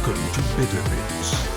Welcome to Bitter Bits.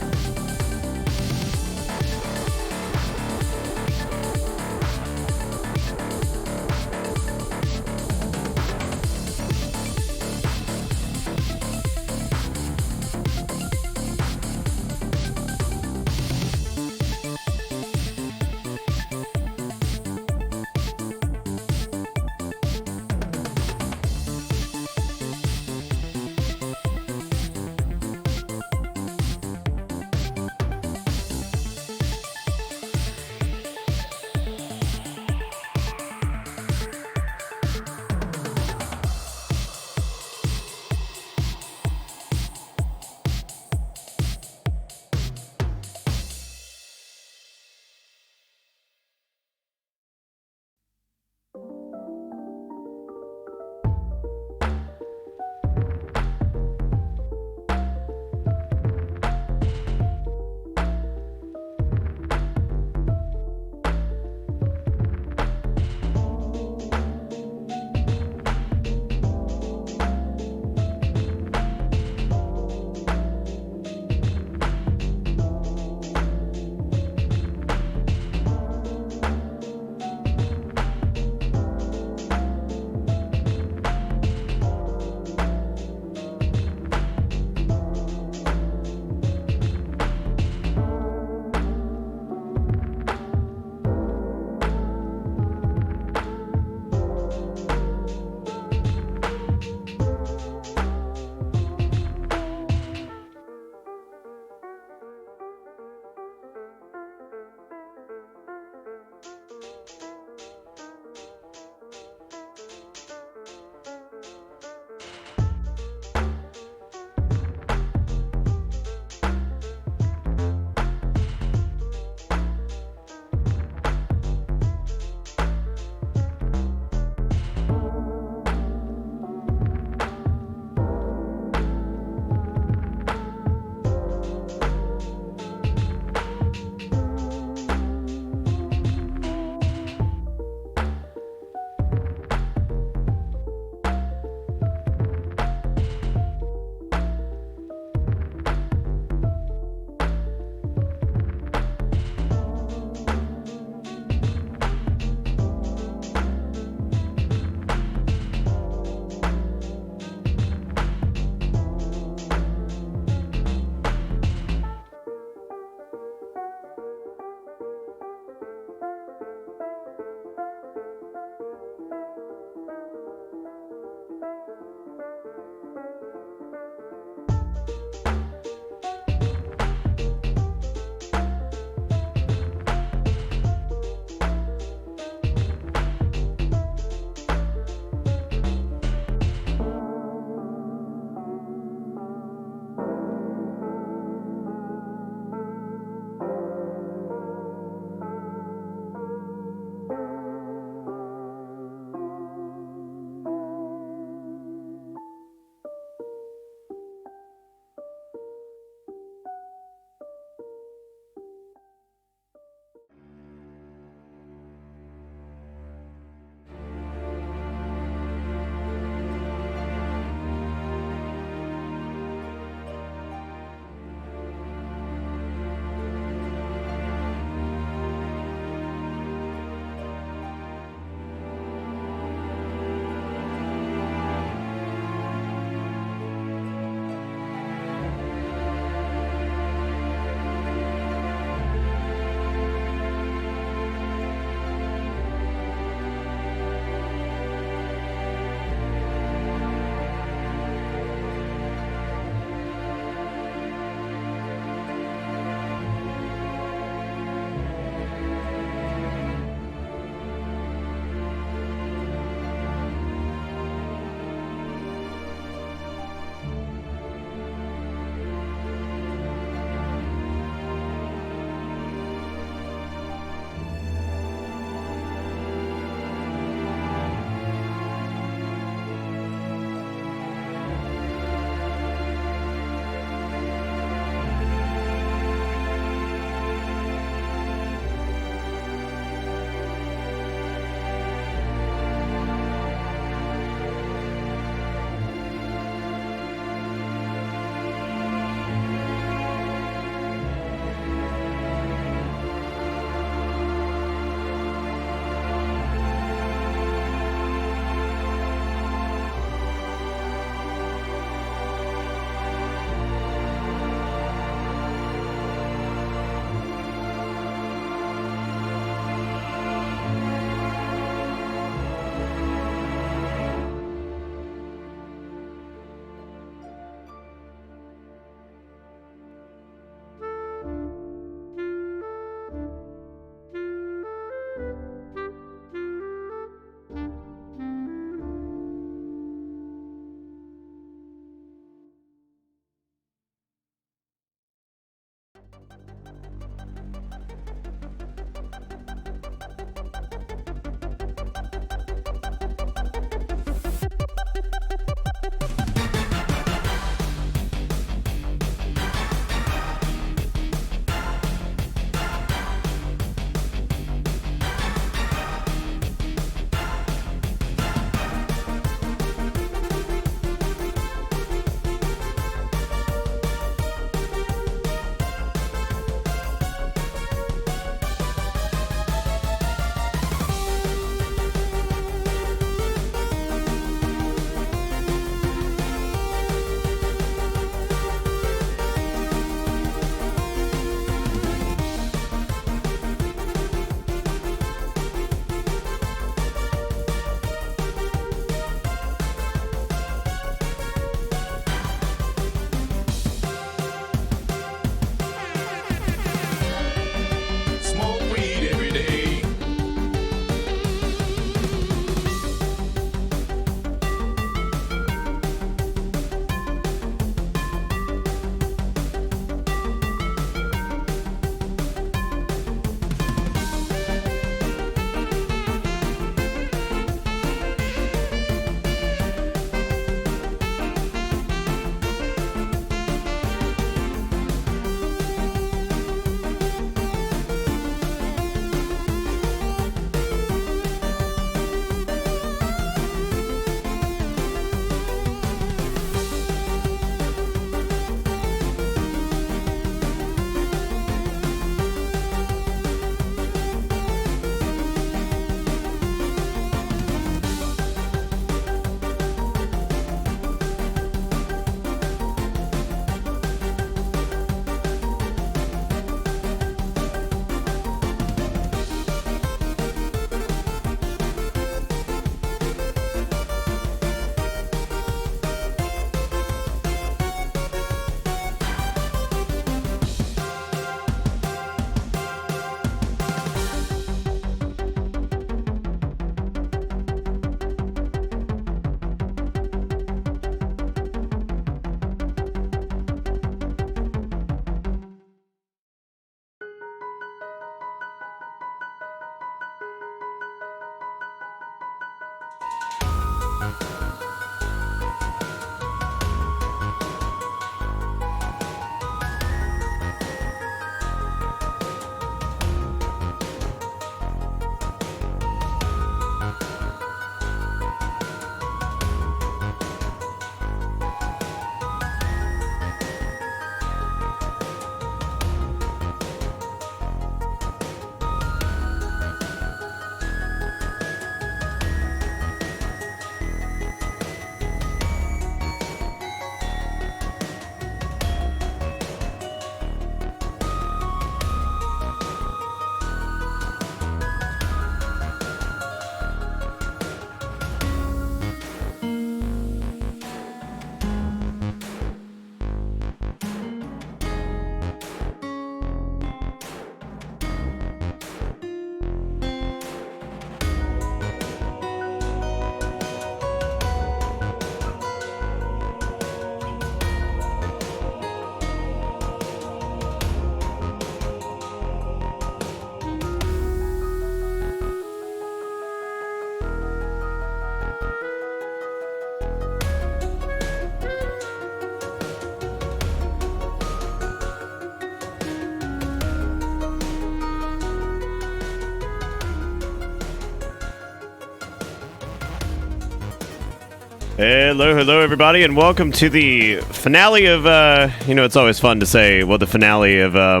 Hello, everybody, and welcome to the finale of, it's always fun to say, the finale of our,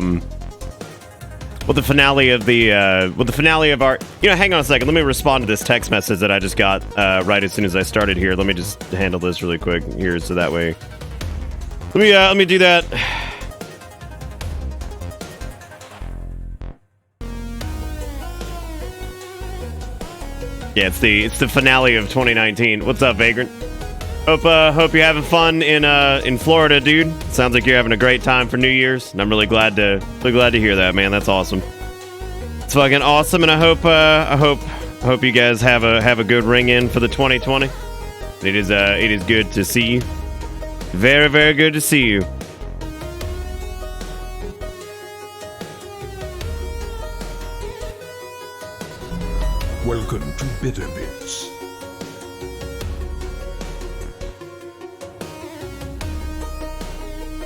hang on a second, let me respond to this text message that I just got, right as soon as I started here. Let me just handle this really quick here, so that way, let me do that. Yeah, it's the finale of 2019. What's up, Vagrant? Hope you're having fun in Florida, dude. Sounds like you're having a great time for New Year's, and I'm really glad to hear that, man. That's awesome. It's fucking awesome, and I hope you guys have a good ring in for the 2020. It is good to see you. Very, very good to see you. Welcome to Bitter Bits.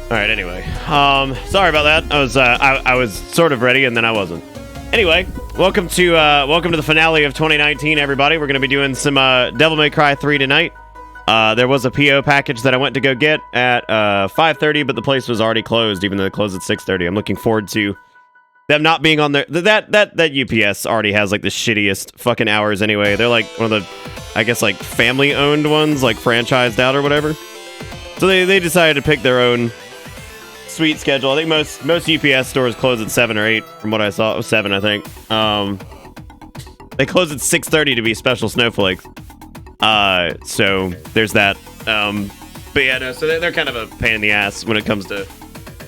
All right. Anyway, sorry about that. I was sort of ready and then I wasn't. Anyway, welcome to the finale of 2019, everybody. We're gonna be doing some Devil May Cry 3 tonight. There was a PO package that I went to go get at 5:30, but the place was already closed, even though it closed at 6:30. I'm looking forward to them not being on there. That UPS already has like the shittiest fucking hours anyway. They're like one of the, I guess, like family owned ones, like franchised out or whatever. So they decided to pick their own sweet schedule. I think most UPS stores close at 7 or 8 from what I saw. It was 7, I think. They close at 6:30 to be special snowflakes. So there's that. But yeah, no, so they're kind of a pain in the ass when it comes to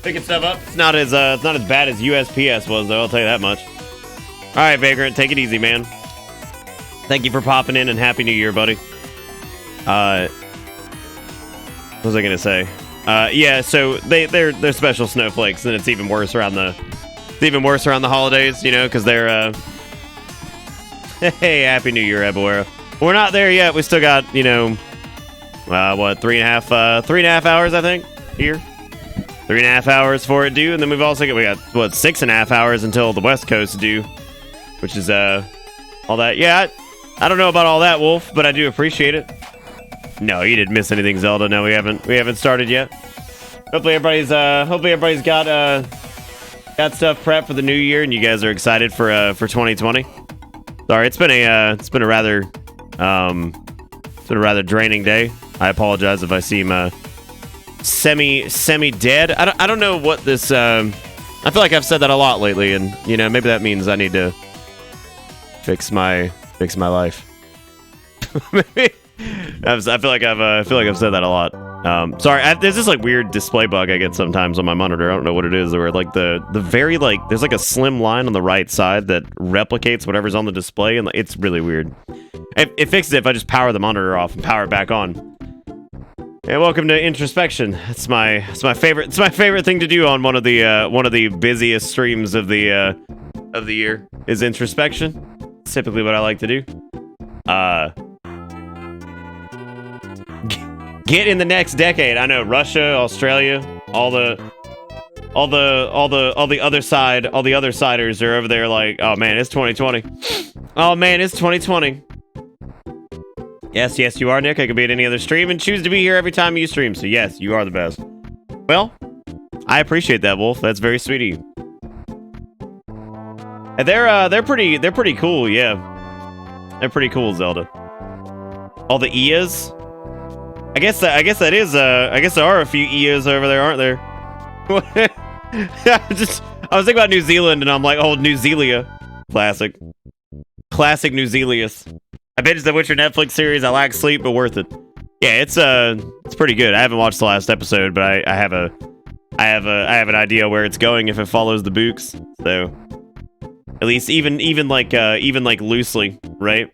picking stuff up. It's not as bad as USPS was, though, I'll tell you that much. All right, Vagrant, take it easy, man. Thank you for popping in, and Happy New Year, buddy. What was I gonna say? Yeah, so they're special snowflakes, and it's even worse around the holidays, you know, because they're hey, Happy New Year, Ebuera. We're not there yet. We still got, you know, what, 3.5 hours, I think, here. 3.5 hours for it due, and then we got what, 6.5 hours until the West Coast due, which is all that. Yeah, I don't know about all that, Wolf, but I do appreciate it. No, you didn't miss anything, Zelda. No, we haven't started yet. Hopefully everybody's got stuff prepped for the new year, and you guys are excited for 2020. Sorry, it's been a rather draining day. I apologize if I seem semi dead. I don't know what this. I feel like I've said that a lot lately, and you know, maybe that means I need to fix my life. Maybe. I feel like I've said that a lot. Sorry, there's this like weird display bug I get sometimes on my monitor. I don't know what it is, where like the very like there's like a slim line on the right side that replicates whatever's on the display, and it's really weird. It fixes it if I just power the monitor off and power it back on. And welcome to introspection. It's my favorite. It's my favorite thing to do on one of the busiest streams of the year is introspection. It's typically what I like to do. Get in the next decade. I know Russia, Australia, all the other side, all the other siders are over there like, oh man, it's 2020. Oh man, it's 2020. Yes, yes, you are, Nick. I could be at any other stream and choose to be here every time you stream. So yes, you are the best. Well, I appreciate that, Wolf. That's very sweet of you. And they're pretty cool, yeah. They're pretty cool, Zelda. All the Ias. I guess there are a few Ias over there, aren't there? I was thinking about New Zealand and I'm like, oh, New Zealia. Classic New Zealius. I binged the Witcher Netflix series. I lack sleep, but worth it. Yeah, it's pretty good. I haven't watched the last episode, but I have an idea where it's going if it follows the books. So at least even like loosely, right?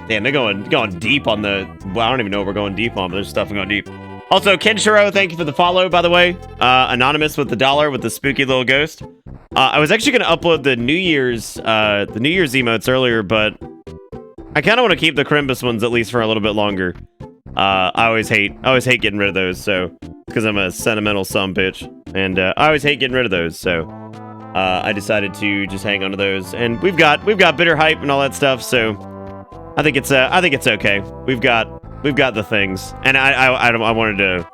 Damn, they're going deep on the. Well, I don't even know what we're going deep on, but there's stuff going deep. Also, Kenshiro, thank you for the follow, by the way. Anonymous with the $1 with the spooky little ghost. I was actually going to upload the New Year's emotes earlier, but I kind of want to keep the Crimbus ones at least for a little bit longer. I always hate getting rid of those, so because I'm a sentimental sumbitch, and I always hate getting rid of those, so I decided to just hang on to those. And we've got bitter hype and all that stuff, so I think it's okay. We've got the things, and I wanted to,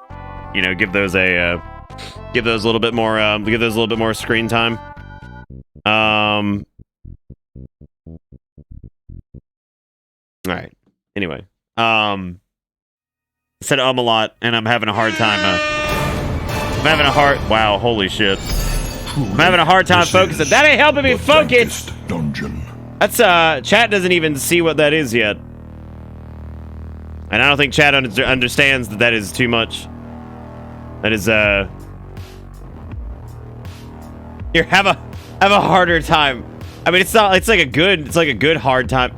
you know, give those a a little bit more screen time. All right. Anyway, I said a lot, and I'm having a hard time. Wow, holy shit! I'm having a hard time focusing. That ain't helping me focus. Dungeon. That's chat doesn't even see what that is yet. And I don't think chat understands that is too much. That is, you have a harder time. I mean, it's like a good hard time.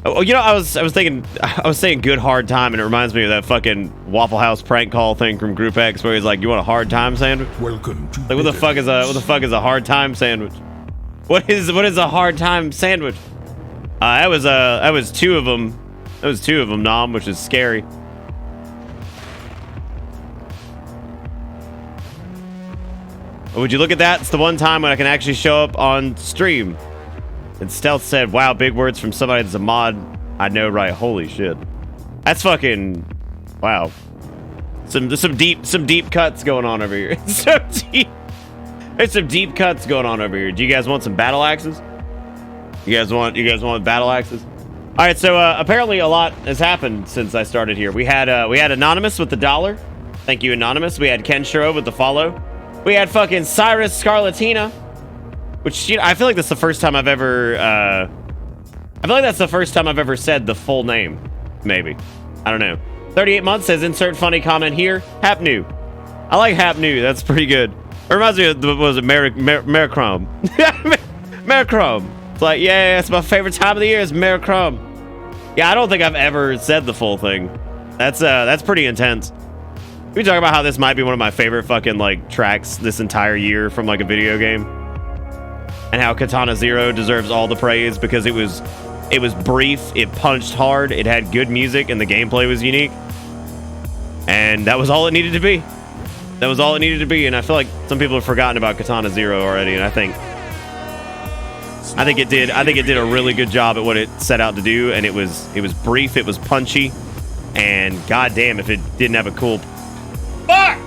Oh, you know, I was saying good hard time, and it reminds me of that fucking Waffle House prank call thing from Group X, where he's like, "You want a hard time sandwich?" Welcome to like, what the fuck is a hard time sandwich? What is a hard time sandwich? That was two of them. That was two of them, Nom, which is scary. But would you look at that? It's the one time when I can actually show up on stream. And Stealth said, wow, big words from somebody that's a mod. I know, right? Holy shit. That's fucking... Wow. There's some deep cuts going on over here. There's some deep cuts going on over here. Do you guys want some battle axes? You guys want battle axes? All right, so apparently a lot has happened since I started here. We had Anonymous with the $1. Thank you, Anonymous. We had Kenshiro with the follow. We had fucking Cyrus Scarlatina, which, you know, I feel like that's the first time I've ever said the full name. Maybe. I don't know. 38 months says insert funny comment here. Hap New. I like Hap New. That's pretty good. It reminds me of, what was it, Marichrome. Marichrome. It's like, yeah, it's my favorite time of the year is Marichrome. Yeah, I don't think I've ever said the full thing. That's pretty intense. We talk about how this might be one of my favorite fucking, like, tracks this entire year from, like, a video game. And how Katana Zero deserves all the praise because it was brief, it punched hard, it had good music, and the gameplay was unique. And that was all it needed to be. That was all it needed to be, and I feel like some people have forgotten about Katana Zero already, and I think it did a really good job at what it set out to do, and it was brief, it was punchy, and goddamn if it didn't have a cool... Fuck!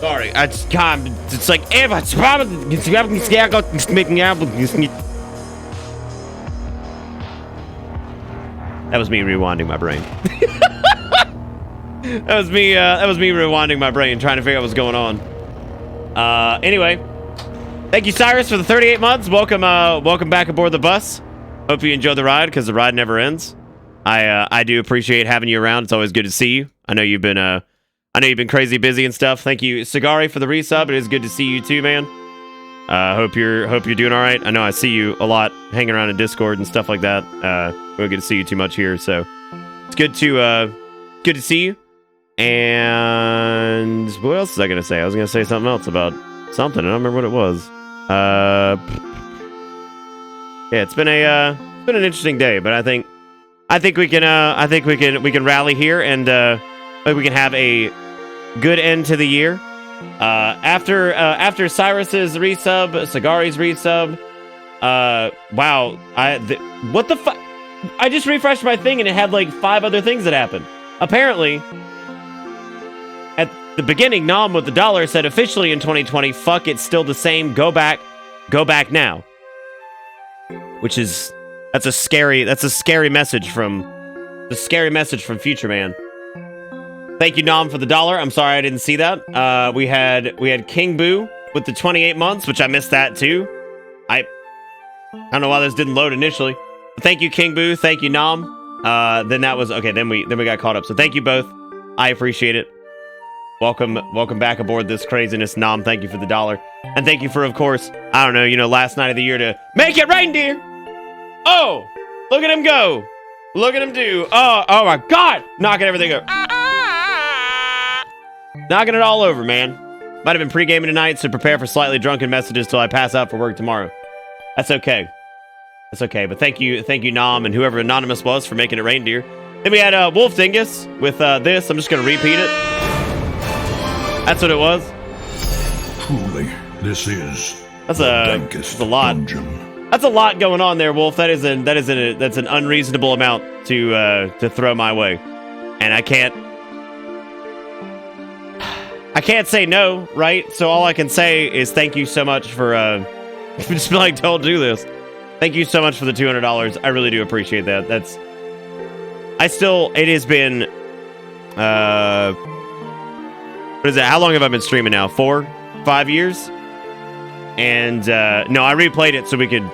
Sorry, I just can't. It's like that was me rewinding my brain. That was me rewinding my brain, trying to figure out what's going on. Anyway, thank you, Cyrus, for the 38 months. Welcome back aboard the bus. Hope you enjoyed the ride, because the ride never ends. I do appreciate having you around. It's always good to see you. I know you've been crazy busy and stuff. Thank you, Sagari, for the resub. It is good to see you too, man. Hope you're doing all right. I know I see you a lot hanging around in Discord and stuff like that. We don't get to see you too much here, so it's good to see you. And what else was I gonna say? I was gonna say something else about something. I don't remember what it was. Yeah, it's been been an interesting day, but I think we can rally here and we can have a good end to the year. After Cyrus's resub, Sagari's resub. Wow, what the fuck? I just refreshed my thing and it had like 5 other things that happened. Apparently, at the beginning, Nom with the $1 said officially in 2020, fuck, it's still the same. Go back now. Which is that's a scary message from Future Man. Thank you, Nom, for the $1. I'm sorry I didn't see that. We had King Boo with the 28 months, which I missed that too. I don't know why this didn't load initially. But thank you, King Boo. Thank you, Nom. Then that was okay. Then we got caught up. So thank you both. I appreciate it. Welcome back aboard this craziness, Nom. Thank you for the $1, and thank you for, of course, I don't know, last night of the year to make it reindeer. Oh, look at him go. Look at him do. Oh my God, knocking everything over. Knocking it all over, man. Might have been pre-gaming tonight, so prepare for slightly drunken messages till I pass out for work tomorrow. That's okay. That's okay, but thank you, Nom, and whoever Anonymous was for making it reindeer. Then we had Wolf Dingus with this. I'm just going to repeat it. That's what it was. Truly, this is that's a lot. Dungeon. That's a lot going on there, Wolf. That's an unreasonable amount to throw my way, and I can't say no, right? So all I can say is thank you so much for just being like, don't do this. Thank you so much for the $200. I really do appreciate that. It has been, what is it? How long have I been streaming now? 4, 5 years? And, no, I replayed it so we could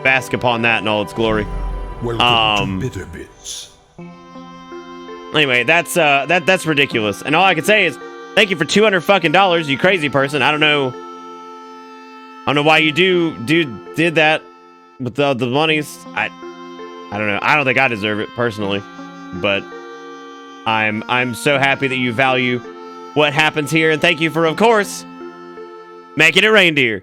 bask upon that in all its glory. Welcome to Bitter Bits. Anyway, that's ridiculous. And all I can say is, thank you for $200 fucking dollars, you crazy person. I don't know why you did that with the monies. I don't know. I don't think I deserve it personally, but I'm so happy that you value what happens here, and thank you for, of course, making it reindeer.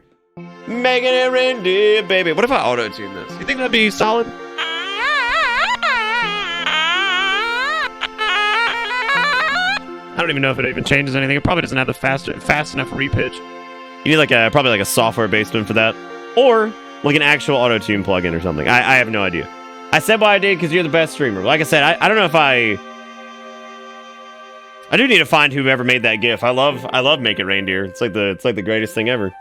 Making it reindeer, baby. What if I auto-tune this? You think that'd be solid? I don't even know if it even changes anything. It probably doesn't have the fast enough repitch. You need probably like a software-based one for that, or like an actual auto-tune plugin or something. I have no idea. I said what I did because you're the best streamer. Like I said, I don't know if I do need to find whoever made that GIF. I love Make It Reindeer. It's like the greatest thing ever.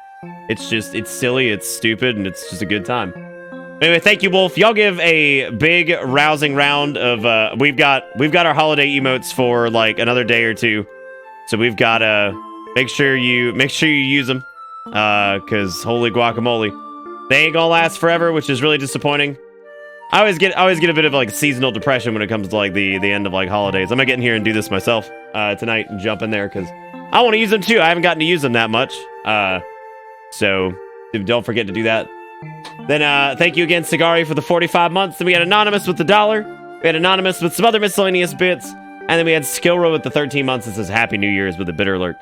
It's silly, it's stupid, and it's just a good time. Anyway, thank you, Wolf. Y'all give a big rousing round of we've got our holiday emotes for like another day or two. So we've got make sure you use them. Cause holy guacamole. They ain't gonna last forever, which is really disappointing. I always get a bit of like seasonal depression when it comes to like the end of like holidays. I'm gonna get in here and do this myself tonight and jump in there because I want to use them too. I haven't gotten to use them that much. So don't forget to do that. Then thank you again, Sagari, for the 45 months. Then we had Anonymous with the $1. We had Anonymous with some other miscellaneous bits. And then we had Skillrow with the 13 months. That says Happy New Year's with a bitter alert.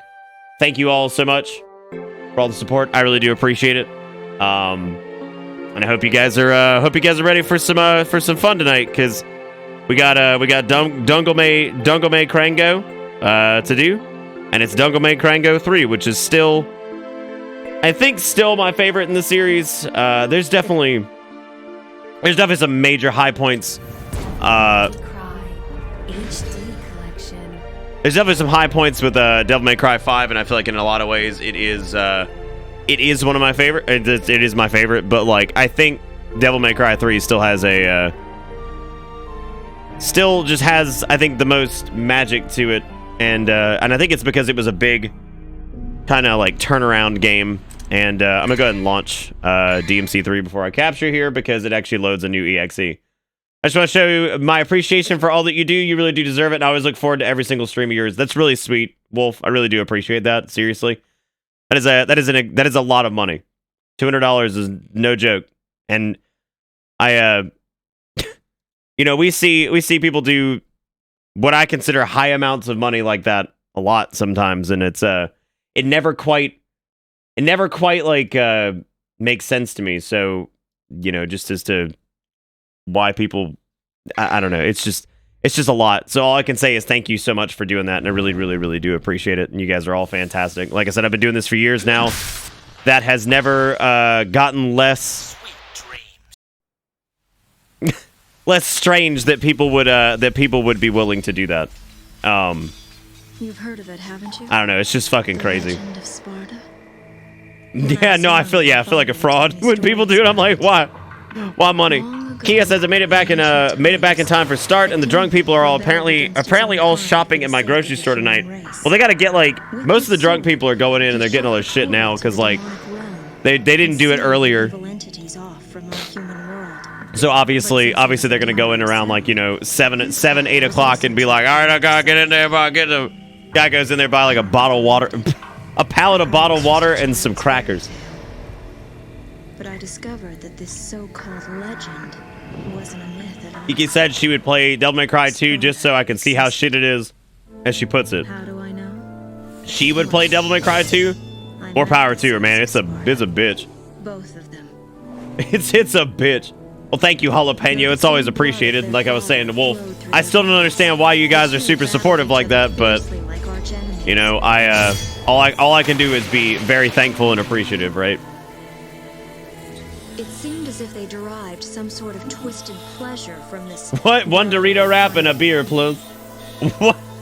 Thank you all so much for all the support. I really do appreciate it. And I hope you guys are ready for some fun tonight, because we got Dunglemay Krango to do, and it's Dunglemay Krango 3, which is still, I think, still my favorite in the series. There's definitely some major high points. There's definitely some high points with Devil May Cry 5, and I feel like in a lot of ways it is one of my favorite. It is my favorite, but like I think Devil May Cry 3 still has I think the most magic to it, and I think it's because it was a big kind of like turnaround game. And I'm gonna go ahead and launch DMC3 before I capture here, because it actually loads a new EXE. I just want to show you my appreciation for all that you do. You really do deserve it, and I always look forward to every single stream of yours. That's really sweet, Wolf. I really do appreciate that. Seriously, that is a lot of money. $200 is no joke, and I we see people do what I consider high amounts of money like that a lot sometimes, and it's it never quite like makes sense to me. So just as to why people. I don't know. It's just a lot. So all I can say is thank you so much for doing that, and I really, really, really do appreciate it. And you guys are all fantastic. Like I said, I've been doing this for years now. That has never gotten less strange that people would be willing to do that. You've heard of it, haven't you? I don't know. It's just fucking crazy. Legend of Sparta? Yeah, no, I feel like a fraud when people do it. I'm like, why? Why money? Kia says I made it back in time for start, and the drunk people are all apparently all shopping at my grocery store tonight. Well, they got to get like most of the drunk people are going in and they're getting all their shit now because like they didn't do it earlier. So obviously they're gonna go in around like 7, 8 o'clock and be like, all right, I gotta get in there, but get the guy goes in there buy like a bottle of water, a pallet of bottled water and some crackers. But I discovered that this so-called legend wasn't a myth at all. Iki said she would play Devil May Cry 2 just so I can see how shit it is, as she puts it. How do I know? She would play Devil May Cry 2. More power to her, man. It's a bitch. Both of them. It's a bitch. Well, thank you, Jalapeno. It's always appreciated. Like I was saying to Wolf, I still don't understand why you guys are super supportive like that, but all I can do is be very thankful and appreciative, right? It seemed as if they derived some sort of twisted pleasure from this. What? One Dorito wrap and a beer, please.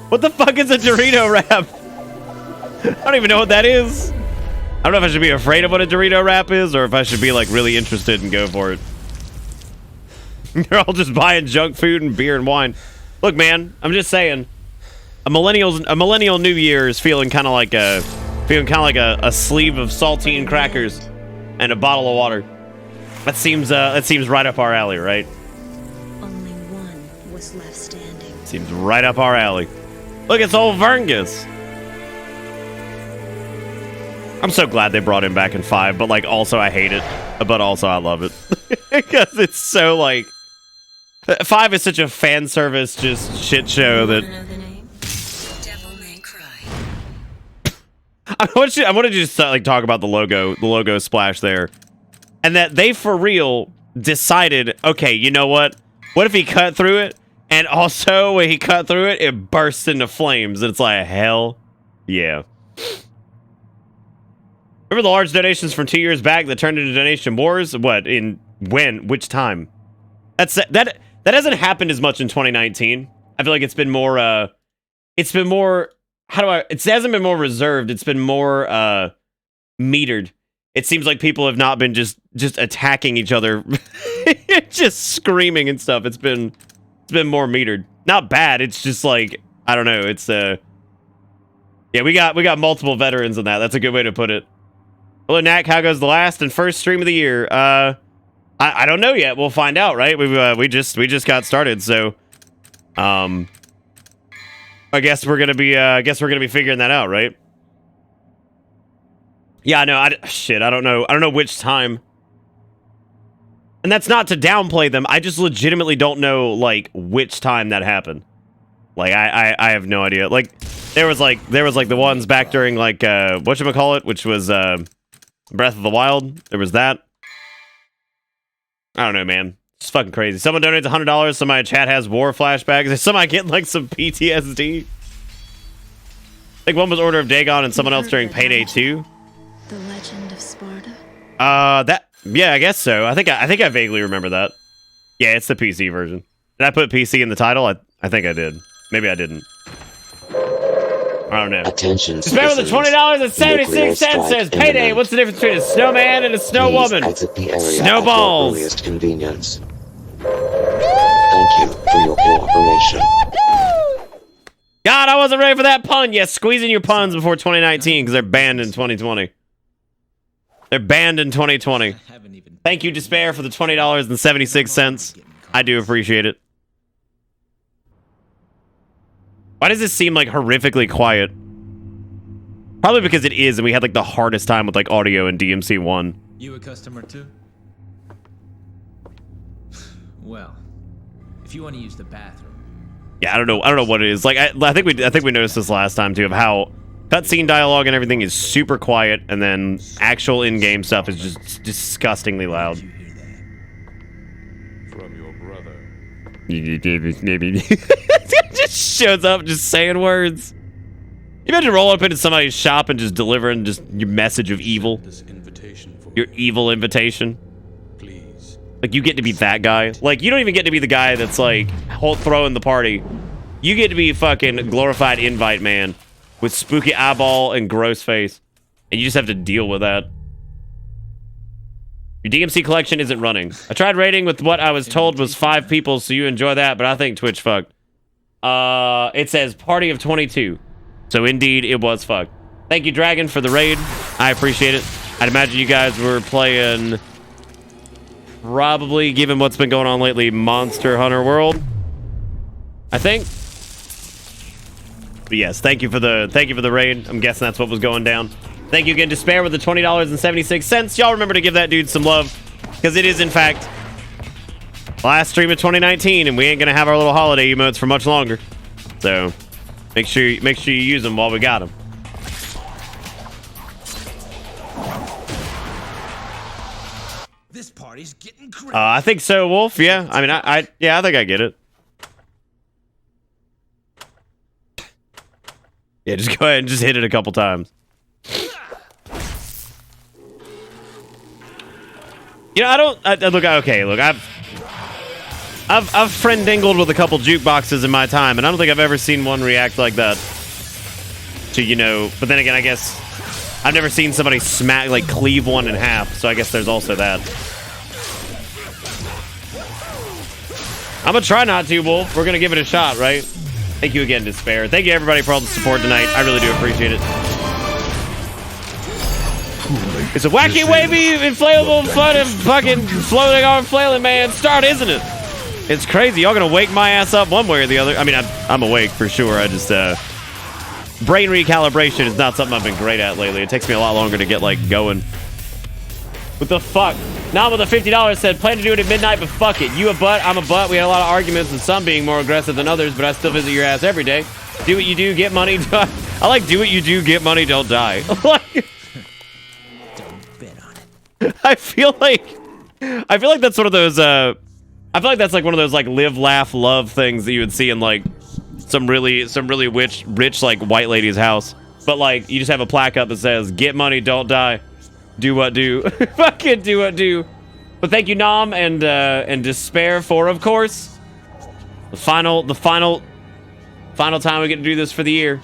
What the fuck is a Dorito wrap? I don't even know what that is. I don't know if I should be afraid of what a Dorito wrap is or if I should be like really interested and go for it. They're all just buying junk food and beer and wine. Look, man, I'm just saying, a millennial New Year is feeling kind of like a sleeve of saltine crackers and a bottle of water. That seems right up our alley, right? Only one was left standing. Seems right up our alley. Look, it's old Verngus. I'm so glad they brought him back in 5, but like also I hate it, but also I love it because it's so like 5 is such a fan service just shit show that. Devil May Cry. I want to just like talk about the logo splash there, and that they for real decided, okay, you know what? What if he cut through it, and also when he cut through it, it bursts into flames, and it's like hell, yeah. Remember the large donations from 2 years back that turned into donation wars? What in when? Which time? That hasn't happened as much in 2019. I feel like it's been more. It hasn't been more reserved. It's been more metered. It seems like people have not been just attacking each other, just screaming and stuff. It's been more metered. Not bad. It's just like I don't know. It's yeah. We got multiple veterans in that. That's a good way to put it. Hello, Knack. How goes the last and first stream of the year? I don't know yet. We'll find out, right? We just got started, so I guess we're gonna be figuring that out, right? Yeah, no, I don't know which time. And that's not to downplay them. I just legitimately don't know like which time that happened. Like I have no idea. Like there was like the ones back during like whatchamacallit, which was Breath of the Wild. There was that. I don't know, man. It's fucking crazy. Someone donates $100. Somebody in chat has war flashbacks. Somebody getting like some PTSD. I think one was Order of Dagon and someone else during Payday 2. The Legend of Sparta. Yeah, I guess so. I think I vaguely remember that. Yeah, it's the PC version. Did I put PC in the title? I think I did. Maybe I didn't. I don't know. Attention. Spend the $20.76 says Payday. What's the difference between a snowman and a snow woman? Snowballs. Earliest convenience. Thank you for your cooperation. God, I wasn't ready for that pun. Yes, squeezing your puns before 2019 because they're banned in 2020. They're banned in 2020. Thank you, Despair, for the $20.76. I do appreciate it. Why does this seem like horrifically quiet? Probably because it is, and we had like the hardest time with like audio in DMC 1. You a customer too? Well, if you want to use the bathroom. Yeah, I don't know what it is. Like I think we noticed this last time too of how cutscene dialogue and everything is super quiet, and then actual in-game stuff is just disgustingly loud. From your brother. just shows up just saying words. You imagine roll up into somebody's shop and just delivering just your message of evil. Your evil invitation. Like, you get to be that guy. Like, you don't even get to be the guy that's, like, throwing the party. You get to be fucking glorified invite man with spooky eyeball and gross face. And you just have to deal with that. Your DMC collection isn't running. I tried rating with what I was told was 5 people, so you enjoy that, but I think Twitch fucked. It says party of 22. So indeed, it was fucked. Thank you, Dragon, for the raid. I appreciate it. I'd imagine you guys were playing, probably, given what's been going on lately, Monster Hunter World. I think. But yes, thank you for the raid. I'm guessing that's what was going down. Thank you again, Despair, with the $20.76. Y'all remember to give that dude some love, because it is, in fact, last stream of 2019, and we ain't gonna have our little holiday emotes for much longer. So make sure you use them while we got them. This party's getting crazy. I think so, Wolf. Yeah, I mean, I think I get it. Yeah, just go ahead and just hit it a couple times. You know, look, I've friend-dingled with a couple jukeboxes in my time, and I don't think I've ever seen one react like that. To, you know, but then again, I guess I've never seen somebody cleave one in half, so I guess there's also that. I'm gonna try not to, Wolf. We're gonna give it a shot, right? Thank you again, Despair. Thank you, everybody, for all the support tonight. I really do appreciate it. It's a wacky, wavy, inflatable, fun, and fucking floating on flailing man start, isn't it? It's crazy. Y'all gonna wake my ass up one way or the other. I mean, I'm awake for sure. I just, brain recalibration is not something I've been great at lately. It takes me a lot longer to get, like, going. What the fuck? Nam with the $50 said, plan to do it at midnight, but fuck it. You a butt, I'm a butt. We had a lot of arguments and some being more aggressive than others, but I still visit your ass every day. Do what you do, get money. I like do what you do, get money, don't die. I feel like that's one of those I feel like that's like one of those like live, laugh, love things that you would see in like some really rich like white lady's house. But like you just have a plaque up that says get money, don't die. Do what do. Fucking do what do. But thank you, Nam and Despair for, of course, the final time we get to do this for the year.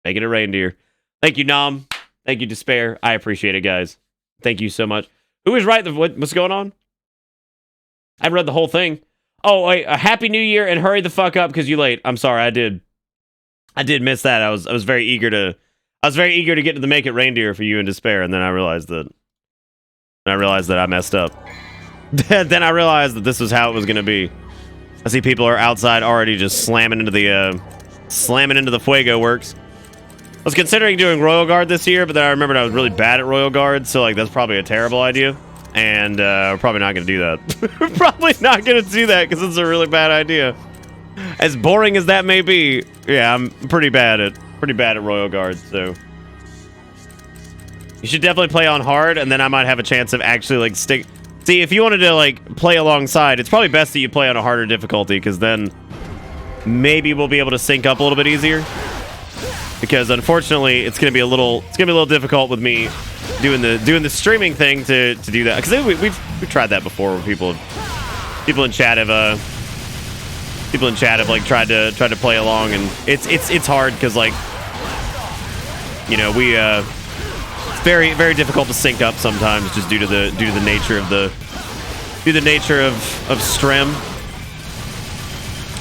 Make it a reindeer. Thank you, Nam. Thank you, Despair. I appreciate it, guys. Thank you so much. Who is right? What's going on? I read the whole thing. Oh, wait, a happy new year and hurry the fuck up because you late. I'm sorry, I did miss that. I was very eager to get to the make it reindeer for you and Despair, and then I realized that I messed up. Then I realized that this was how it was gonna be. I see people are outside already just slamming into the Fuego works. I was considering doing Royal Guard this year, but then I remembered I was really bad at Royal Guard, so like that's probably a terrible idea. And we're probably not going to do that. We're probably not going to do that because it's a really bad idea. As boring as that may be, yeah, I'm pretty bad at Royal Guard, so you should definitely play on hard, and then I might have a chance of actually like stick. See, if you wanted to like play alongside, it's probably best that you play on a harder difficulty because then maybe we'll be able to sync up a little bit easier. Because unfortunately, it's gonna be a little difficult with me doing the streaming thing to do that. Because we've tried that before, where people in chat have like tried to play along, and it's hard because like you know it's very very difficult to sync up sometimes just due to the nature of Strem.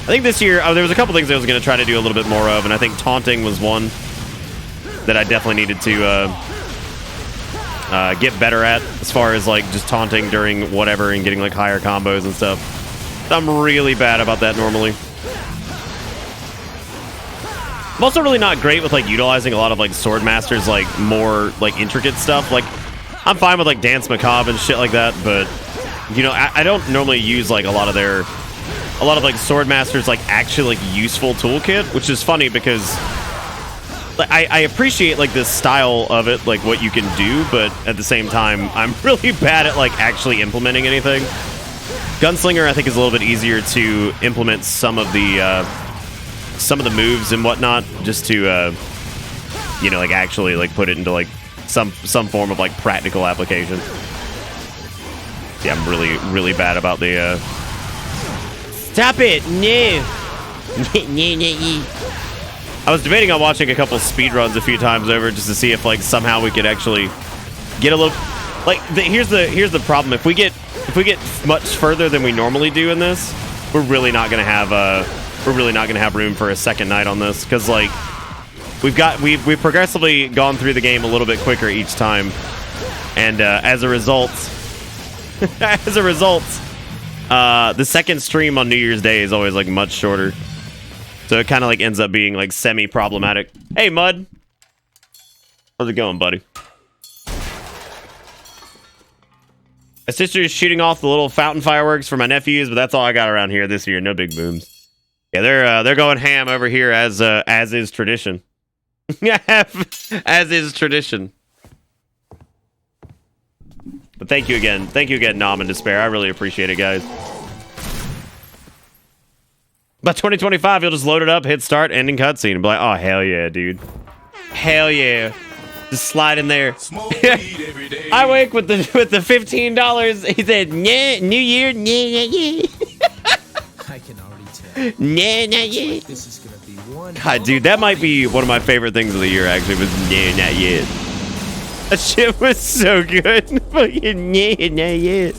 I think this year, there was a couple things I was going to try to do a little bit more of, and I think taunting was one that I definitely needed to get better at, as far as like just taunting during whatever and getting like higher combos and stuff. I'm really bad about that normally. I'm also really not great with like utilizing a lot of like Sword Master's like more like intricate stuff. Like I'm fine with like Dance Macabre and shit like that, but you know, I don't normally use like a lot of like Sword Master's like actually like useful toolkit, which is funny because like, I appreciate like this style of it, like what you can do, but at the same time I'm really bad at like actually implementing anything. Gunslinger, I think, is a little bit easier to implement some of the moves and whatnot, just to you know, like actually like put it into like some form of like practical application. Yeah, I'm really bad about the. Stop it! No. I was debating on watching a couple speedruns a few times over just to see if like somehow we could actually get a little like here's the problem. If we get much further than we normally do in this, we're really not gonna have room for a second night on this, because like we've progressively gone through the game a little bit quicker each time, and as a result the second stream on New Year's Day is always like much shorter. So it kind of like ends up being like semi-problematic. Hey, Mud. How's it going, buddy? My sister is shooting off the little fountain fireworks for my nephews, but that's all I got around here this year. No big booms. Yeah, they're going ham over here as is tradition. As is tradition. But thank you again, Nom and Despair. I really appreciate it, guys. By 2025, you'll just load it up, hit start, ending cutscene, and be like, oh, hell yeah, dude. Hell yeah. Just slide in there. I wake with the $15. He said, nah, New Year, nah. I can already tell. Nah, yet. This is gonna be one. God, dude, that might be one of my favorite things of the year, actually, was nah, not yet. That shit was so good. Fucking nah, yet.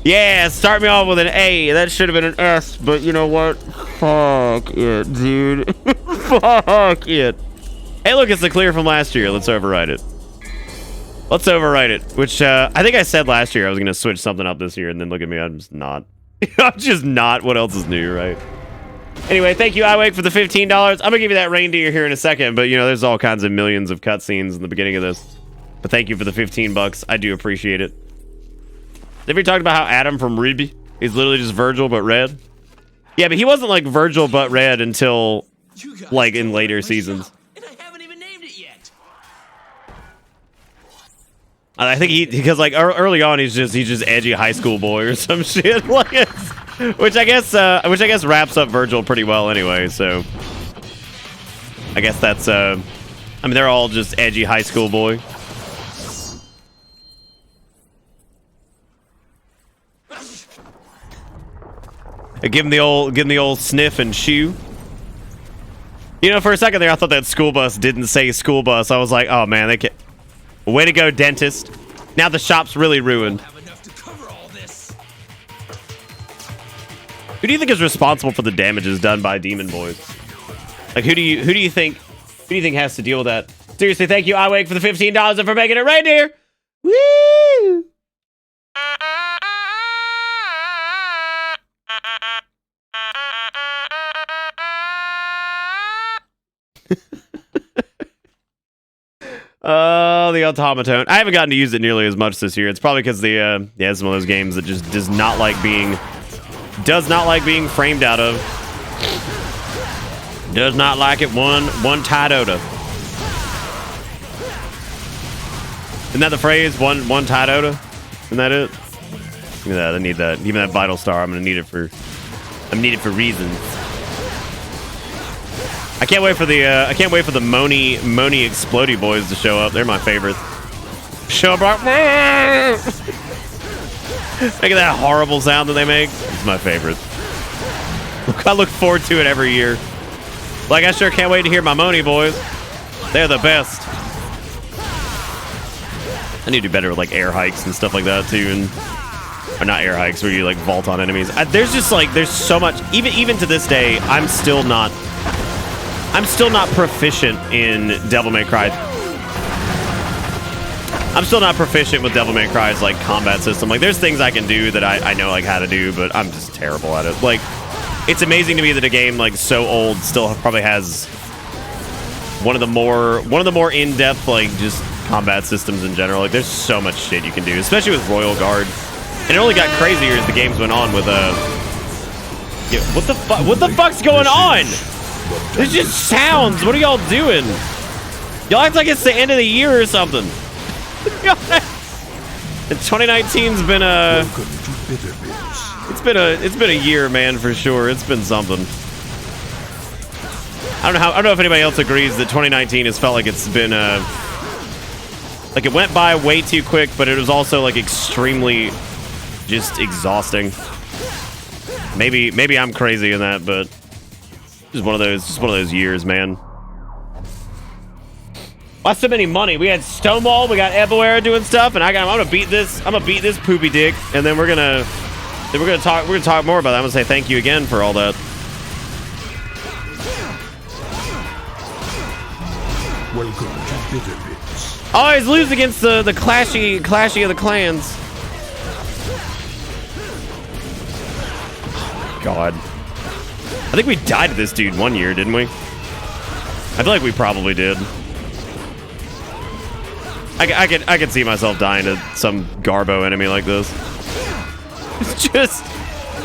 Yeah, start me off with an A. That should have been an S, but you know what? Fuck it, dude. Fuck it. Hey, look, it's the clear from last year. Let's overwrite it. Let's overwrite it. Which, I think I said last year I was going to switch something up this year, and then look at me, I'm just not. I'm just not. What else is new, right? Anyway, thank you, iWake, for the $15. I'm going to give you that reindeer here in a second, but, you know, there's all kinds of millions of cutscenes in the beginning of this. But thank you for the $15. I do appreciate it. Have you talked about how Adam from Ruby is literally just Virgil but red? Yeah, but he wasn't like Virgil but red until like in later seasons. And I haven't even named it yet. I think because like early on he's just edgy high school boy or some shit, like which I guess wraps up Virgil pretty well anyway. So I guess that's I mean, they're all just edgy high school boy. Give him the old sniff and shoo. You know, for a second there, I thought that school bus didn't say school bus. I was like, oh man, they can. Way to go, dentist. Now the shop's really ruined. Have enough to cover all this. Who do you think is responsible for the damages done by Demon Boys? Like, who do you think has to deal with that? Seriously, thank you, iWake, for the $15 and for making it right here. Woo! The automaton. I haven't gotten to use it nearly as much this year. It's probably because yeah, it's one of those games that just does not like being framed out of. Does not like it one tight oda. Isn't that the phrase? One tight oda? Isn't that it? Give me that. I need that. Give me that vital star. I'm gonna need it for reasons. I can't wait for the Moni Explodey boys to show up. They're my favorites. Show up, make that horrible sound that they make. It's my favorite. I look forward to it every year. Like, I sure can't wait to hear my Moni boys. They're the best. I need to do better with like air hikes and stuff like that too, and or not air hikes where you like vault on enemies. There's so much. Even to this day, I'm still not proficient in Devil May Cry. I'm still not proficient with Devil May Cry's like combat system. Like, there's things I can do that I know like how to do, but I'm just terrible at it. Like, it's amazing to me that a game like so old still probably has one of the more in-depth like just combat systems in general. Like, there's so much shit you can do, especially with Royal Guard. And it only got crazier as the games went on with yeah, what the fuck's going on? There's just sounds. What are y'all doing? Y'all act like it's the end of the year or something. 2019's been Welcome to Bitter Bits. It's been a year, man, for sure. It's been something. I don't know if anybody else agrees that 2019 has felt like it's been like it went by way too quick, but it was also like extremely just exhausting. Maybe I'm crazy in that, but just one of those years, man. Why so many money? We had Stonewall, we got Ebuera doing stuff, and I'm gonna beat this poopy dick, and then we're gonna talk more about that. I'm gonna say thank you again for all that. Welcome to Bitter Bits. Always lose against the clashy of the clans. Oh my god. I think we died to this dude one year, didn't we? I feel like we probably did. I could see myself dying to some Garbo enemy like this. Just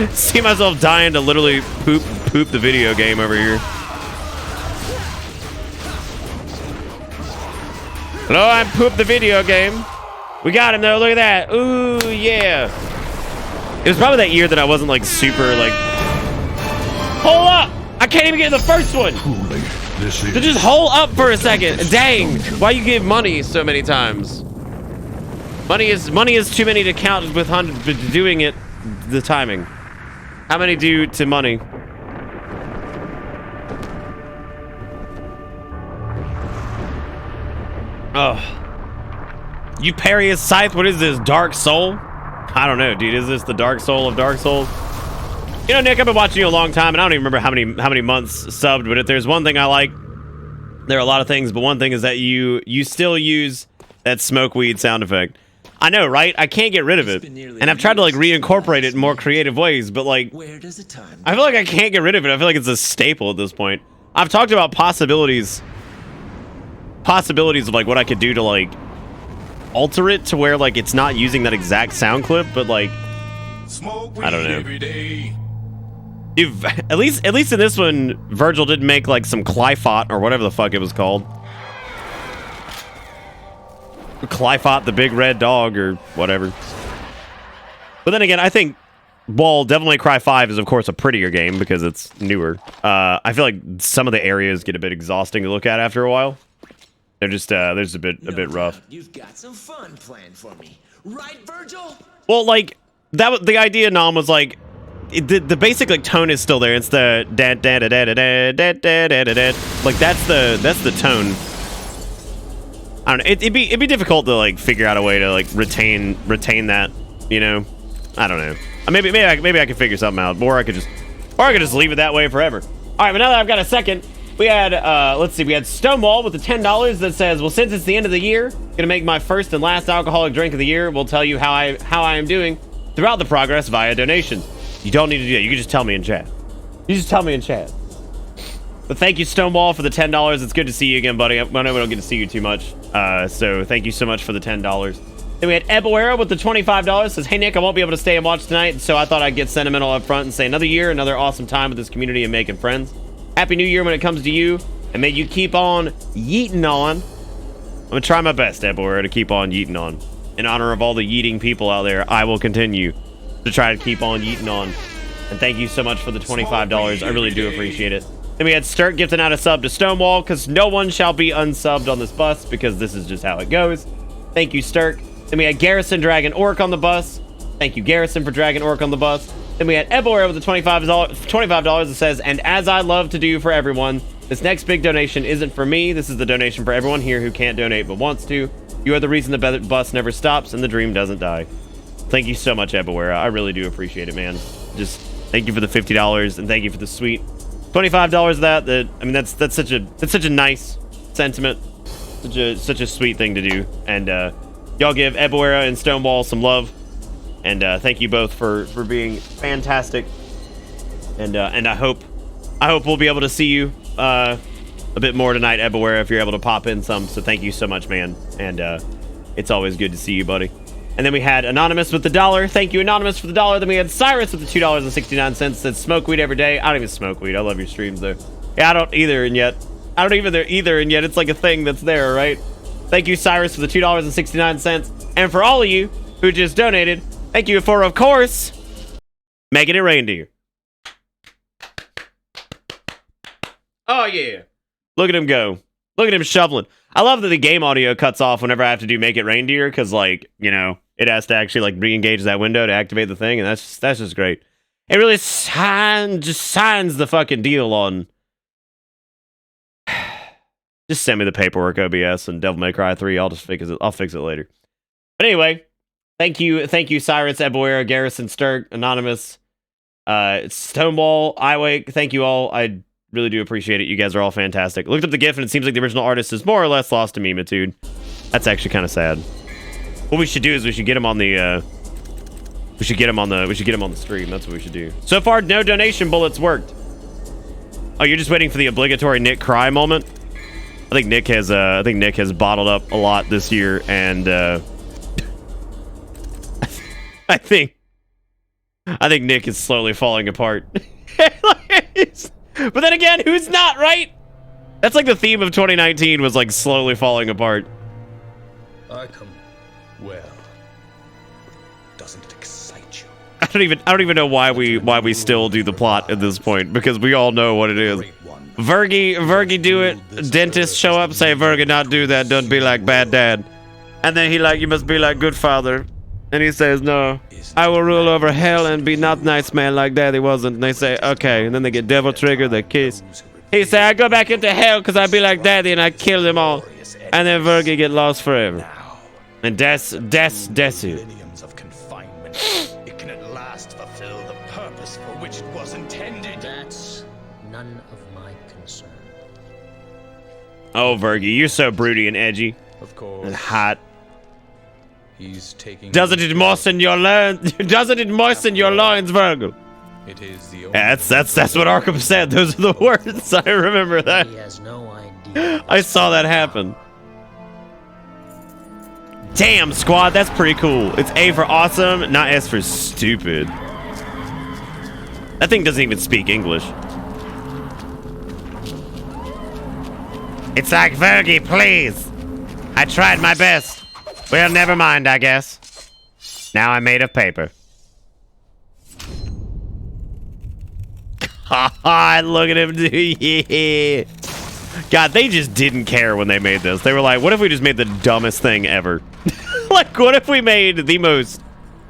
see myself dying to literally poop the video game over here. Hello, I'm Poop the video game. We got him though, look at that. Ooh, yeah. It was probably that year that I wasn't like super like... Hold up! I can't even get in the first one! Truly, this is... So just hold up for a second. Dang, why you give money so many times? Money is too many to count with doing it, the timing. How many do to money? Oh. You parry his scythe? What is this, Dark Soul? I don't know, dude. Is this the Dark Soul of Dark Souls? You know, Nick, I've been watching you a long time, and I don't even remember how many months subbed, but if there's one thing I like, there are a lot of things, but one thing is that you still use that smoke weed sound effect. I know, right? I can't get rid of it. And I've tried to like reincorporate it in more creative ways, but like I feel like I can't get rid of it. I feel like it's a staple at this point. I've talked about possibilities of like what I could do to like alter it to where like it's not using that exact sound clip, but like I don't know. At least in this one, Virgil did make like some Clyphot or whatever the fuck it was called. Clyphot, the big red dog or whatever. But then again, I think, well, Devil May Cry 5 is of course a prettier game because it's newer. I feel like some of the areas get a bit exhausting to look at after a while. They're just there's a bit rough. You've got some fun planned for me, right, Virgil? Well, like that was the idea. Nom was like the basic like tone is still there. It's the da da da da da da da da da da. Like that's the tone. I don't know. It'd be difficult to like figure out a way to like retain that. You know, I don't know. Maybe I could figure something out, or I could just leave it that way forever. All right, but now that I've got a second. We had, let's see, we had Stonewall with the $10 that says, well, since it's the end of the year, gonna make my first and last alcoholic drink of the year. We'll tell you how I am doing throughout the progress via donations. You don't need to do that. You can just tell me in chat. You just tell me in chat. But thank you, Stonewall, for the $10. It's good to see you again, buddy. I know we don't get to see you too much. So thank you so much for the $10. Then we had Ebuera with the $25. Says, hey, Nick, I won't be able to stay and watch tonight, so I thought I'd get sentimental up front and say another year, another awesome time with this community and making friends. Happy New Year when it comes to you, and may you keep on yeeting on. I'm gonna try my best, Ebuera, to keep on yeeting on. In honor of all the yeeting people out there, I will continue to try to keep on yeeting on. And thank you so much for the $25. I really do appreciate it. Then we had Sturk gifting out a sub to Stonewall, because no one shall be unsubbed on this bus, because this is just how it goes. Thank you, Sturk. Then we had Garrison dragging Orc on the bus. Thank you, Garrison, for dragging Orc on the bus. Then we had Ebuera with the $25 that says, and as I love to do for everyone, this next big donation isn't for me. This is the donation for everyone here who can't donate but wants to. You are the reason the bus never stops and the dream doesn't die. Thank you so much, Ebuera. I really do appreciate it, man. Just thank you for the $50 and thank you for the sweet $25 of that. I mean, that's such a nice sentiment. Such a sweet thing to do. And y'all give Ebuera and Stonewall some love. And thank you both for being fantastic. And I hope we'll be able to see you a bit more tonight, Ebuera, if you're able to pop in some. So thank you so much, man. And it's always good to see you, buddy. And then we had Anonymous with the $1. Thank you, Anonymous, for the $1. Then we had Cyrus with the $2.69. Said smoke weed every day. I don't even smoke weed. I love your streams, though. Yeah, I don't either, and yet it's like a thing that's there, right? Thank you, Cyrus, for the $2.69. And for all of you who just donated, thank you for, of course, Making it reindeer. Oh, yeah. Look at him go. Look at him shoveling. I love that the game audio cuts off whenever I have to do make it reindeer because, like, you know, it has to actually, like, re-engage that window to activate the thing, and that's just great. It really signs the fucking deal on... Just send me the paperwork, OBS, and Devil May Cry 3. I'll fix it later. But anyway, thank you, Cyrus, Eboera, Garrison, Sturk, Anonymous, Stonewall, Iwake. Thank you all. I really do appreciate it. You guys are all fantastic. Looked up the GIF, and it seems like the original artist is more or less lost to memitude. That's actually kind of sad. What we should do is we should get him on the we should get him on the stream. That's what we should do. So far, no donation bullets worked. Oh, you're just waiting for the obligatory Nick cry moment. I think Nick has bottled up a lot this year, and I think Nick is slowly falling apart. But then again, who's not, right? That's like the theme of 2019 was like slowly falling apart. I come. Well, doesn't it excite you? I don't even know why we still do the plot at this point, because we all know what it is. Virgie do it. Dentist show up, say Virgie not do that. Don't be like bad dad. And then he like, you must be like good father. And he says, no, I will rule over hell and be not nice man like daddy wasn't. And they say, okay. And then they get devil trigger, they kiss. He say, I go back into hell because I be like daddy and I kill them all. And then Virgie get lost forever. And that's it. Millenniums of confinement. It can at last fulfill the purpose for which it was intended. That's none of my concern. Oh, Virgie, you're so broody and edgy. Of course. And hot. He's taking. Doesn't it moisten your loins? Doesn't it moisten your loins, Virgo? It is the only. That's what Arkham said. Those are the words. I remember that. He has no idea. I saw that happen. Damn, squad, that's pretty cool. It's A for awesome, not S for stupid. That thing doesn't even speak English. It's like, Virgie, please. I tried my best. Well, never mind, I guess. Now I'm made of paper. Haha, look at him do. Yeah. God, they just didn't care when they made this. They were like, what if we just made the dumbest thing ever? Like, what if we made the most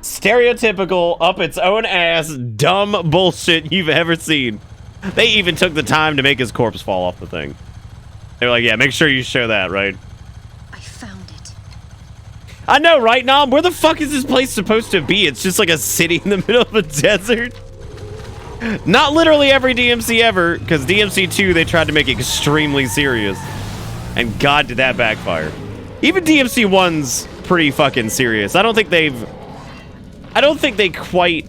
stereotypical, up its own ass, dumb bullshit you've ever seen? They even took the time to make his corpse fall off the thing. They were like, yeah, make sure you show that, right? I found it. I know, right, Nom? Where the fuck is this place supposed to be? It's just like a city in the middle of a desert. Not literally every DMC ever, because DMC 2, they tried to make it extremely serious. And God, did that backfire. Even DMC 1's pretty fucking serious. I don't think they quite...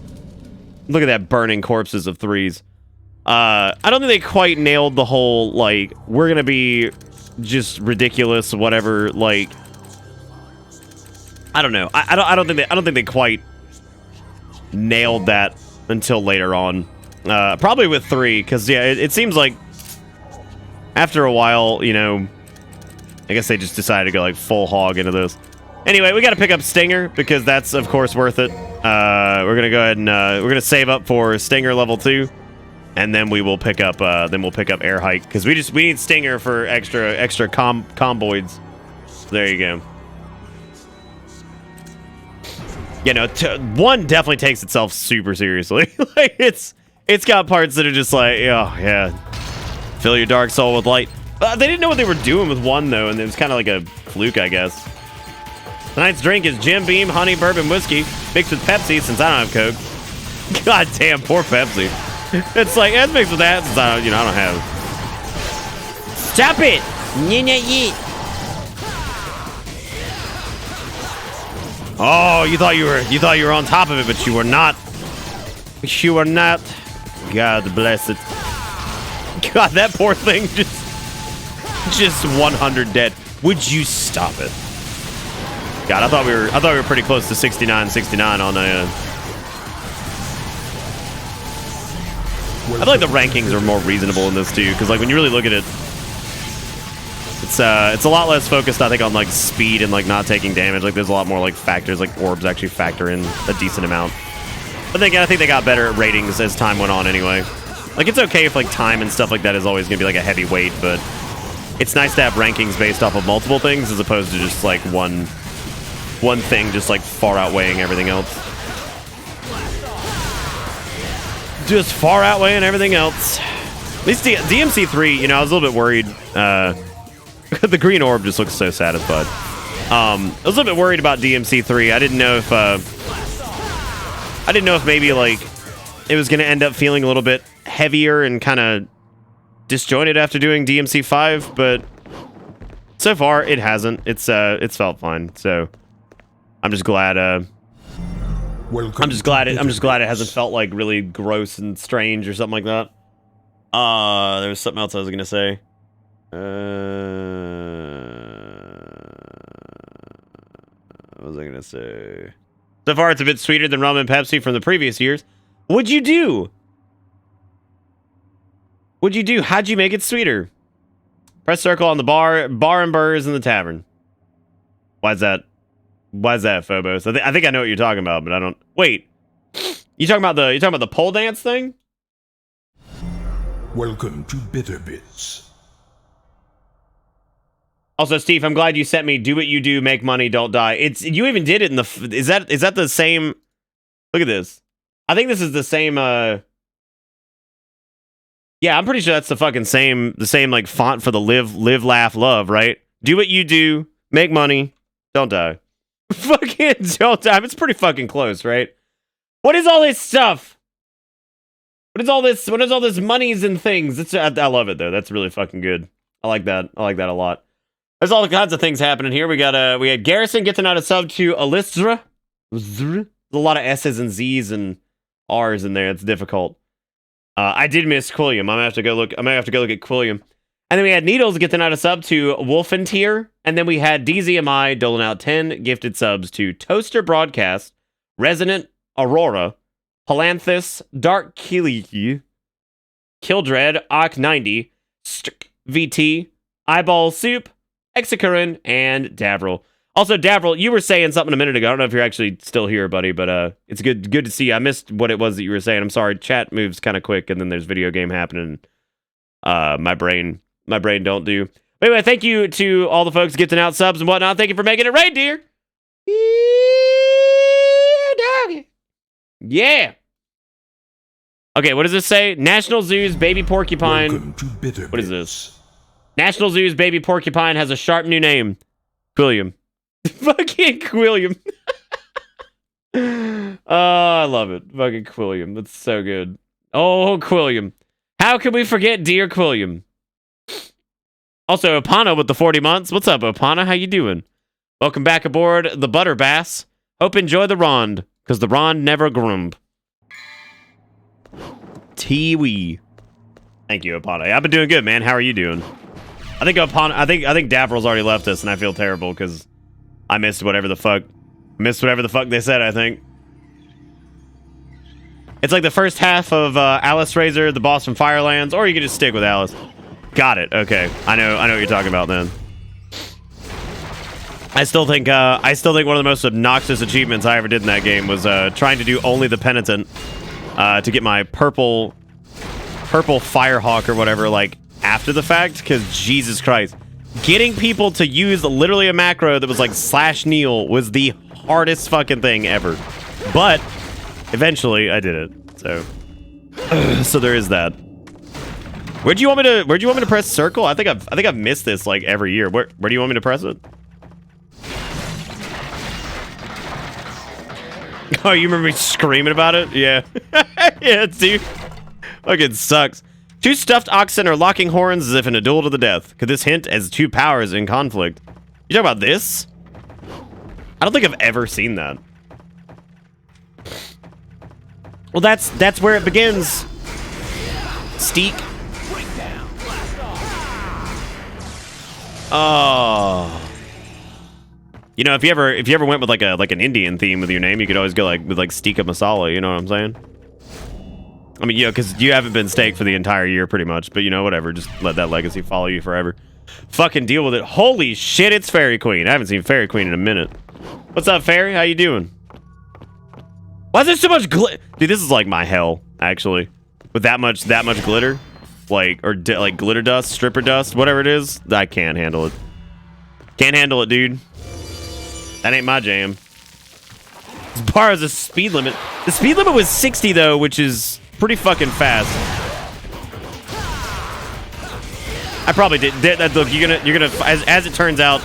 Look at that burning corpses of threes. I don't think they quite nailed the whole, like, we're gonna be just ridiculous, whatever, like... I don't know. I don't think they quite nailed that until later on. Probably with 3, because, yeah, it seems like after a while, you know, I guess they just decided to go, like, full hog into this. Anyway, we got to pick up Stinger, because that's, of course, worth it. We're going to go ahead and, we're going to save up for Stinger level 2, and then we will pick up, Air Hike, because we need Stinger for extra comboids. So there you go. You know, 1 definitely takes itself super seriously. Like, it's got parts that are just like, oh, yeah. Fill your dark soul with light. They didn't know what they were doing with 1, though, and it was kind of like a fluke, I guess. Tonight's drink is Jim Beam Honey Bourbon Whiskey mixed with Pepsi since I don't have Coke. God damn, poor Pepsi. It's like, it's mixed with that since I don't have it. Stop it! Oh, you thought you were on top of it, but you were not. You were not. God bless it. God, that poor thing just 100 dead. Would you stop it? God, I thought we were pretty close to 69 on a. I feel like the rankings are more reasonable in this too, because like when you really look at it, it's a lot less focused, I think, on like speed and like not taking damage. Like there's a lot more like factors, like orbs actually factor in a decent amount. But then again, I think they got better at ratings as time went on anyway. Like, it's okay if, like, time and stuff like that is always going to be, like, a heavy weight, but it's nice to have rankings based off of multiple things as opposed to just, like, one thing just, like, far outweighing everything else. Just far outweighing everything else. At least DMC3, you know, I was a little bit worried. The green orb just looks so satisfied. I was a little bit worried about DMC3. I didn't know if maybe, like, it was going to end up feeling a little bit heavier and kind of disjointed after doing DMC5, but so far it hasn't. It's felt fine. So I'm just glad it hasn't felt like really gross and strange or something like that. There was something else I was going to say. What was I going to say? So far it's a bit sweeter than rum and Pepsi from the previous years. What'd you do? What'd you do? How'd you make it sweeter? Press circle on the bar and burrs in the tavern. Why's that? Why's that, Phobos? I think I know what you're talking about, but I don't. Wait, you talking about the pole dance thing? Welcome to Bitter Bits. Also, Steve, I'm glad you sent me "Do What You Do, Make Money, Don't Die." You even did it in the. Is that the same? Look at this. I think this is the same. Yeah, I'm pretty sure that's the fucking same like font for the live, laugh, love, right? Do what you do, make money, don't die. Fucking don't die. It's pretty fucking close, right? What is all this stuff? What is all this monies and things? I love it though. That's really fucking good. I like that. I like that a lot. There's all kinds of things happening here. We had Garrison getting out a sub to Alistra. There's a lot of S's and Z's and R's in there. It's difficult. I did miss Quilliam. I'm gonna have to go look at Quilliam. And then we had Needles getting out a sub to Wolfentier. And then we had DZMI doling out 10 gifted subs to Toaster Broadcast, Resonant Aurora, Palanthus, Dark Kiliki, Kildred, Ak90, Strick VT, Eyeball Soup, Execurin, and Davril. Also, Davril, you were saying something a minute ago. I don't know if you're actually still here, buddy, but it's good to see you. I missed what it was that you were saying. I'm sorry. Chat moves kind of quick, and then there's video game happening. My brain don't do. But anyway, thank you to all the folks getting out subs and whatnot. Thank you for making it right, dear. Yeah, doggy. Yeah. Okay, what does this say? National Zoo's baby porcupine. Welcome to Bitter What is Bits. this? National Zoo's baby porcupine has a sharp new name. Quilliam. Fucking Quilliam. Oh, I love it. Fucking Quilliam. That's so good. Oh, Quilliam. How can we forget dear Quilliam? Also, Opana with the 40 months. What's up, Opana? How you doing? Welcome back aboard the Butter Bass. Hope you enjoy the Rond, because the Rond never grump. Tiwi. Thank you, Opana. I've been doing good, man. How are you doing? I think Davril's already left us, and I feel terrible because I missed whatever the fuck they said. I think it's like the first half of Alice Razor, the boss from Firelands, or you can just stick with Alice. Got it. Okay, I know what you're talking about. Then I still think one of the most obnoxious achievements I ever did in that game was trying to do only the penitent to get my purple Firehawk or whatever, like, after the fact, because Jesus Christ, getting people to use literally a macro that was like /Neil was the hardest fucking thing ever. But eventually I did it. So there is that. Where'd you want me to press circle? I think I've missed this like every year. Where do you want me to press it? Oh, you remember me screaming about it? Yeah. Yeah, dude. Fucking sucks. Two stuffed oxen are locking horns as if in a duel to the death. Could this hint as two powers in conflict? You talking about this? I don't think I've ever seen that. Well, that's where it begins. Steak. Oh. You know, if you ever went with like an Indian theme with your name, you could always go with Stika Masala, you know what I'm saying? I mean, yeah, because you haven't been steak for the entire year, pretty much. But, you know, whatever. Just let that legacy follow you forever. Fucking deal with it. Holy shit, it's Fairy Queen. I haven't seen Fairy Queen in a minute. What's up, Fairy? How you doing? Why is there so much glitter? Dude, this is like my hell, actually. With that much glitter. Like, or like glitter dust, stripper dust, whatever it is. I can't handle it. Can't handle it, dude. That ain't my jam. As far as the speed limit. The speed limit was 60, though, which is pretty fucking fast. I probably did. Look, you're gonna. As it turns out,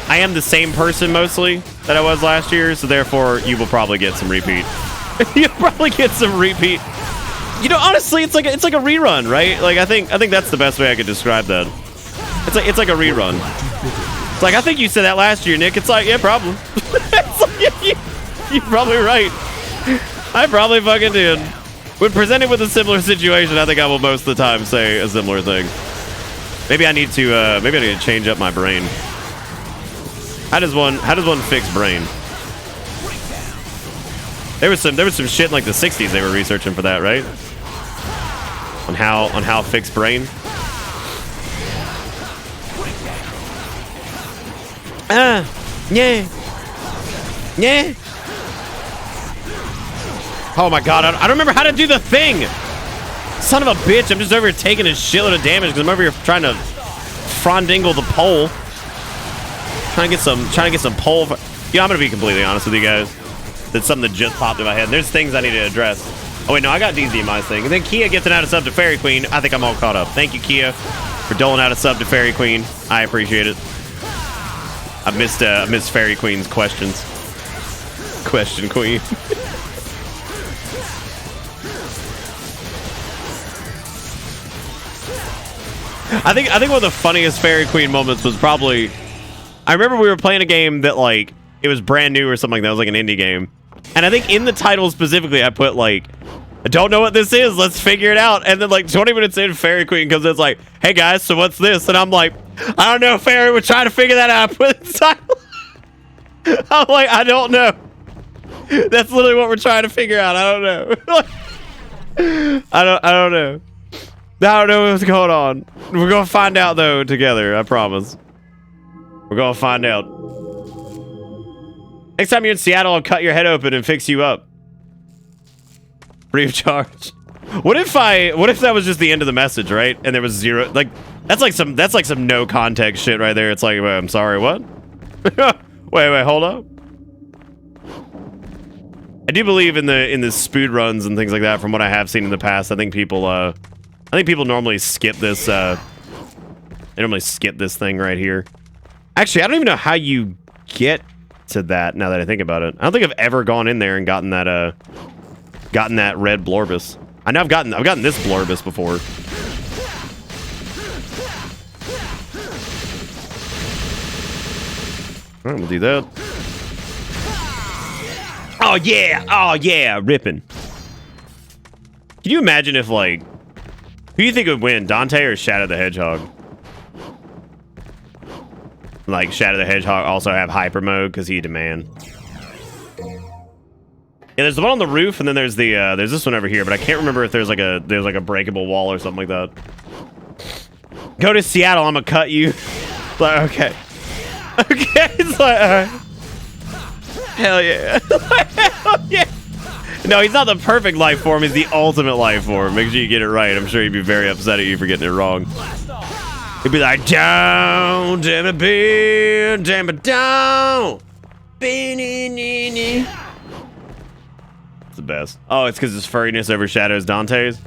I am the same person mostly that I was last year, so therefore you will probably get some repeat. You'll probably get some repeat. You know, honestly, it's like a rerun, right? Like I think that's the best way I could describe that. It's like a rerun. It's like I think you said that last year, Nick. It's like yeah, probably. It's like, you're probably right. I probably fucking did. When presented with a similar situation, I think I will most of the time say a similar thing. Maybe I need to change up my brain. How does one fix brain? There was some shit in like the 60s they were researching for that, right? On how fix brain. Yeah. Oh my god, I don't remember how to do the thing. Son of a bitch, I'm just over here taking a shitload of damage because I'm over here trying to frondingle the pole. Trying to get some pole. I'm gonna be completely honest with you guys. That's something that just popped in my head. There's things I need to address. Oh wait, no, I got DZMI's thing. And then Kia gets an out of sub to Fairy Queen. I think I'm all caught up. Thank you, Kia, for doling out a sub to Fairy Queen. I appreciate it. I missed Fairy Queen's questions. Question Queen. I think one of the funniest Fairy Queen moments was probably, I remember we were playing a game that like it was brand new or something like that. It was like an indie game, and I think in the title specifically I put like, I don't know what this is, let's figure it out. And then like 20 minutes in, Fairy Queen comes in, it's like, hey guys, so what's this? And I'm like, I don't know, Fairy, we're trying to figure that out. I put it in the title. I'm like, I don't know. That's literally what we're trying to figure out. I don't know. I don't know. I don't know what's going on. We're gonna find out though together, I promise. We're gonna find out. Next time you're in Seattle, I'll cut your head open and fix you up. Free of charge. What if that was just the end of the message, right? And there was zero, like that's like some no context shit right there. It's like, I'm sorry, what? wait, hold up. I do believe in the speed runs and things like that from what I have seen in the past. I think people normally skip this they normally skip this thing right here. Actually, I don't even know how you get to that now that I think about it. I don't think I've ever gone in there and gotten that red Blorbus. I know I've gotten this Blorbus before. All right, we'll do that. Oh yeah, ripping. Can you imagine if like, who do you think would win, Dante or Shadow the Hedgehog? Like Shadow the Hedgehog also have hyper mode because he demand. Yeah, there's the one on the roof, and then there's the there's this one over here, but I can't remember if there's like a breakable wall or something like that. Go to Seattle, I'm gonna cut you. Like, okay, it's like hell yeah. Hell yeah. No, he's not the perfect life form. He's the ultimate life form. Make sure you get it right. I'm sure he'd be very upset at you for getting it wrong. He'd be like, down, damn it, down. It's the best. Oh, it's because his furriness overshadows Dante's?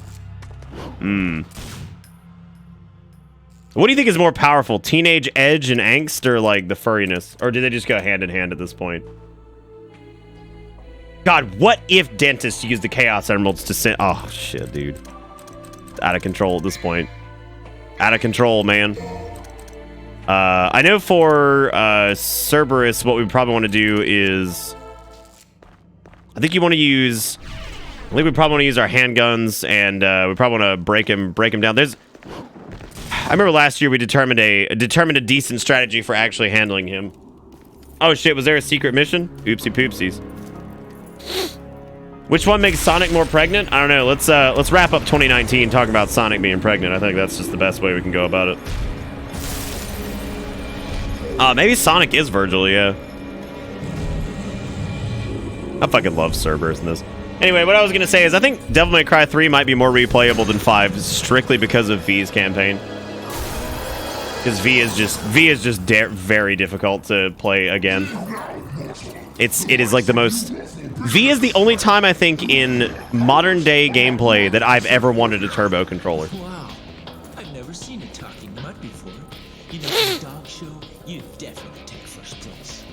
What do you think is more powerful? Teenage edge and angst, or like the furriness? Or do they just go hand in hand at this point? God, what if Dentist used the Chaos Emeralds to send... Oh, shit, dude. Out of control at this point. Out of control, man. I know for Cerberus, what we probably want to do is... I think we probably want to use our handguns, and we probably want to break him down. I remember last year we determined a decent strategy for actually handling him. Oh, shit, was there a secret mission? Oopsie poopsies. Which one makes Sonic more pregnant? I don't know. Let's wrap up 2019 talking about Sonic being pregnant. I think that's just the best way we can go about it. Maybe Sonic is Virgil, yeah. I fucking love Cerberus in this. Anyway, what I was gonna say is I think Devil May Cry 3 might be more replayable than 5 strictly because of V's campaign. Because V is just very difficult to play again. It is like the most. V is the only time I think in modern day gameplay that I've ever wanted a turbo controller. Wow, I've never seen a talking mud before. You know, in a dog show, you definitely take first place.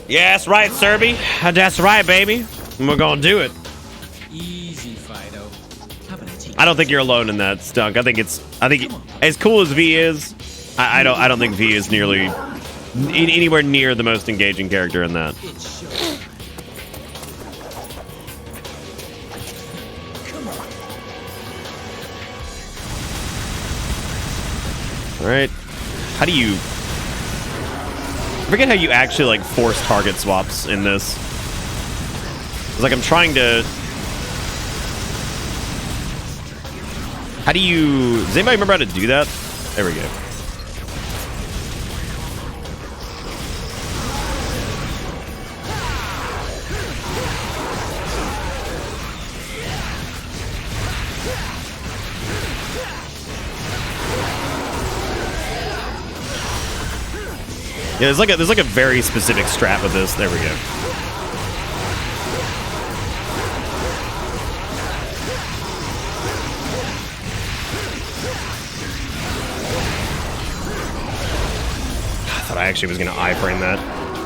Yeah, that's right, Serby. That's right, baby. We're gonna do it. Easy, Fido. How about I take I don't think you're alone in that, Stunk. I think as cool as V is, I don't think V is nearly anywhere near the most engaging character in that. it show? Come on. All right. How do you? I forget how you actually like force target swaps in this. It's like I'm trying to. How do you? Does anybody remember how to do that? There we go. Yeah, there's like a very specific strat with this. There we go. I thought I actually was gonna iframe that.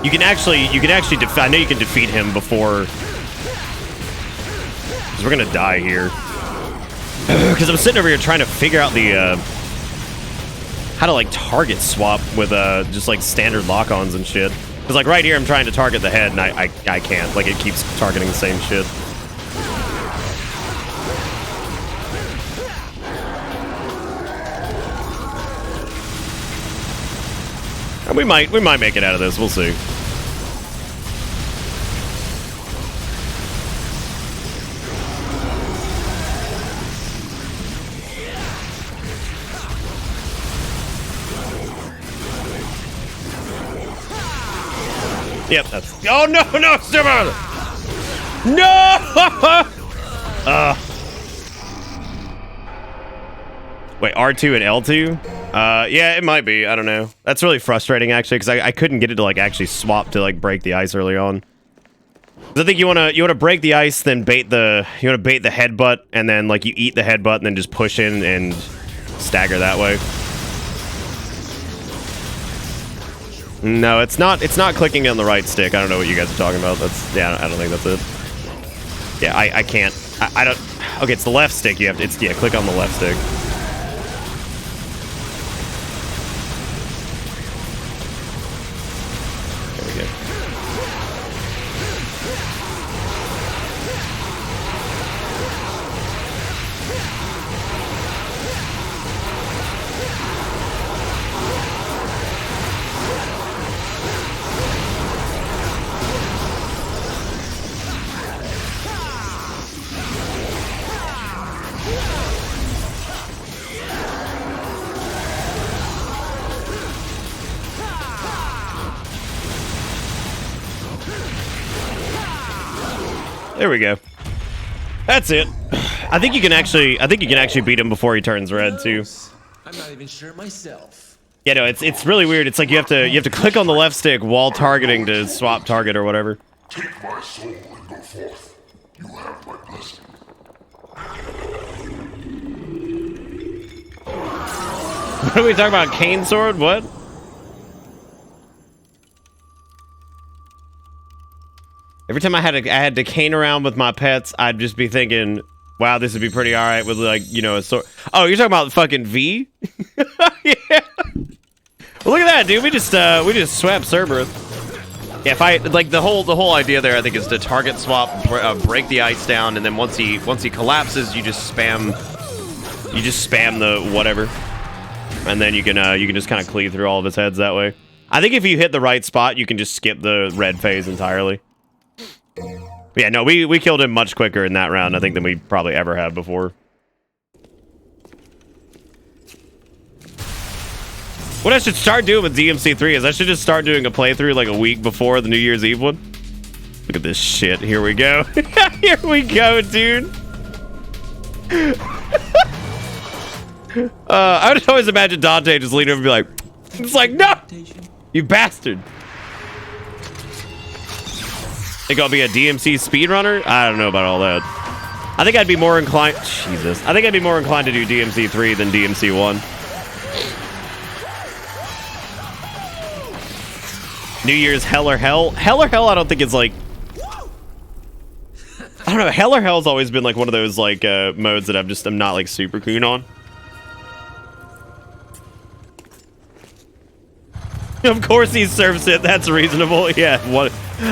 You can actually I know you can defeat him before. Because we're gonna die here. Because I'm sitting over here trying to figure out the how to like target swap with just like standard lock-ons and shit. Because like right here I'm trying to target the head and I can't. Like it keeps targeting the same shit. And we might make it out of this. We'll see. Yep, that's. Oh no, no, Simmer! No! Wait, R2 and L2? Yeah, it might be. I don't know. That's really frustrating actually, because I couldn't get it to like actually swap to like break the ice early on. 'Cause I think you wanna break the ice, then bait the headbutt, and then like you eat the headbutt, and then just push in and stagger that way. No, it's not clicking on the right stick. I don't know what you guys are talking about. I don't think that's it. Yeah, I can't. I don't. Okay, it's the left stick. You have to. Click on the left stick. There we go. There we go. That's it. I think you can actually beat him before he turns red too. I'm not even sure myself. Yeah, no, it's really weird. It's like you have to click on the left stick while targeting to swap target or whatever. Take my soul and go forth. You have my blessing. What are we talking about? Cane sword? What? Every time I had to cane around with my pets, I'd just be thinking, wow, this would be pretty alright with like, you know, a sword. Oh, you're talking about fucking V? Yeah. Well, look at that, dude. We just swapped Cerberus. Yeah, if I like the whole idea there, I think is to target swap, break the ice down, and then once he collapses, you just spam the whatever, and then you can just kind of cleave through all of his heads that way. I think if you hit the right spot, you can just skip the red phase entirely. But yeah, no, we killed him much quicker in that round, I think, than we probably ever have before. What I should start doing with DMC3 is I should just start doing a playthrough like a week before the New Year's Eve one. Look at this shit. Here we go. Here we go, dude. I would always imagine Dante just leaning over and be like, it's like, no, you bastard. Think I'll be a DMC speedrunner? I don't know about all that. I think I'd be more inclined, Jesus. I think I'd be more inclined to do DMC3 than DMC1. New Year's Hell or Hell? Hell or Hell I don't think it's like, I don't know, Hell or Hell's always been like one of those like modes that I'm not like super keen on. Of course he surfs it, that's reasonable. Yeah, what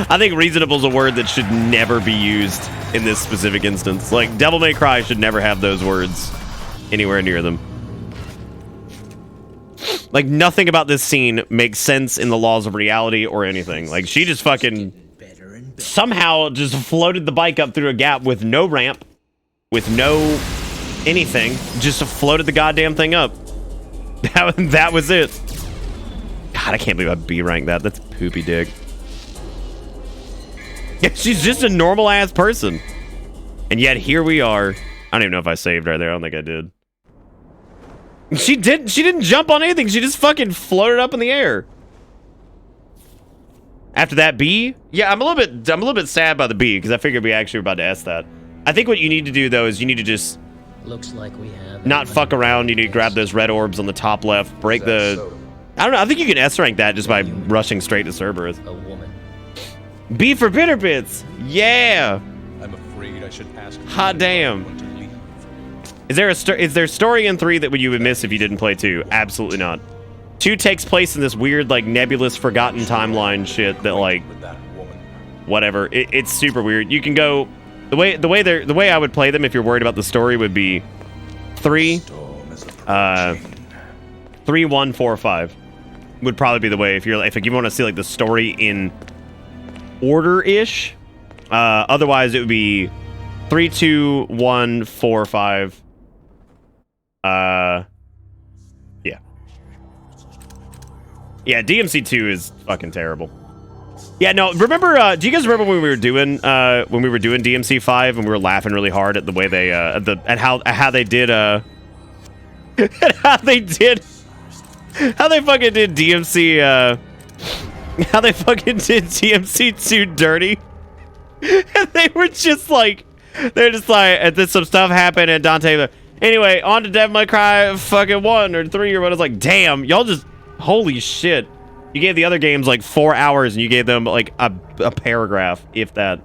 I think reasonable is a word that should never be used in this specific instance. Like Devil May Cry should never have those words anywhere near them. Like nothing about this scene makes sense in the laws of reality or anything. Like she just fucking somehow just floated the bike up through a gap with no ramp, with no anything, just floated the goddamn thing up. That was it. God, I can't believe I B-ranked that. That's poopy dick. Yeah, she's just a normal ass person. And yet here we are. I don't even know if I saved right there. I don't think I did. She didn't jump on anything. She just fucking floated up in the air. After that B, yeah, I'm a little bit sad by the B because I figured we actually were about to S that. I think what you need to do though is you need to just Looks like we have not fuck around. You need to grab those red orbs on the top left, break the. I don't know. I think you can S rank that just by rushing straight to Cerberus. a woman. B for bitter bits. Yeah. I'm afraid I should ask. Hot damn. Is there story in 3 that you would miss if you didn't play 2? Absolutely not. 2 takes place in this weird like nebulous forgotten timeline shit that like whatever. It's super weird. You can go the way I would play them if you're worried about the story would be 3 3 1 4 5 would probably be the way if you want to see like the story in order ish. Otherwise it would be 3 2 1 4 5. Yeah, DMC2 is fucking terrible. Yeah, no, remember, do you guys remember when we were doing DMC5 and we were laughing really hard at the way they, at how they did, how they fucking did DMC, how they fucking did DMC2 dirty? And they were just like, and then some stuff happened and Dante, anyway, on to Devil May Cry fucking 1 or 3 or what. It's like, damn, y'all just, holy shit. You gave the other games like 4 hours and you gave them like a paragraph, if that.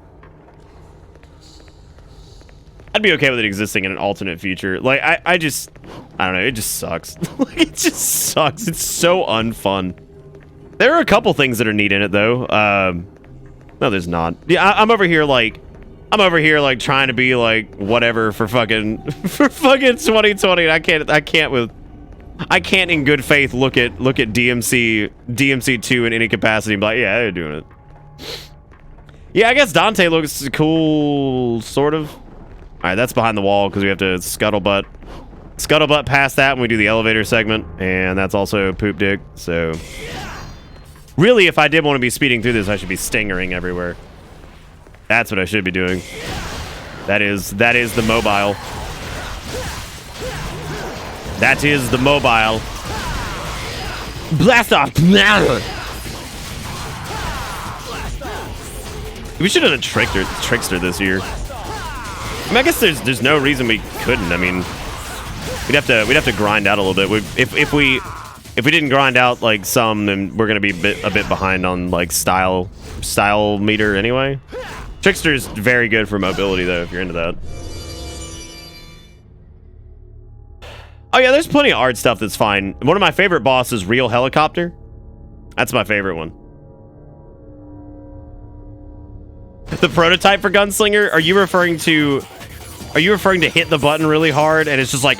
I'd be okay with it existing in an alternate future. Like, I don't know, it just sucks. Like, it just sucks. It's so unfun. There are a couple things that are neat in it, though. No, there's not. Yeah, I'm over here like trying to be like whatever for fucking 2020. And I can't in good faith look at DMC2 in any capacity and be like, yeah, they're doing it. Yeah, I guess Dante looks cool, sort of. All right, that's behind the wall because we have to scuttlebutt past that when we do the elevator segment, and that's also poop dick. So really, if I did want to be speeding through this, I should be stingering everywhere. That's what I should be doing. That is the mobile. That is the mobile. Blast off! We should have done Trickster this year. I mean, I guess there's no reason we couldn't. I mean, we'd have to grind out a little bit. If we didn't grind out like some, then we're gonna be a bit behind on like style meter anyway. Trickster's very good for mobility though, if you're into that. Oh yeah, there's plenty of art stuff that's fine. One of my favorite bosses, Real Helicopter. That's my favorite one. The prototype for Gunslinger? Are you referring to hit the button really hard and it's just like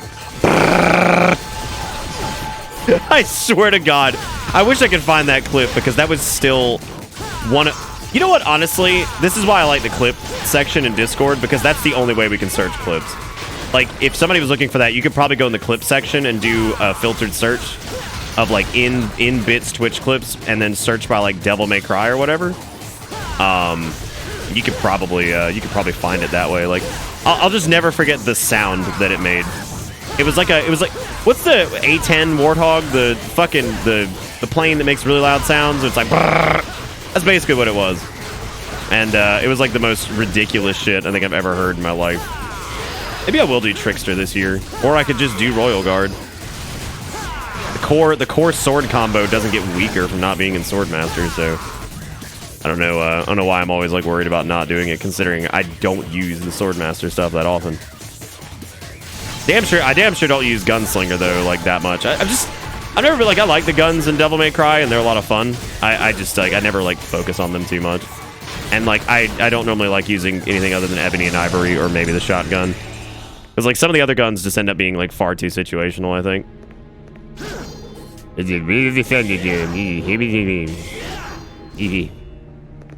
I swear to God. I wish I could find that clip because that was still one of... You know what, honestly? This is why I like the clip section in Discord, because that's the only way we can search clips. Like, if somebody was looking for that, you could probably go in the clip section and do a filtered search. of like in bits Twitch clips and then search by like Devil May Cry or whatever, you could probably find it that way. Like I'll just never forget the sound that it made. It was like what's the A10 Warthog, the fucking the plane that makes really loud sounds? It's like brrr. That's basically what it was. And it was like the most ridiculous shit I think I've ever heard in my life. Maybe I will do Trickster this year, or I could just do Royal Guard. The core sword combo doesn't get weaker from not being in Swordmaster, so I don't know why I'm always like worried about not doing it, considering I don't use the Swordmaster stuff that often. I damn sure don't use Gunslinger though like that much. I've never been like, I like the guns in Devil May Cry and they're a lot of fun. I just like I never like focus on them too much. And like I don't normally like using anything other than Ebony and Ivory or maybe the shotgun. Because like some of the other guns just end up being like far too situational, I think.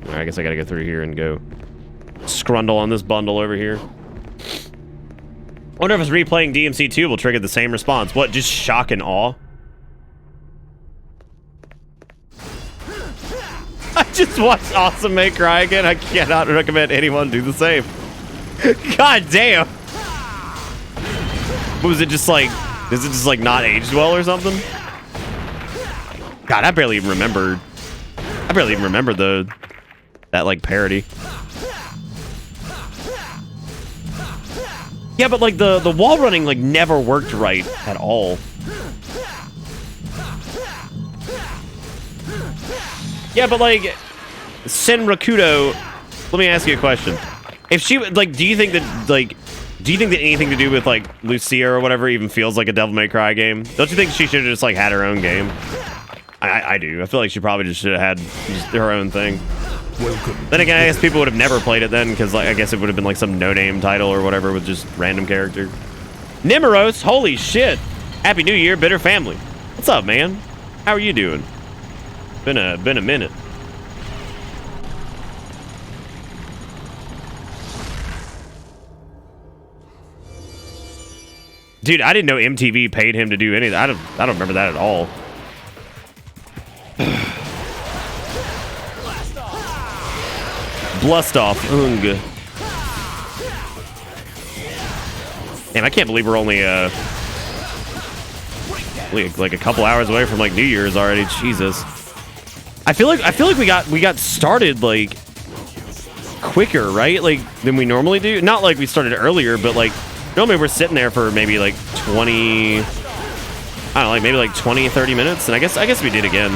Alright, I guess I gotta go through here and go scrundle on this bundle over here. I wonder if it's replaying DMC 2 will trigger the same response. What, just shock and awe? I just watched Awesome May Cry again. I cannot recommend anyone do the same. God damn. Was it just like, is it just like not aged well or something? God, I barely even remember that like parody. Yeah, but like the wall running like never worked right at all. Yeah, but like Senrakudo, let me ask you a question. If she like, do you think that anything to do with like Lucia or whatever even feels like a Devil May Cry game? Don't you think she should have just like had her own game? I do. I feel like she probably just should have had just her own thing. Then again, I guess people would have never played it then, because like I guess it would have been like some no-name title or whatever with just random character. Nimeros, holy shit! Happy New Year, Bitter Family. What's up, man? How are you doing? Been a minute. Dude, I didn't know MTV paid him to do anything. I don't remember that at all. Blust off. Damn, I can't believe we're only like a couple hours away from like New Year's already. Jesus. I feel like we got started like quicker, right? Like than we normally do. Not like we started earlier, but like normally we're sitting there for maybe like 20, I don't know, like maybe like 20, 30 minutes. And I guess we did again.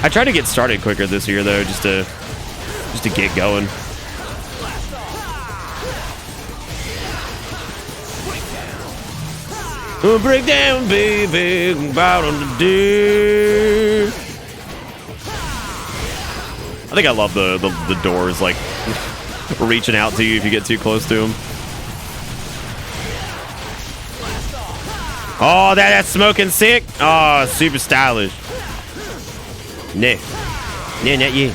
I tried to get started quicker this year though, just to get going. Break down, baby, about on the day. I think I love the doors like reaching out to you if you get too close to them. Oh, that's smoking sick. Oh, super stylish. Nah, not you.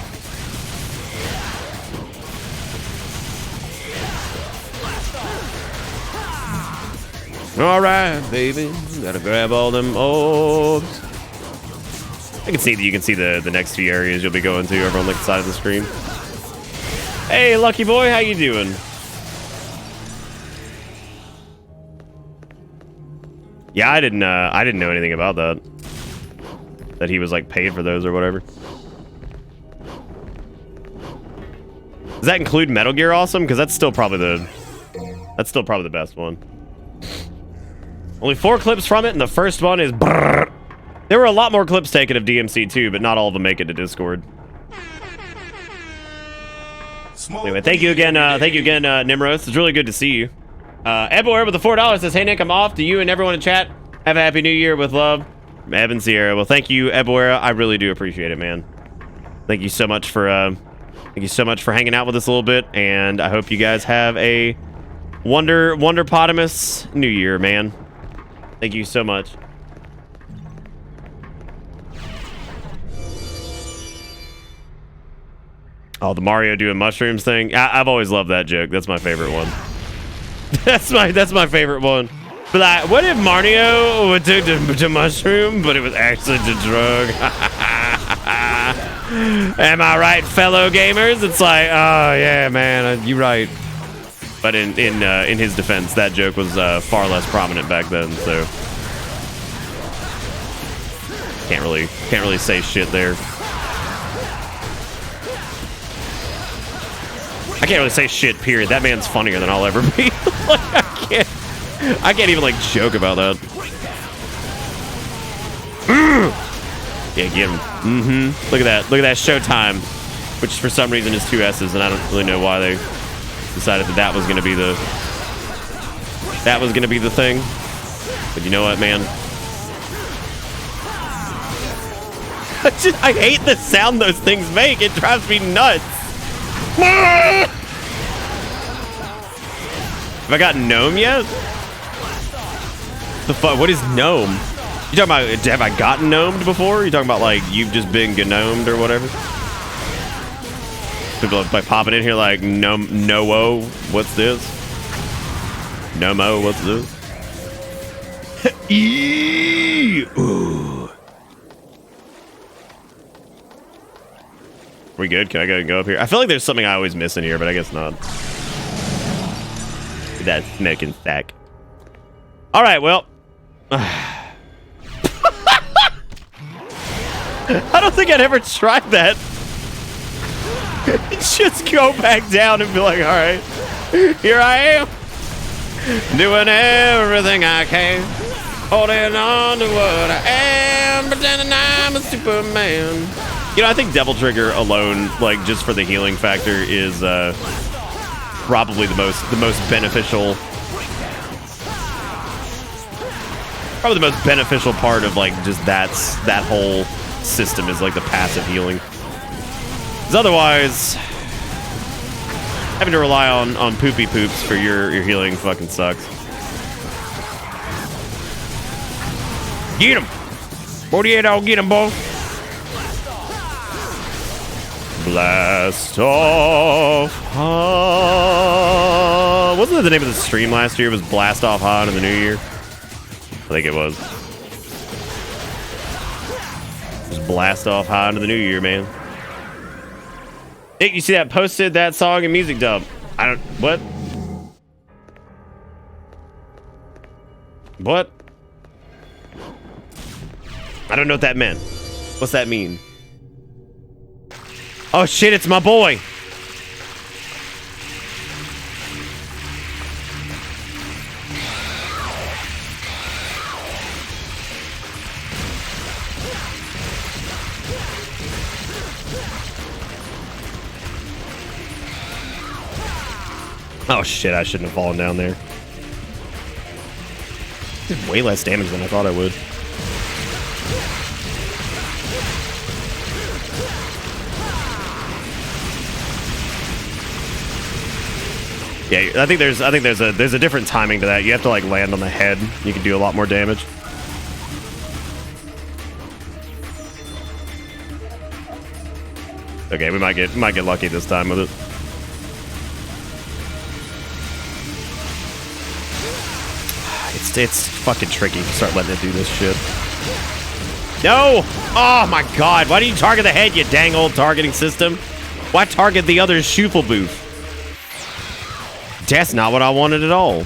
All right, baby. Gotta grab all them orbs. I can see that you can see the next few areas you'll be going to over on the side of the screen. Hey, lucky boy, how you doing? Yeah, I didn't know anything about that. That he was like paid for those or whatever. Does that include Metal Gear Awesome? Because that's still probably the best one. Only 4 clips from it, and the first one is brrr. There were a lot more clips taken of DMC 2, but not all of them make it to Discord. Anyway, thank you again, Nimros. It's really good to see you. Ebaware with the $4 says, "Hey Nick, I'm off. To you and everyone in chat, have a happy New Year with love, Evan Sierra." Well, thank you, Ebaware. I really do appreciate it, man. Thank you so much for hanging out with us a little bit, and I hope you guys have a wonderpotamus New Year, man. Thank you so much. Oh, the Mario doing mushrooms thing. I've always loved that joke. That's my favorite one. That's my favorite one. But like, what if Mario took the mushroom, but it was actually the drug? Am I right, fellow gamers? It's like, oh yeah, man, you're right. But in his defense, that joke was far less prominent back then, so can't really say shit there. I can't really say shit, period. That man's funnier than I'll ever be. Like, I can't even, like, joke about that. Yeah, get him. Look at that. Look at that Showtime, which for some reason is 2 S's, and I don't really know why they decided that was going to be the thing. But you know what, man? I hate the sound those things make. It drives me nuts. Have I got gnome yet? The fuck? What is gnome? You talking about? Have I gotten gnomed before? You talking about like you've just been gnomed or whatever? People like popping in here like no, what's this? No-mo, what's this? Ooh. We good? Can I go up here? I feel like there's something I always miss in here, but I guess not. That smoking sack. All right, well. I don't think I'd ever tried that. Just go back down and be like, all right, here I am, doing everything I can, holding on to what I am, pretending I'm a Superman. You know, I think Devil Trigger alone, like just for the healing factor, is probably the most beneficial. Probably the most beneficial part of like just that whole system is like the passive healing. Because otherwise, having to rely on poopy poops for your healing fucking sucks. Get him! 48, I'll get him, boy. Blast off high. Wasn't that the name of the stream last year? It was Blast Off High in the new year. I think it was. Just blast off high into the new year, man. Nick, you see that posted that song in music dub? I don't. What? What? I don't know what that meant. What's that mean? Oh shit! It's my boy. Oh shit, I shouldn't have fallen down there. Did way less damage than I thought I would. Yeah, I think there's a different timing to that. You have to like land on the head. You can do a lot more damage. Okay, we might get lucky this time with it. It's fucking tricky to start letting it do this shit. No! Oh my god, why do you target the head, you dang old targeting system? Why target the other Schufel booth? That's not what I wanted at all.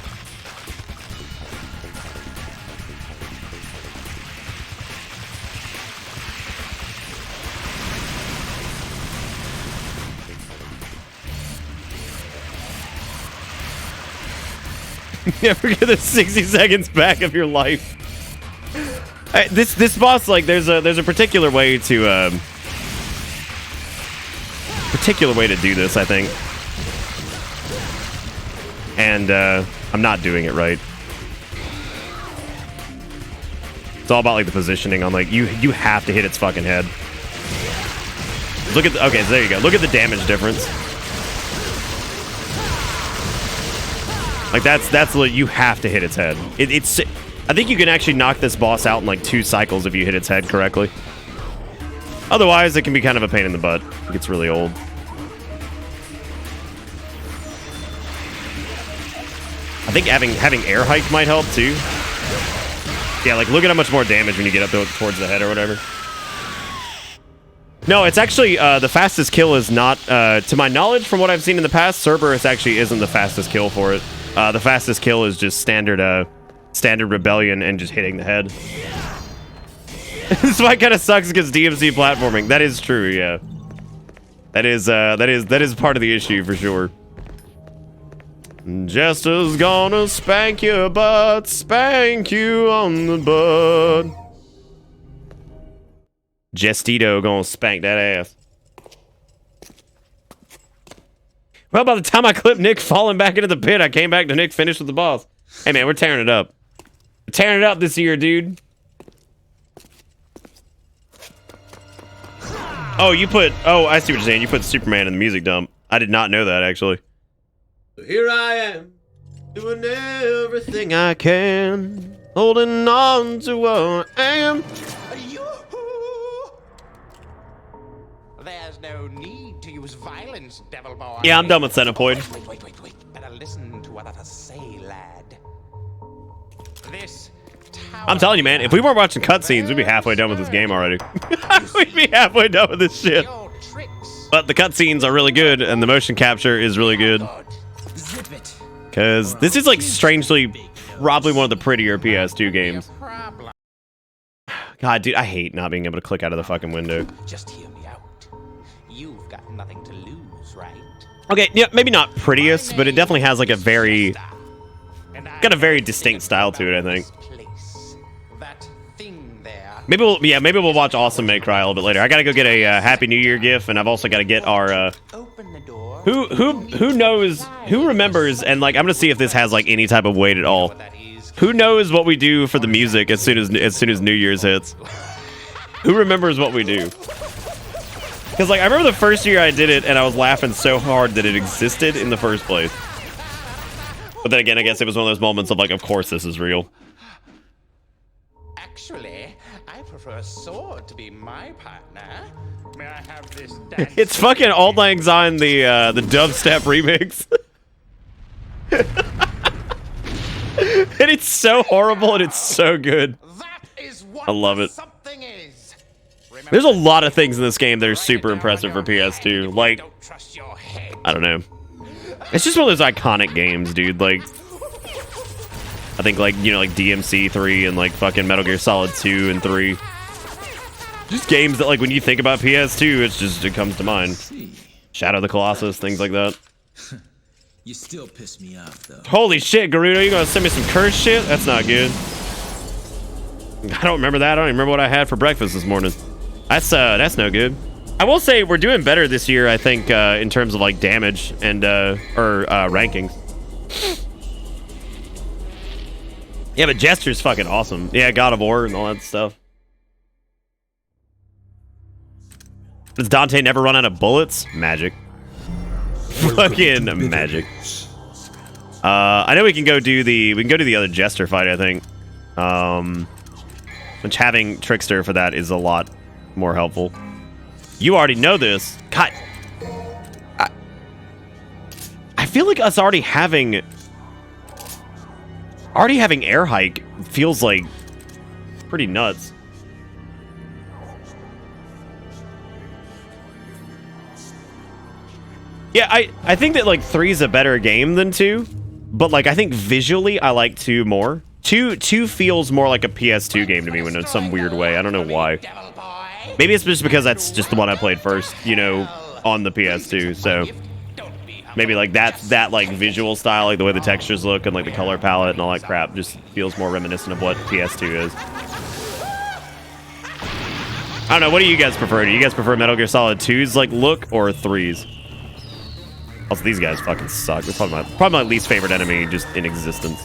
Never get the 60 seconds back of your life. This boss, like, there's a particular way to do this, I think, and I'm not doing it right. It's all about like the positioning on like you have to hit its fucking head. Look at okay, so there you go. Look at the damage difference. Like that's what you have to hit its head. It's I think you can actually knock this boss out in like 2 cycles if you hit its head correctly. Otherwise, it can be kind of a pain in the butt. It gets really old. I think having air hike might help too. Yeah, like, look at how much more damage when you get up towards the head or whatever. No, it's actually, the fastest kill is not, to my knowledge, from what I've seen in the past, Cerberus actually isn't the fastest kill for it. The fastest kill is just standard Rebellion and just hitting the head. This fight kind of sucks against DMC platforming. That is true, yeah. That is part of the issue for sure. Jester's gonna spank your butt, spank you on the butt. Jestito gonna spank that ass. Well, by the time I clipped Nick falling back into the pit, I came back to Nick finished with the boss. Hey man, we're tearing it up. We're tearing it up this year, dude. Oh, I see what you're saying. You put Superman in the music dump. I did not know that, actually. Here I am, doing everything I can, holding on to what I am. There's no need to use violence, devil boy. Yeah, I'm done with Centipoid. Wait. Better listen to what others say, lad. This tower... I'm telling you, man, if we weren't watching cutscenes, we'd be halfway done with this game already. We'd be halfway done with this shit. But the cutscenes are really good, and the motion capture is really good. Because this is, like, strangely probably one of the prettier PS2 games. God, dude, I hate not being able to click out of the fucking window. Just hear me out. You've got nothing to lose, right? Okay, yeah, maybe not prettiest, but it definitely has, like, a very... got a very distinct style to it, I think. Maybe we'll watch Awesome May Cry a little bit later. I gotta go get a Happy New Year gift, and I've also got to get our who knows, who remembers, and like I'm gonna see if this has like any type of weight at all. Who knows what we do for the music as soon as New Year's hits? Who remembers what we do? Because like I remember the first year I did it, and I was laughing so hard that it existed in the first place. But then again, I guess it was one of those moments of like, of course this is real. Actually, I prefer a sword to be my partner. May I have this It's fucking Auld Lang Syne, the dubstep remix. And it's so horrible and it's so good. I love it. There's a lot of things in this game that are super impressive for PS2. Like, I don't know. It's just one of those iconic games, dude. Like, I think, like, you know, like DMC 3 and, like, fucking Metal Gear Solid 2 and 3. Just games that, like, when you think about PS2, it comes to mind. Shadow of the Colossus, things like that. You still piss me off, though. Holy shit, Gerudo, you gonna send me some cursed shit? That's not good. I don't remember that. I don't even remember what I had for breakfast this morning. That's no good. I will say we're doing better this year, I think, in terms of, like, damage and, rankings. Yeah, but Jester's fucking awesome. Yeah, God of War and all that stuff. Does Dante never run out of bullets? Magic. Fucking magic. I know we can go do the other Jester fight, I think. Which having Trickster for that is a lot more helpful. You already know this. God. I feel like us already having air hike feels like pretty nuts. Yeah, I think that like 3 is a better game than 2, but like I think visually I like 2 more. 2 feels more like a PS2 game to me in some weird way. I don't know why. Maybe it's just because that's just the one I played first, you know, on the PS2. So maybe like that like visual style, like the way the textures look and like the color palette and all that crap just feels more reminiscent of what PS2 is. I don't know, what do you guys prefer? Do you guys prefer Metal Gear Solid 2's like look or 3's? Also, these guys fucking suck. They're probably my least favorite enemy just in existence.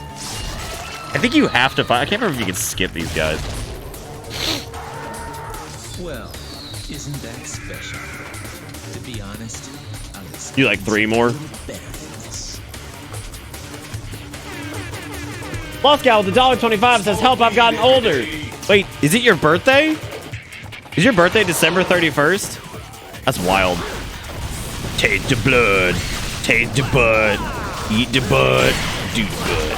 I think you have to fight. I can't remember if you can skip these guys. Well, isn't that special? To be honest, You like 3 more? Lost Gal with $1.25 says, help, I've gotten older. Wait, is it your birthday? Is your birthday December 31st? That's wild. Taste the blood. Taste the bud. Eat the bud. Do good.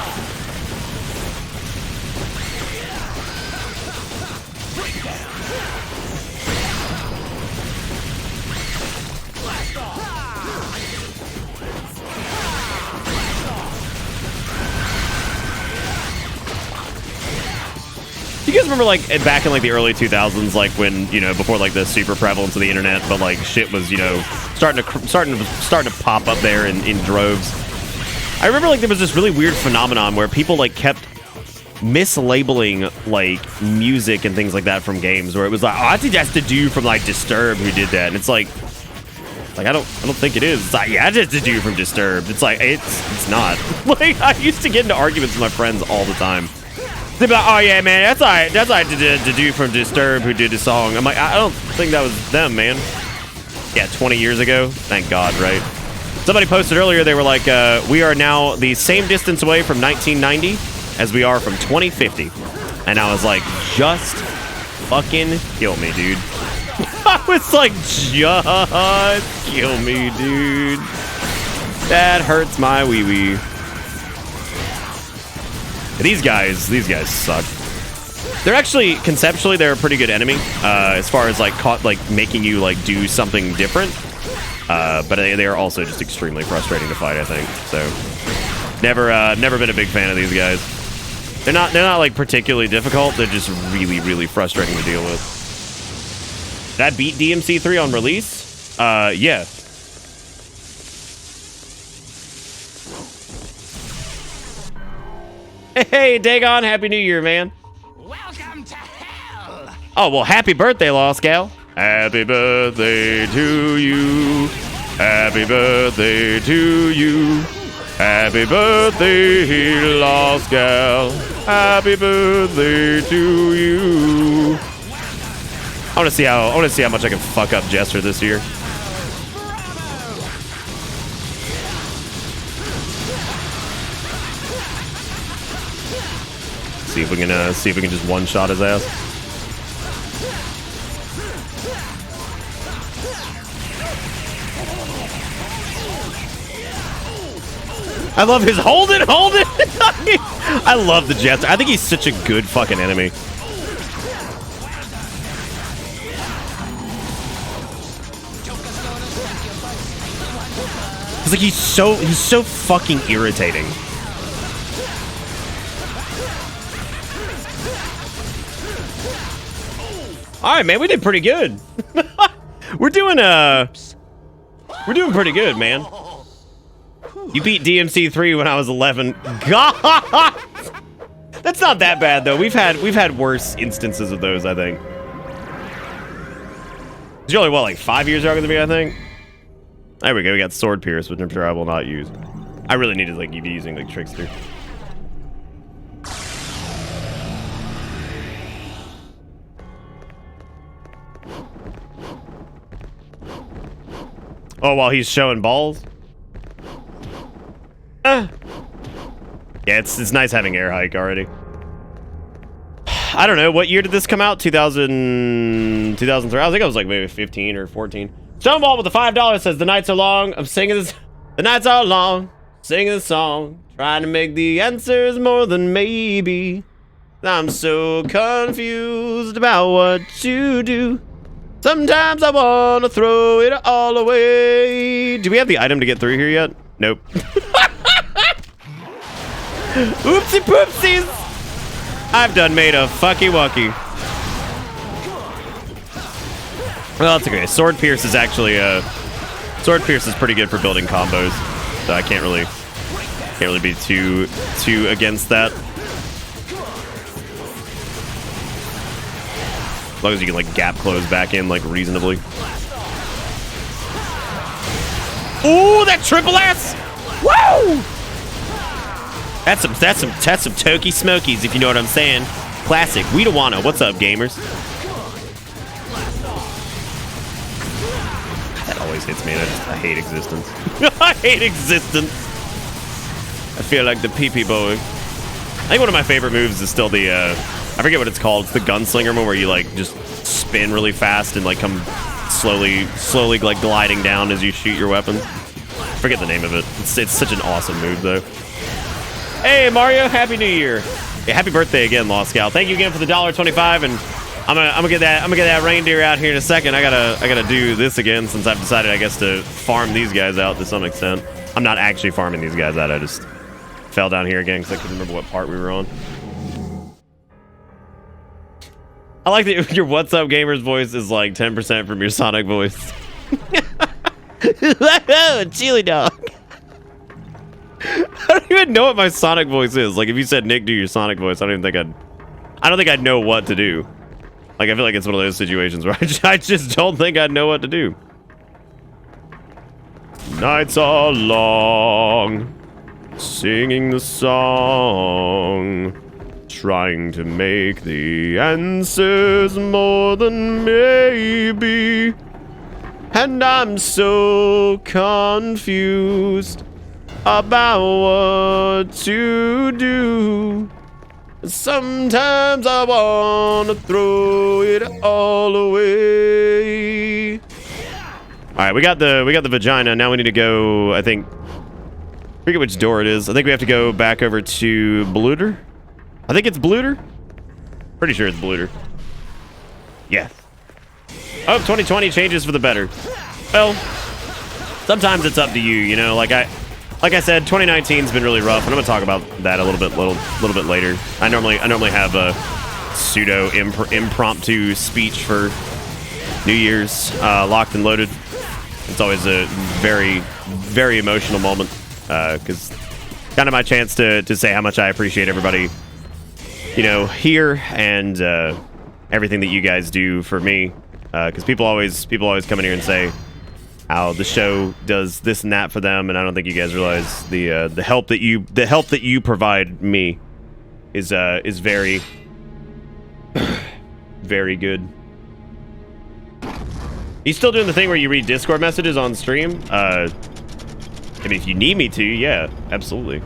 guys remember like back in like the early 2000s, like when, you know, before like the super prevalence of the internet, but like shit was, you know, starting to pop up there in droves. I remember like there was this really weird phenomenon where people like kept mislabeling like music and things like that from games, where it was like, oh, I think that's the dude from like Disturbed who did that, and it's like I don't think it is. It's like, yeah, that's the dude from Disturbed. It's like it's not. Like I used to get into arguments with my friends all the time. They'd be like, oh yeah, man, that's like the dude from Disturbed who did the song. I'm like, I don't think that was them, man. Yeah, 20 years ago. Thank God, right? Somebody posted earlier, they were like, we are now the same distance away from 1990 as we are from 2050. And I was like, just fucking kill me, dude. I was like, just kill me, dude. That hurts my wee-wee. These guys suck. They're actually, conceptually, they're a pretty good enemy, as far as like making you like do something different. But they are also just extremely frustrating to fight, I think. So never been a big fan of these guys. They're not like particularly difficult. They're just really frustrating to deal with. Did I beat DMC3 on release? Yeah. Hey, Dagon, Happy New Year, man. Welcome to hell! Oh, well, happy birthday, Lost Gal. Happy birthday to you. Happy birthday to you. Happy birthday, Lost Gal. Happy birthday to you. I want to see how much I can fuck up Jester this year. See if we can just one-shot his ass. I love his hold it. I love the Jester. I think he's such a good fucking enemy. It's like he's so fucking irritating. All right, man, we did pretty good. We're doing pretty good, man. You beat DMC3 when I was 11. God, that's not that bad though. We've had worse instances of those, I think. You're only what, like 5 years younger than me, I think. There we go. We got Sword Pierce, which I'm sure I will not use. I really need to like be using like Trickster. Oh, while he's showing balls? Yeah, it's nice having air hike already. I don't know. What year did this come out? 2003? I think I was like maybe 15 or 14. Stoneball with the $5 says, the nights are long. I'm singing this. The nights are long. Singing the song. Trying to make the answers more than maybe. I'm so confused about what to do. Sometimes I want to throw it all away. Do we have the item to get through here yet? Nope. Oopsie poopsies. I've done made a fucky wucky. Well, that's okay. Sword Pierce is actually Sword Pierce is pretty good for building combos, so I can't really be too against that. As long as you can like gap close back in like reasonably. Ooh, that triple S! Woo! That's some Toki Smokies, if you know what I'm saying. Classic. We don't wanna. What's up, gamers? That always hits me. I hate existence. I hate existence. I feel like the pee-pee boy. I think one of my favorite moves is still the I forget what it's called. It's the gunslinger one where you like just spin really fast and like come slowly like gliding down as you shoot your weapons. I forget the name of it. It's such an awesome move though. Hey Mario, Happy New Year. Yeah, happy birthday again, Lost Gal. Thank you again for the $1.25, and I'm gonna get that reindeer out here in a second. I gotta do this again since I've decided I guess to farm these guys out to some extent. I'm not actually farming these guys out. I just fell down here again because I couldn't remember what part we were on. I like that your What's Up Gamers voice is like 10% from your Sonic voice. Chili dog. I don't even know what my Sonic voice is. Like if you said Nick, do your Sonic voice, I don't think I'd know what to do. Like I feel like it's one of those situations where I just don't think I'd know what to do. Nights are long, singing the song, trying to make the answers more than maybe. And I'm so confused about what to do. Sometimes I wanna throw it all away. All right, we got the vagina. Now we need to go. I forget which door it is. I think we have to go back over to Bluter. I think it's Bluter. Pretty sure it's Bluter. Yeah. Oh, 2020 changes for the better. Well, sometimes it's up to you. You know, like I said, 2019's been really rough, and I'm gonna talk about that a little bit later. I normally have a pseudo impromptu speech for New Year's, locked and loaded. It's always a very, very emotional moment, because kind of my chance to say how much I appreciate everybody, you know, here and everything that you guys do for me. Because people always come in here and say how the show does this and that for them, and I don't think you guys realize the help that you provide me is very very good. You still doing the thing where you read Discord messages on stream? I mean, if you need me to, yeah, absolutely.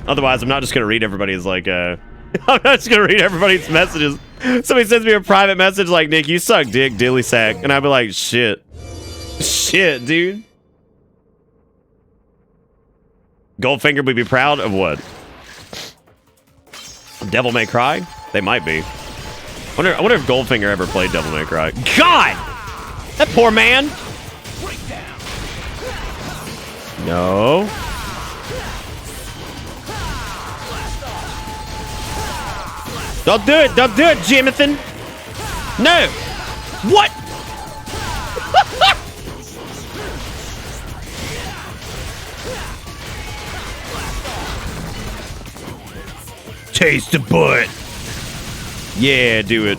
Otherwise, I'm not just gonna read everybody's like I'm not just gonna read everybody's messages. Somebody sends me a private message like, Nick, you suck dick, dilly sack, and I'd be like, shit, dude. Goldfinger would be proud of what? Devil May Cry? They might be. I wonder if Goldfinger ever played Devil May Cry. God! That poor man! No. Don't do it, Jonathan! No! What? Taste the butt! Yeah, do it.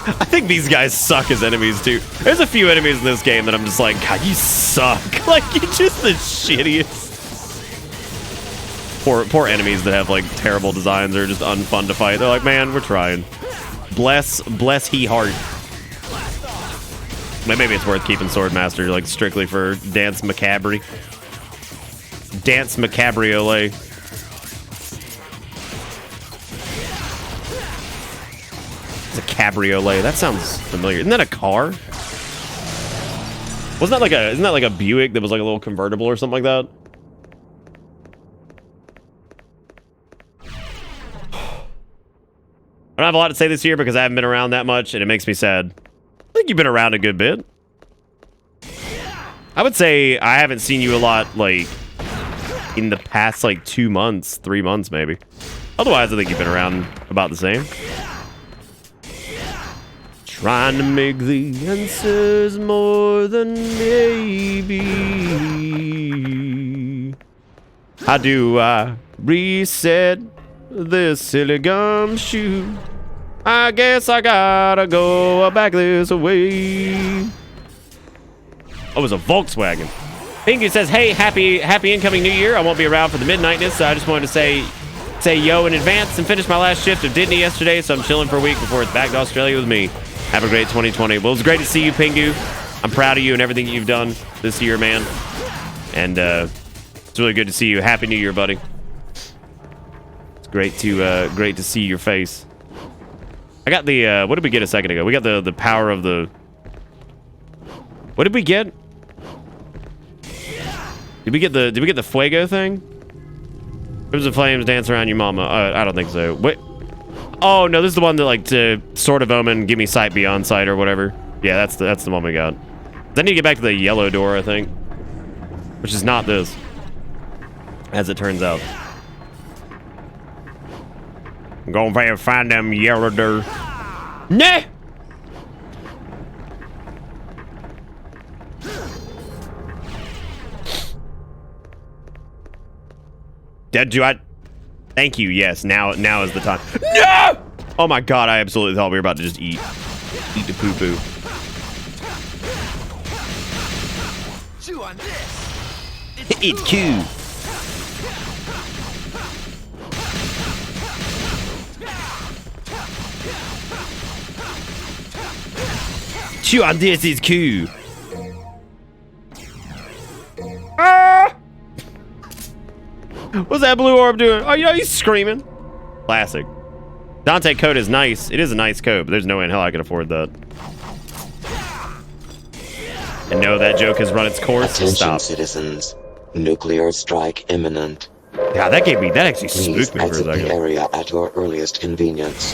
I think these guys suck as enemies, too. There's a few enemies in this game that I'm just like, God, you suck. Like, you're just the shittiest. Poor enemies that have, like, terrible designs or just unfun to fight. They're like, man, we're trying. Bless he heart. Maybe it's worth keeping Swordmaster, like, strictly for Dance Macabre. Dance Macabriole. It's a cabriolet. That sounds familiar. Isn't that a car? Isn't that like a Buick that was like a little convertible or something like that? I don't have a lot to say this year because I haven't been around that much, and it makes me sad. I think you've been around a good bit. I would say I haven't seen you a lot, like, in the past, like, 2 months, 3 months, maybe. Otherwise, I think you've been around about the same. Trying to make the answers more than maybe. How do I reset this silly gumshoe? I guess I gotta go back this way. Oh, it was a Volkswagen. Pinky says, hey, happy incoming new year. I won't be around for the midnightness, so I just wanted to say yo in advance and finish my last shift of Disney yesterday, so I'm chilling for a week before it's back to Australia with me. Have a great 2020. Well, it was great to see you, Pingu. I'm proud of you and everything that you've done this year, man. And it's really good to see you. Happy New Year, buddy. It's great to see your face. I got the what did we get a second ago? We got the power of the. What did we get? Did we get the Fuego thing? Crimson Flames dance around your mama. I don't think so. Wait. Oh no, this is the one that like to Sword of Omen, give me sight beyond sight or whatever. Yeah, that's the one we got. Then you get back to the yellow door, I think, which is not this, as it turns out. I'm gonna find them yellow dirt. Nah! Did you? Thank you. Yes. Now is the time. No! Oh my god! I absolutely thought we were about to just eat the poo poo. Chew on this. It's Q. Chew on this is Q. Ah! What's that blue orb doing? Oh, yeah, he's screaming. Classic. Dante coat is nice. It is a nice coat, but there's no way in hell I can afford that. And no, that joke has run its course. Attention, Stop. citizens. Nuclear strike imminent. Yeah, that actually Please spooked me for a exit the second. area at your earliest convenience.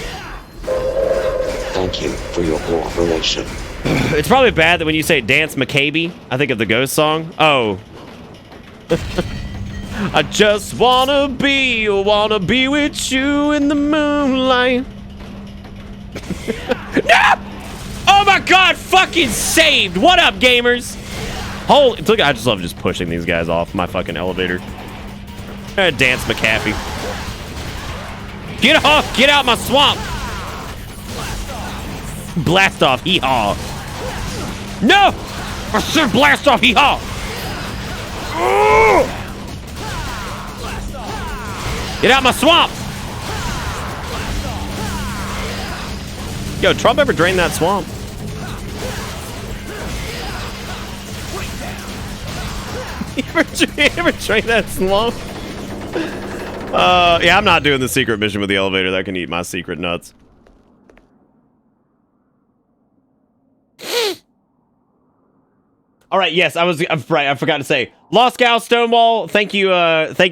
Thank you for your cooperation. It's probably bad that when you say Dance McCabe, I think of the Ghost song. Oh. I just wanna be with you in the moonlight. No! Oh my god, fucking saved! What up, gamers? Holy, look, I just love just pushing these guys off my fucking elevator. Dance McCaffey. Get off! Get out my swamp! Blast off, hee-haw. No! I said blast off, hee-haw! Get out my swamp! Yo, Trump ever drained that swamp? You ever drained that swamp? Yeah, I'm not doing the secret mission with the elevator. That can eat my secret nuts. All right, yes, I'm right. I forgot to say, Lost Gal Stonewall. Thank you,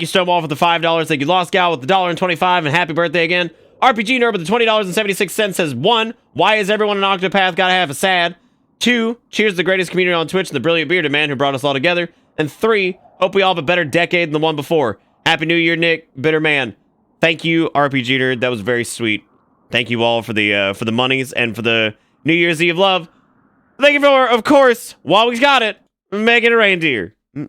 Stonewall for the $5. Thank you, Lost Gal with the $1.25, and happy birthday again. RPG Nerd with the $20.76 says 1. Why is everyone on Octopath gotta have a sad? 2. Cheers to the greatest community on Twitch and the brilliant bearded man who brought us all together. And 3. Hope we all have a better decade than the one before. Happy New Year, Nick, bitter man. Thank you, RPG Nerd. That was very sweet. Thank you all for the monies and for the New Year's Eve love. Thank you for, of course, while we got it, making a reindeer. He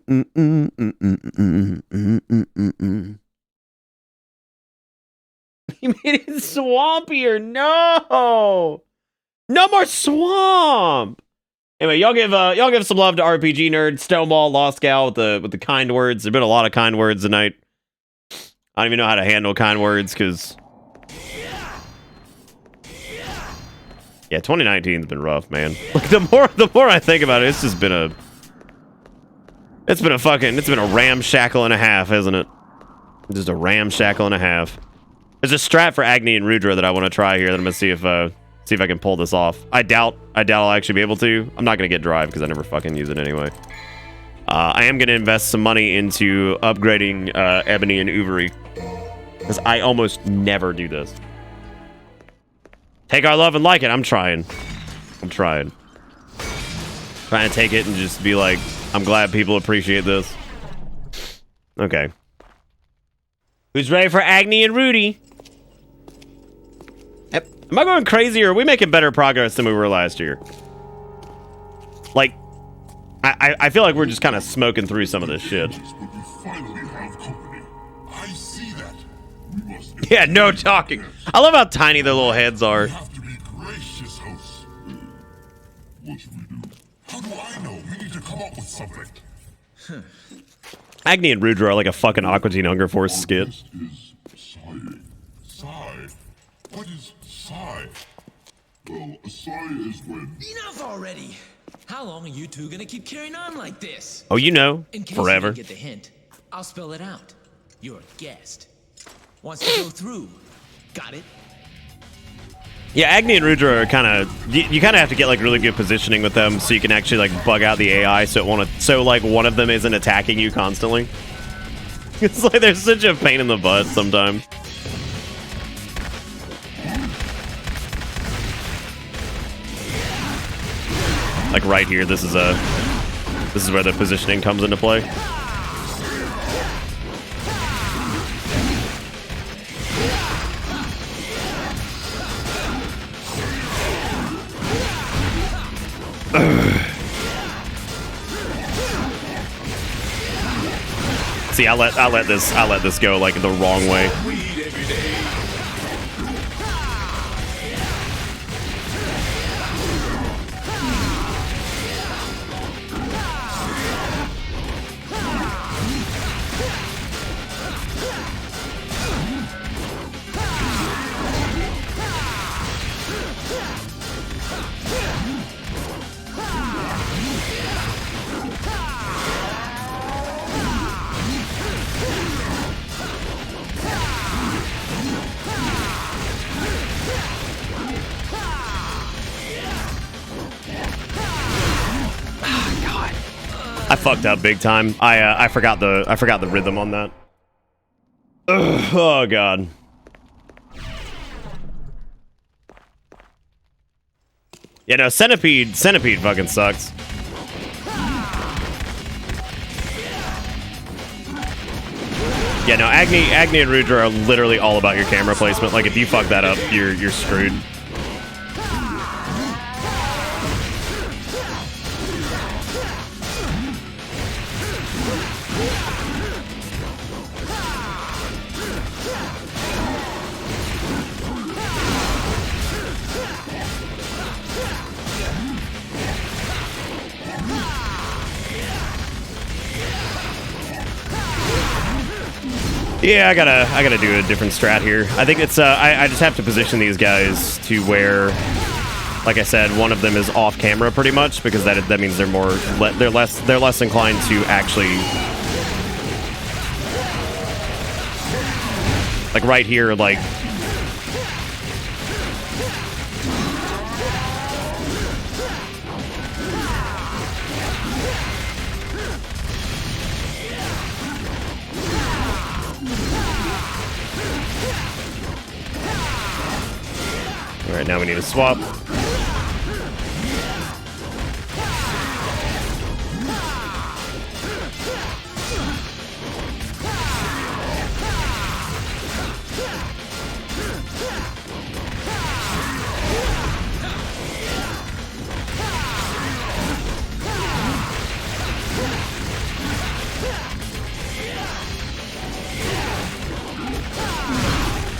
made it swampier. No, no more swamp. Anyway, y'all give some love to RPG Nerd, Stonewall, Lost Gal with the kind words. There've been a lot of kind words tonight. I don't even know how to handle kind words because. Yeah, 2019's been rough, man. Like the more I think about it, it's just been a ramshackle and a half, isn't it? Just a ramshackle and a half. There's a strat for Agni and Rudra that I want to try here that I'm gonna see if I can pull this off. I doubt I'll actually be able to. I'm not gonna get drive because I never fucking use it anyway. I am gonna invest some money into upgrading Ebony and Uvery because I almost never do this. Take our love and like it. I'm trying. Trying to take it and just be like, I'm glad people appreciate this. Okay. Who's ready for Agni and Rudy? Am I going crazy or are we making better progress than we were last year? Like, I feel like we're just kind of smoking through some of this shit. Yeah, no talking. I love how tiny their little heads are. What should we do? How do I know? We need to come up with something. Agni and Rudra are like a fucking Aqua Teen Hunger Force skit. Is sighing. Sigh. What is sigh? Well, a sigh is when... Enough already! How long are you two gonna keep carrying on like this? Oh, you know, In case forever. you didn't get the hint, I'll spell it out. You're a guest. Wants to go through. Got it? Yeah, Agni and Rudra are kind of... You kind of have to get, like, really good positioning with them so you can actually, like, bug out the AI so like, one of them isn't attacking you constantly. It's like they're such a pain in the butt sometimes. Like, right here, this is where the positioning comes into play. See, I let this go like the wrong way. I fucked up big time. I forgot the rhythm on that. Ugh, oh god. Yeah, no, Centipede fucking sucks. Yeah, no, Agni and Rudra are literally all about your camera placement. Like if you fuck that up, you're screwed. Yeah, I gotta do a different strat here. I think it's I just have to position these guys to where, like I said, one of them is off camera pretty much, because that means they're less inclined to actually, like right here, like all right, now we need to swap.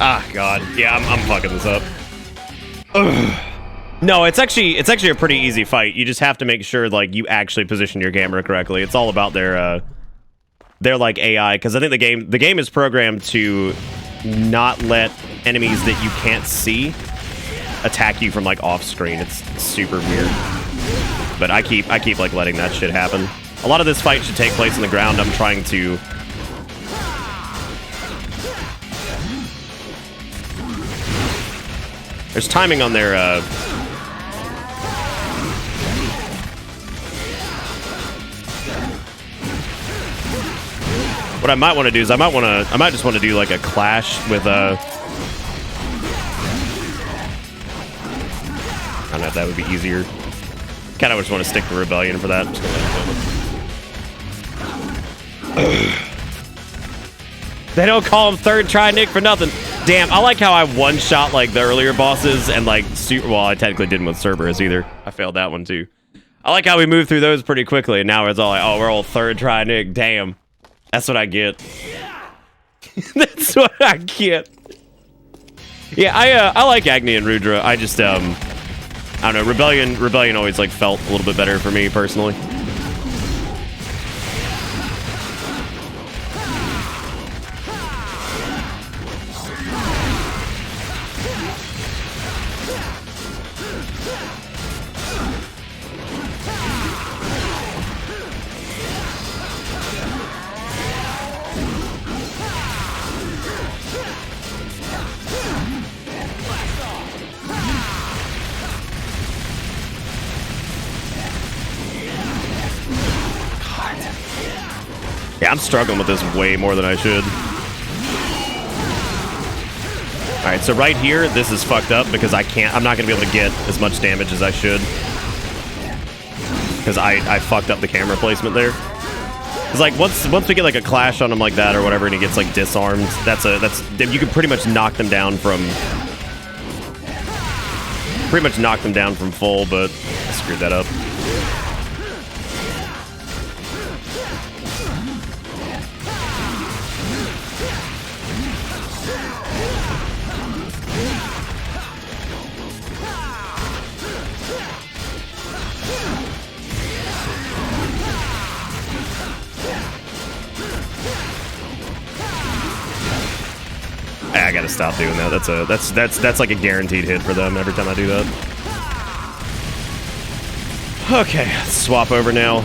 Ah, God. Yeah, I'm fucking this up. Ugh. No, it's actually a pretty easy fight. You just have to make sure like you actually position your camera correctly. It's all about their like AI, because I think the game is programmed to not let enemies that you can't see attack you from like off screen. It's super weird. But I keep like letting that shit happen. A lot of this fight should take place on the ground. I'm trying to There's timing on their, what I might want to do is I might just want to do like a clash with, I don't know if that would be easier. Kind of just want to stick to Rebellion for that. They don't call him third try Nick for nothing. Damn, I like how I one-shot, like, the earlier bosses and, like, well, I technically didn't with Cerberus either. I failed that one, too. I like how we moved through those pretty quickly, and now it's all like, oh, we're all third try Nick. Damn. That's what I get. That's what I get. Yeah, I like Agni and Rudra. I just, I don't know, Rebellion always, like, felt a little bit better for me, personally. Yeah, I'm struggling with this way more than I should. Alright, so right here, this is fucked up because I'm not going to be able to get as much damage as I should. Because I fucked up the camera placement there. It's like, once we get like a clash on him like that or whatever and he gets like disarmed, you can pretty much knock them down from... pretty much knocked them down from full, but I screwed that up. I gotta stop doing that. That's like a guaranteed hit for them every time I do that. Okay, let's swap over now.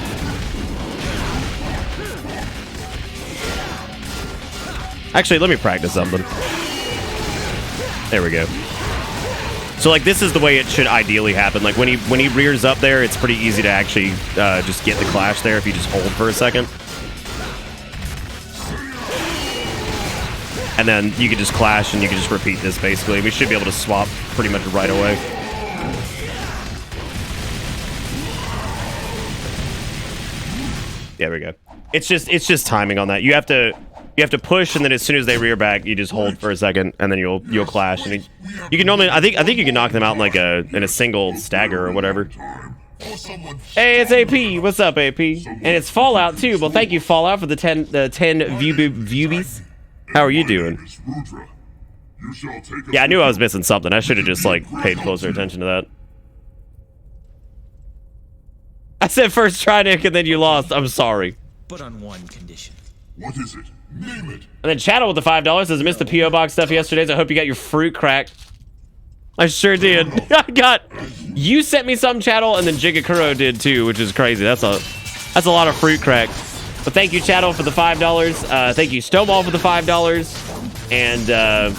Actually, let me practice something. There we go. So like this is the way it should ideally happen. Like when he rears up there, it's pretty easy to actually just get the clash there if you just hold for a second. And then you can just clash and you can just repeat this basically. We should be able to swap pretty much right away. There we go. It's just timing on that. You have to push, and then as soon as they rear back, you just hold for a second, and then you'll clash. And you can normally I think you can knock them out in like in a single stagger or whatever. Hey, it's AP. What's up, AP? And it's Fallout too. Well, thank you, Fallout, for the 10 viewbies. How are you doing? Yeah, I knew I was missing something. I should have just like paid closer attention to that. I said first try, Nick, and then you lost. I'm sorry. But on one condition. What is it? Name it. And then Chattel with the $5 says, missed the P.O. Box stuff yesterday, so I hope you got your fruit crack. I sure did. You sent me some, Chattel, and then Jigakuro did too, which is crazy. That's a lot of fruit crack. But thank you, Chattel, for the $5. Thank you, Stonewall, for the $5. And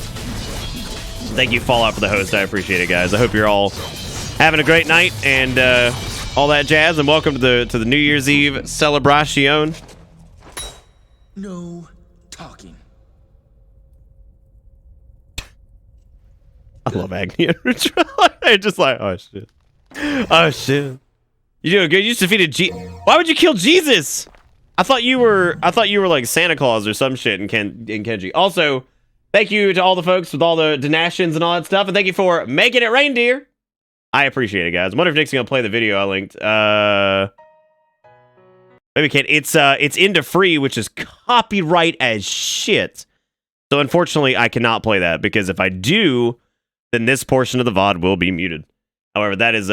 thank you, Fallout, for the host. I appreciate it, guys. I hope you're all having a great night and all that jazz. And welcome to the New Year's Eve celebration. No talking. I love Agni and Ritual. I just like, oh shit. Oh shit. You doing good? You just defeated Why would you kill Jesus? I thought you were like Santa Claus or some shit in Kenji. Also, thank you to all the folks with all the donations and all that stuff, and thank you for making it reindeer. I appreciate it, guys. I wonder if Nick's gonna play the video I linked. Maybe can't. It's into free, which is copyright as shit. So unfortunately, I cannot play that because if I do, then this portion of the VOD will be muted. However, that is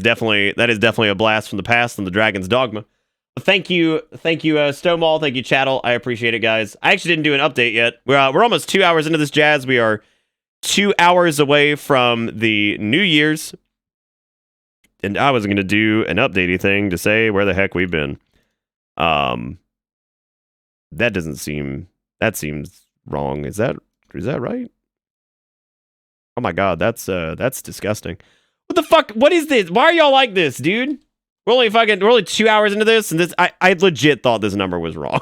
definitely a blast from the past and the Dragon's Dogma. Thank you, Stonewall. Thank you, Chattel. I appreciate it, guys. I actually didn't do an update yet. We're almost 2 hours into this jazz. We are 2 hours away from the New Year's, and I was gonna do an updatey thing to say where the heck we've been. That seems wrong. Is that right? Oh my god, that's disgusting. What the fuck? What is this? Why are y'all like this, dude? We're only 2 hours into this, and I legit thought this number was wrong.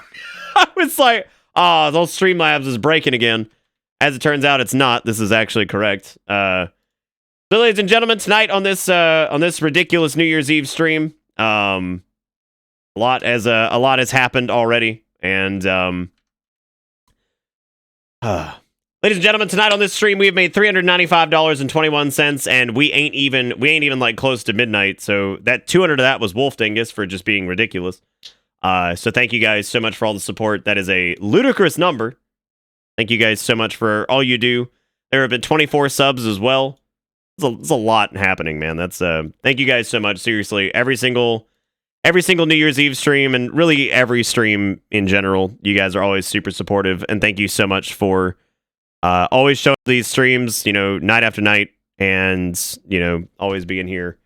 I was like, oh, those Streamlabs is breaking again. As it turns out, it's not. This is actually correct. So, ladies and gentlemen, tonight on this ridiculous New Year's Eve stream, a lot has happened already, and ladies and gentlemen, tonight on this stream, we have made $395.21, and we ain't even like close to midnight. So that 200 of that was Wolf Dingus for just being ridiculous. So thank you guys so much for all the support. That is a ludicrous number. Thank you guys so much for all you do. There have been 24 subs as well. There's a lot happening, man. That's thank you guys so much. Seriously, every single New Year's Eve stream, and really every stream in general, you guys are always super supportive, and thank you so much for always showing these streams, night after night, and always being here.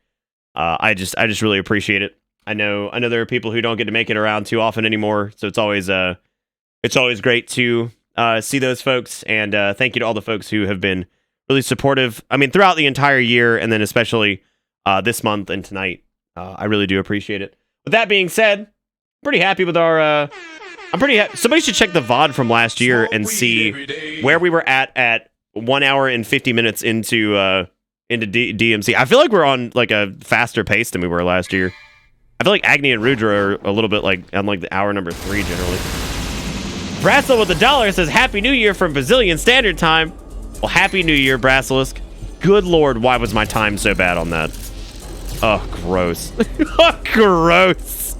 I just really appreciate it. I know there are people who don't get to make it around too often anymore, so it's always great to see those folks, and thank you to all the folks who have been really supportive. I mean, throughout the entire year, and then especially this month and tonight. I really do appreciate it. With that being said, pretty happy with our. Somebody should check the VOD from last year and see where we were at 1 hour and 50 minutes into DMC. I feel like we're on like a faster pace than we were last year. I feel like Agni and Rudra are a little bit like on like the hour number 3 generally. Brassel with $1 says Happy New Year from Brazilian Standard Time. Well, Happy New Year, Brasselisk. Good Lord, why was my time so bad on that? Ugh, gross. Ugh, gross.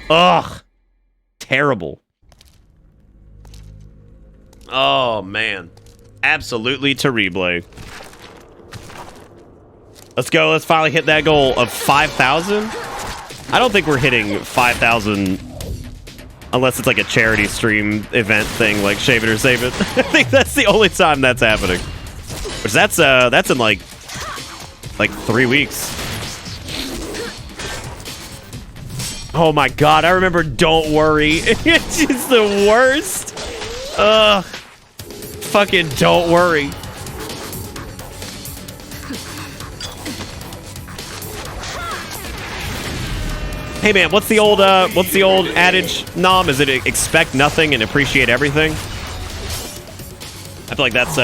Ugh. Terrible. Oh, man. Absolutely terrible. Let's go. Let's finally hit that goal of 5,000. I don't think we're hitting 5,000 unless it's like a charity stream event thing like Shave It or Save It. I think that's the only time that's happening. Which that's in like 3 weeks. Oh my god, I remember Don't Worry. It's just the worst. Ugh. Fucking Don't Worry. Hey man, what's the old adage, Nom? Is it expect nothing and appreciate everything? I feel like that's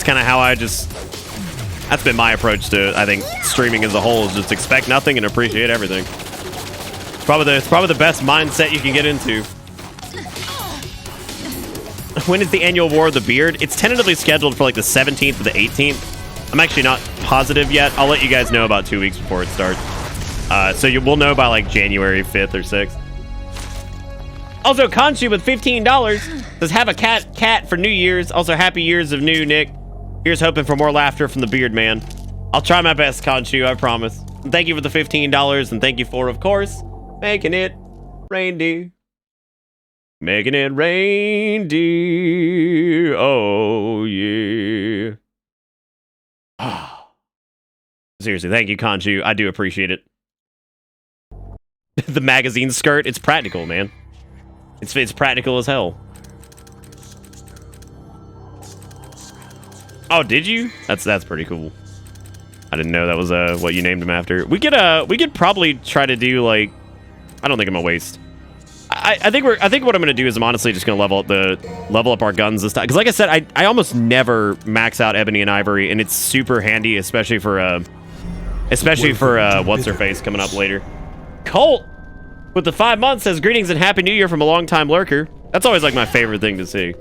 kind of how that's been my approach to, I think, streaming as a whole, is just expect nothing and appreciate everything. It's probably the best mindset you can get into. When is the annual War of the Beard? It's tentatively scheduled for like the 17th or the 18th. I'm actually not positive yet. I'll let you guys know about 2 weeks before it starts. So we'll know by like January 5th or 6th. Also, Conchu with $15 says, have a cat for New Year's. Also, happy years of new, Nick. Here's hoping for more laughter from the Beard Man. I'll try my best, Conchu, I promise. And thank you for the $15, and thank you for, of course, making it reindeer. Making it reindeer. Oh, yeah. Seriously, thank you, Conchu. I do appreciate it. The magazine skirt, it's practical, man. It's practical as hell. Oh, did you? That's pretty cool. I didn't know that was what you named him after. We could probably try to do like, I don't think I'm gonna waste. I think what I'm gonna do is I'm honestly just gonna level up our guns this time, because like I said, I almost never max out Ebony and Ivory, and it's super handy, especially for what's her face coming up later. Colt with the 5 months says, greetings and happy new year from a long-time lurker. That's always like my favorite thing to see.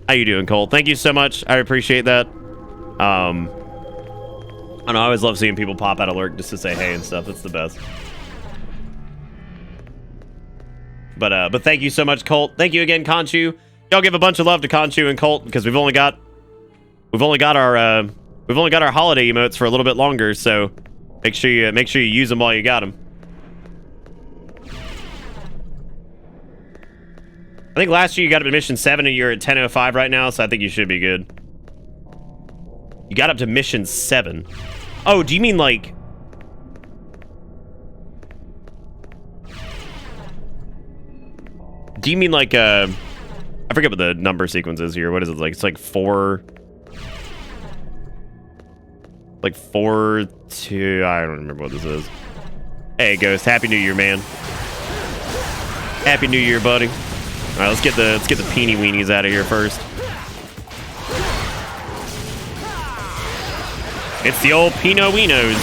How you doing, Colt? Thank you so much. I appreciate that. I always love seeing people pop out of lurk just to say hey and stuff. It's the best. But thank you so much, Colt. Thank you again, Conchu. Y'all give a bunch of love to Conchu and Colt, because we've only got our holiday emotes for a little bit longer. So make sure you use them while you got them. I think last year you got up to mission 7 and you're at 10:05 right now, so I think you should be good. You got up to mission 7. Oh, do you mean like... Do you mean like, I forget what the number sequence is here. What is it like? It's like 4... Like 4, 2... I don't remember what this is. Hey, Ghost. Happy New Year, man. Happy New Year, buddy. All right, let's get the peenie weenies out of here first. It's the old Pinot Winos.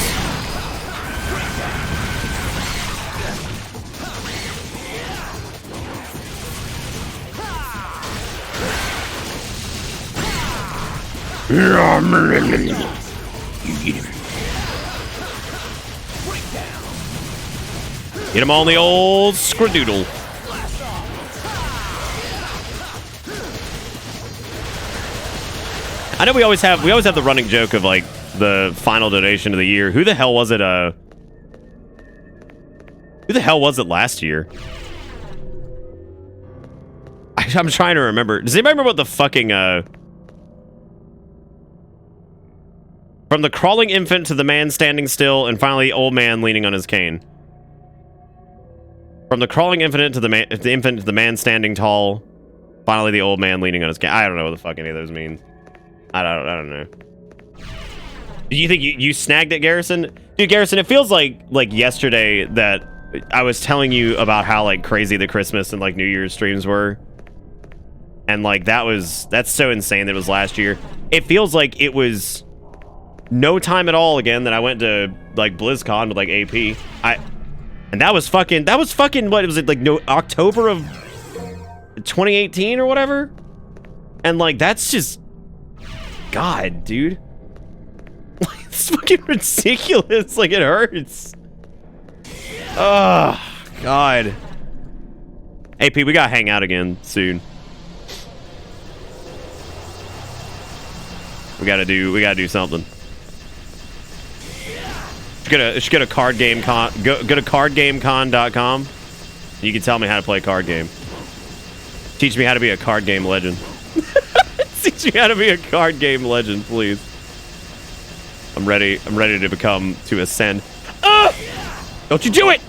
Get him on the old scradoodle. I know we always have the running joke of like the final donation of the year. Who the hell was it? Who the hell was it last year? I'm trying to remember. Does anybody remember what the fucking from the crawling infant to the man standing still, and finally old man leaning on his cane. From the crawling infant to the man standing tall, finally the old man leaning on his cane. I don't know what the fuck any of those mean. I don't know. Do you think you snagged it, Garrison? Dude, Garrison, it feels like yesterday that I was telling you about how like crazy the Christmas and like New Year's streams were. And like that's so insane that it was last year. It feels like it was no time at all again that I went to like BlizzCon with like AP. And that was fucking what was it, like no October of 2018 or whatever? And like that's just God, dude. It's fucking ridiculous. Like, it hurts. Oh, God. AP, we gotta hang out again soon. We gotta do something. Should go to cardgamecon. Go to cardgamecon.com. You can tell me how to play a card game. Teach me how to be a card game legend. Teach me how to be a card game legend, please. I'm ready to ascend. Don't you do it!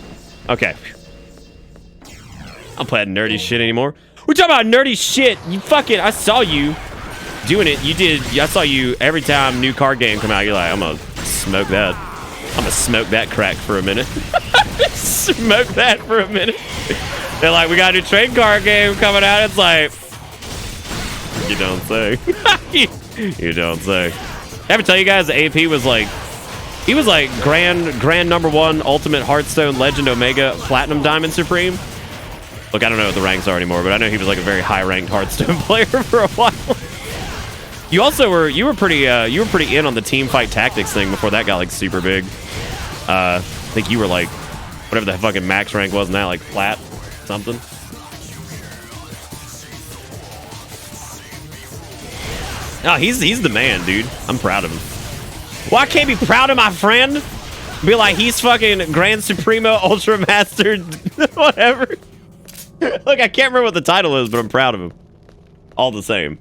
Okay. I'm playing nerdy shit anymore. We're talking about nerdy shit. You fucking, I saw you doing it. You did. I saw you every time new card game come out. You're like, I'm gonna smoke that. I'm gonna smoke that crack for a minute. Smoke that for a minute. They're like, we got a new trade card game coming out. It's like, you don't say. You don't say. I ever tell you guys the AP was like, he was like grand #1 Ultimate Hearthstone Legend Omega Platinum Diamond Supreme. Look, I don't know what the ranks are anymore, but I know he was like a very high-ranked Hearthstone player for a while. You also were pretty in on the team fight tactics thing before that got like super big. I think you were like whatever the fucking max rank was in that, like plat something. Oh, he's the man, dude. I'm proud of him. Well, I can't be proud of my friend. Be like, he's fucking Grand Supremo Ultra Master, whatever. Look, I can't remember what the title is, but I'm proud of him. All the same.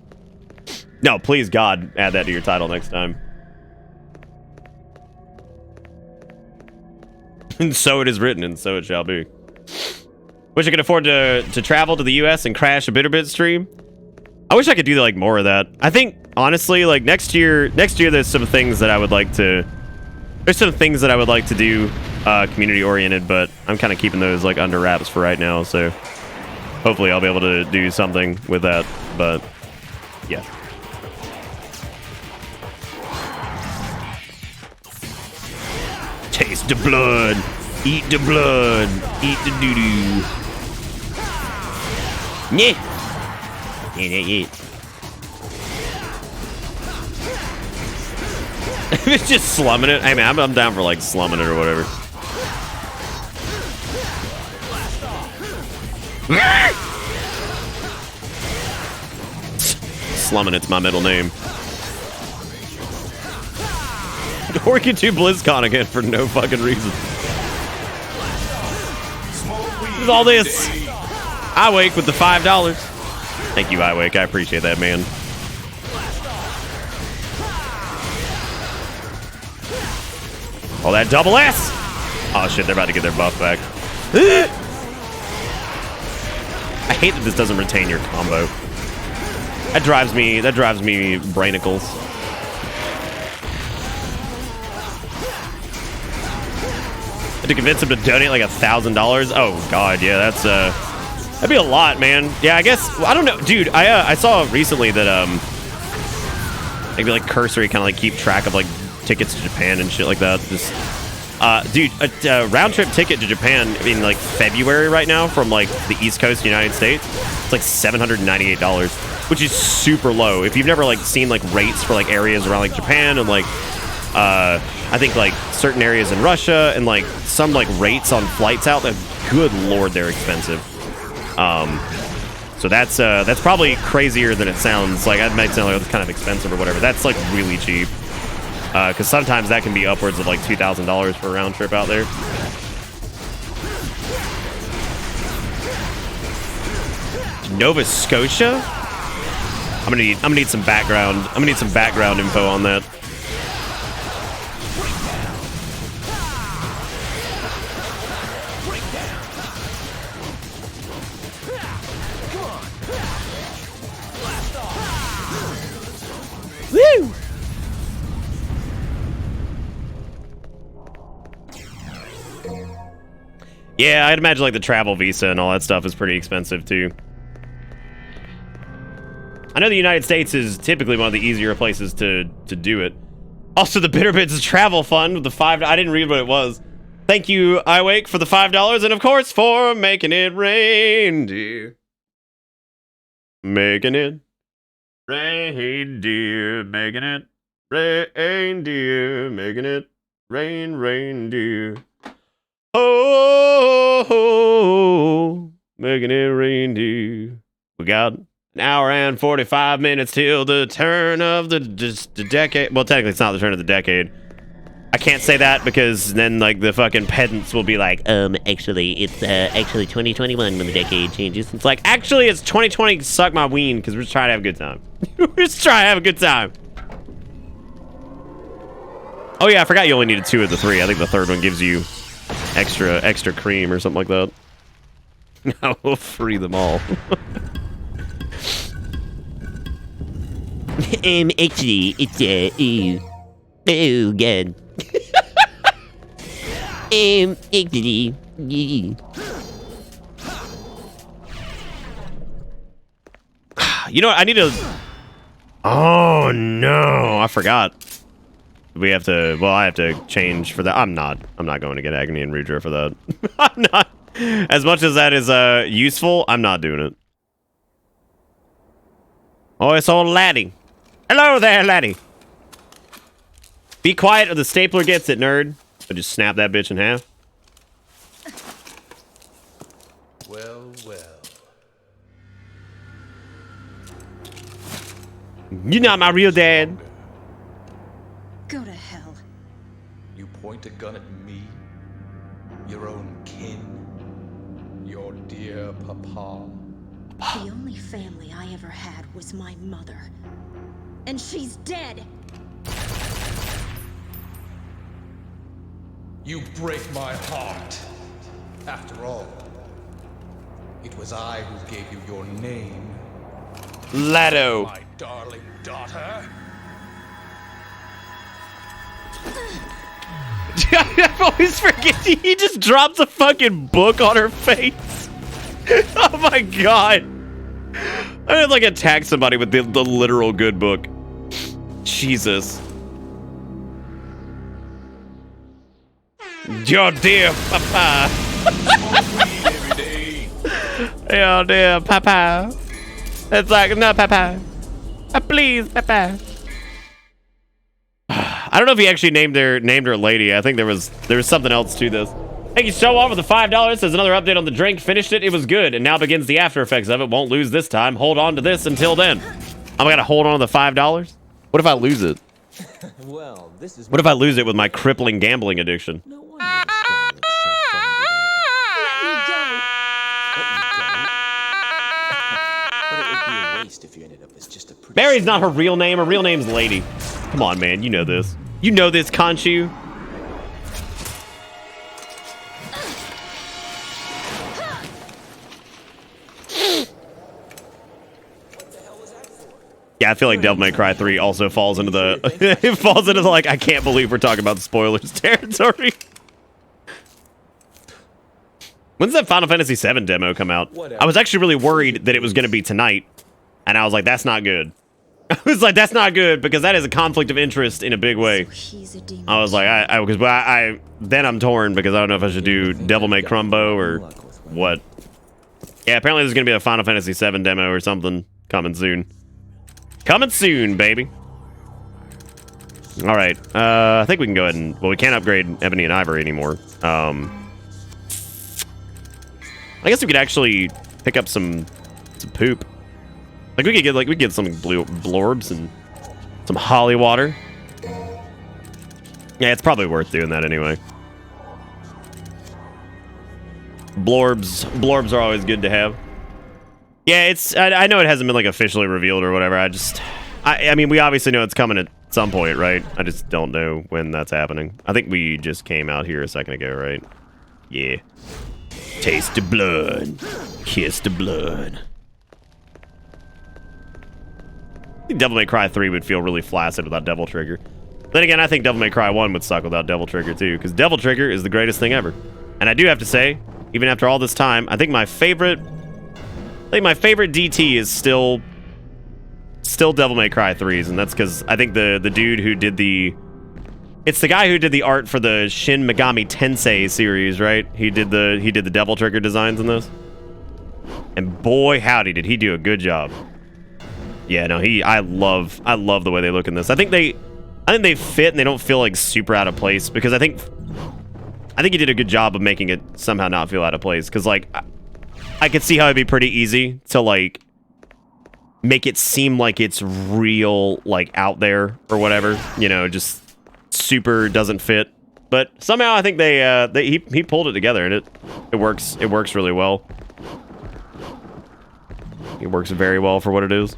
No, please, God, add that to your title next time. And so it is written, and so it shall be. Wish I could afford to travel to the U.S. and crash a Bitterbit stream. I wish I could do like more of that. I think honestly, like next year, there's some things that I would like to. There's some things that I would like to do, community oriented, but I'm kind of keeping those like under wraps for right now. So hopefully, I'll be able to do something with that. But yeah. Taste the blood, eat the blood, eat the doo doo. Yeah. It's just slumming it. Hey man, I'm down for like slumming it or whatever. Slumming it's my middle name. Or get to BlizzCon again for no fucking reason. With all this, I wake with the $5. Thank you, iWake. I appreciate that, man. Oh, that double S! Oh shit, they're about to get their buff back. I hate that this doesn't retain your combo. That drives me brainicles. To convince him to donate like $1,000. Oh god, yeah, that's that'd be a lot, man. Yeah, I guess I don't know, dude. I saw recently that maybe like Cursory kind of like keep track of like tickets to Japan and shit like that. Just dude, a round trip ticket to Japan in like February right now from like the East Coast United States, it's like $798, which is super low. If you've never like seen like rates for like areas around like Japan and like I think like certain areas in Russia and like some like rates on flights out there, good lord, they're expensive. So that's probably crazier than it sounds. Like it might sound like it's kind of expensive or whatever. That's like really cheap. Because sometimes that can be upwards of like $2,000 for a round trip out there. Nova Scotia? I'm gonna need some background. I'm gonna need some background info on that. Woo! Yeah, I'd imagine like the travel visa and all that stuff is pretty expensive too. I know the United States is typically one of the easier places to do it. Also, the Bitterbits travel fund with the $5. I didn't read what it was. Thank you, iWake, for the $5, and of course for making it rain, dear. Making it rain, dear, making it Reindeer, making it rain, reindeer. Oh, making it reindeer. We got an hour and 45 minutes till the turn of the decade. Well, technically, it's not the turn of the decade. I can't say that because then, like, the fucking pedants will be like, actually, it's actually 2021 when the decade changes. It's like, actually, it's 2020, suck my ween, because we're just trying to have a good time. We're just trying to have a good time. Oh, yeah, I forgot you only needed 2 of the 3. I think the third one gives you extra cream or something like that. Now we'll free them all. Actually, it's, oh, God. Actually, you know what? I need to. Oh no, I forgot. We have to. Well, I have to change for that. I'm not going to get Agony and Rudra for that. I'm not. As much as that is useful, I'm not doing it. Oh, it's old laddie. Hello there, laddie. Be quiet or the stapler gets it, nerd. I just snap that bitch in half. Well. You're not my real dad. Go to hell. You point a gun at me? Your own kin? Your dear papa? The only family I ever had was my mother. And she's dead! You break my heart. After all, it was I who gave you your name. Lado. My darling daughter. I always forget he just drops a fucking book on her face. Oh my god. I would like attack somebody with the literal good book. Jesus. Your dear papa. Your dear papa. It's like, no, papa. Please, papa. I don't know if he actually named her lady. I think there was something else to this. Thank you so much for the $5. There's another update on the drink. Finished it. It was good. And now begins the after effects of it. Won't lose this time. Hold on to this until then. I'm gonna hold on to the $5. What if I lose it? Well, this is What if I lose it with my crippling gambling addiction? no wonder this guy looks so But it would be a waste if you ended up as just a pretty Barry's not her real name. Her real name's Lady. Come on, man. You know this. You know this, Khonshu. Yeah, I feel like Devil May Cry 3 also falls into the it falls into the like I can't believe we're talking about spoilers territory. When's that Final Fantasy VII demo come out? I was actually really worried that it was going to be tonight, and I was like, that's not good. I was like, that's not good because that is a conflict of interest in a big way. So he's a demon. I was like, I then I'm torn because I don't know if I should do Devil May Crumbo or what. Yeah, apparently there's going to be a Final Fantasy VII demo or something coming soon. Coming soon, baby. All right. I think we can go ahead and... Well, we can't upgrade Ebony and Ivory anymore. I guess we could actually pick up some poop. Like, we could get some blorbs and some holly water. Yeah, it's probably worth doing that anyway. Blorbs are always good to have. Yeah, I know it hasn't been like officially revealed or whatever. I mean, we obviously know it's coming at some point, right? I just don't know when that's happening. I think we just came out here a second ago, right? Yeah. Taste the blood. Kiss the blood. I think Devil May Cry 3 would feel really flaccid without Devil Trigger. Then again, I think Devil May Cry 1 would suck without Devil Trigger too, because Devil Trigger is the greatest thing ever. And I do have to say, even after all this time, I think my favorite DT is still Devil May Cry 3's, and that's because I think the dude who did it's the guy who did the art for the Shin Megami Tensei series, right? He did the Devil Trigger designs in this. And boy howdy did he do a good job. Yeah, no, I love the way they look in this. I think I think they fit and they don't feel like super out of place because I think you did a good job of making it somehow not feel out of place because like I could see how it'd be pretty easy to like make it seem like it's real, like out there or whatever, you know, just super doesn't fit. But somehow I think he pulled it together and it works really well. It works very well for what it is.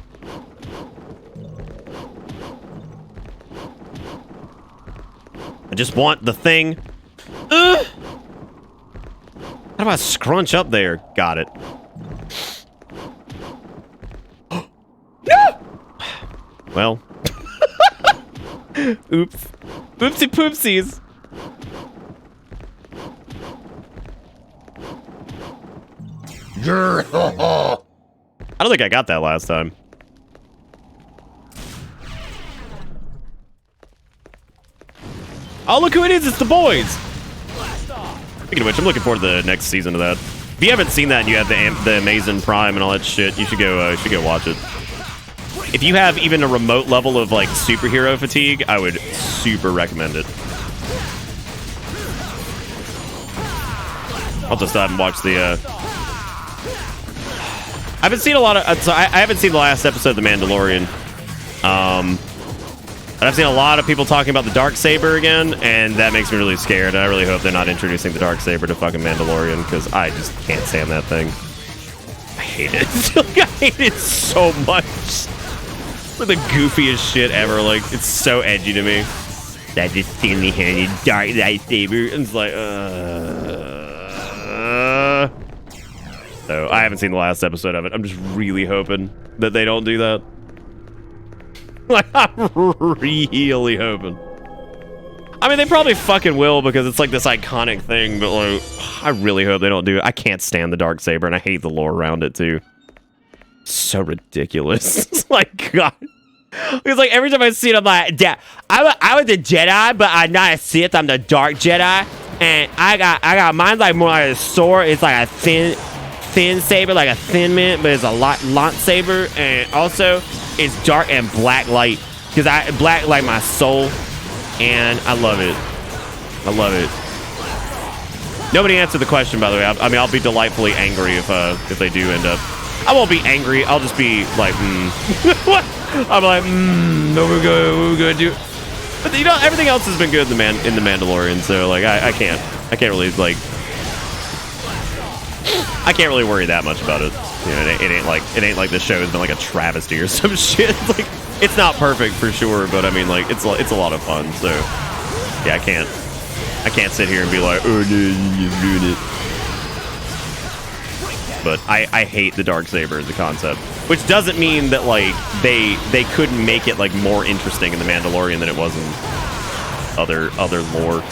I just want the thing. How do I scrunch up there? Got it. No! Well. Oops. Oopsie poopsies. I don't think I got that last time. Oh, look who it is. It's the boys. Speaking of which, I'm looking forward to the next season of that. If you haven't seen that and you have the Amazon Prime and all that shit, you should go watch it. If you have even a remote level of like superhero fatigue, I would super recommend it. I'll just haven't watched the I haven't seen a lot of so I haven't seen the last episode of The Mandalorian. But I've seen a lot of people talking about the Darksaber again, and that makes me really scared. I really hope they're not introducing the Darksaber to fucking Mandalorian, because I just can't stand that thing. I hate it. I hate it so much. It's like the goofiest shit ever. Like, it's so edgy to me. That just thinly-handed dark lightsaber. And it's like, So, I haven't seen the last episode of it. I'm just really hoping that they don't do that. Like, I'm really hoping. I mean, they probably fucking will because it's like this iconic thing, but like, I really hope they don't do it. I can't stand the Darksaber, and I hate the lore around it, too. So ridiculous. It's like, God. Because, like, every time I see it, I'm like, yeah, I was a Jedi, but I'm not a Sith. I'm the Dark Jedi. And I got mine's like more like a sword. It's like a thin saber, like a thin mint, but it's a light saber, and also it's dark and black light because black like my soul, and I love it. I love it. Nobody answered the question, by the way. I mean, I'll be delightfully angry if they do end up. I won't be angry. I'll just be like, what? I'm like, no, we're gonna do. But you know, everything else has been good in the Mandalorian, so like I can't really like. I can't really worry that much about it. You know, it ain't like the show has been like a travesty or some shit. Like, it's not perfect for sure, but I mean, like, it's a lot of fun. So, yeah, I can't sit here and be like, oh no, you ruined it. But I hate the Darksaber as a concept, which doesn't mean that like they couldn't make it like more interesting in the Mandalorian than it was in other lore.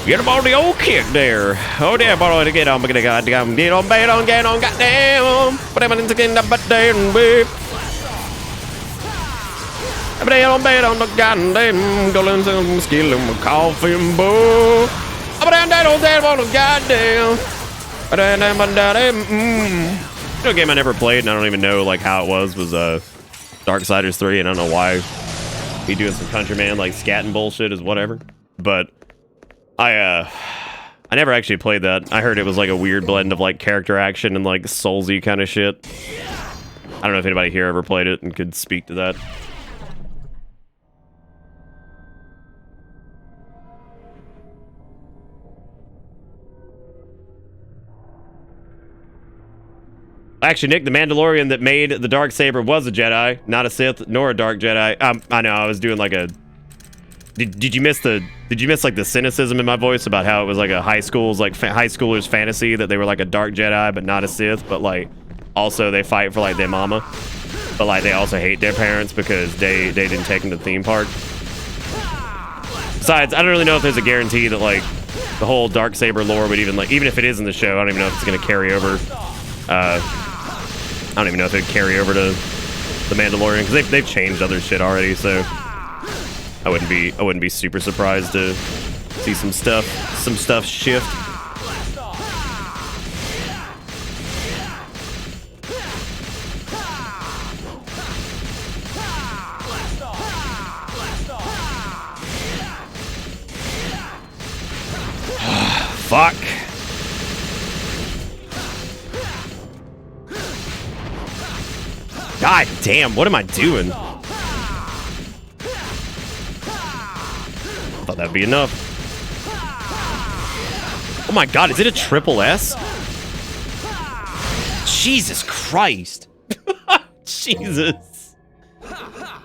Get him on the old kick there. Oh, damn, boy, get on, get on, get on, goddamn. But I'm in the butt there and whip. I'm on the goddamn, going some skill in my coffee and bull. I'm down on the goddamn. You know, a game I never played, and I don't even know like how it was Darksiders 3, and I don't know why he doing some countryman like scatting bullshit is whatever. But I never actually played that. I heard it was like a weird blend of like character action and like Soulsy kind of shit. I don't know if anybody here ever played it and could speak to that. Actually, Nick, the Mandalorian that made the Darksaber was a Jedi, not a Sith, nor a Dark Jedi. I know, I was doing like a... Did you miss like the cynicism in my voice about how it was like a high schoolers fantasy that they were like a Dark Jedi but not a Sith, but like also they fight for like their mama, but like they also hate their parents because they didn't take them to the theme park. Besides, I don't really know if there's a guarantee that like the whole Darksaber lore would even if it is in the show, I don't even know if it's gonna carry over. I don't even know if it'd carry over to the Mandalorian because they've changed other shit already, so I wouldn't be super surprised to see some stuff shift. Fuck. God damn, what am I doing? Thought that'd be enough. Oh my god, is it a triple S? Jesus Christ. Jesus.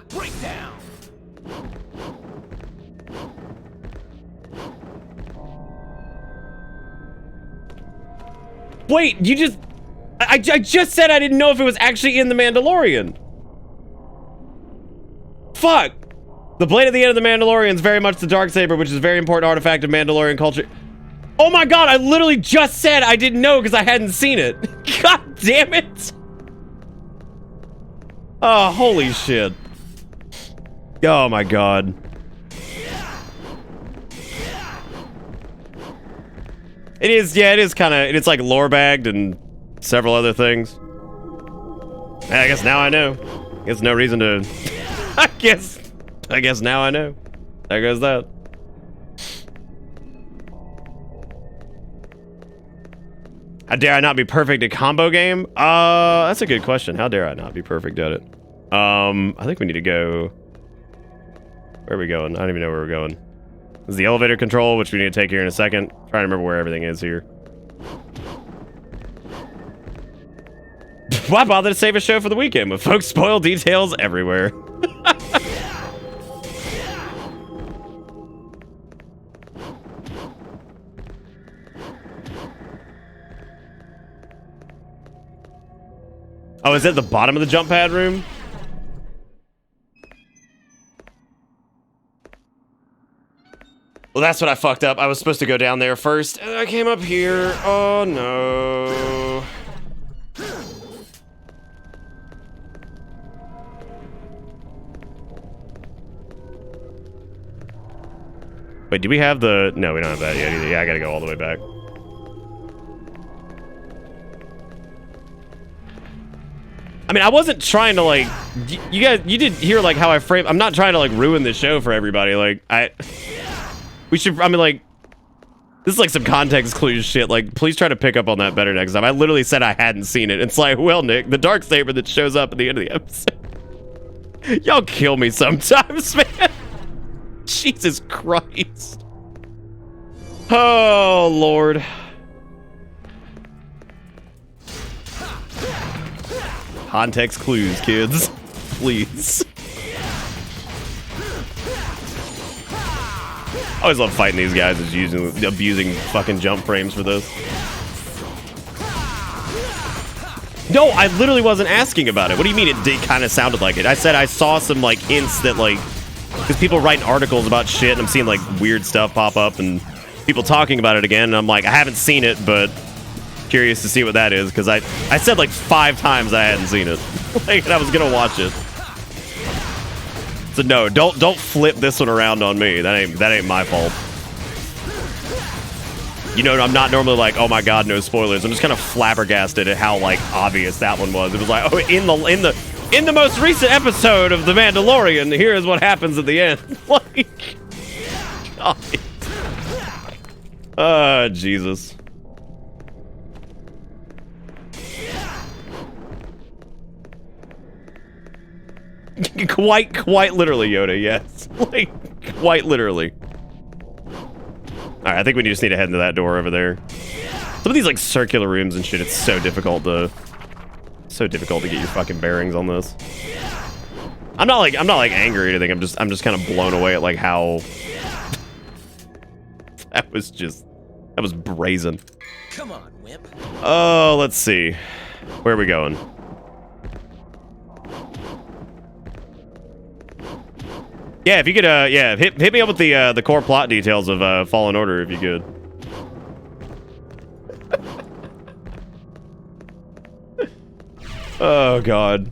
Breakdown. Wait, you just... I just said I didn't know if it was actually in The Mandalorian. Fuck. The blade at the end of The Mandalorian is very much the Darksaber, which is a very important artifact of Mandalorian culture. Oh my god, I literally just said I didn't know because I hadn't seen it. God damn it. Oh, holy shit. Oh my god. It is, yeah, it is kind of, it's like lore bagged and several other things. I guess now I know. I guess no reason to, I guess now I know. There goes that. How dare I not be perfect at combo game? That's a good question. How dare I not be perfect at it? I think we need to go... Where are we going? I don't even know where we're going. This is the elevator control, which we need to take here in a second. Trying to remember where everything is here. Why bother to save a show for the weekend when folks spoil details everywhere? Oh, is it the bottom of the jump pad room? Well, that's what I fucked up. I was supposed to go down there first, and I came up here. Oh, no. Wait, do we have the... No, we don't have that yet either. Yeah, I gotta go all the way back. I mean, I wasn't trying to, like... You guys, you did hear, like, how I framed... I'm not trying to, like, ruin the show for everybody. Like, we should... I mean, like... This is, like, some context clues shit. Like, please try to pick up on that better next time. I literally said I hadn't seen it. It's like, well, Nick, the Darksaber that shows up at the end of the episode. Y'all kill me sometimes, man. Jesus Christ. Oh, Lord. Context clues, kids. Please. I always love fighting these guys as abusing fucking jump frames for this. No, I literally wasn't asking about it. What do you mean it did kind of sounded like it? I said I saw some, like, hints that, like... Because people writing articles about shit, and I'm seeing, like, weird stuff pop up, and people talking about it again, and I'm like, I haven't seen it, but curious to see what that is, because I said, like, 5 times I hadn't seen it. Like, and I was gonna watch it. So no, don't flip this one around on me. That ain't my fault. You know, I'm not normally like, oh my god, no spoilers. I'm just kind of flabbergasted at how, like, obvious that one was. It was like, oh, in the most recent episode of The Mandalorian, here is what happens at the end. Like, God. Jesus. Quite literally, Yoda, yes. Like, quite literally. Alright, I think we just need to head into that door over there. Some of these, like, circular rooms and shit, it's so difficult to get your fucking bearings on this. I'm not like angry or anything. I'm just kind of blown away at, like, how that was brazen. Come on, wimp. Oh, let's see. Where are we going? Yeah, if you could, yeah, hit me up with the core plot details of Fallen Order, if you could. Oh God.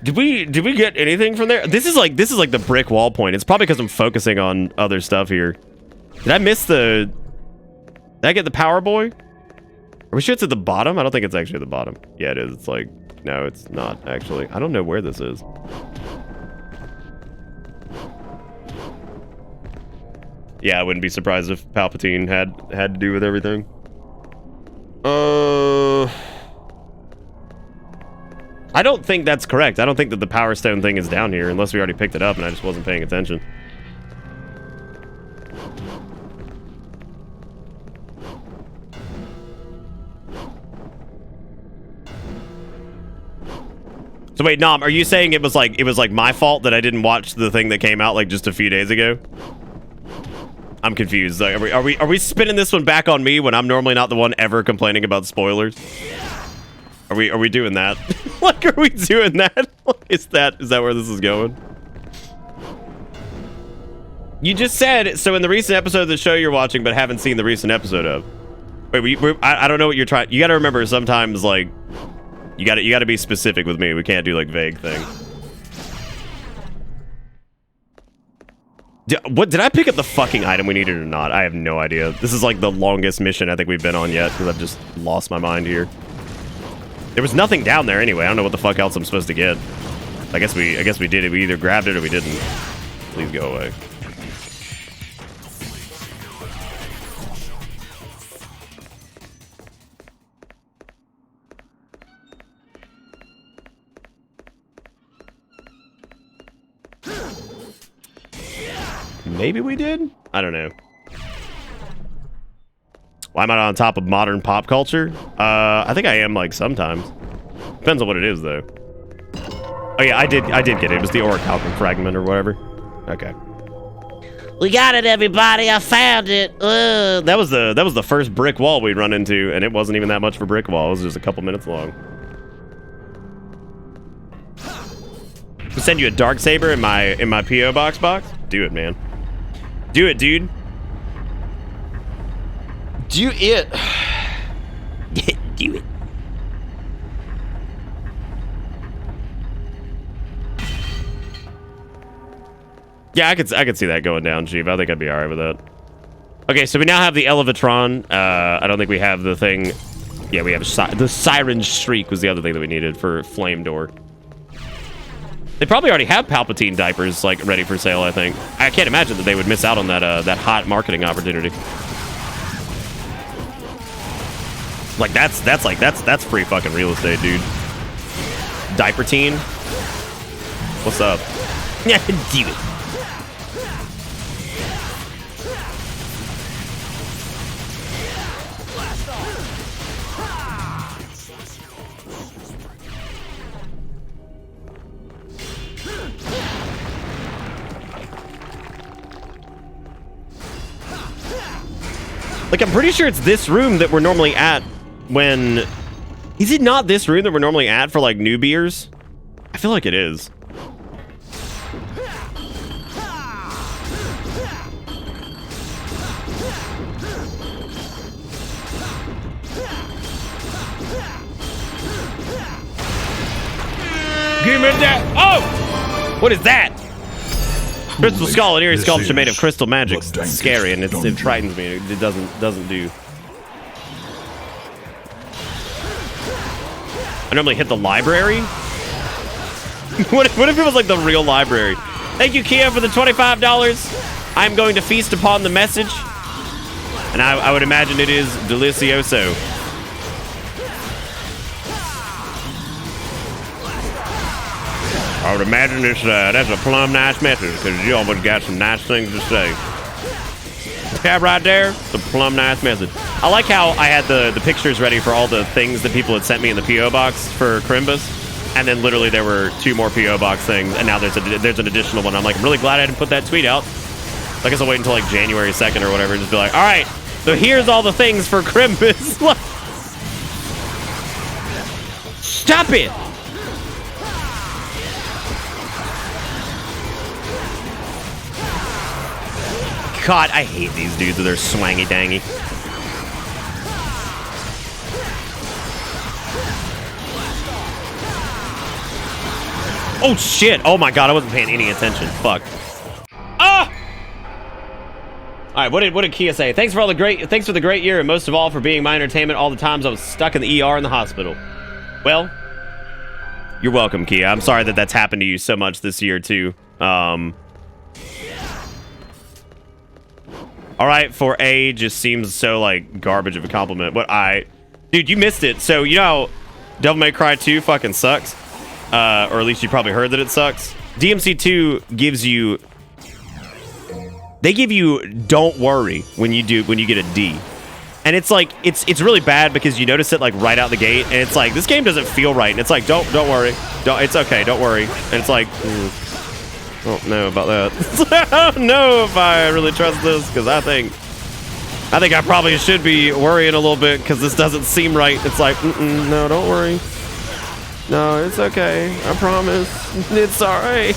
Did we get anything from there? This is like the brick wall point. It's probably because I'm focusing on other stuff here. Did I miss the? Did I get the power boy? Are we sure it's at the bottom? I don't think it's actually at the bottom. Yeah, it is. It's like. No, it's not, actually. I don't know where this is. Yeah, I wouldn't be surprised if Palpatine had to do with everything. I don't think that's correct. I don't think that the Power Stone thing is down here, unless we already picked it up and I just wasn't paying attention. So wait, Nom, are you saying it was like my fault that I didn't watch the thing that came out like just a few days ago? I'm confused. Like, are we spinning this one back on me when I'm normally not the one ever complaining about spoilers? Are we doing that? Like, are we doing that? Is that where this is going? You just said so in the recent episode of the show you're watching, but haven't seen the recent episode of. Wait, I don't know what you're trying. You got to remember sometimes like you got to be specific with me. We can't do like vague things. Did I pick up the fucking item we needed or not? I have no idea. This is like the longest mission I think we've been on yet because I've just lost my mind here. There was nothing down there anyway. I don't know what the fuck else I'm supposed to get. I guess we did it. We either grabbed it or we didn't. Please go away. Maybe we did? I don't know. Why am I not on top of modern pop culture? I think I am like sometimes. Depends on what it is though. Oh yeah, I did get it. It was the orichalcum fragment or whatever. Okay. We got it, everybody. I found it. That was the first brick wall we'd run into, and it wasn't even that much of a brick wall. It was just a couple minutes long. We'll send you a Darksaber in my P.O. box. Do it, man. Do it, dude. Do it. Do it. Yeah, I could see that going down, Chief. I think I'd be alright with that. Okay, so we now have the Elevatron. I don't think we have the thing. Yeah, we have the Siren Shriek was the other thing that we needed for Flame Door. They probably already have Palpatine diapers like ready for sale. I think. I can't imagine that they would miss out on that hot marketing opportunity. Like that's free fucking real estate, dude. Diaper teen. What's up? Yeah, do it. Like, I'm pretty sure it's this room that we're normally at when... Is it not this room that we're normally at for, like, new beers? I feel like it is. Give me that! Oh! What is that? Crystal Skull and eerie sculpture made of crystal magic. It's scary and it frightens me. It doesn't do. I normally hit the library. What if it was like the real library? Thank you, Kia, for the $25. I'm going to feast upon the message, and I would imagine it is delicioso. I would imagine that's a plumb nice message because you always got some nice things to say. Yeah, right there, the plumb nice message. I like how I had the pictures ready for all the things that people had sent me in the P.O. box for Crimbus, and then literally there were 2 more P.O. box things, and now there's an additional one. I'm like, I'm really glad I didn't put that tweet out. I guess I'll wait until like January 2nd or whatever and just be like, all right, so here's all the things for Crimbus. Stop it! God, I hate these dudes with their swangy dangy. Oh shit! Oh my god, I wasn't paying any attention. Fuck. Ah! All right, what did Kia say? Thanks for the great year, and most of all for being my entertainment all the times I was stuck in the ER in the hospital. Well, you're welcome, Kia. I'm sorry that that's happened to you so much this year too. All right, for A just seems so like garbage of a compliment. But dude, you missed it. So you know, Devil May Cry 2 fucking sucks, or at least you probably heard that it sucks. DMC2 gives you, they give you don't worry when you get a D, and it's like it's really bad because you notice it like right out the gate, and it's like this game doesn't feel right, and it's like don't worry, it's okay, don't worry, and it's like. I don't know about that. I don't know if I really trust this, because I think I probably should be worrying a little bit, because this doesn't seem right. It's like, no, don't worry. No, it's okay. I promise. It's all right.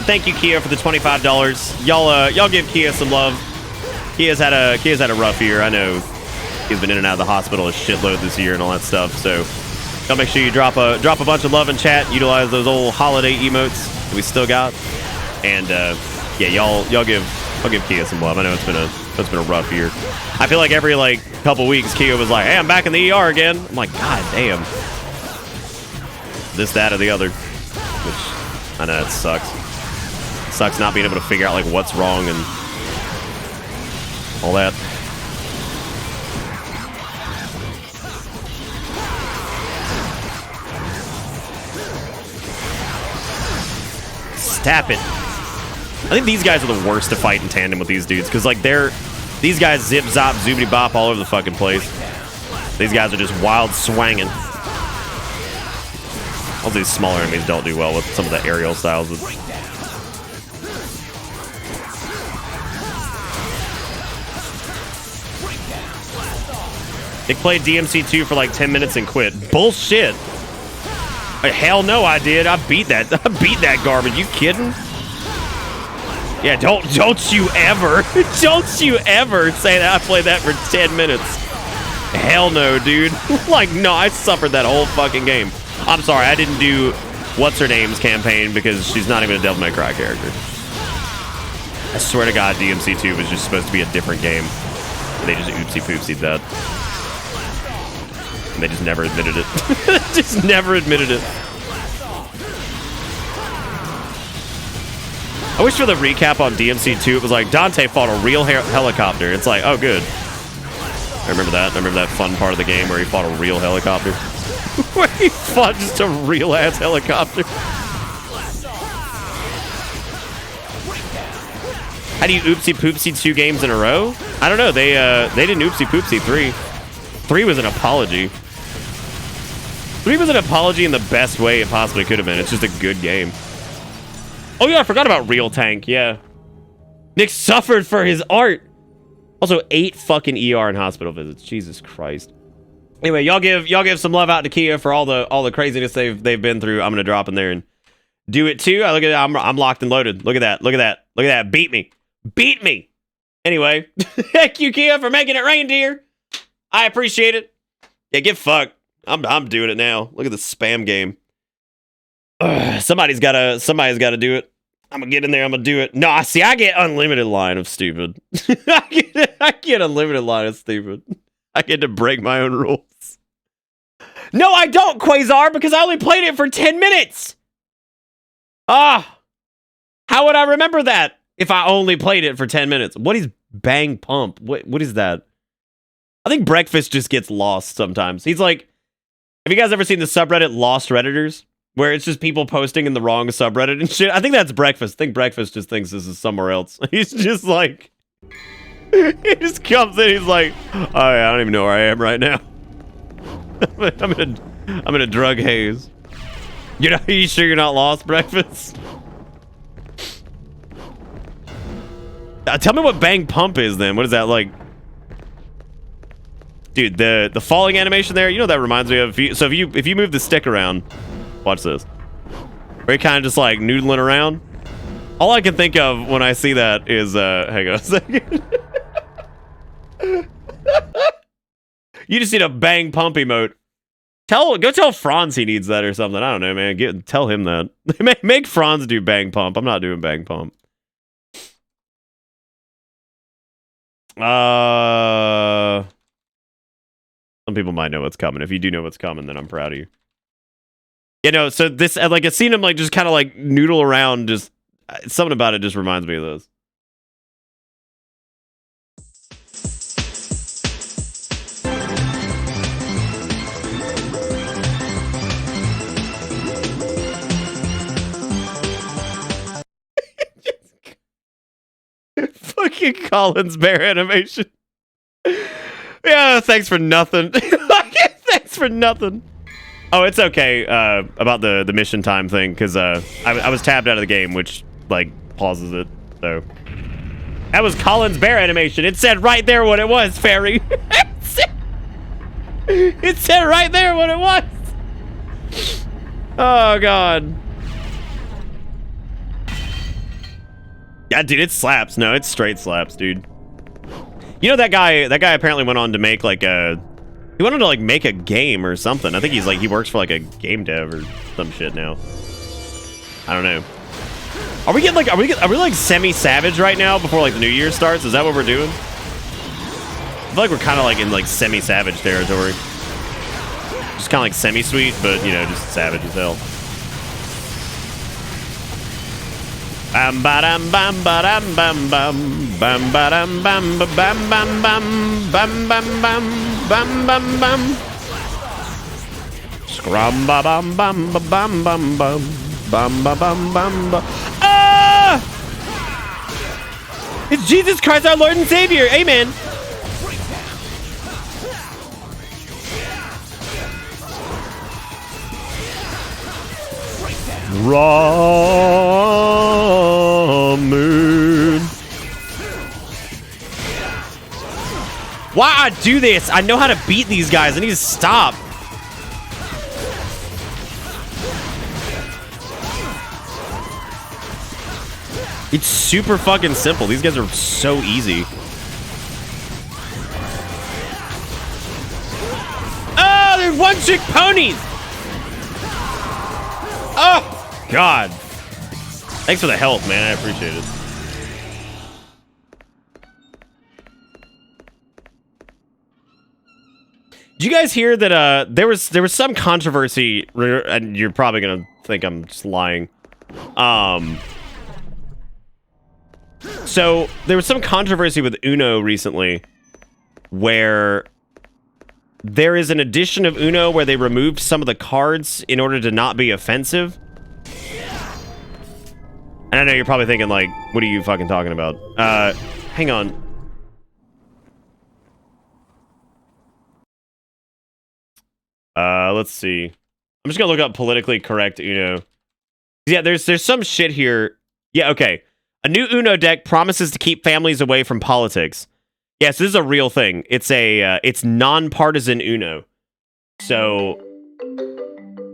Thank you, Kia, for the $25. Y'all give Kia some love. Kia's had a rough year. I know. He's been in and out of the hospital a shitload this year and all that stuff. So, y'all make sure you drop a bunch of love in chat. Utilize those old holiday emotes that we still got. And yeah, y'all give Kia some love. I know it's been a rough year. I feel like every like couple weeks, Kia was like, "Hey, I'm back in the ER again." I'm like, God damn. This, that, or the other. Which I know it sucks. It sucks not being able to figure out like what's wrong and all that. Tap it. I think these guys are the worst to fight in tandem with these dudes, because like these guys zip zop zoobity bop all over the fucking place. These guys are just wild swanging. All these smaller enemies don't do well with some of the aerial styles. They played DMC2 for like 10 minutes and quit. Bullshit. Hell no, I did. I beat that garbage. You kidding? Yeah, don't you ever say that I played that for 10 minutes. Hell no, dude. Like, no, I suffered that whole fucking game. I'm sorry, I didn't do what's-her-name's campaign because she's not even a Devil May Cry character. I swear to God, DMC2 was just supposed to be a different game. They just oopsie-poopsied that. They just never admitted it. Just never admitted it. I wish for the recap on DMC2, it was like, Dante fought a real helicopter. It's like, oh, good. I remember that. I remember that fun part of the game where he fought a real helicopter. Where he fought just a real-ass helicopter. How do you oopsie-poopsie 2 games in a row? I don't know. They didn't oopsie-poopsie 3. 3 was an apology. 3 was an apology in the best way it possibly could have been. It's just a good game. Oh yeah, I forgot about Real Tank. Yeah. Nick suffered for his art. Also, 8 fucking ER and hospital visits. Jesus Christ. Anyway, y'all give some love out to Kia for all the craziness they've been through. I'm gonna drop in there and do it too. Look at that. I'm locked and loaded. Look at that. Look at that. Look at that. Beat me. Beat me. Anyway, thank you, Kia, for making it rain, dear. I appreciate it. Yeah, get fucked. I'm doing it now. Look at the spam game. Somebody's gotta do it. I'm gonna get in there. I'm gonna do it. No, see, I get unlimited line of stupid. I get unlimited line of stupid. I get to break my own rules. No, I don't, Quasar, because I only played it for 10 minutes. How would I remember that if I only played it for 10 minutes? What is Bang Pump? What is that? I think Breakfast just gets lost sometimes. He's like, have you guys ever seen the subreddit Lost Redditors? Where it's just people posting in the wrong subreddit and shit. I think that's Breakfast. I think Breakfast just thinks this is somewhere else. He's just like, he just comes in, he's like, oh yeah, I don't even know where I am right now. I'm in a drug haze. Are you sure you're not lost, Breakfast? Tell me what Bang Pump is then. What is that like? Dude, the falling animation there, you know what that reminds me of? If you move the stick around, watch this. Where you kind of just like noodling around. All I can think of when I see that is hang on a second. You just need a Bang Pump emote. Go tell Franz he needs that or something. I don't know, man. Tell him that. Make Franz do Bang Pump. I'm not doing Bang Pump. Some people might know what's coming. If you do know what's coming, then I'm proud of you. You know, so this, like, I've seen him, like, just kind of, like, noodle around, just, something about it just reminds me of those. Fucking Collins Bear animation. Yeah, thanks for nothing. Thanks for nothing. Oh, it's okay about the mission time thing, because I was tabbed out of the game, which, like, pauses it, so. That was Collins Bear animation. It said right there what it was, Fairy. It said right there what it was. Oh, God. Yeah, dude, it slaps. No, it straight slaps, dude. You know, that guy apparently went on to make, like, he wanted to, like, make a game or something. I think he's, like, he works for, like, a game dev or some shit now. I don't know. Are we getting, like, are we, like, semi-savage right now before, like, the new year starts? Is that what we're doing? I feel like we're kind of, like, in, like, semi-savage territory. Just kind of, like, semi-sweet, but, you know, just savage as hell. Bam bam bam bam bam bam bam bam bam bam bam bam bam bam bam bam bam bam. Scrum ba bam bam ba bam bam bam bam ba bam bam ba. Ah! It's Jesus Christ, our Lord and Savior. Amen. Ramen. Why I do this? I know how to beat these guys. I need to stop. It's super fucking simple. These guys are so easy. Oh, they're one-trick ponies. Oh. God. Thanks for the help, man. I appreciate it. Did you guys hear that there was some controversy, and you're probably gonna think I'm just lying. So there was some controversy with Uno recently where there is an edition of Uno where they removed some of the cards in order to not be offensive. And I know you're probably thinking, like, what are you fucking talking about? Hang on. Let's see. I'm just gonna look up politically correct Uno. Yeah, there's some shit here. Yeah, okay. A new Uno deck promises to keep families away from politics. Yes, this is a real thing. It's non-partisan Uno. So,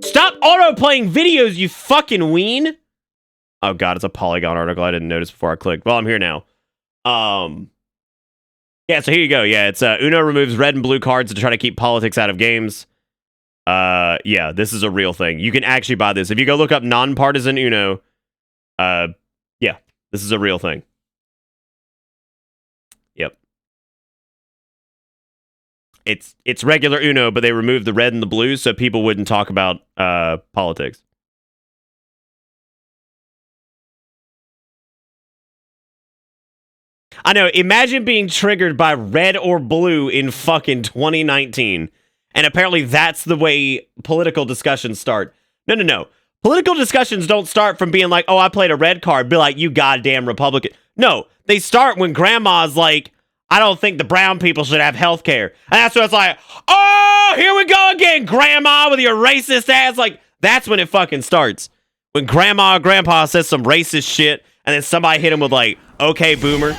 stop auto-playing videos, you fucking ween! Oh god, it's a Polygon article I didn't notice before I clicked. Well, I'm here now. Yeah, so here you go. Yeah, it's Uno removes red and blue cards to try to keep politics out of games. Yeah, this is a real thing. You can actually buy this. If you go look up non-partisan Uno, yeah, this is a real thing. Yep. It's regular Uno, but they removed the red and the blue so people wouldn't talk about politics. I know, imagine being triggered by red or blue in fucking 2019. And apparently that's the way political discussions start. No. Political discussions don't start from being like, oh, I played a red card. Be like, you goddamn Republican. No, they start when grandma's like, I don't think the brown people should have health care. And that's when it's like, oh, here we go again, grandma, with your racist ass. Like, that's when it fucking starts. When grandma or grandpa says some racist shit, and then somebody hit him with like, okay, boomer.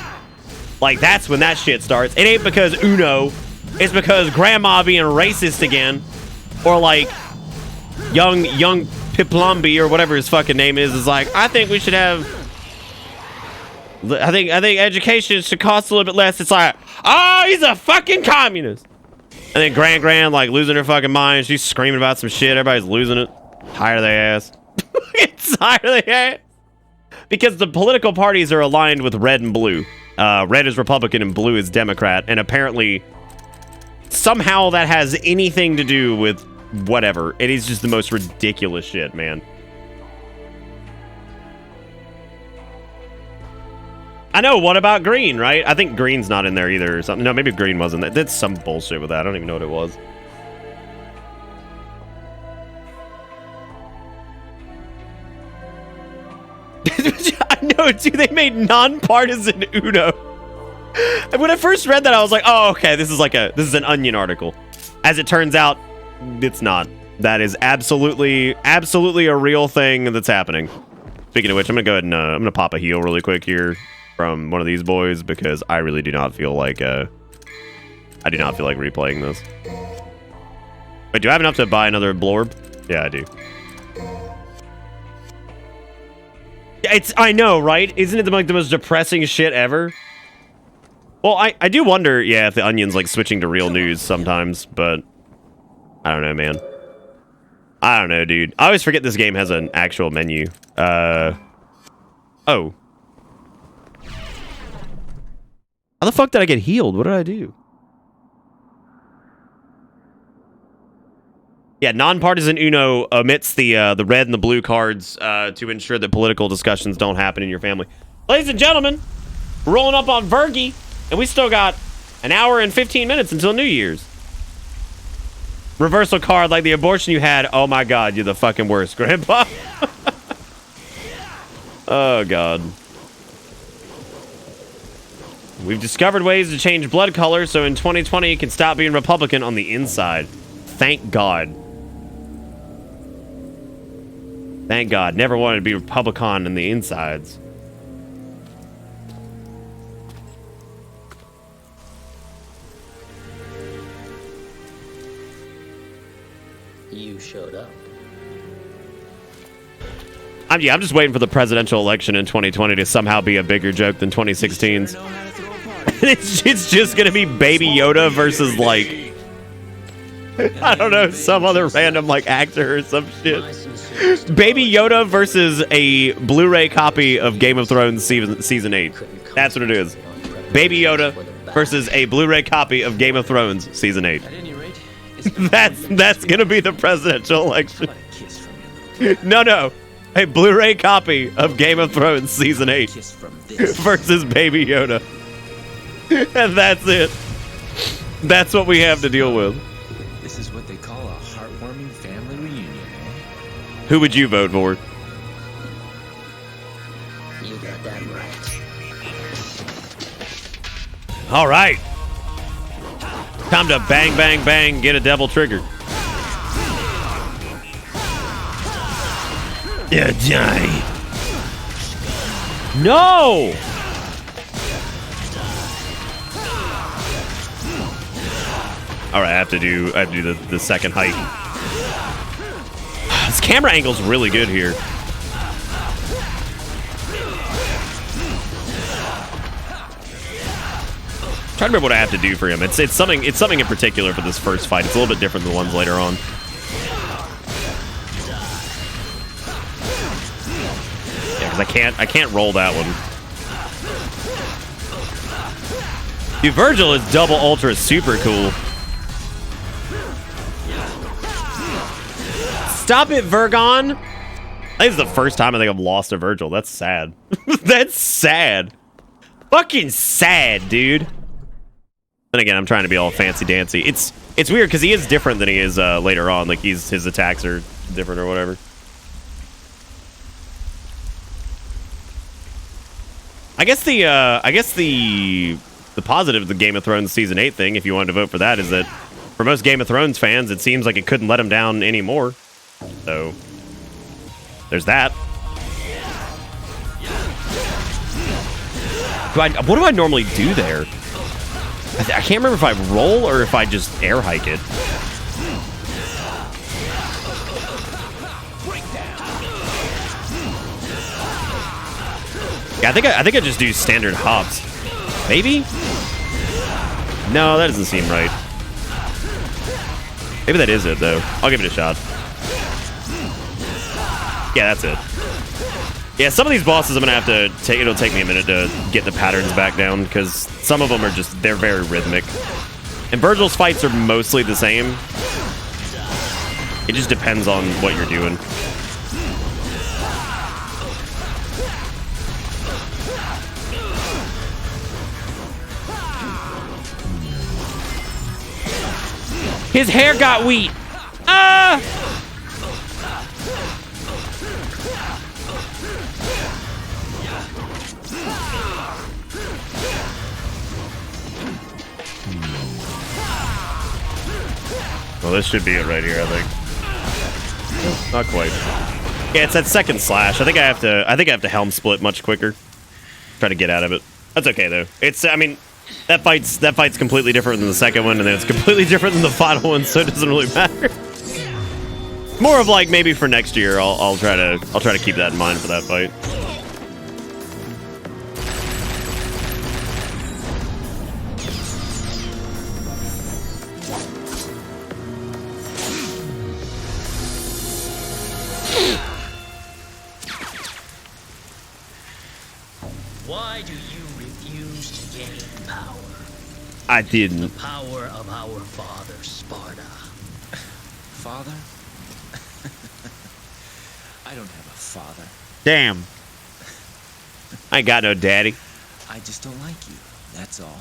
Like, that's when that shit starts. It ain't because Uno. It's because grandma being racist again. Or like, young Piplumby or whatever his fucking name is like, I think we should have... I think education should cost a little bit less. It's like, oh, he's a fucking communist. And then Gran like losing her fucking mind. She's screaming about some shit. Everybody's losing it. Tired of their ass. It's tired of their ass. Because the political parties are aligned with red and blue. Red is Republican and blue is Democrat. And apparently, somehow that has anything to do with whatever. It is just the most ridiculous shit, man. I know, what about green, right? I think green's not in there either or something. No, maybe green wasn't. That's some bullshit with that. I don't even know what it was. I know, dude, they made nonpartisan Uno. And when I first read that, I was like, oh, okay, this is an Onion article. As it turns out, it's not. That is absolutely a real thing that's happening. Speaking of which, I'm gonna go ahead and I'm gonna pop a heal really quick here from one of these boys because I really do not feel like replaying this. Wait, do I have enough to buy another blorb? Yeah, I do. I know, right? Isn't it like the most depressing shit ever? Well, I do wonder, yeah, if the Onion's like switching to real news sometimes, but I don't know, man. I don't know, dude. I always forget this game has an actual menu. Oh. How the fuck did I get healed? What did I do? Yeah, nonpartisan Uno omits the red and the blue cards to ensure that political discussions don't happen in your family. Ladies and gentlemen, we're rolling up on Virgie, and we still got an hour and 15 minutes until New Year's. Reversal card like the abortion you had. Oh my god, you're the fucking worst, Grandpa. Oh god. We've discovered ways to change blood color so in 2020 you can stop being Republican on the inside. Thank God. Thank God. Never wanted to be Republican in the insides. You showed up. I'm just waiting for the presidential election in 2020 to somehow be a bigger joke than 2016's. It's just gonna be Baby Yoda versus like I don't know, some other random like actor or some shit. Baby Yoda versus a Blu-ray copy of Game of Thrones season 8. That's what it is. Baby Yoda versus a Blu-ray copy of Game of Thrones season 8. That's gonna be the presidential election. No. A Blu-ray copy of Game of Thrones season 8 versus Baby Yoda. And that's it. That's what we have to deal with. This is what they call a heartwarming family reunion, eh? Who would you vote for? You got that right. All right. Time to bang, bang, bang, get a devil trigger. Yeah, die. No! All right, I have to do the second height. This camera angle's really good here. Trying to remember what I have to do for him. It's something in particular for this first fight. It's a little bit different than the ones later on. Yeah, because I can't roll that one. Dude, Virgil is double ultra super cool. Stop it, Virgon! I think it's the first time I think I've lost a Virgil. That's sad. That's sad. Fucking sad, dude. And again, I'm trying to be all fancy dancy. It's weird because he is different than he is later on. Like his attacks are different or whatever. I guess the positive of the Game of Thrones season 8 thing, if you wanted to vote for that, is that for most Game of Thrones fans, it seems like it couldn't let him down anymore. So there's that. What do I normally do there? I can't remember if I roll or if I just air hike it. Yeah, I think I just do standard hops. Maybe? No, that doesn't seem right. Maybe that is it though. I'll give it a shot. Yeah, that's it. Yeah, some of these bosses I'm gonna have to take. It'll take me a minute to get the patterns back down because some of them are they're very rhythmic. And Virgil's fights are mostly the same. It just depends on what you're doing. His hair got wheat. Ah! Well, this should be it right here, I think. Not quite. Yeah, it's that second slash. I think I have to helm split much quicker. Try to get out of it. That's okay though. It's I mean, that fight's completely different than the second one, and then it's completely different than the final one, so it doesn't really matter. More of like maybe for next year, I'll try to keep that in mind for that fight. Why do you refuse to gain power? I didn't. The power of our father, Sparta. Father? I don't have a father. Damn. I ain't got no daddy. I just don't like you. That's all.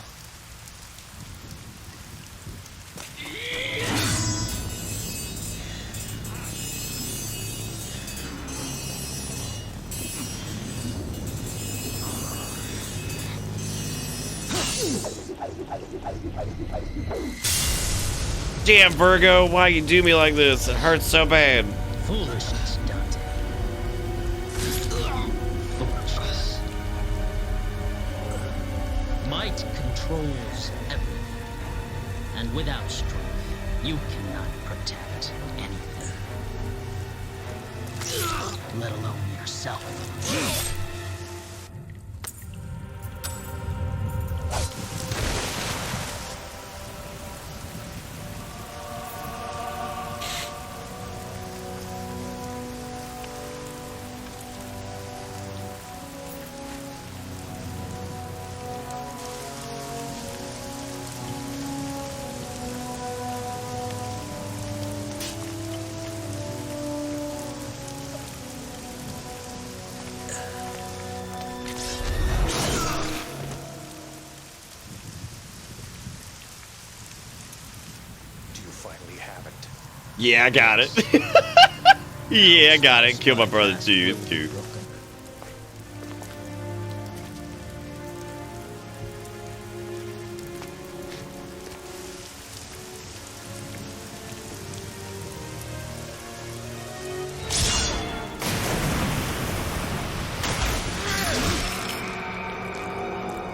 Damn, Virgo, why you do me like this? It hurts so bad. Foolishness, Dante. Foolishness. Might controls everything. And without strength, you cannot protect anything. Let alone yourself. Yeah, I got it. Yeah, I got it. Kill my brother too. It's cute.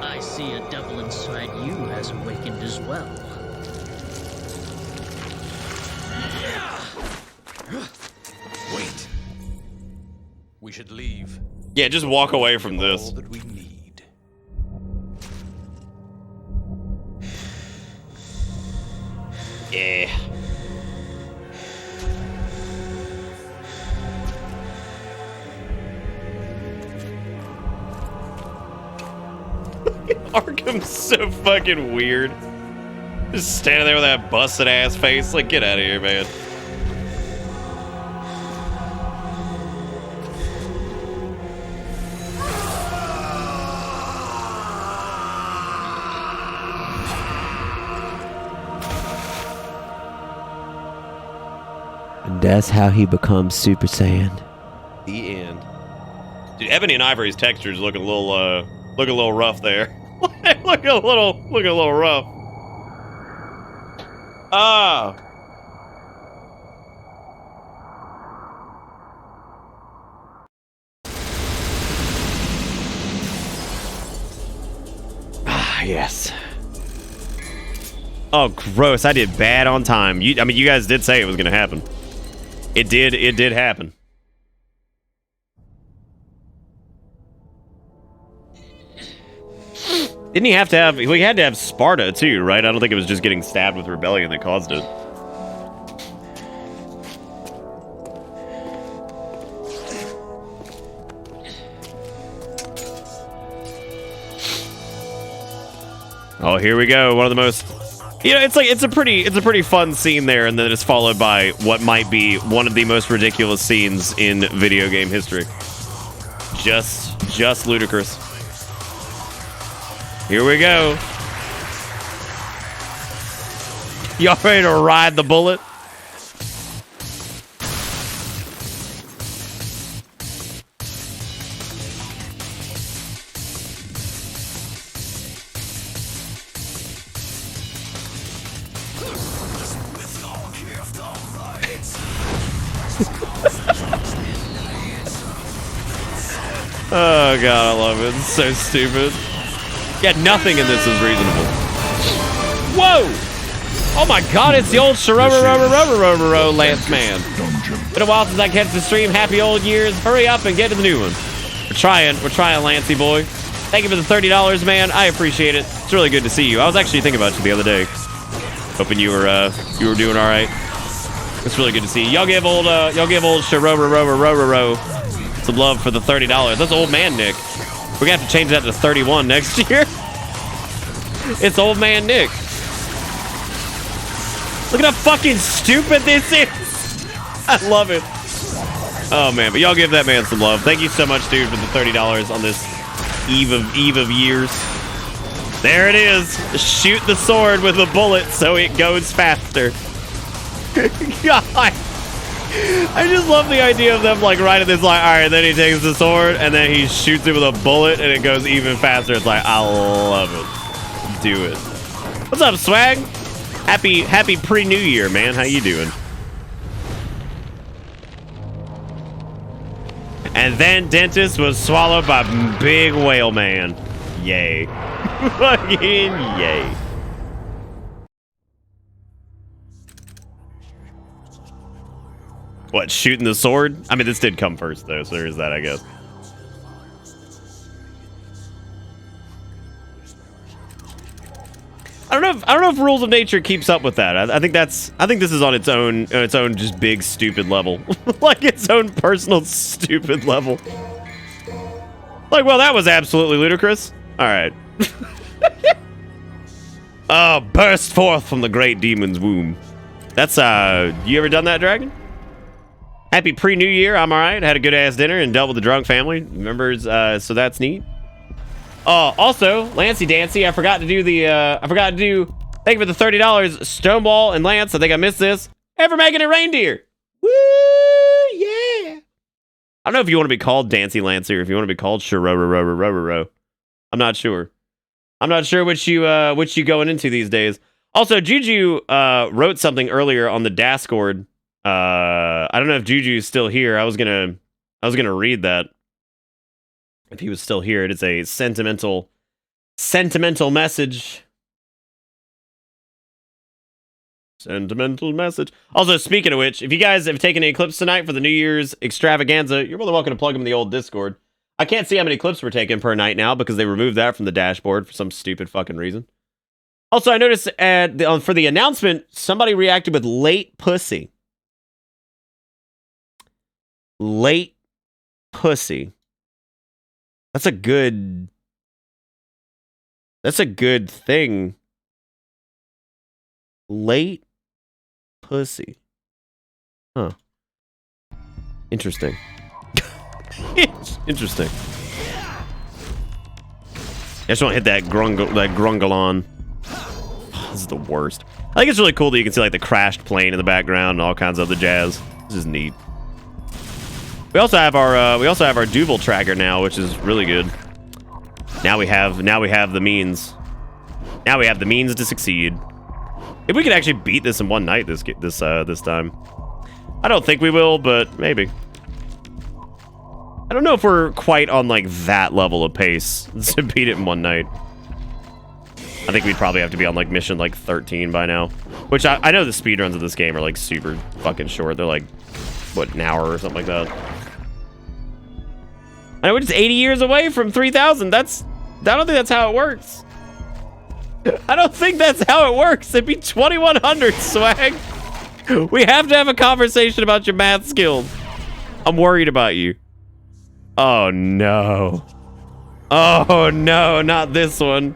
I see a devil inside you has awakened as well. Wait. We should leave. Yeah, just walk away from this. All that we need. Yeah. Arkham's so fucking weird. Just standing there with that busted ass face. Like, get out of here, man. And that's how he becomes Super Saiyan. The end. Dude, Ebony and Ivory's textures look a little rough there. look a little rough. Ah. Ah, yes. Oh, gross. I did bad on time. I mean, you guys did say it was going to happen. It did happen. Didn't he have to have... We had to have Sparta, too, right? I don't think it was just getting stabbed with Rebellion that caused it. Oh, here we go. One of the most You know, it's a pretty fun scene there, and then it's followed by what might be one of the most ridiculous scenes in video game history. Just ludicrous. Here we go. Y'all ready to ride the bullet? Oh god, I love it. It's so stupid. Yeah, nothing in this is reasonable. Whoa! Oh my god, it's the old Sharoro Lance Man. Been a while since I kept the stream. Happy old years. Hurry up and get to the new one. We're trying, Lancey boy. Thank you for the $30, man. I appreciate it. It's really good to see you. I was actually thinking about you the other day. Hoping you were doing all right. It's really good to see you. Y'all give old Sharoro some love for the $30. That's old man Nick. We're gonna have to change that to 31 next year. It's old man Nick. Look at how fucking stupid this is. I love it. Oh man, but y'all give that man some love. Thank you so much, dude, for the $30 on this eve of years. There it is. Shoot the sword with a bullet so it goes faster. God. I just love the idea of them like writing this like, all right, then he takes the sword and then he shoots it with a bullet and it goes even faster. It's like, I love it. Do it. What's up, Swag? Happy pre-New Year, man. How you doing? And then Dentist was swallowed by Big Whale Man. Yay. Fucking yay. What, shooting the sword? I mean, this did come first, though, so there's that, I guess. I don't know if Rules of Nature keeps up with that. I think this is on its own just big stupid level. Like its own personal stupid level. Like, well, that was absolutely ludicrous. All right. Oh, burst forth from the great demon's womb. That's you ever done that, Dragon? Happy pre-New Year. I'm all right. Had a good ass dinner and dealt with the drunk family members. So that's neat. Also, Lancey Dancy, I forgot to do. Thank you for the $30. Stonewall and Lance, I think I missed this. Ever making a reindeer? Woo, yeah. I don't know if you want to be called Dancy Lancer or if you want to be called Sharoro. I'm not sure. I'm not sure which you going into these days. Also, Juju wrote something earlier on the Discord. I don't know if Juju's still here. I was gonna read that. If he was still here, it is a sentimental message. Sentimental message. Also, speaking of which, if you guys have taken any clips tonight for the New Year's extravaganza, you're more than welcome to plug them in the old Discord. I can't see how many clips we're taking per night now because they removed that from the dashboard for some stupid fucking reason. Also, I noticed for the announcement, somebody reacted with late pussy. Late pussy. That's a good thing. Late pussy. Huh. Interesting. Interesting. I just want to hit that grungalon. This is the worst. I think it's really cool that you can see like the crashed plane in the background and all kinds of other jazz. This is neat. We also have our Duval tracker now, which is really good. Now we have the means. Now we have the means to succeed. If we could actually beat this in one night this time. I don't think we will, but maybe. I don't know if we're quite on like that level of pace to beat it in one night. I think we'd probably have to be on like mission like 13 by now. Which I know the speedruns of this game are like super fucking short. They're like, what, an hour or something like that. I know we're just 80 years away from 3,000. I don't think that's how it works. I don't think that's how it works. It'd be 2,100, Swag. We have to have a conversation about your math skills. I'm worried about you. Oh, no. Oh, no, not this one.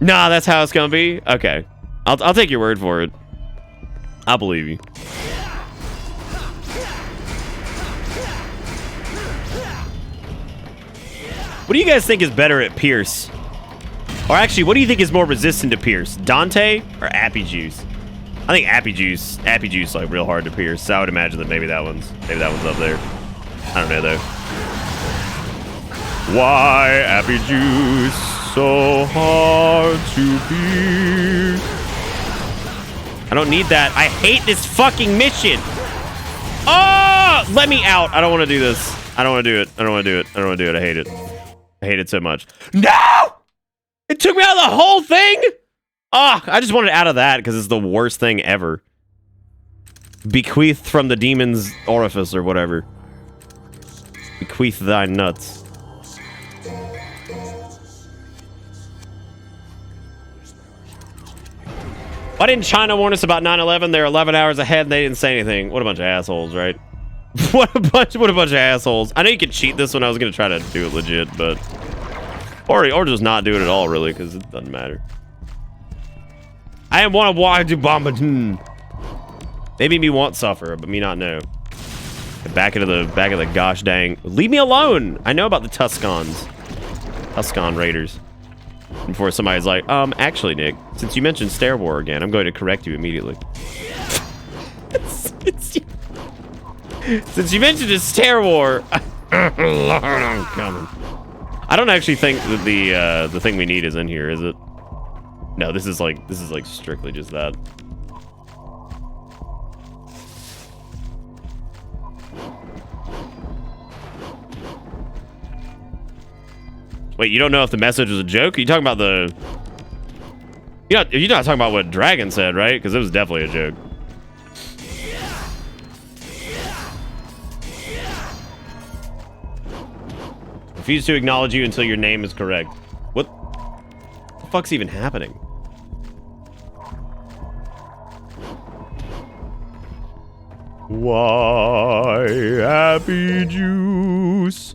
Nah, that's how it's gonna be? Okay. I'll take your word for it. I believe you. What do you guys think is better at Pierce? Or actually, what do you think is more resistant to Pierce? Dante or Appy Juice? I think Appy Juice like real hard to pierce. So I would imagine that maybe that one's up there. I don't know though. Why Appy Juice so hard to pierce? I don't need that. I hate this fucking mission. Oh, let me out. I don't want to do this. I don't want to do it. I don't want to do it. I don't want to do it. I hate it. I hate it so much. No! It took me out of the whole thing? Oh, I just wanted out of that because it's the worst thing ever. Bequeathed from the demon's orifice or whatever. Bequeath thy nuts. Why didn't China warn us about 9/11? They're 11 hours ahead and they didn't say anything. What a bunch of assholes, right? What a bunch of assholes. I know you could cheat this one. I was gonna try to do it legit, but or just not do it at all, really, because it doesn't matter. I am one of why do bomb. Maybe me want suffer, but me not know. Back of the gosh dang. Leave me alone. I know about the Tuscans. Tuscan Raiders. Before somebody's like, actually, Nick, since you mentioned Star War again, I'm going to correct you immediately. Since you mentioned a Star War, Lord, I'm coming. I don't actually think that the thing we need is in here, is it? No, this is like strictly just that. Wait, you don't know if the message was a joke? Are you talking about the... You're not talking about what Dragon said, right? Because it was definitely a joke. Refuse to acknowledge you until your name is correct. What the fuck's even happening? Why Happy Juice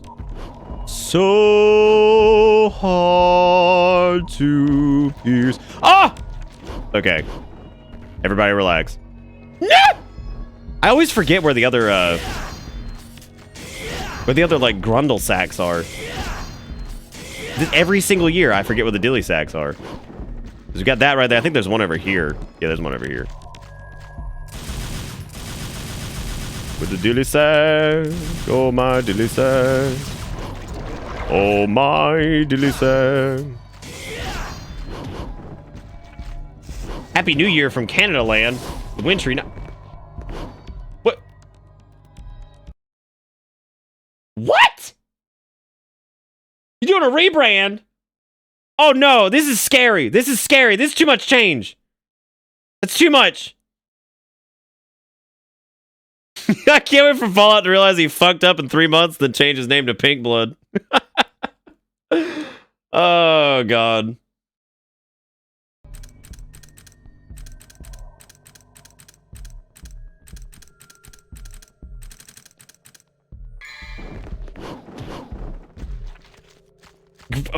so hard to pierce? Ah! Okay. Everybody relax. No! I always forget where the other like grundle sacks are. Every single year I forget where the dilly sacks are. We got that right there. I think there's one over here. Yeah, there's one over here. With the dilly sack. Oh my dilly sack. Oh my dilly sack. Happy New Year from Canada land. The wintry night. What? What? You doing a rebrand? Oh no, this is scary. This is scary. This is too much change. That's too much. I can't wait for Fallout to realize he fucked up in 3 months, then change his name to Pink Blood. Oh, God.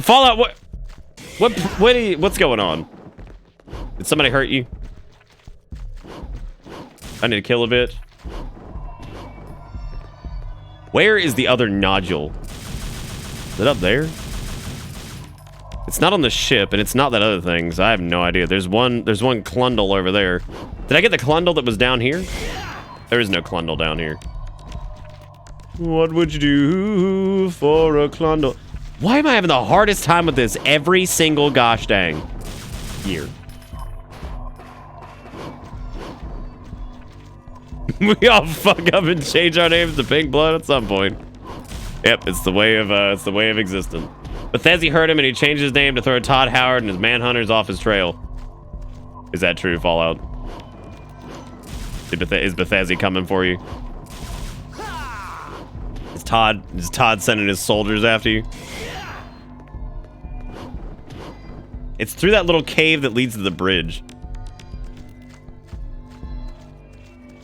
Fallout, what's going on? Did somebody hurt you? I need to kill a bitch. Where is the other nodule? Is it up there? It's not on the ship, and it's not that other thing, so I have no idea. There's one Clundle over there. Did I get the Clundle that was down here? There is no Clundle down here. What would you do for a Clundle? Why am I having the hardest time with this every single gosh dang year? We all fuck up and change our names to Pink Blood at some point. Yep, it's the way of existence. Bethesda heard him and he changed his name to throw Todd Howard and his manhunters off his trail. Is that true, Fallout? Is Bethesda coming for you? Is Todd sending his soldiers after you? It's through that little cave that leads to the bridge.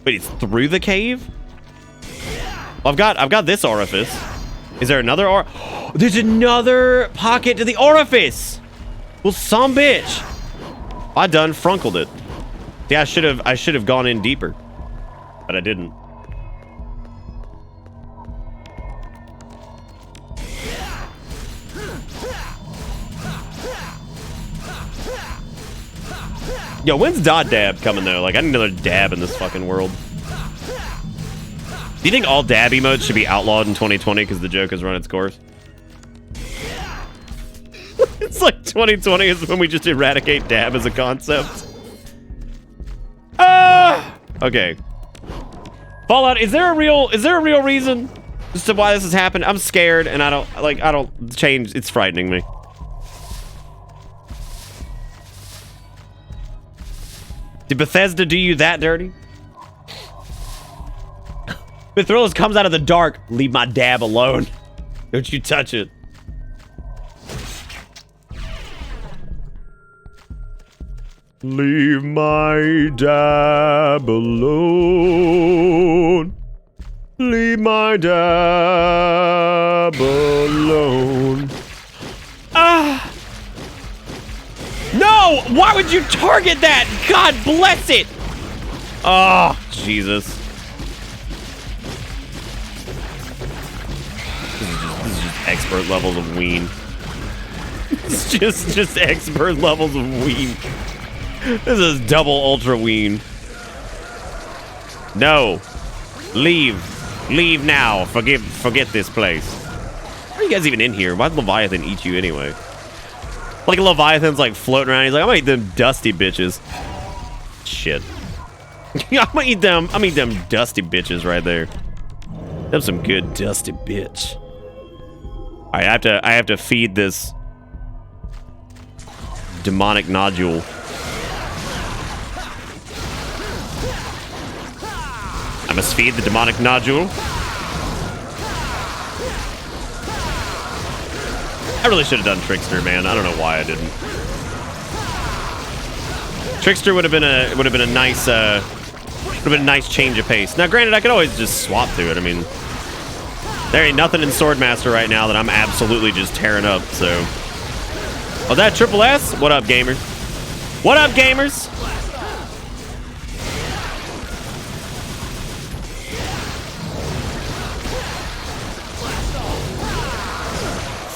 Wait, it's through the cave? Well, I've got this orifice. Is there another There's another pocket to the orifice! Well, some bitch. I done frunkled it. Yeah, I should have gone in deeper, but I didn't. Yo, when's Dod Dab coming though? Like, I need another dab in this fucking world. Do you think all dab emotes should be outlawed in 2020 because the joke has run its course? It's like 2020 is when we just eradicate dab as a concept. Okay. Fallout, is there a real reason as to why this has happened? I'm scared and I don't change. It's frightening me. Did Bethesda do you that dirty? Mithrillis comes out of the dark. Leave my dab alone. Don't you touch it. Leave my dab alone. Leave my dab alone. Ah! No! Why would you target that? God bless it! Oh, Jesus. This is just expert levels of ween. It's just expert levels of ween. This is double ultra ween. No. Leave. Leave now. Forget this place. Why are you guys even in here? Why'd Leviathan eat you anyway? Like Leviathan's like floating around. He's like, I'm gonna eat them dusty bitches. Shit. I'm gonna eat them dusty bitches right there. Them some good dusty bitch. Alright, I have to feed this demonic nodule. I must feed the demonic nodule. I really should have done Trickster, man. I don't know why I didn't. Trickster would have been a nice change of pace. Now, granted, I could always just swap through it. I mean, there ain't nothing in Swordmaster right now that I'm absolutely just tearing up. So, oh, that Triple S? What up, gamers? What up, gamers?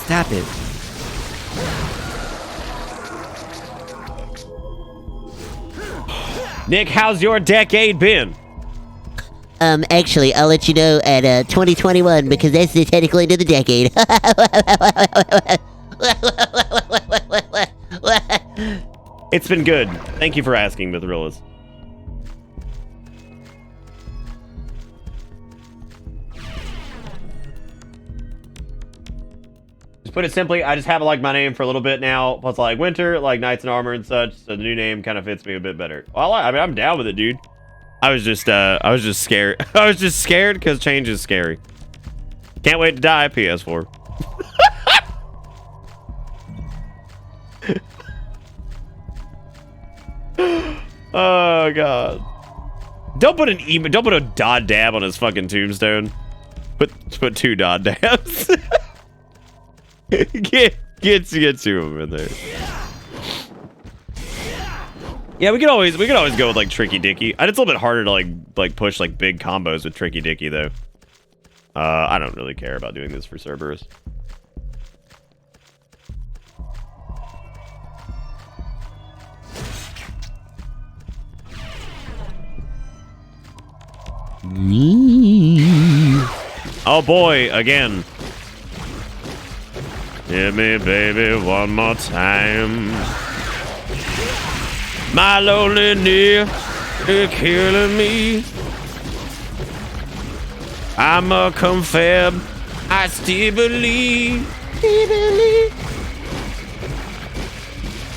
Stop it. Nick, how's your decade been? Actually, I'll let you know at 2021 because that's the technical end of the decade. It's been good. Thank you for asking, Mithrillis. Just put it simply, I just have it like my name for a little bit now. Plus, I like Winter, like Knights in Armor and such. So the new name kind of fits me a bit better. Well, I mean, I'm down with it, dude. I was just scared. I was just scared because change is scary. Can't wait to die, PS4. Oh god. Don't put a Dod Dab on his fucking tombstone. Put 2 Dod Dabs. get 2 of them in there. Yeah, we could always go with like Tricky Dicky. It's a little bit harder to like push like big combos with Tricky Dicky though. I don't really care about doing this for Cerberus. Oh boy, again. Hit me, baby, one more time. My loneliness is killing me. I'm a confab. I still believe.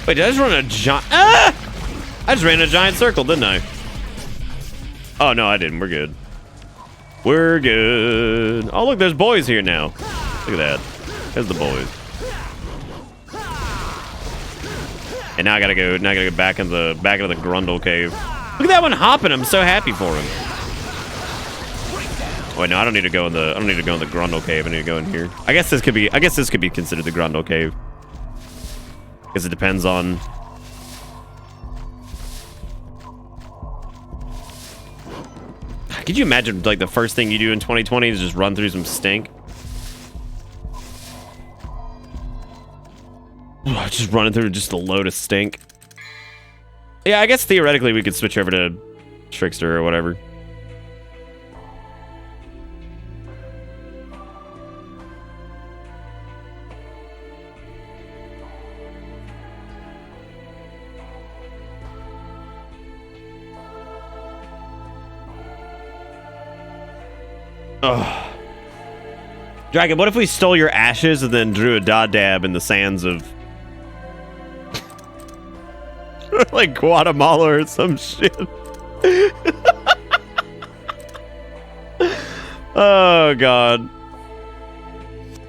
Wait, did I just run a giant? Ah! I just ran a giant circle, didn't I? Oh no, I didn't. We're good. We're good. Oh look, there's boys here now. Look at that. There's the boys. And now I gotta go back into the Grundle cave. Look at that one hopping. I'm so happy for him. Wait, no, I don't need to go in the Grundle cave. I need to go in here. I guess this could be considered the Grundle cave. Because it depends on... Could you imagine, like, the first thing you do in 2020 is just run through some stink? Just running through just a load of stink. Yeah, I guess theoretically we could switch over to Trickster or whatever. Ugh. Dragon, what if we stole your ashes and then drew a dab in the sands of like Guatemala or some shit? Oh god.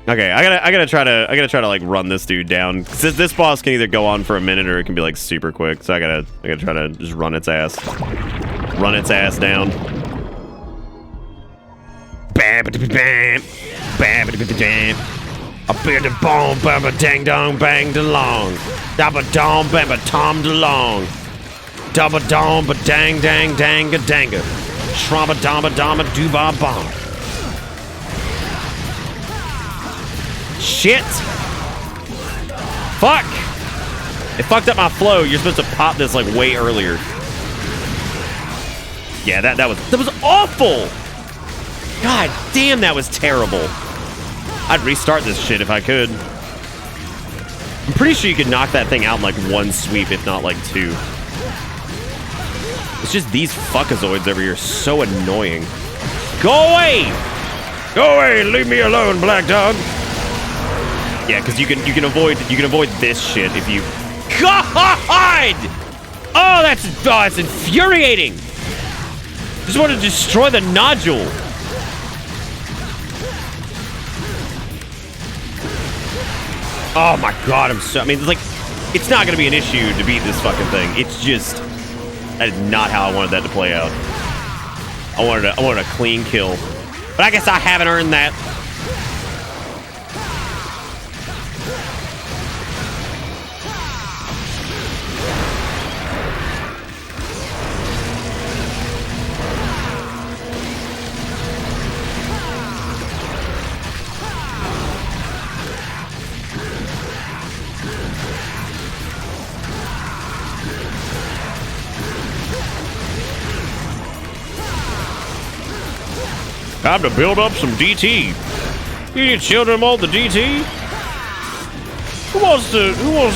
Okay, I gotta try to like run this dude down. This boss can either go on for a minute or it can be like super quick. So I gotta try to just run its ass. Run its ass down. Bam, bam, bam, bam. A bit of bomb, bam, dang, dong, bang, delong. Dabba dong, bam, tom, delong. Dabba dong, but dang, dang, dang, a danga. Shramba, damba, damba, dooba, bomb. Shit. Fuck. It fucked up my flow. You're supposed to pop this like way earlier. Yeah, that was awful. God damn, that was terrible. I'd restart this shit if I could. I'm pretty sure you could knock that thing out in like one sweep, if not like two. It's just these fuckazoids over here so annoying. Go away! Go away! Leave me alone, black dog. Yeah, because you can avoid this shit if you. God! Oh, that's infuriating. Just want to destroy the nodule. Oh my god, I mean, like, it's not gonna be an issue to beat this fucking thing. It's just, that is not how I wanted that to play out. I wanted a clean kill. But I guess I haven't earned that. Time to build up some DT. You children want the DT? Who wants to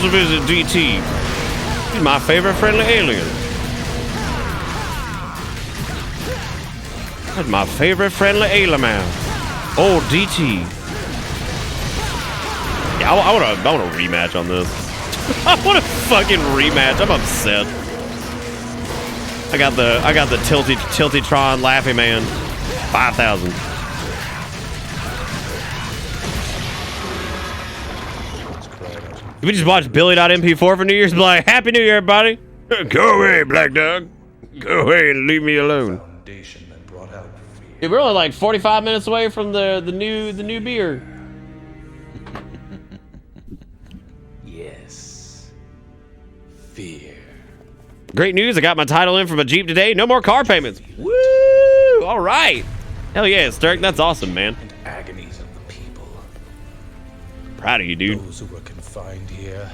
visit DT? He's my favorite friendly alien. That's my favorite friendly alien man. Old DT. Yeah, I want a rematch on this. I want a fucking rematch. I'm upset. I got the Tilty-tron Laffy Man. 5,000. Did we just watch Billy.mp4 for New Year's? Be like, Happy New Year, everybody. Go away, black dog. Go away and leave me alone. Dude, we're only like 45 minutes away from the new beer. Yes. Fear. Great news, I got my title in from a Jeep today. No more car payments. Woo! All right. Hell yeah, Sturk. That's awesome, man. And agonies of the people. Proud of you, dude. Those who were confined here.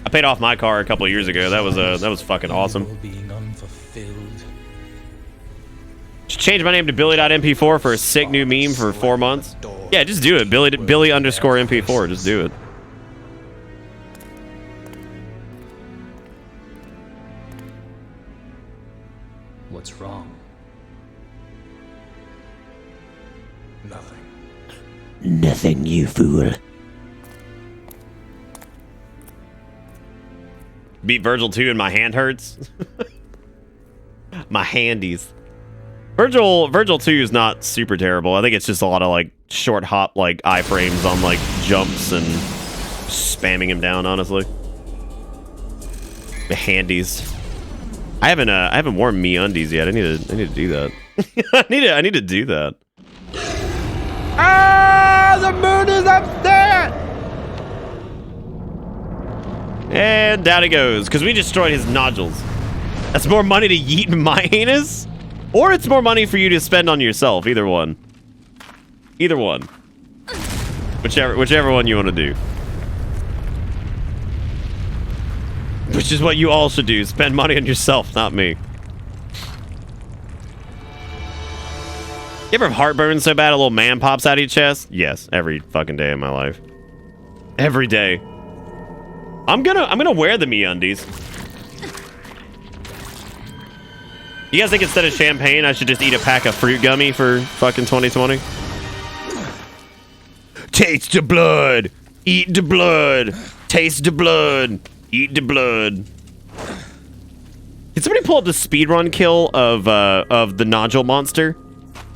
I paid off my car a couple of years ago. That was fucking awesome. Being unfulfilled. Just change my name to Billy.mp4 for a sick new meme for 4 months. Yeah, just do it. Billy_mp4. Just do it. What's wrong? Nothing. Nothing, you fool. Beat Virgil 2 and my hand hurts. My handies. Virgil 2 is not super terrible. I think it's just a lot of like short hop like iframes on like jumps and spamming him down, honestly. The handies. I haven't worn MeUndies yet. I need to do that. I need to do that. Ah, the moon is upset. And down he goes, because we destroyed his nodules. That's more money to yeet in my anus, or it's more money for you to spend on yourself. Either one. Either one. Whichever one you want to do. Which is what you all should do. Spend money on yourself, not me. You ever have heartburn so bad a little man pops out of your chest? Yes, every fucking day of my life. Every day. I'm gonna wear the MeUndies. You guys think instead of champagne, I should just eat a pack of fruit gummy for fucking 2020? Taste the blood, eat the blood, taste the blood, eat the blood. Can somebody pull up the speedrun kill of the nodule monster?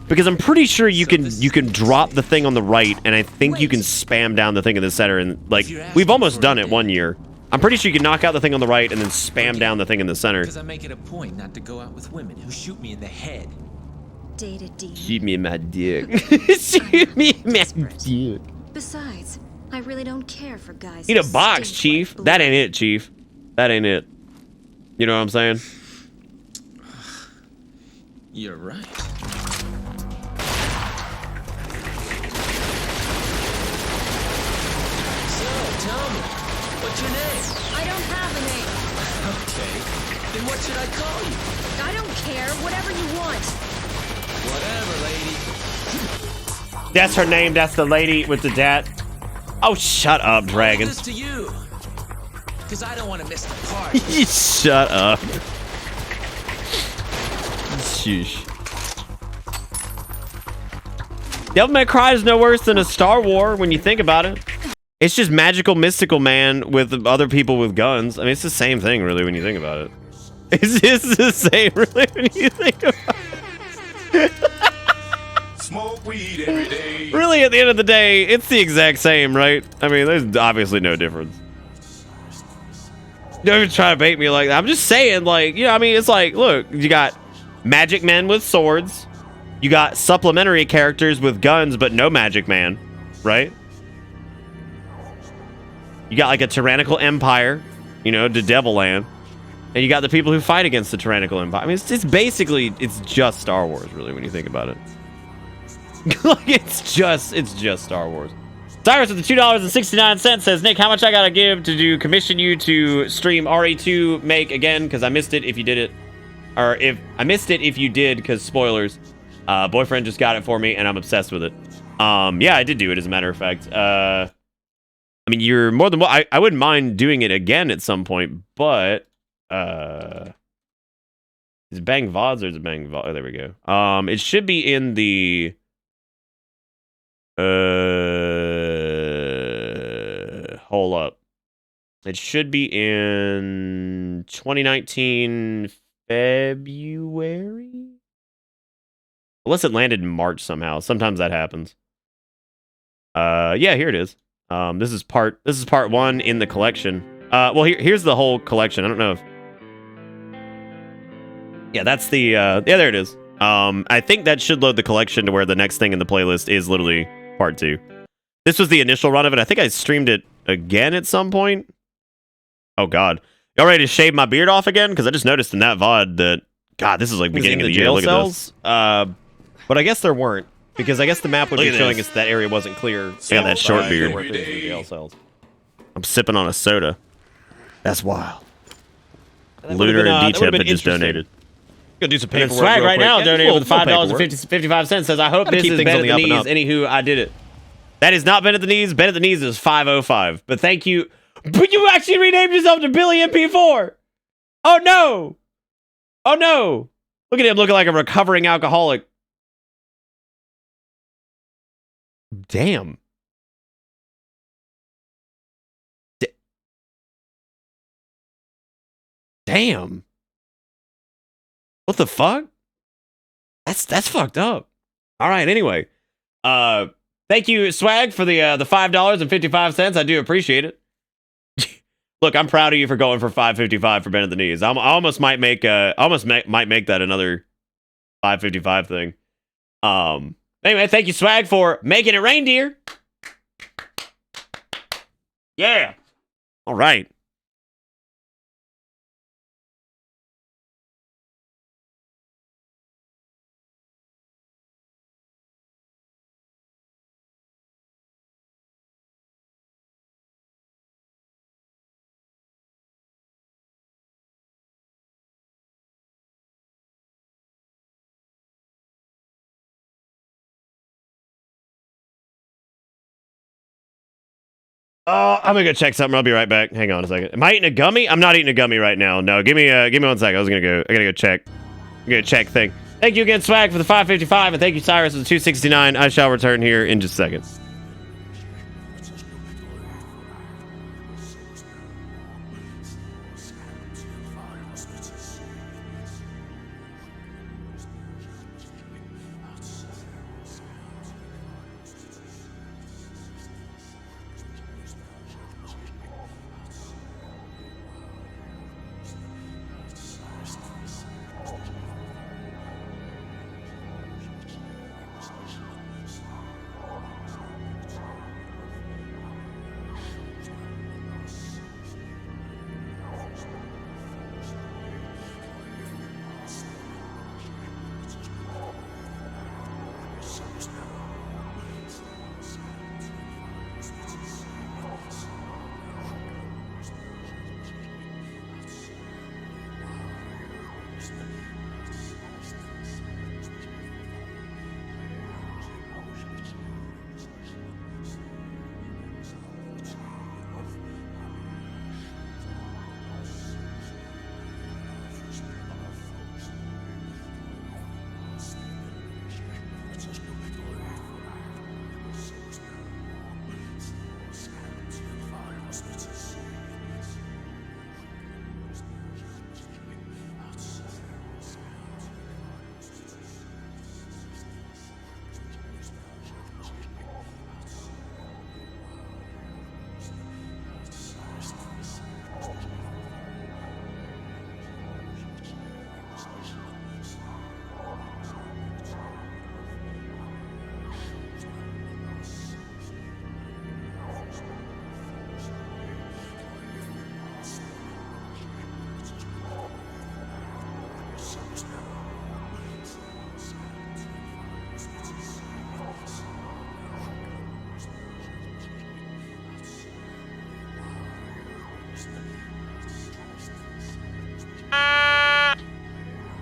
Because I'm pretty sure you can drop the thing on the right, and I think you can spam down the thing in the center, and like we've almost done it one year. I'm pretty sure you can knock out the thing on the right and then spam down the thing in the center. Because I make it a point not to go out with women who shoot me in the head. Data D. Shoot me in my dick. Shoot me in my dick. Besides, I really don't care for guys. Eat a who box, stink Chief. like That ain't it, Chief. That ain't it. You know what I'm saying? You're right. Tell me, what's your name? I don't have a name. Okay, then what should I call you? I don't care. Whatever you want. Whatever, lady. That's her name. That's the lady with the dat. Oh, shut up, Dragon. This to you, because I don't want to miss the party. Shut up. Sheesh. Devil May Cry is no worse than a Star War when you think about it. It's just magical, mystical man with other people with guns. I mean, it's the same thing, really, when you think about it. It's just the same, really, when you think about it. Smoke weed every day. Really, at the end of the day, it's the exact same, right? I mean, there's obviously no difference. Don't even try to bait me like that. I'm just saying, like, you know, I mean, it's like, look, you got magic men with swords. You got supplementary characters with guns, but no magic man, right? You got like a tyrannical empire, you know, the Devil Land. And you got the people who fight against the tyrannical empire. I mean, it's basically, it's just Star Wars, really, when you think about it. Like, it's just Star Wars. Cyrus with the $2.69 says, Nick, how much I gotta give to commission you to stream RE2 make again? Because I missed it if you did it. Or if I missed it if you did, because spoilers. Boyfriend just got it for me, and I'm obsessed with it. Yeah, I did do it, as a matter of fact. I mean, you're more than well. I wouldn't mind doing it again at some point, but is it Bang VODs or is it Bang VOD? Oh, there we go. It should be in the hold up. It should be in 2019 February. Unless it landed in March somehow. Sometimes that happens. Yeah, here it is. This is part 1 in the collection. Well, here's the whole collection. I don't know if... Yeah, that's the... yeah, there it is. I think that should load the collection to where the next thing in the playlist is literally part 2. This was the initial run of it. I think I streamed it again at some point. Oh, God. Y'all ready to shave my beard off again? Because I just noticed in that VOD that... God, this is like beginning of the year. Look at this. But I guess there weren't. Because I guess the map would be showing us that area wasn't clear. Yeah, that short beard. I'm sipping on a soda. That's wild. Lunar and D-Tip had just donated. Gonna do some And paperwork. Swag real right quick. now Yeah, donated with little $5.55 says, I hope Gotta this keep is things bent on at the the up and knees. up. Anywho, I did it. That is not bent at the knees. Bent at the knees is 505. But thank you. But you actually renamed yourself to Billy MP4. Oh, no. Oh, no. Look at him looking like a recovering alcoholic. Damn. Damn. What the fuck? That's fucked up. All right, anyway. Thank you, Swag, for the $5.55. I do appreciate it. Look, I'm proud of you for going for $5.55 for bend at the knees. I almost might make might make that another $5.55 thing. Anyway, thank you, Swag, for making it reindeer. Yeah. All right. I'm gonna go check something. I'll be right back. Hang on a second. Am I eating a gummy? I'm not eating a gummy right now. No, give me 1 second. I gotta go check. I'm gonna check thing. Thank you again, Swag, for the 555, and thank you, Cyrus, for the 269. I shall return here in just a second.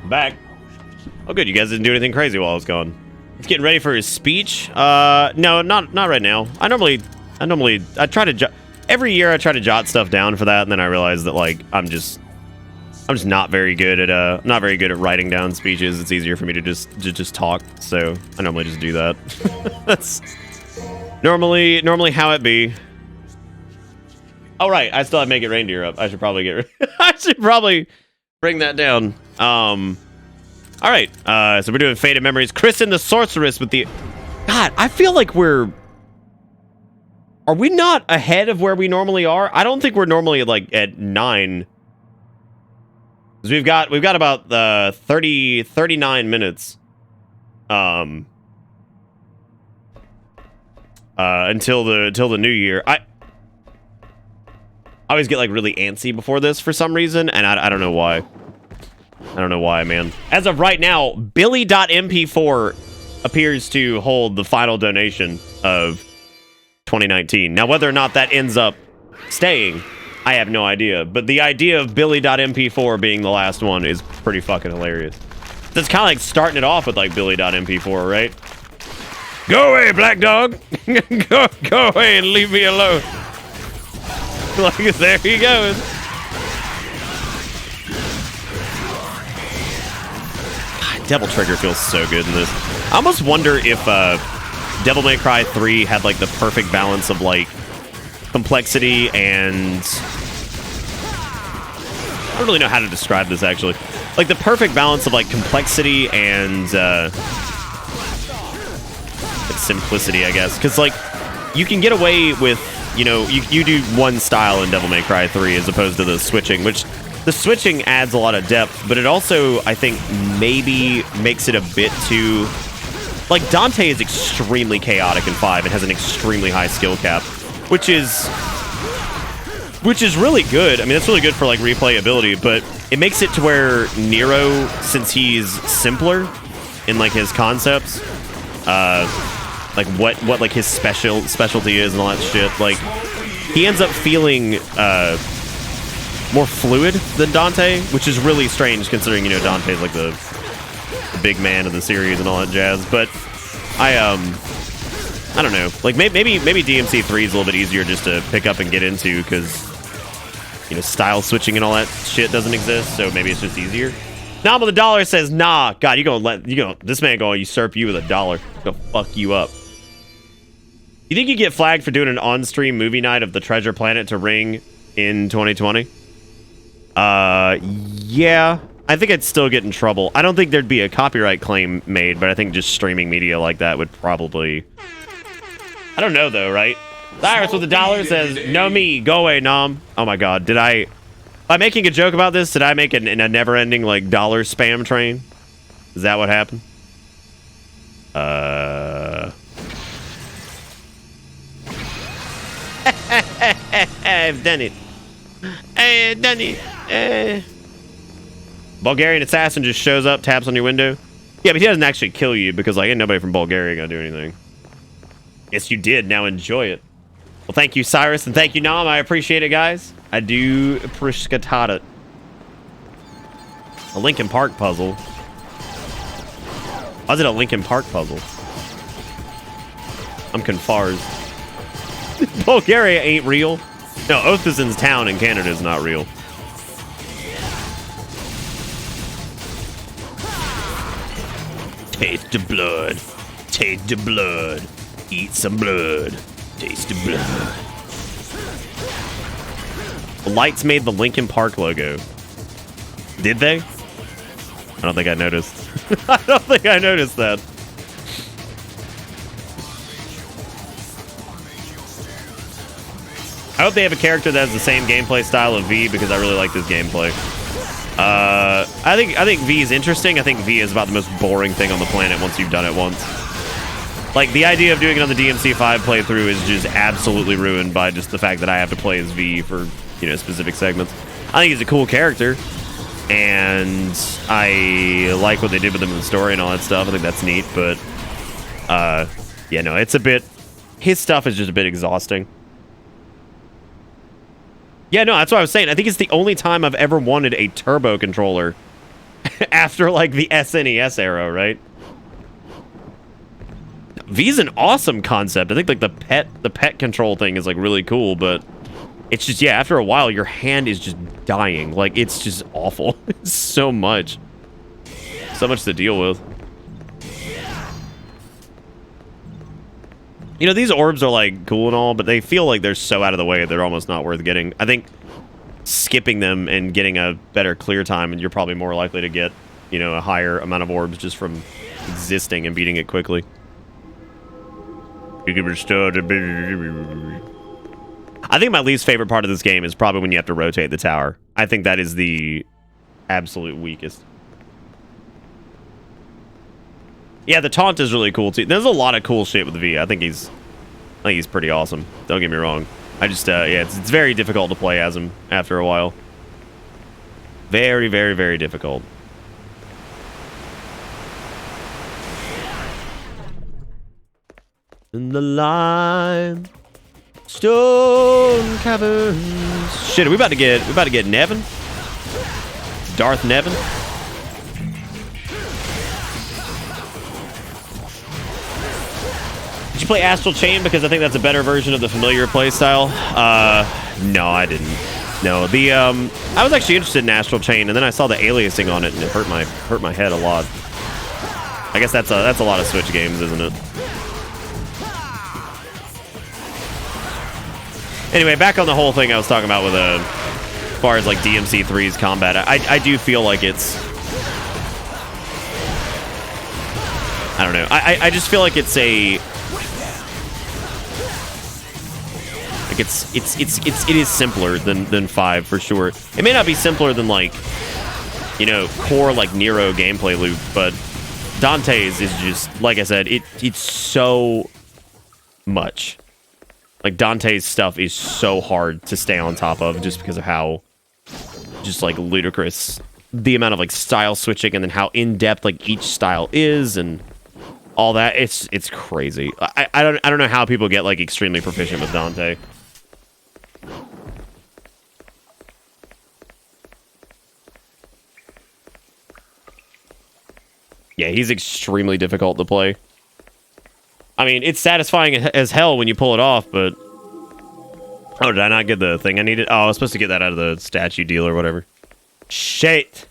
Back. Oh, good. You guys didn't do anything crazy while I was gone. He's getting ready for his speech. No, not right now. I try to every year I try to jot stuff down for that, and then I realize that like I'm just not very good at writing down speeches. It's easier for me to just talk. So I normally just do that. That's normally how it be. Oh right, I still have Make It Reindeer up. I should probably I should probably bring that down. All right. So we're doing Faded Memories. Kristen the Sorceress with the... God, I feel like Are we not ahead of where we normally are? I don't think we're normally like at 9. Because we've got about 39 minutes. Until the new year. I always get like really antsy before this for some reason, and I don't know why. I don't know why, man. As of right now, Billy.mp4 appears to hold the final donation of 2019. Now, whether or not that ends up staying, I have no idea. But the idea of Billy.mp4 being the last one is pretty fucking hilarious. That's kind of like starting it off with like Billy.mp4, right? Go away, black dog. go away and leave me alone. Like, there he goes. Devil Trigger feels so good in this. I almost wonder if Devil May Cry 3 had like the perfect balance of like complexity and... I don't really know how to describe this actually. Like the perfect balance of like complexity and simplicity, I guess. Because like you can get away with, you know, you do one style in Devil May Cry 3 as opposed to the switching, which... The switching adds a lot of depth, but it also, I think, maybe makes it a bit too... Like, Dante is extremely chaotic in 5 and has an extremely high skill cap, which is really good. I mean, that's really good for, like, replayability, but it makes it to where Nero, since he's simpler in, like, his concepts, like, what like, his specialty is and all that shit, like, he ends up feeling, more fluid than Dante, which is really strange considering, you know, Dante's like the big man of the series and all that jazz. But I I don't know. Like maybe DMC 3 is a little bit easier just to pick up and get into because style switching and all that shit doesn't exist. So maybe it's just easier. Nom of the Dollar says, nah, God, this man gonna usurp you with $1. Go fuck you up. You think you get flagged for doing an on-stream movie night of the Treasure Planet to Ring in 2020? Yeah. I think I'd still get in trouble. I don't think there'd be a copyright claim made, but I think just streaming media like that would probably... I don't know, though, right? Cyrus with $1 says, no me, go away, Nom. Oh my God, by making a joke about this, did I make a never-ending, like, dollar spam train? Is that what happened? I've done it. I've done it. Bulgarian assassin just shows up, taps on your window. Yeah, but he doesn't actually kill you because, like, ain't nobody from Bulgaria gonna do anything. Yes, you did. Now enjoy it. Well, thank you, Cyrus, and thank you, Nom. I appreciate it, guys. I do appreciate it. A Linkin Park puzzle. Why is it a Linkin Park puzzle? I'm confused. Bulgaria ain't real. No, Othzin's town in Canada is not real. Taste the blood. Taste the blood. Eat some blood. Taste the blood. The lights made the Linkin Park logo. Did they? I don't think I noticed. I don't think I noticed that. I hope they have a character that has the same gameplay style of V because I really like this gameplay. I think V is interesting. I think V is about the most boring thing on the planet once you've done it once. Like, the idea of doing it on the DMC5 playthrough is just absolutely ruined by just the fact that I have to play as V for, specific segments. I think he's a cool character, and I like what they did with him in the story and all that stuff. I think that's neat, but, yeah, no, it's a bit... His stuff is just a bit exhausting. Yeah, no, that's what I was saying. I think it's the only time I've ever wanted a turbo controller after, like, the SNES era, right? V's an awesome concept. I think, like, the pet control thing is, like, really cool, but it's just, yeah, after a while, your hand is just dying. Like, it's just awful. It's so much. So much to deal with. These orbs are, like, cool and all, but they feel like they're so out of the way they're almost not worth getting. I think skipping them and getting a better clear time, and you're probably more likely to get, a higher amount of orbs just from existing and beating it quickly. I think my least favorite part of this game is probably when you have to rotate the tower. I think that is the absolute weakest. Yeah, the taunt is really cool too. There's a lot of cool shit with V. I think he's pretty awesome. Don't get me wrong. I just yeah, it's very difficult to play as him after a while. Very, very, very difficult. In the line, stone caverns. Shit, are we about to get Nevin? Darth Nevin. Did you play Astral Chain? Because I think that's a better version of the familiar playstyle. No, I didn't. No, I was actually interested in Astral Chain, and then I saw the aliasing on it, and it hurt my head a lot. I guess that's a lot of Switch games, isn't it? Anyway, back on the whole thing I was talking about with as far as like DMC3's combat, I do feel like it's, I don't know. I just feel like it's a, like it is simpler than 5 for sure. It may not be simpler than like, core like Nero gameplay loop, but Dante's is just, like I said, it's so much. Like, Dante's stuff is so hard to stay on top of just because of how just, like, ludicrous the amount of, like, style switching and then how in-depth, like, each style is and all that. It's crazy. I don't know how people get, like, extremely proficient with Dante. Yeah, he's extremely difficult to play. I mean, it's satisfying as hell when you pull it off, but... Oh, did I not get the thing I needed? Oh, I was supposed to get that out of the statue deal or whatever. Shit!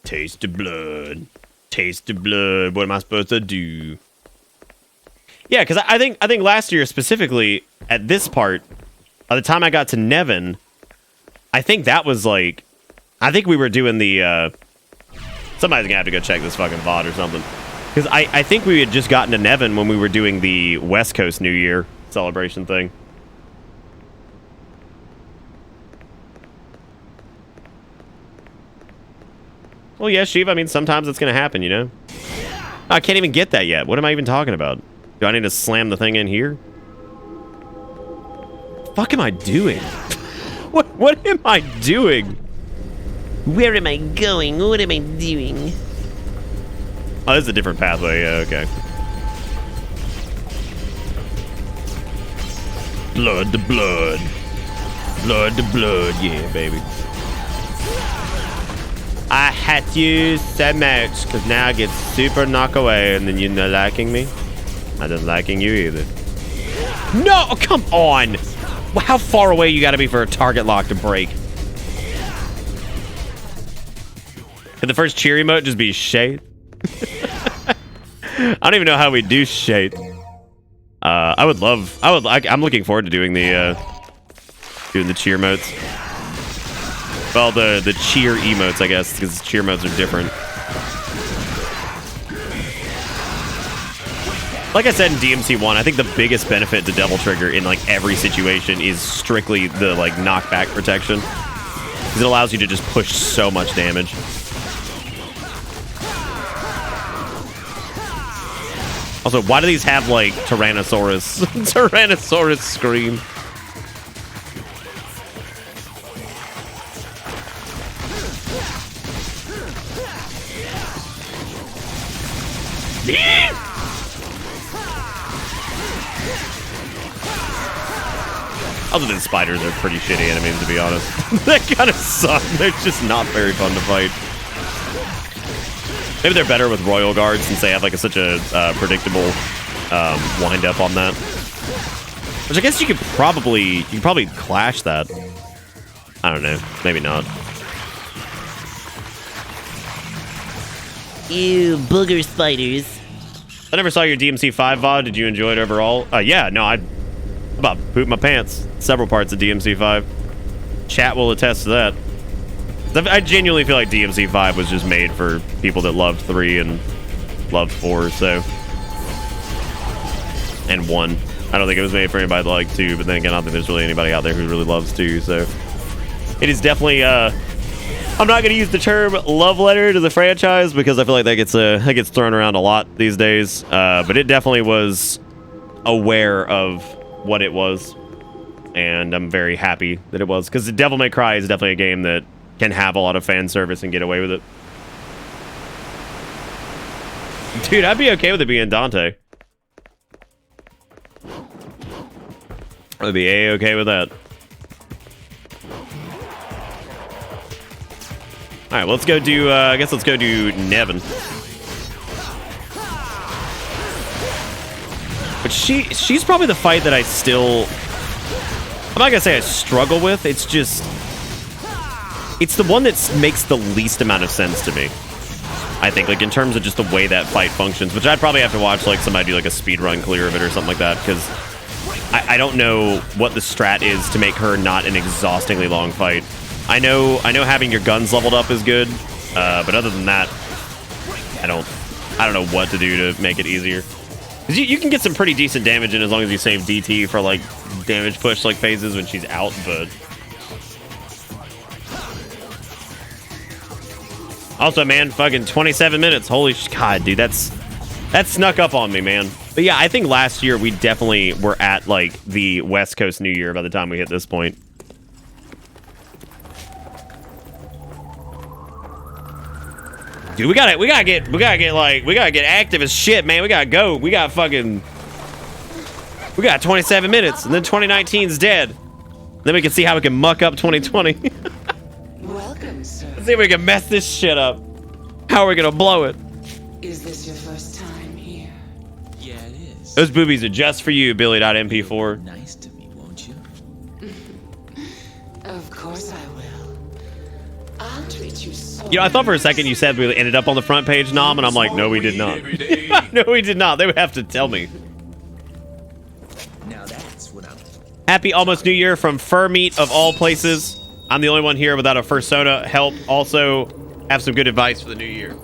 Taste the blood. Taste the blood. What am I supposed to do? Yeah, because I think last year specifically, at this part, by the time I got to Nevin, I think that was like... I think we were doing the... Somebody's gonna have to go check this fucking VOD or something. Because I think we had just gotten to Nevin when we were doing the West Coast New Year celebration thing. Well, yeah, Shiva, I mean, sometimes it's gonna happen, you know? I can't even get that yet. What am I even talking about? Do I need to slam the thing in here? The fuck am I doing? What am I doing? Where am I going? What am I doing? Oh, this is a different pathway. Yeah, okay. Blood to blood. Blood to blood. Yeah, baby. I hate you so much because now I get super knock away and then you're not liking me. I'm not liking you either. No, oh, come on. Well, how far away you got to be for a target lock to break? Could the first cheer emote just be shade? I don't even know how we do shade. I'm looking forward to doing the cheer modes. Well, the cheer emotes, I guess, because cheer modes are different. Like I said in DMC1, I think the biggest benefit to Devil Trigger in like every situation is strictly the like knockback protection. Because it allows you to just push so much damage. Also, why do these have like Tyrannosaurus scream? Other than spiders are pretty shitty enemies, to be honest. That kind of suck. They're just not very fun to fight. Maybe they're better with Royal Guards since they have like such a predictable wind up on that. Which I guess you could probably clash that. I don't know. Maybe not. Ew, booger spiders. I never saw your DMC5 VOD. Did you enjoy it overall? Yeah, no, I about pooped my pants. Several parts of DMC5. Chat will attest to that. I genuinely feel like DMC5 was just made for people that loved 3 and loved 4, so. And 1. I don't think it was made for anybody that liked 2, but then again, I don't think there's really anybody out there who really loves 2, so. It is definitely, I'm not going to use the term love letter to the franchise because I feel like that gets thrown around a lot these days, but it definitely was aware of what it was, and I'm very happy that it was, because Devil May Cry is definitely a game that can have a lot of fan service and get away with it. Dude, I'd be okay with it being Dante. I'd be A-okay with that. Alright, well, let's go do, I guess let's go do Nevin. But she's probably the fight that I still... I'm not gonna say I struggle with, it's just... It's the one that makes the least amount of sense to me. I think, like, in terms of just the way that fight functions, which I'd probably have to watch, like, somebody do, like, a speedrun clear of it or something like that, because I don't know what the strat is to make her not an exhaustingly long fight. I know having your guns leveled up is good, but other than that, I don't know what to do to make it easier. 'Cause you can get some pretty decent damage in as long as you save DT for, like, damage push, like, phases when she's out, but... Also, man, fucking 27 minutes. Holy God, dude, that snuck up on me, man. But yeah, I think last year we definitely were at, like, the West Coast New Year by the time we hit this point. Dude, we gotta get active as shit, man. We gotta go. We got 27 minutes, and then 2019's dead. Then we can see how we can muck up 2020. Welcome, sir. Let's see if we can mess this shit up. How are we gonna blow it? Is this your first time here? Yeah, it is. Those boobies are just for you, Billy.mp4. Nice to me, won't you? Of course I will. I'll treat you so. You know, I thought for a second you said we ended up on the front page, Nom, and I'm like, no, we did not. No, we did not. They would have to tell me. Now that's what I'm. Happy almost New Year from Fur Meat of all places. I'm the only one here without a fursona. Help. Also, have some good advice for the new year.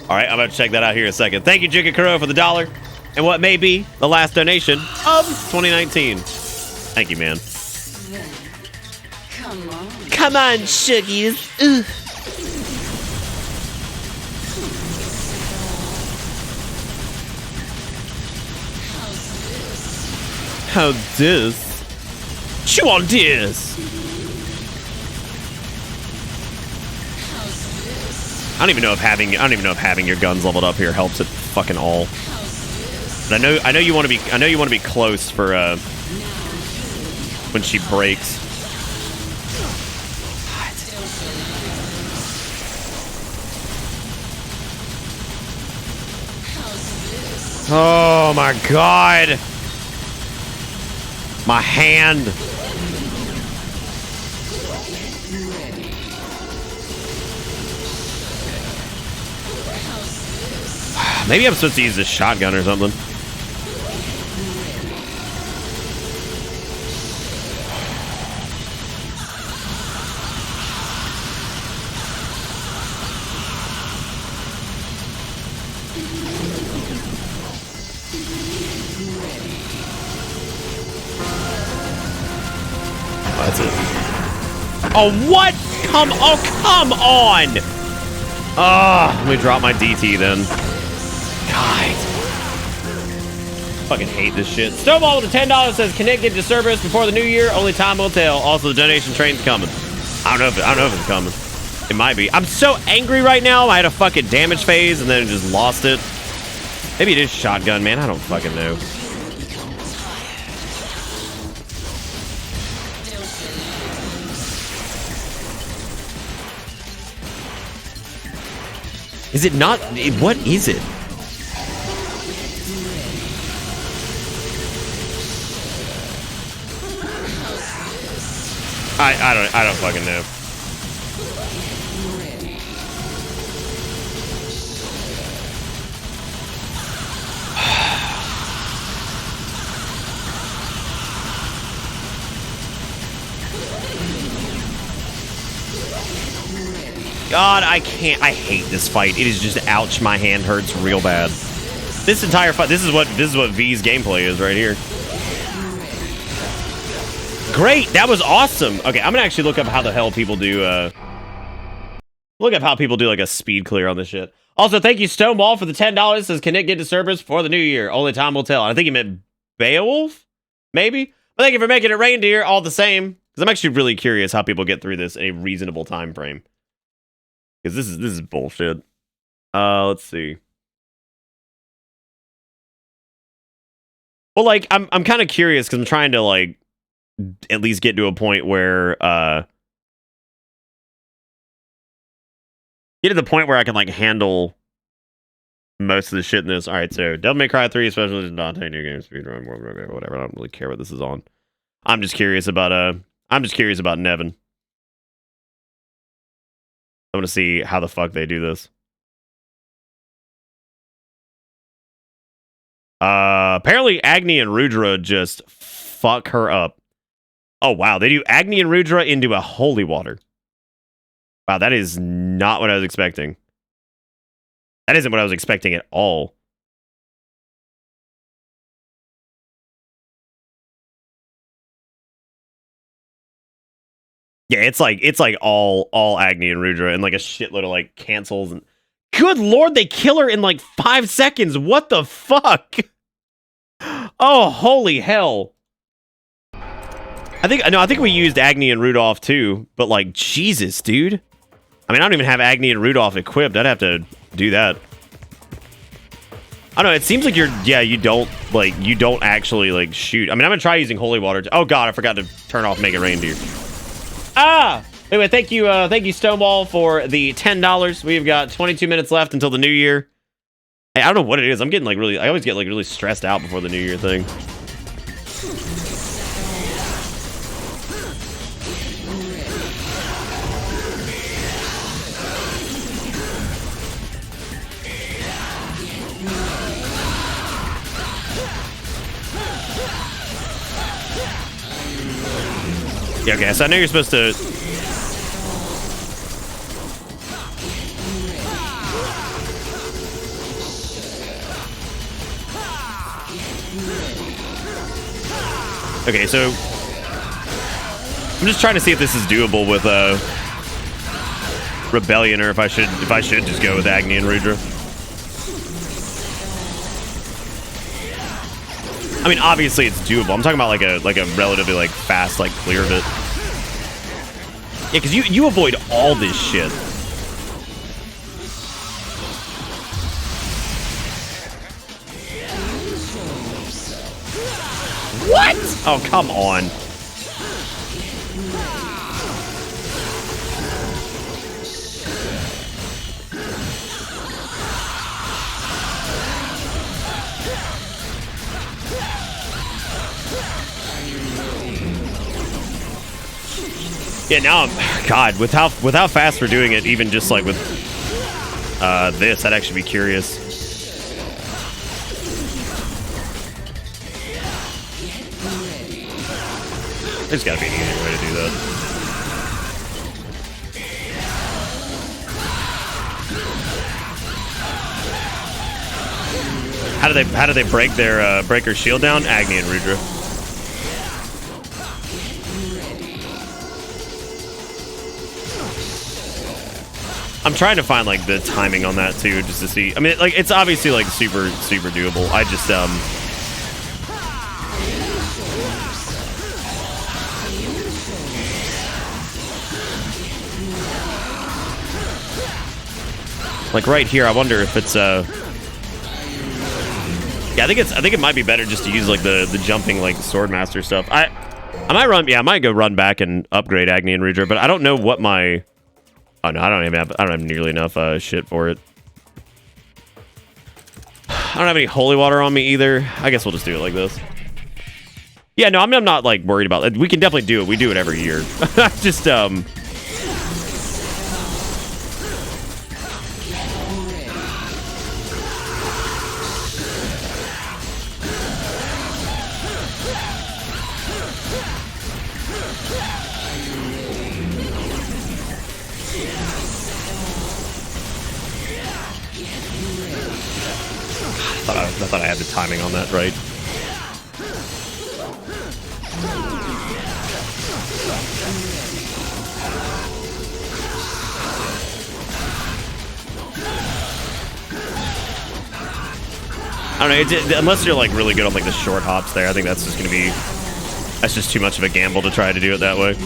All right, I'm about to check that out here in a second. Thank you, Jigakuro, for the $1 and what may be the last donation of 2019. Thank you, man. Come on. Come on, Shuggies. Ugh. How's this? Chew on this. I don't even know if having your guns leveled up here helps it fucking all. But I know you want to be close for when she breaks. Oh my god. My hand. Maybe I'm supposed to use this shotgun or something. Oh, that's it. Oh, what? Come on! Let me drop my DT then. God. Fucking hate this shit. Snowball with the $10 says, "Can it get to service before the new year? Only time will tell." Also, the donation train's coming. I don't know if it's coming. It might be. I'm so angry right now. I had a fucking damage phase and then just lost it. Maybe it is shotgun, man. I don't fucking know. Is it not? What is it? I don't fucking know. God, I can't. I hate this fight. It is just ouch. My hand hurts real bad. This entire fight. This is what V's gameplay is right here. Great, that was awesome. Okay, I'm gonna actually look up how the hell people do. Look up how people do like a speed clear on this shit. Also, thank you Stonewall for the $10. Says, "Can it get to service for the new year? Only time will tell." I think he meant Beowulf, maybe. But thank you for making it reindeer all the same. Because I'm actually really curious how people get through this in a reasonable time frame. Because this is bullshit. Let's see. Well, like I'm kind of curious because I'm trying to like at least get to a point where get to the point where I can like handle most of the shit in this. All right, so Devil May Cry 3, especially Dante New Game Speedrun, whatever. I don't really care what this is on. I'm just curious about Nevin. I want to see how the fuck they do this. Apparently Agni and Rudra just fuck her up. Oh, wow. They do Agni and Rudra into a holy water. Wow, that is not what I was expecting. That isn't what I was expecting at all. Yeah, it's like all Agni and Rudra and like a shitload of like cancels and good lord, they kill her in like 5 seconds. What the fuck? Oh, holy hell. I think we used Agni and Rudolph too, but like Jesus, dude. I mean, I don't even have Agni and Rudolph equipped. I'd have to do that. I don't know, it seems like you don't actually like shoot. I mean, I'm gonna try using holy water. Oh god, I forgot to turn off Make It Reindeer. Ah! Anyway, thank you, Stonewall, for the $10. We've got 22 minutes left until the new year. Hey, I don't know what it is. I'm getting like I always get like really stressed out before the new year thing. Yeah, okay, so I know you're supposed to... Okay, so... I'm just trying to see if this is doable with, Rebellion, or if I should just go with Agni and Rudra. I mean, obviously it's doable. I'm talking about like a relatively like fast like clear of it. Yeah, because you avoid all this shit. What? Oh, come on. Yeah, now God, with how fast we're doing it, even just like with this, I'd actually be curious. There's gotta be an easier way to do that. How do they break their breaker shield down? Agni and Rudra. I'm trying to find like the timing on that too, just to see. I mean, like it's obviously like super doable. I just like right here. I wonder if it's yeah. I think it might be better just to use like the jumping like Swordmaster stuff. I might run. Yeah, I might go run back and upgrade Agni and Rudra, but I don't know what my. Oh no, I don't have nearly enough shit for it. I don't have any holy water on me either. I guess we'll just do it like this. Yeah, no, I'm not like worried about it. We can definitely do it. We do it every year. Just I thought I had the timing on that right. I don't know, unless you're like really good on like the short hops there, I think that's just gonna be, that's just too much of a gamble to try to do it that way.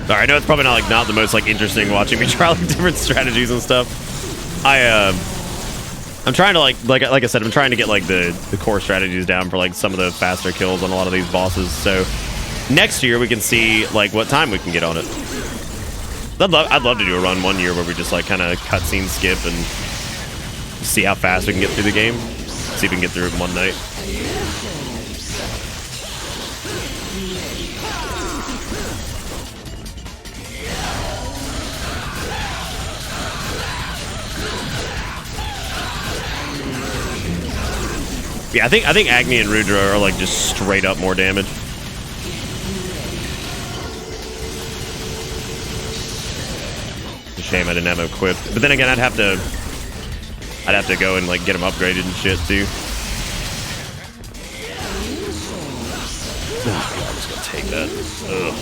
Sorry, I know it's probably not the most like interesting watching me try like different strategies and stuff. I'm trying to like I said, I'm trying to get like the core strategies down for like some of the faster kills on a lot of these bosses. So next year we can see like what time we can get on it. I'd love to do a run one year where we just like kind of cutscene skip and see how fast we can get through the game. See if we can get through it in one night. Yeah, I think Agni and Rudra are like just straight up more damage. It's a shame I didn't have them equipped. But then again, I'd have to go and like get them upgraded and shit too. Oh god, I'm just gonna take that. Ugh.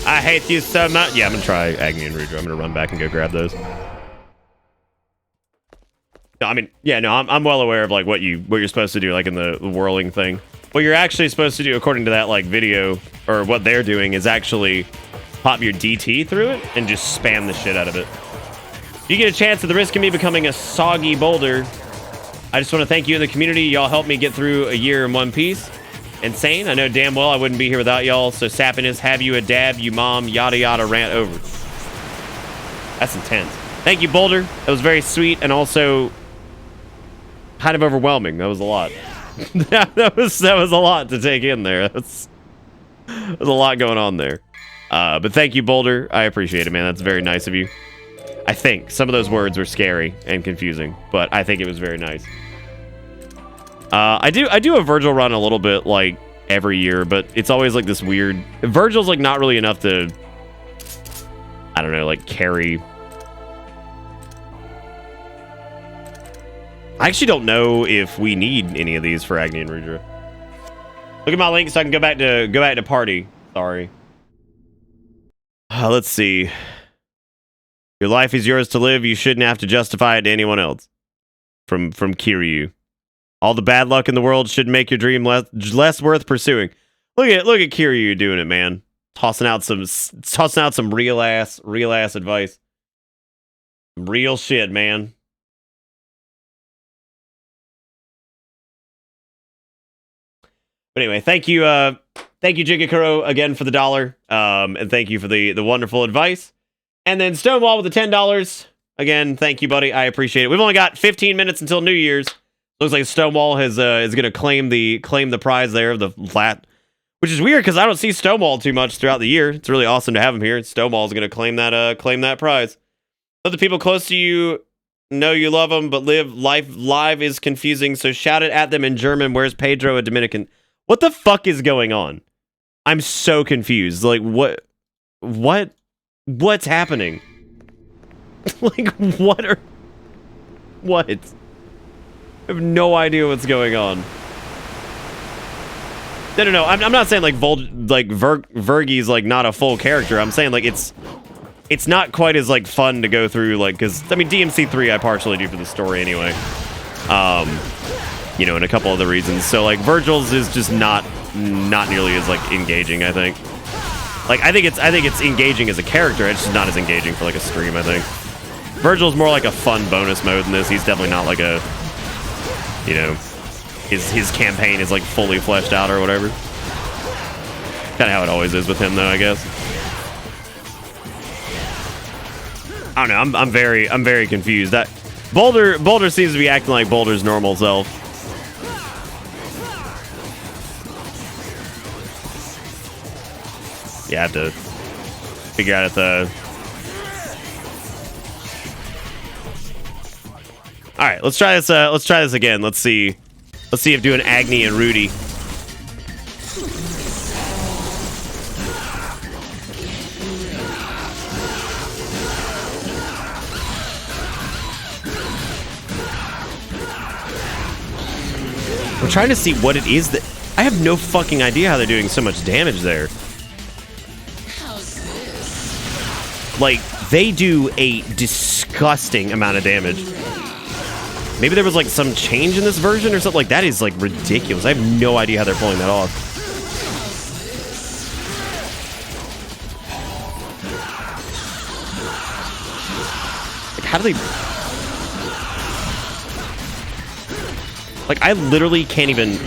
I hate you so much. Yeah, I'm gonna try Agni and Rudra. I'm gonna run back and go grab those. No, I mean, yeah, no, I'm well aware of like what you're supposed to do, like in the whirling thing. what you're actually supposed to do, according to that like video, or what they're doing, is actually pop your DT through it and just spam the shit out of it. If you get a chance at the risk of me becoming a soggy boulder, I just want to thank you and the community. Y'all helped me get through a year in one piece. Insane. I know damn well I wouldn't be here without y'all. So sappiness, have you a dab, you mom, yada yada, rant over. That's intense. Thank you, Boulder. That was very sweet and also kind of overwhelming. That was a lot. that was a lot to take in there. There's a lot going on there. But thank you, Boulder. I appreciate it, man. That's very nice of you. I think some of those words were scary and confusing, but I think it was very nice. I do a Virgil run a little bit like every year, but it's always like this weird. Virgil's like not really enough to, I don't know, like carry. I actually don't know if we need any of these for Agni and Rudra. Look at my link so I can go back to party. Sorry. Let's see. Your life is yours to live. You shouldn't have to justify it to anyone else. From Kiryu. All the bad luck in the world should make your dream less worth pursuing. Look at Kiryu doing it, man. Tossing out some real ass advice. Real shit, man. But anyway, thank you, Jigakuro, again for the $1. And thank you for the wonderful advice. And then Stonewall with the $10. Again, thank you, buddy. I appreciate it. We've only got 15 minutes until New Year's. Looks like Stonewall is going to claim the prize there of the flat, which is weird because I don't see Stonewall too much throughout the year. It's really awesome to have him here. Stonewall is going to claim that prize. Let the people close to you know you love them, but live is confusing. So shout it at them in German. Where's Pedro, a Dominican? What the fuck is going on? I'm so confused. Like what's happening? Like what? I have no idea what's going on. No. I'm not saying like Vergie's like not a full character. I'm saying like it's not quite as like fun to go through, like, because I mean DMC3 I partially do for the story anyway. You know, and a couple other reasons. So like Virgil's is just not nearly as like engaging, I think. Like I think it's engaging as a character. It's just not as engaging for like a stream, I think. Virgil's more like a fun bonus mode in this. He's definitely not like a, you know, his campaign is like fully fleshed out or whatever. Kind of how it always is with him, though, I guess. I don't know. I'm very confused. That Boulder seems to be acting like Boulder's normal self. Yeah, I have to figure out if the. All right, let's try this. Let's try this again. Let's see if doing Agni and Rudy. I'm trying to see what it is that I have no fucking idea how they're doing so much damage there. Like, they do a disgusting amount of damage. Maybe there was like some change in this version or something. Like, that is like ridiculous. I have no idea how they're pulling that off. Like, how do they? Like, I literally can't even.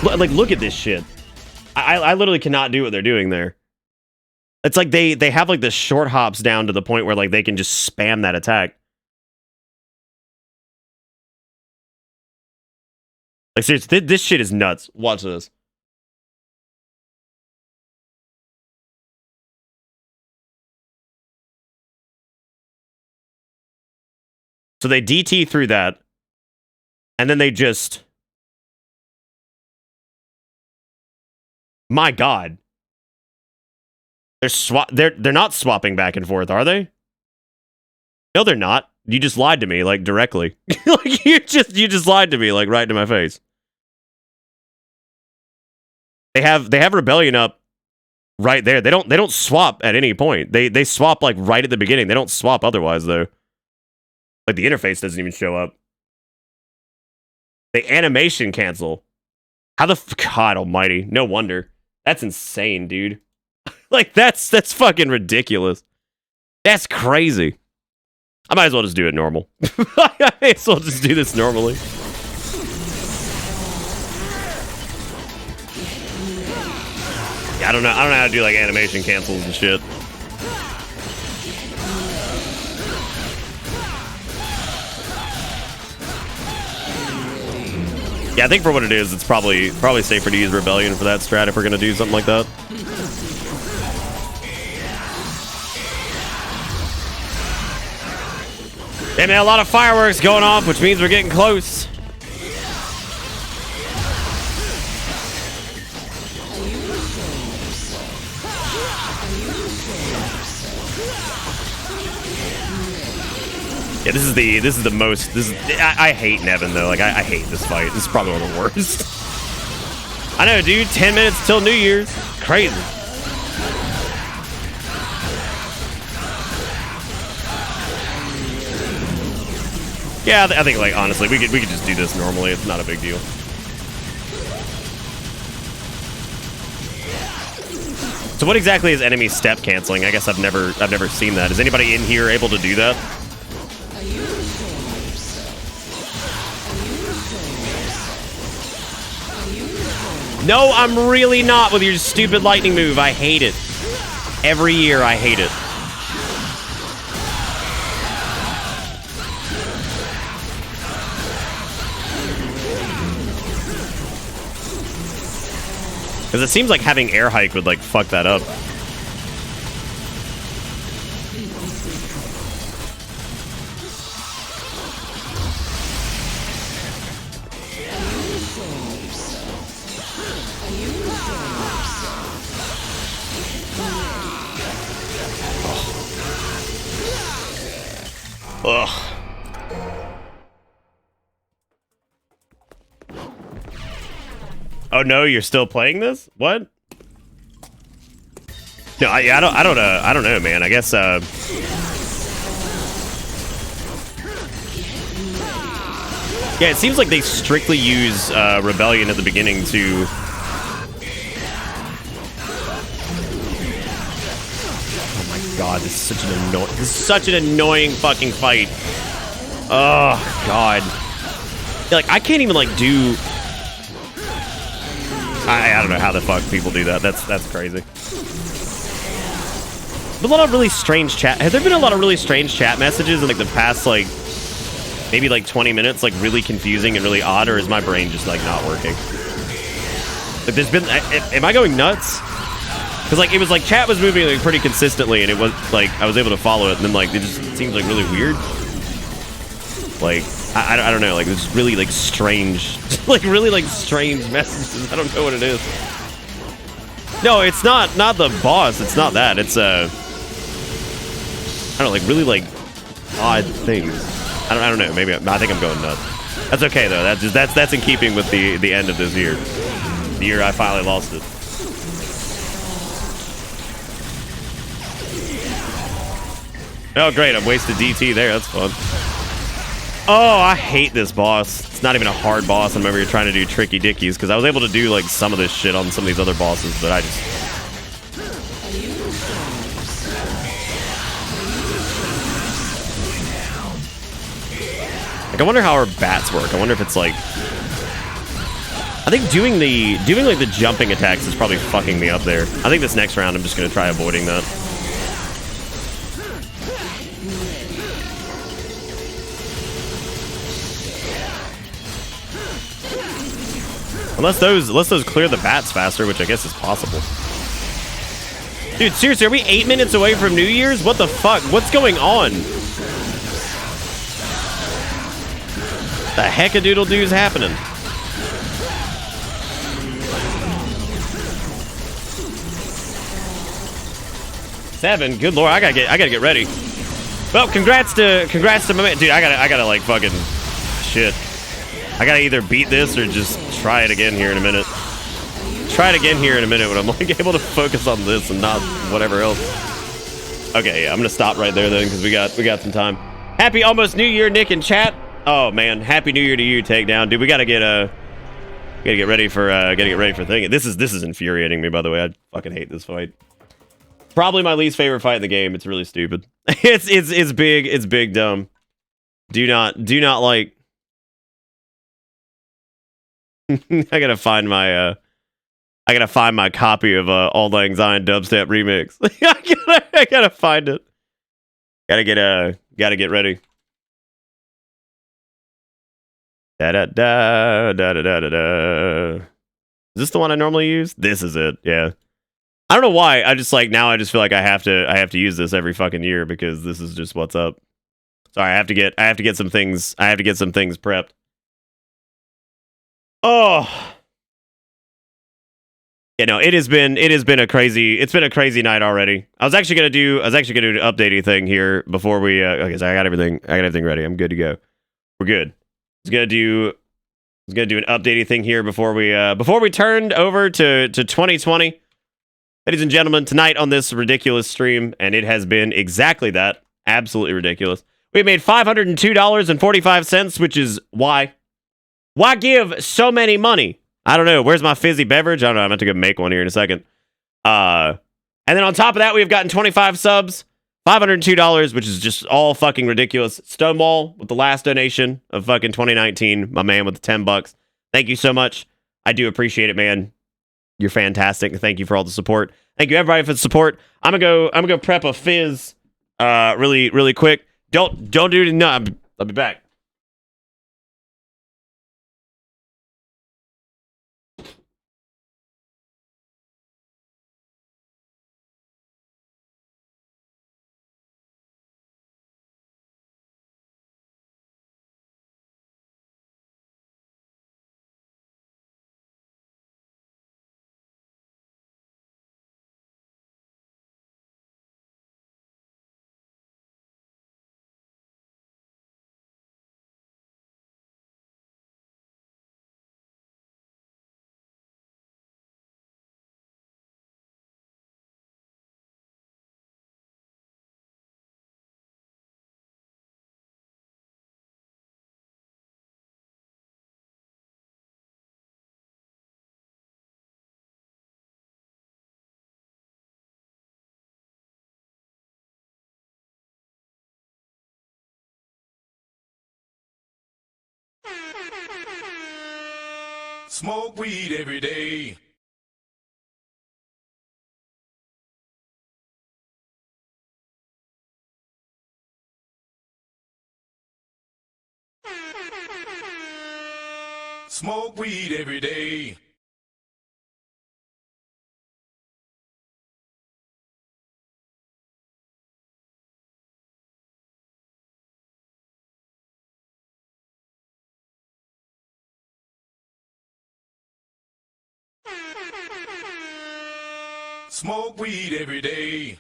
Like, look at this shit. I literally cannot do what they're doing there. It's like they have like the short hops down to the point where like they can just spam that attack. Like, seriously, this shit is nuts. Watch this. So they DT through that, and then they just... My God. They're not swapping back and forth, are they? No, they're not. You just lied to me, like, directly. Like, you just lied to me, like, right to my face. They have Rebellion up right there. They don't swap at any point. They swap like right at the beginning. They don't swap otherwise though. Like the interface doesn't even show up. They animation cancel. How the God Almighty? No wonder. That's insane, dude. Like that's fucking ridiculous. That's crazy. I might as well just do it normal. I might as well just do this normally. Yeah, I don't know how to do like animation cancels and shit. Yeah, I think for what it is, it's probably safer to use Rebellion for that strat if we're gonna do something like that. Hey man, a lot of fireworks going off, which means we're getting close. Yeah, this is the most. I hate Nevin though. Like I hate this fight. This is probably one of the worst. I know, dude. 10 minutes till New Year's. Crazy. Yeah, I think like honestly, we could just do this normally. It's not a big deal. So what exactly is enemy step canceling? I guess I've never seen that. Is anybody in here able to do that? No, I'm really not with your stupid lightning move. I hate it. Every year, I hate it. Because it seems like having air hike would like fuck that up. Ugh. Oh no, you're still playing this? What? No, I don't know, man. I guess yeah, it seems like they strictly use Rebellion at the beginning to God, this is such an annoying fucking fight. Oh God. Like I can't even like do I don't know how the fuck people do that. That's crazy. A lot of really strange chat. Has there been a lot of really strange chat messages in like the past like maybe like 20 minutes, like really confusing and really odd, or is my brain just like not working? Like there's been am I going nuts? Because like it was like chat was moving like pretty consistently, and it was like I was able to follow it, and then like it just seems like really weird. Like I don't know, like it's really like strange, like really like strange messages. I don't know what it is. No, it's not the boss. It's not that. It's I don't know, like really like odd things. I don't know. Maybe I think I'm going nuts. That's okay though. That's in keeping with the end of this year. The year I finally lost it. Oh, great. I've wasted DT there. That's fun. Oh, I hate this boss. It's not even a hard boss. I'm over here trying to do tricky dickies because I was able to do like some of this shit on some of these other bosses, but I just... Like, I wonder how our bats work. I wonder if it's like... I think doing like the jumping attacks is probably fucking me up there. I think this next round I'm just going to try avoiding that. Unless those clear the bats faster, which I guess is possible. Dude, seriously, are we 8 minutes away from New Year's? What the fuck? What's going on? The heck-a-doodle-doo's happening? Seven? Good lord, I gotta get ready. Well, congrats to my man. Dude, I gotta like fucking shit. I gotta either beat this or just try it again here in a minute. Try it again here in a minute when I'm like able to focus on this and not whatever else. Okay, yeah, I'm gonna stop right there then because we got some time. Happy almost New Year, Nick in chat. Oh man, Happy New Year to you, Takedown. Dude, we gotta get Gotta get ready for thinking. This is infuriating me, by the way. I fucking hate this fight. Probably my least favorite fight in the game. It's really stupid. It's big dumb. Do not like. I gotta find my copy of Auld Lang Syne dubstep remix. I gotta find it. Gotta get ready. Da da da da da da da. Is this the one I normally use? This is it. Yeah. I don't know why. I just feel like I have to use this every fucking year because this is just what's up. Sorry, I have to get some things prepped. Oh. You know, it's been a crazy night already. I was actually gonna do an updating thing here before we okay, so I got everything ready. I'm good to go. We're good. I was gonna do an updating thing here before we turned over to 2020. Ladies and gentlemen, tonight on this ridiculous stream, and it has been exactly that, absolutely ridiculous. We made $502.45, which is why give so many money? I don't know. Where's my fizzy beverage? I don't know. I'm about to go make one here in a second. And then on top of that, we've gotten 25 subs, $502, which is just all fucking ridiculous. Stonewall with the last donation of fucking 2019. My man with the $10. Thank you so much. I do appreciate it, man. You're fantastic. Thank you for all the support. Thank you everybody for the support. I'm gonna go prep a fizz really quick. Don't do it. No, I'll be back. Smoke weed every day. Smoke weed every day. Smoke weed every day.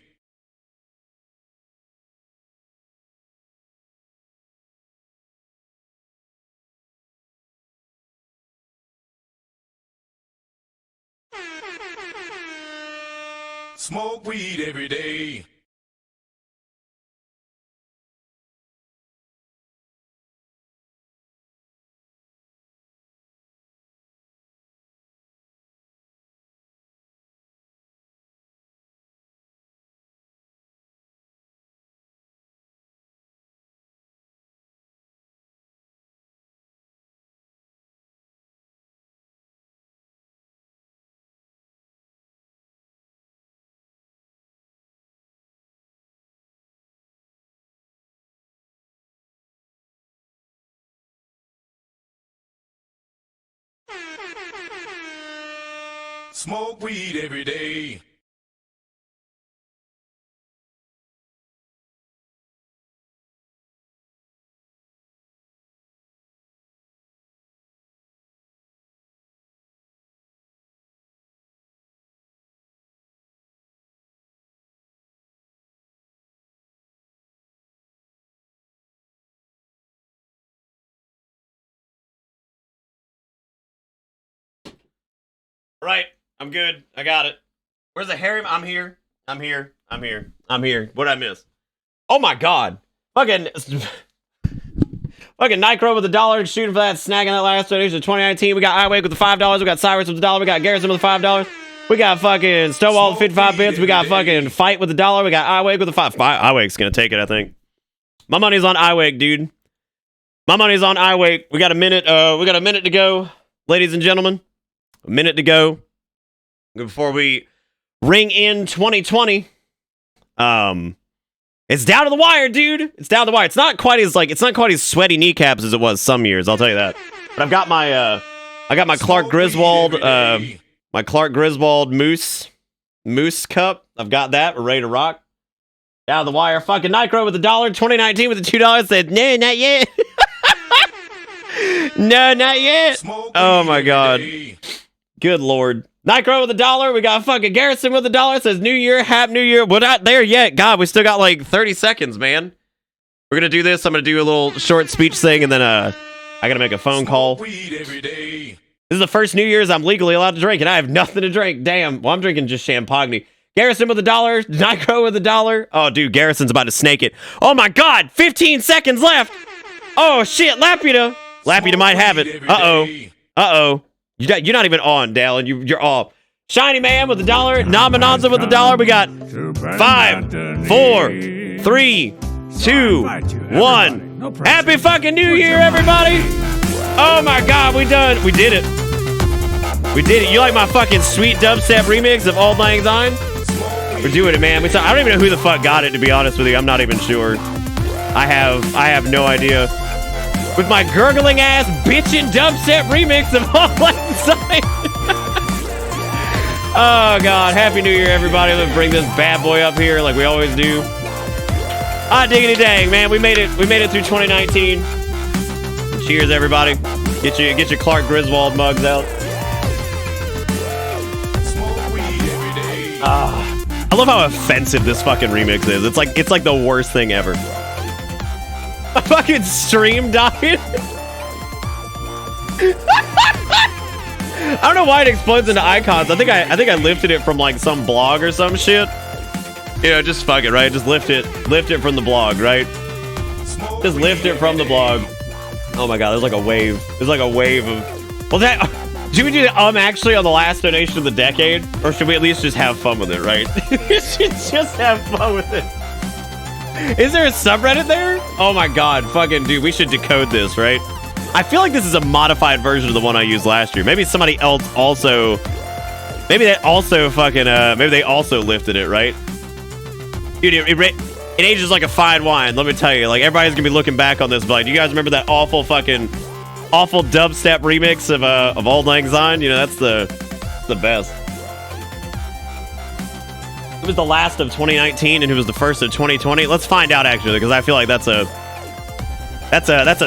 Smoke weed every day. Smoke weed every day. Right. I'm good. I got it. Where's the Harry? I'm here. What did I miss? Oh my god. Fucking Fucking Nitro with $1, shooting for that, snagging that last donation of 2019. We got iWake with the $5. We got Cyrus with $1. We got Garrison with the $5. We got fucking Stonewall with 55 bits. We got fucking Fight with $1. We got iWake with the $5. iWake's gonna take it, I think. My money's on iWake, dude. My money's on iWake. We got a minute. We got a minute to go, ladies and gentlemen. A minute to go before we ring in 2020. It's down to the wire, dude. It's down to the wire. It's not quite as sweaty kneecaps as it was some years. I'll tell you that. But I've got my Clark Griswold, Moose cup. I've got that. We're ready to rock. Down the wire. Fucking Nitro with $1. 2019 with the $2 said, no, not yet. No, not yet. Oh my god. Good lord. Nitro with $1. We got fucking Garrison with $1. Says New Year, Happy New Year. We're not there yet. God, we still got like 30 seconds, man. We're gonna do this. I'm gonna do a little short speech thing, and then I gotta make a phone call. This is the first New Year's I'm legally allowed to drink, and I have nothing to drink. Damn. Well, I'm drinking just champagne. Garrison with $1. Nitro with $1. Oh, dude, Garrison's about to snake it. Oh my god, 15 seconds left. Oh shit, Laputa. Laputa might have it. Uh-oh. You're not even on, Dallin. You're off. Shiny Man with $1. Nominanza with $1. We got 5, 4, 3, 2, 1. Happy fucking New Year, everybody. Oh my god, we done. We did it. We did it. You like my fucking sweet dubstep remix of Auld Lang Syne? We're doing it, man. I don't even know who the fuck got it, to be honest with you. I'm not even sure. I have no idea. With my gurgling ass bitchin' dubstep remix of Auld Lang Syne. Oh god, Happy New Year, everybody. Let's bring this bad boy up here like we always do. Ah, diggity dang, man. We made it through 2019. Cheers, everybody. Get your Clark Griswold mugs out. I love how offensive this fucking remix is. It's like the worst thing ever. My fucking stream died. I don't know why it explodes into icons. I think I lifted it from like some blog or some shit. You know, just fuck it, right? Just lift it from the blog, right? Just lift it from the blog. Oh my god, there's like a wave. There's like a wave of. Well, that. Should we do the actually on the last donation of the decade, or should we at least just have fun with it, right? We should just have fun with it. Is there a subreddit there? Oh my god, fucking dude, we should decode this, right? I feel like this is a modified version of the one I used last year. Maybe somebody else also. Maybe they also fucking. Maybe they also lifted it, right? Dude, it ages like a fine wine. Let me tell you, like everybody's gonna be looking back on this. But like, do you guys remember that awful dubstep remix of Auld Lang Syne? You know, that's the best. It was the last of 2019 and it was the first of 2020. Let's find out actually, because I feel like that's a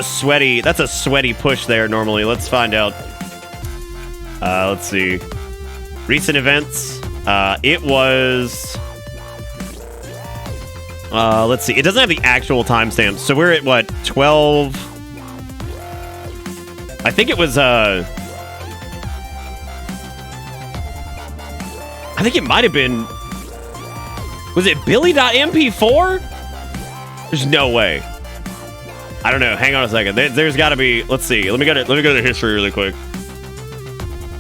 sweaty push there normally. Let's find out. Let's see. Recent events. It was let's see. It doesn't have the actual timestamp. So we're at what, 12. I think it was I think it might have been. Was it Billy.mp4? There's no way. I don't know. Hang on a second. There's got to be. Let's see. Let me go to history really quick.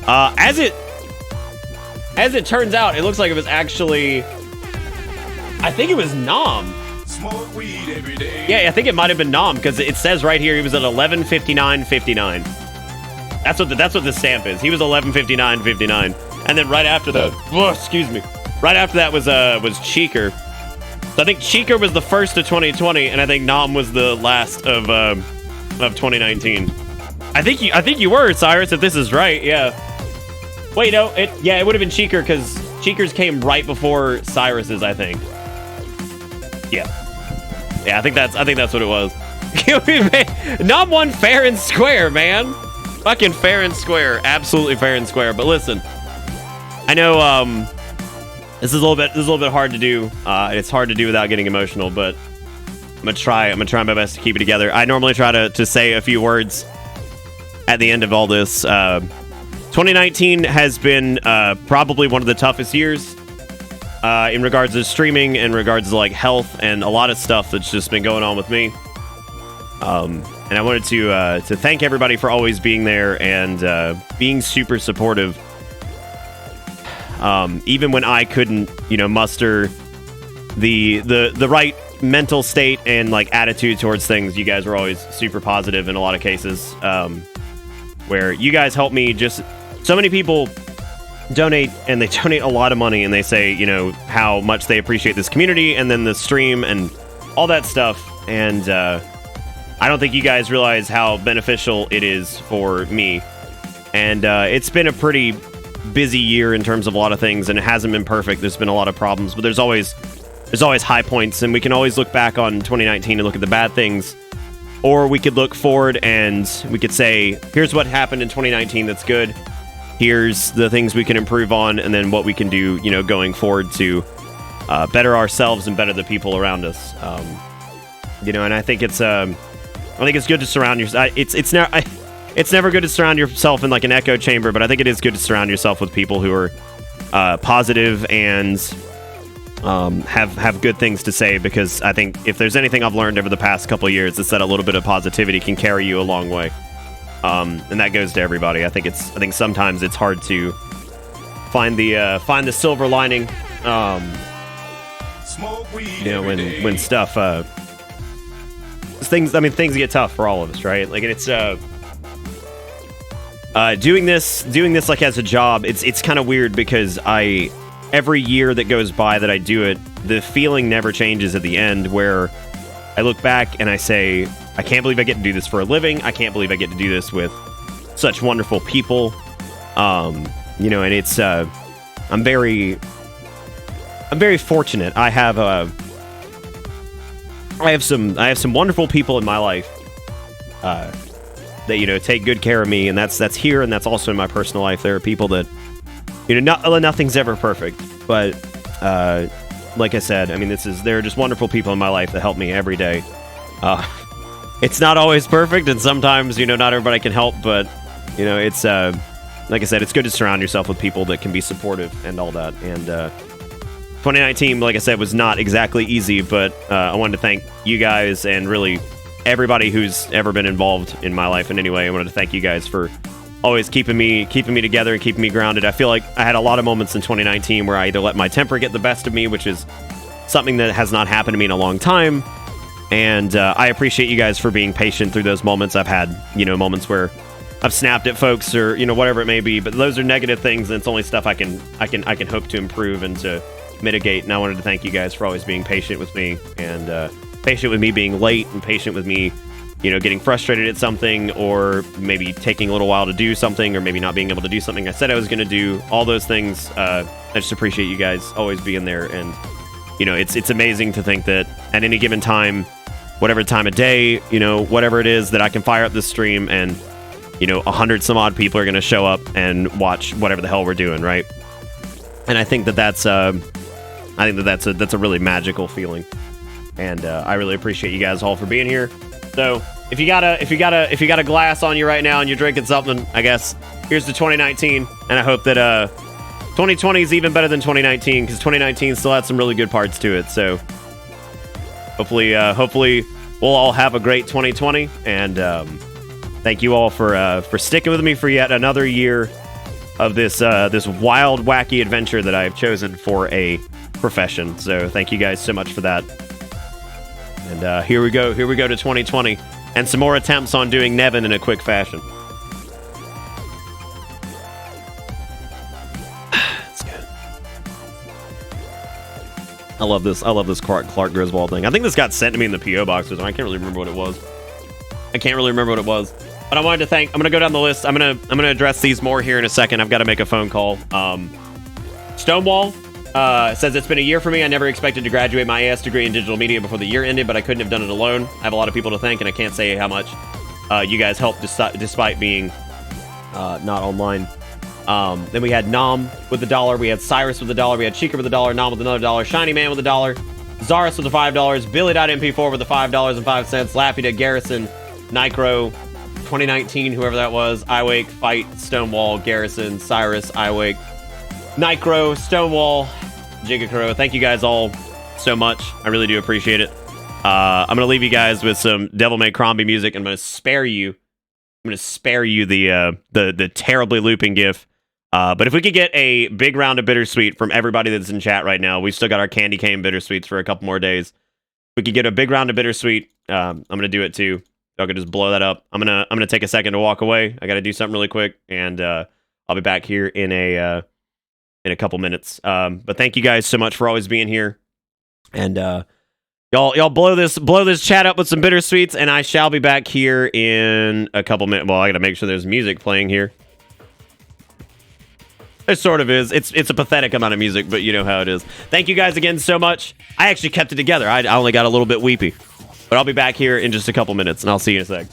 As it turns out, it looks like it was actually. I think it was Nom. Smoke weed every day. Yeah, I think it might have been Nom because it says right here he was at 11:59:59. That's what the stamp is. He was 11:59:59, and then right after that, excuse me. Right after that was Cheeker. So I think Cheeker was the first of 2020, and I think Nom was the last of 2019. I think you were, Cyrus, if this is right. Yeah. Wait, no. It would have been Cheeker because Cheeker's came right before Cyrus's, I think. Yeah. Yeah, I think that's what it was. Nom won fair and square, man. Fucking fair and square. Absolutely fair and square. But listen, I know this is a little bit hard to do. It's hard to do without getting emotional, but I'm gonna try my best to keep it together. I normally try to say a few words at the end of all this. 2019 has been probably one of the toughest years in regards to streaming, in regards to like health and a lot of stuff that's just been going on with me. and I wanted to thank everybody for always being there and being super supportive. Even when I couldn't, muster the right mental state and like attitude towards things, you guys were always super positive in a lot of cases. Where you guys help me. Just so many people donate, and they donate a lot of money, and they say how much they appreciate this community and then the stream and all that stuff. And I don't think you guys realize how beneficial it is for me. And it's been a pretty busy year in terms of a lot of things, and it hasn't been perfect. There's been a lot of problems, but there's always high points, and we can always look back on 2019 and look at the bad things. Or we could look forward and we could say, here's what happened in 2019 that's good. Here's the things we can improve on, and then what we can do, going forward to better ourselves and better the people around us. And I think it's good to surround yourself. It's never good to surround yourself in like an echo chamber, but I think it is good to surround yourself with people who are positive and have good things to say, because I think if there's anything I've learned over the past couple of years, it's that a little bit of positivity can carry you a long way. And that goes to everybody. I think sometimes it's hard to find the silver lining. When stuff things get tough for all of us, right? Like, it's doing this like as a job. It's kind of weird because every year that goes by that I do it, the feeling never changes at the end, where I look back and I say, I can't believe I get to do this for a living. I can't believe I get to do this with such wonderful people. And it's, I'm very fortunate. I have some wonderful people in my life, that, take good care of me. And that's here. And that's also in my personal life. There are people that, nothing's ever perfect, but like I said, there are just wonderful people in my life that help me every day. It's not always perfect, and sometimes, not everybody can help, but, it's, like I said, it's good to surround yourself with people that can be supportive and all that. And 2019, like I said, was not exactly easy, but I wanted to thank you guys and really everybody who's ever been involved in my life in any way. I wanted to thank you guys for always keeping me together and keeping me grounded. I feel like I had a lot of moments in 2019 where I either let my temper get the best of me, which is something that has not happened to me in a long time. And I appreciate you guys for being patient through those moments. I've had, moments where I've snapped at folks or, whatever it may be, but those are negative things, and it's only stuff I can hope to improve and to mitigate. And I wanted to thank you guys for always being patient with me, and patient with me being late, and patient with me, getting frustrated at something, or maybe taking a little while to do something, or maybe not being able to do something I said I was going to do. All those things, I just appreciate you guys always being there. And, it's amazing to think that at any given time, whatever time of day, whatever it is, that I can fire up this stream and, 100 some odd people are going to show up and watch whatever the hell we're doing, right? And I think that's a really magical feeling. And I really appreciate you guys all for being here. So if you got a glass on you right now and you're drinking something, I guess here's to 2019, and I hope that 2020 is even better than 2019, because 2019 still had some really good parts to it. So hopefully we'll all have a great 2020, and thank you all for sticking with me for yet another year of this wild, wacky adventure that I've chosen for a profession. So thank you guys so much for that. And here we go to 2020, and some more attempts on doing Nevin in a quick fashion. That's good. I love this Clark Griswold thing. I think this got sent to me in the P.O. box, so I can't really remember what it was. But I wanted to thank. I'm gonna go down the list. I'm gonna address these more here in a second. I've got to make a phone call. Stonewall says, it's been a year for me. I never expected to graduate my AS degree in digital media before the year ended, but I couldn't have done it alone. I have a lot of people to thank, and I can't say how much you guys helped despite being not online. Then we had Nam with $1. We had Cyrus with $1. We had Chica with $1. Nam with another $1. Shiny Man with $1. Zaris with the $5. Billy.mp4 with the $5.05. Laffy to Garrison, Nicro, 2019, whoever that was, Iwake, Fight, Stonewall, Garrison, Cyrus, Iwake, Nicro, Stonewall, Jigakuro. Thank you guys all so much. I really do appreciate it. I'm gonna leave you guys with some Devil May Cry music. I'm gonna spare you. I'm gonna spare you the terribly looping GIF. But if we could get a big round of bittersweet from everybody that's in chat right now, we've still got our candy cane bittersweets for a couple more days. If we could get a big round of bittersweet, I'm gonna do it too. Y'all can just blow that up. I'm gonna take a second to walk away. I gotta do something really quick, and I'll be back here in a couple minutes. But thank you guys so much for always being here, and y'all blow this chat up with some bittersweets, and I shall be back here in a couple minutes. Well, I gotta make sure there's music playing here. It sort of is. It's a pathetic amount of music, but you know how it is. Thank you guys again so much. I actually kept it together. I only got a little bit weepy. But I'll be back here in just a couple minutes, and I'll see you in a sec.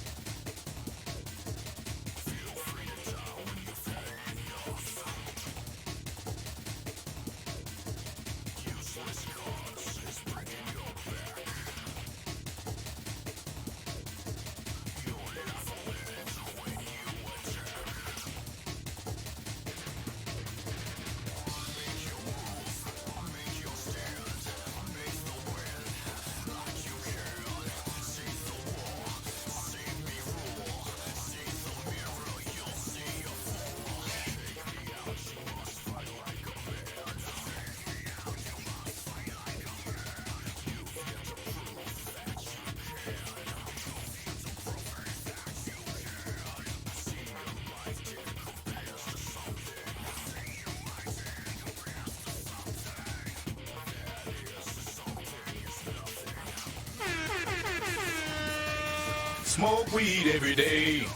Smoke weed every day.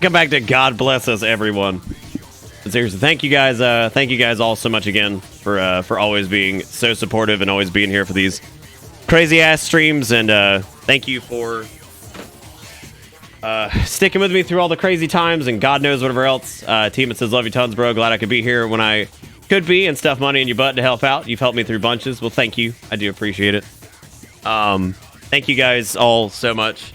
Come back to God bless us, everyone. But seriously, thank you guys all so much again for always being so supportive and always being here for these crazy ass streams, and thank you for sticking with me through all the crazy times and God knows whatever else. Team that says love you tons, bro. Glad I could be here when I could be and stuff money in your butt to help out. You've helped me through bunches. Well, thank you. I do appreciate it. Thank you guys all so much.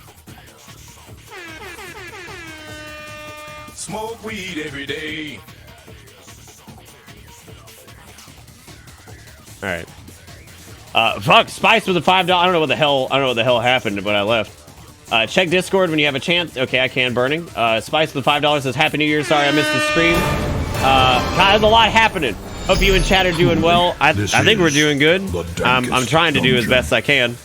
Smoke weed every day. All right. Fuck, Spice with a $5. I don't know what the hell happened when I left. Check Discord when you have a chance. Okay, I can. Burning. Spice with $5 says Happy New Year. Sorry I missed the stream. God, there's a lot happening. Hope you and chat are doing well. I think we're doing good. I'm trying to do as best I can.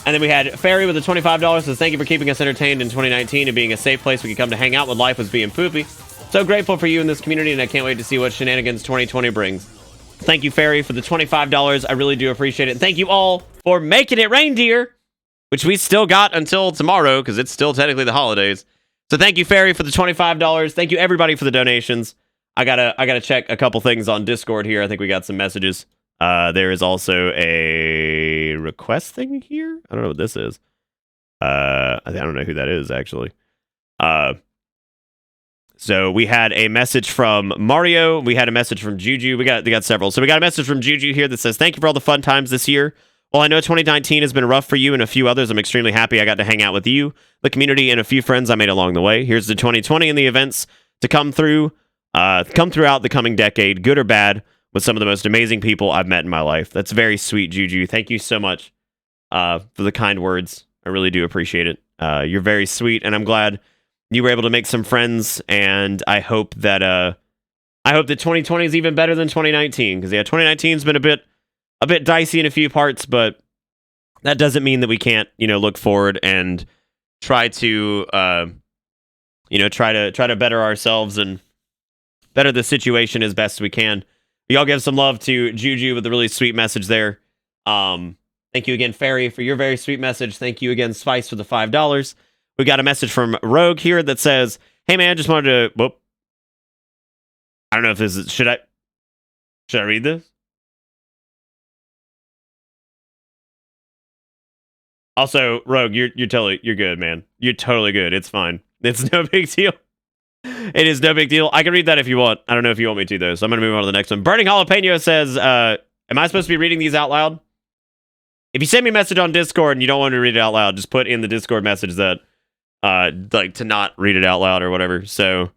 And then we had Ferry with the $25 says thank you for keeping us entertained in 2019 and being a safe place we could come to hang out when life was being poopy. So grateful for you in this community, and I can't wait to see what shenanigans 2020 brings. Thank you, Ferry, for the $25. I really do appreciate it. And thank you all for making it reindeer, which we still got until tomorrow because it's still technically the holidays. So thank you, Ferry, for the $25. Thank you, everybody, for the donations. I gotta check a couple things on Discord here. I think we got some messages. There is also a request thing here. I don't know what this is. I don't know who that is, actually. So we had a message from Mario. We had a message from Juju. We got several. So we got a message from Juju here that says, thank you for all the fun times this year. While I know 2019 has been rough for you and a few others, I'm extremely happy I got to hang out with you, the community, and a few friends I made along the way. Here's the 2020 and the events to come throughout the coming decade, good or bad, with some of the most amazing people I've met in my life. That's very sweet, Juju. Thank you so much for the kind words. I really do appreciate it. You're very sweet, and I'm glad you were able to make some friends, and I hope that 2020 is even better than 2019, because 2019's been a bit a bit dicey in a few parts, but that doesn't mean that we can't, look forward and try to, try to better ourselves and better the situation as best we can. Y'all give some love to Juju with a really sweet message there. Thank you again, Fairy, for your very sweet message. Thank you again, Spice, for the $5. We got a message from Rogue here that says, "Hey man, just wanted to." Whoop. I don't know if this is. Should I read this? Also, Rogue, you're good, man. You're totally good. It's fine. It's no big deal. It is no big deal. I can read that if you want. I don't know if you want me to though. So I'm gonna move on to the next one. Burning Jalapeno says, "Am I supposed to be reading these out loud?" If you send me a message on Discord and you don't want me to read it out loud, just put in the Discord message that, like, to not read it out loud or whatever. So.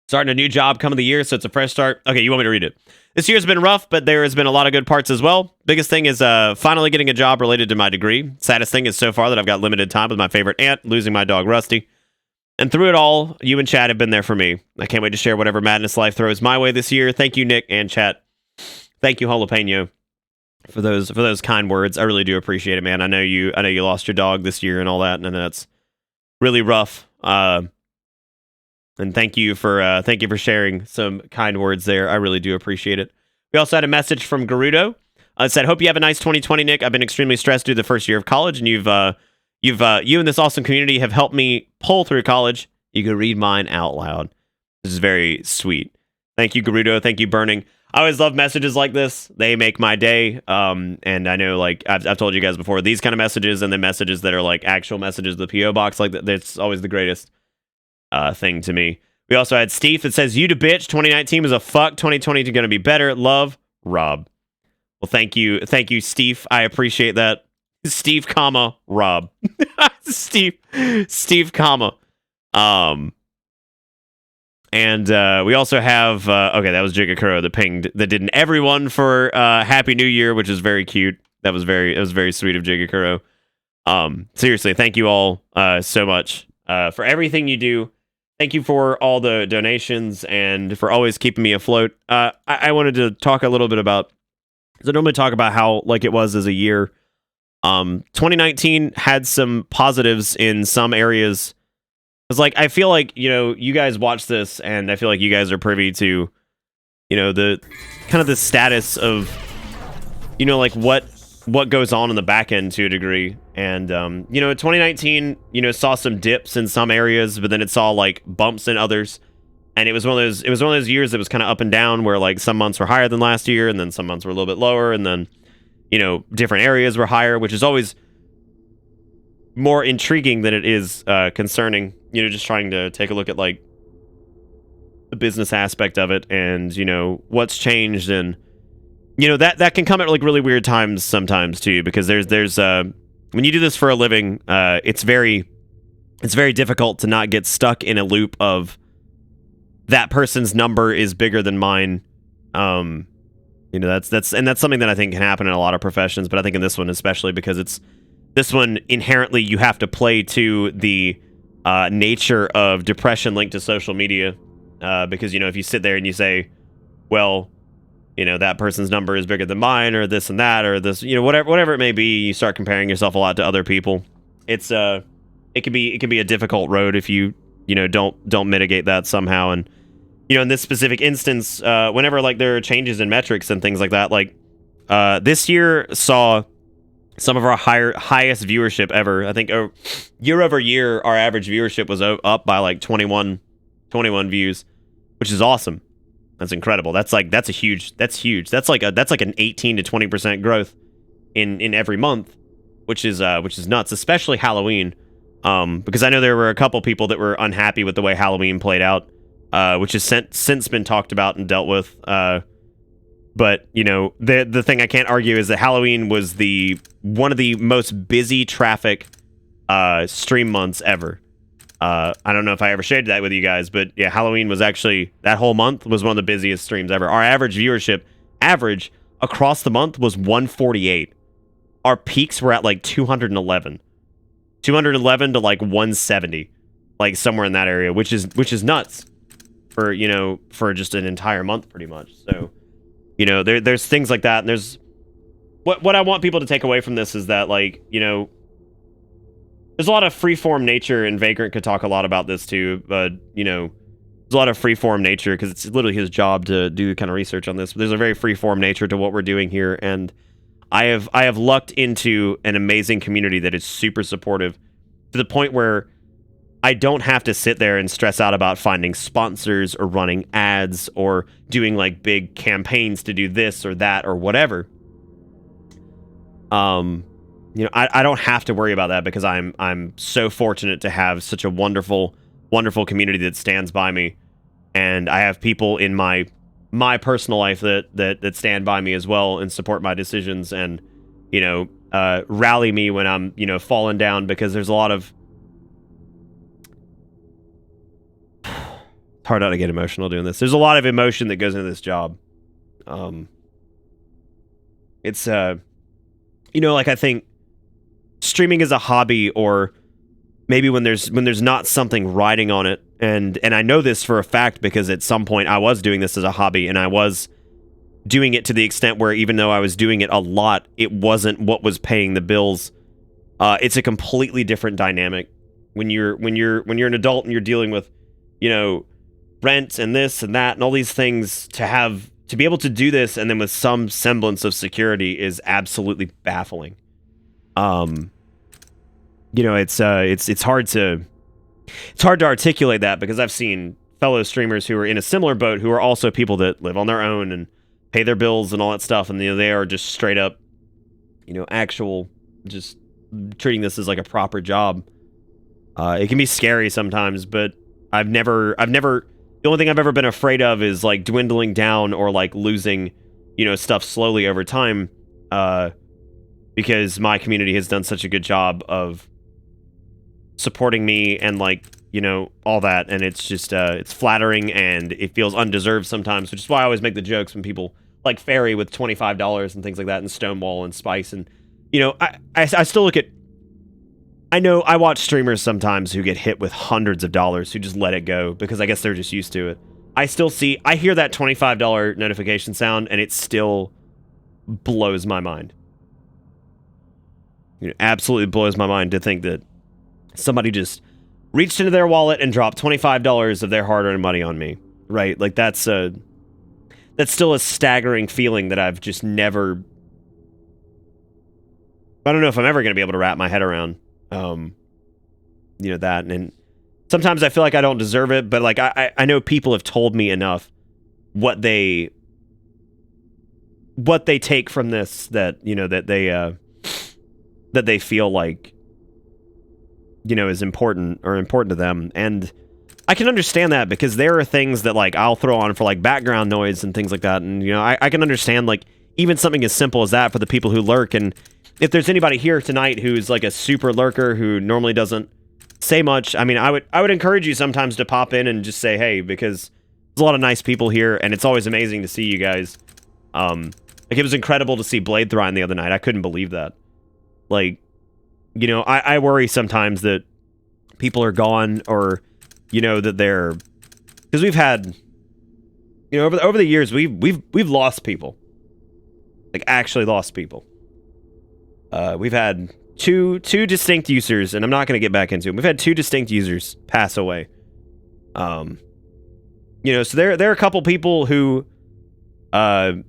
Starting a new job come of the year, so it's a fresh start. Okay, you want me to read it? This year's been rough, but there has been a lot of good parts as well. Biggest thing is finally getting a job related to my degree. Saddest thing is so far that I've got limited time with my favorite aunt, losing my dog Rusty. And through it all, you and Chad have been there for me. I can't wait to share whatever madness life throws my way this year. Thank you, Nick and Chat. Thank you, Jalapeno, for those kind words. I really do appreciate it, man. I know you lost your dog this year and all that, and that's really rough. And thank you for sharing some kind words there. I really do appreciate it. We also had a message from Gerudo. It said, "Hope you have a nice 2020, Nick. I've been extremely stressed through the first year of college, and you and this awesome community have helped me pull through college. You can read mine out loud." This is very sweet. Thank you, Gerudo. Thank you, Burning. I always love messages like this. They make my day. And I know, like, I've told you guys before, these kind of messages and the messages that are like actual messages, the PO box, like that's always the greatest thing to me. We also had Steve that says, "You to bitch. 2019 was a fuck. 2020 is going to be better. Love, Rob." Well, thank you, Steve. I appreciate that. Steve, comma Rob. Steve, comma. And we also have okay, that was Jigakuro that pinged that did an everyone for Happy New Year, which is very cute. It was very sweet of Jigakuro. Seriously, thank you all so much for everything you do. Thank you for all the donations and for always keeping me afloat. I wanted to talk a little bit about, because I normally talk about how like it was as a year. 2019 had some positives in some areas. Because like I feel like, you guys watch this and I feel like you guys are privy to, the kind of the status of, like what goes on in the back end to a degree. And 2019, saw some dips in some areas, but then it saw like bumps in others. And it was one of those years that was kind of up and down, where like some months were higher than last year, and then some months were a little bit lower, and then different areas were higher, which is always more intriguing than it is concerning. Just trying to take a look at like the business aspect of it, and what's changed, and that can come at like really weird times sometimes too, because there's when you do this for a living, it's very difficult to not get stuck in a loop of that person's number is bigger than mine. That's something that I think can happen in a lot of professions, but I think in this one especially, because this one inherently you have to play to the nature of depression linked to social media, because if you sit there and you say, well, that person's number is bigger than mine, or this and that, or this, whatever it may be, you start comparing yourself a lot to other people. It can be a difficult road if you don't mitigate that somehow. And in this specific instance, whenever like there are changes in metrics and things like that, like this year saw some of our highest viewership ever. I think year over year, our average viewership was up by like 21 views, which is awesome. That's incredible. That's huge. That's like an 18 to 20% growth in every month, which is nuts, especially Halloween. Because I know there were a couple people that were unhappy with the way Halloween played out, which has since been talked about and dealt with. But the thing I can't argue is that Halloween was one of the most busy traffic stream months ever. I don't know if I ever shared that with you guys, but yeah, Halloween was actually, that whole month was one of the busiest streams ever. Our average viewership across the month was 148. Our peaks were at like 211. 211 to like 170. Like somewhere in that area, which is nuts for, you know, for just an entire month pretty much. So, you know, there's things like that, and there's what I want people to take away from this is that, like, you know, there's a lot of freeform nature, and Vagrant could talk a lot about this too, but, you know, there's a lot of freeform nature because it's literally his job to do kind of research on this. But there's a very freeform nature to what we're doing here, and I have lucked into an amazing community that is super supportive to the point where I don't have to sit there and stress out about finding sponsors or running ads or doing like big campaigns to do this or that or whatever. You know, I don't have to worry about that because I'm so fortunate to have such a wonderful community that stands by me, and I have people in my personal life that stand by me as well and support my decisions and, you know, rally me when I'm, you know, falling down, because there's a lot of it's hard not to get emotional doing this. There's a lot of emotion that goes into this job. It's you know, like, I think streaming is a hobby, or maybe when there's not something riding on it, and I know this for a fact because at some point I was doing this as a hobby, and I was doing it to the extent where even though I was doing it a lot, it wasn't what was paying the bills. It's a completely different dynamic when you're an adult and you're dealing with, you know, rent and this and that and all these things. To be able to do this and then with some semblance of security is absolutely baffling. You know, it's hard to articulate that, because I've seen fellow streamers who are in a similar boat who are also people that live on their own and pay their bills and all that stuff, and, you know, they are just straight up, you know, actual, just treating this as like a proper job. It can be scary sometimes, but I've never the only thing I've ever been afraid of is like dwindling down or like losing, you know, stuff slowly over time, because my community has done such a good job of supporting me and, like, you know, all that, and it's just it's flattering and it feels undeserved sometimes, which is why I always make the jokes when people like Fairy with $25 and things like that, and Stonewall and Spice, and, you know, I still look at, I know I watch streamers sometimes who get hit with hundreds of dollars who just let it go because I guess they're just used to it. I hear that $25 notification sound and it still blows my mind. You know, absolutely blows my mind to think that somebody just reached into their wallet and dropped $25 of their hard-earned money on me, right? Like, that's still a staggering feeling that I've just never, I don't know if I'm ever going to be able to wrap my head around, you know, that. And sometimes I feel like I don't deserve it, but, like, I know people have told me enough what they take from this, that, you know, that they feel like, you know, is important to them. And I can understand that, because there are things that, like, I'll throw on for, like, background noise and things like that. And, you know, I can understand, like, even something as simple as that for the people who lurk. And if there's anybody here tonight who's, like, a super lurker who normally doesn't say much, I mean, I would encourage you sometimes to pop in and just say hey, because there's a lot of nice people here, and it's always amazing to see you guys. Like, it was incredible to see Blade Thrine the other night. I couldn't believe that. Like, you know, I worry sometimes that people are gone, or, you know, that they're, because we've had, you know, over the years we've lost people, like, actually lost people. We've had two distinct users, and I'm not going to get back into them. We've had two distinct users pass away. You know, so there are a couple people who I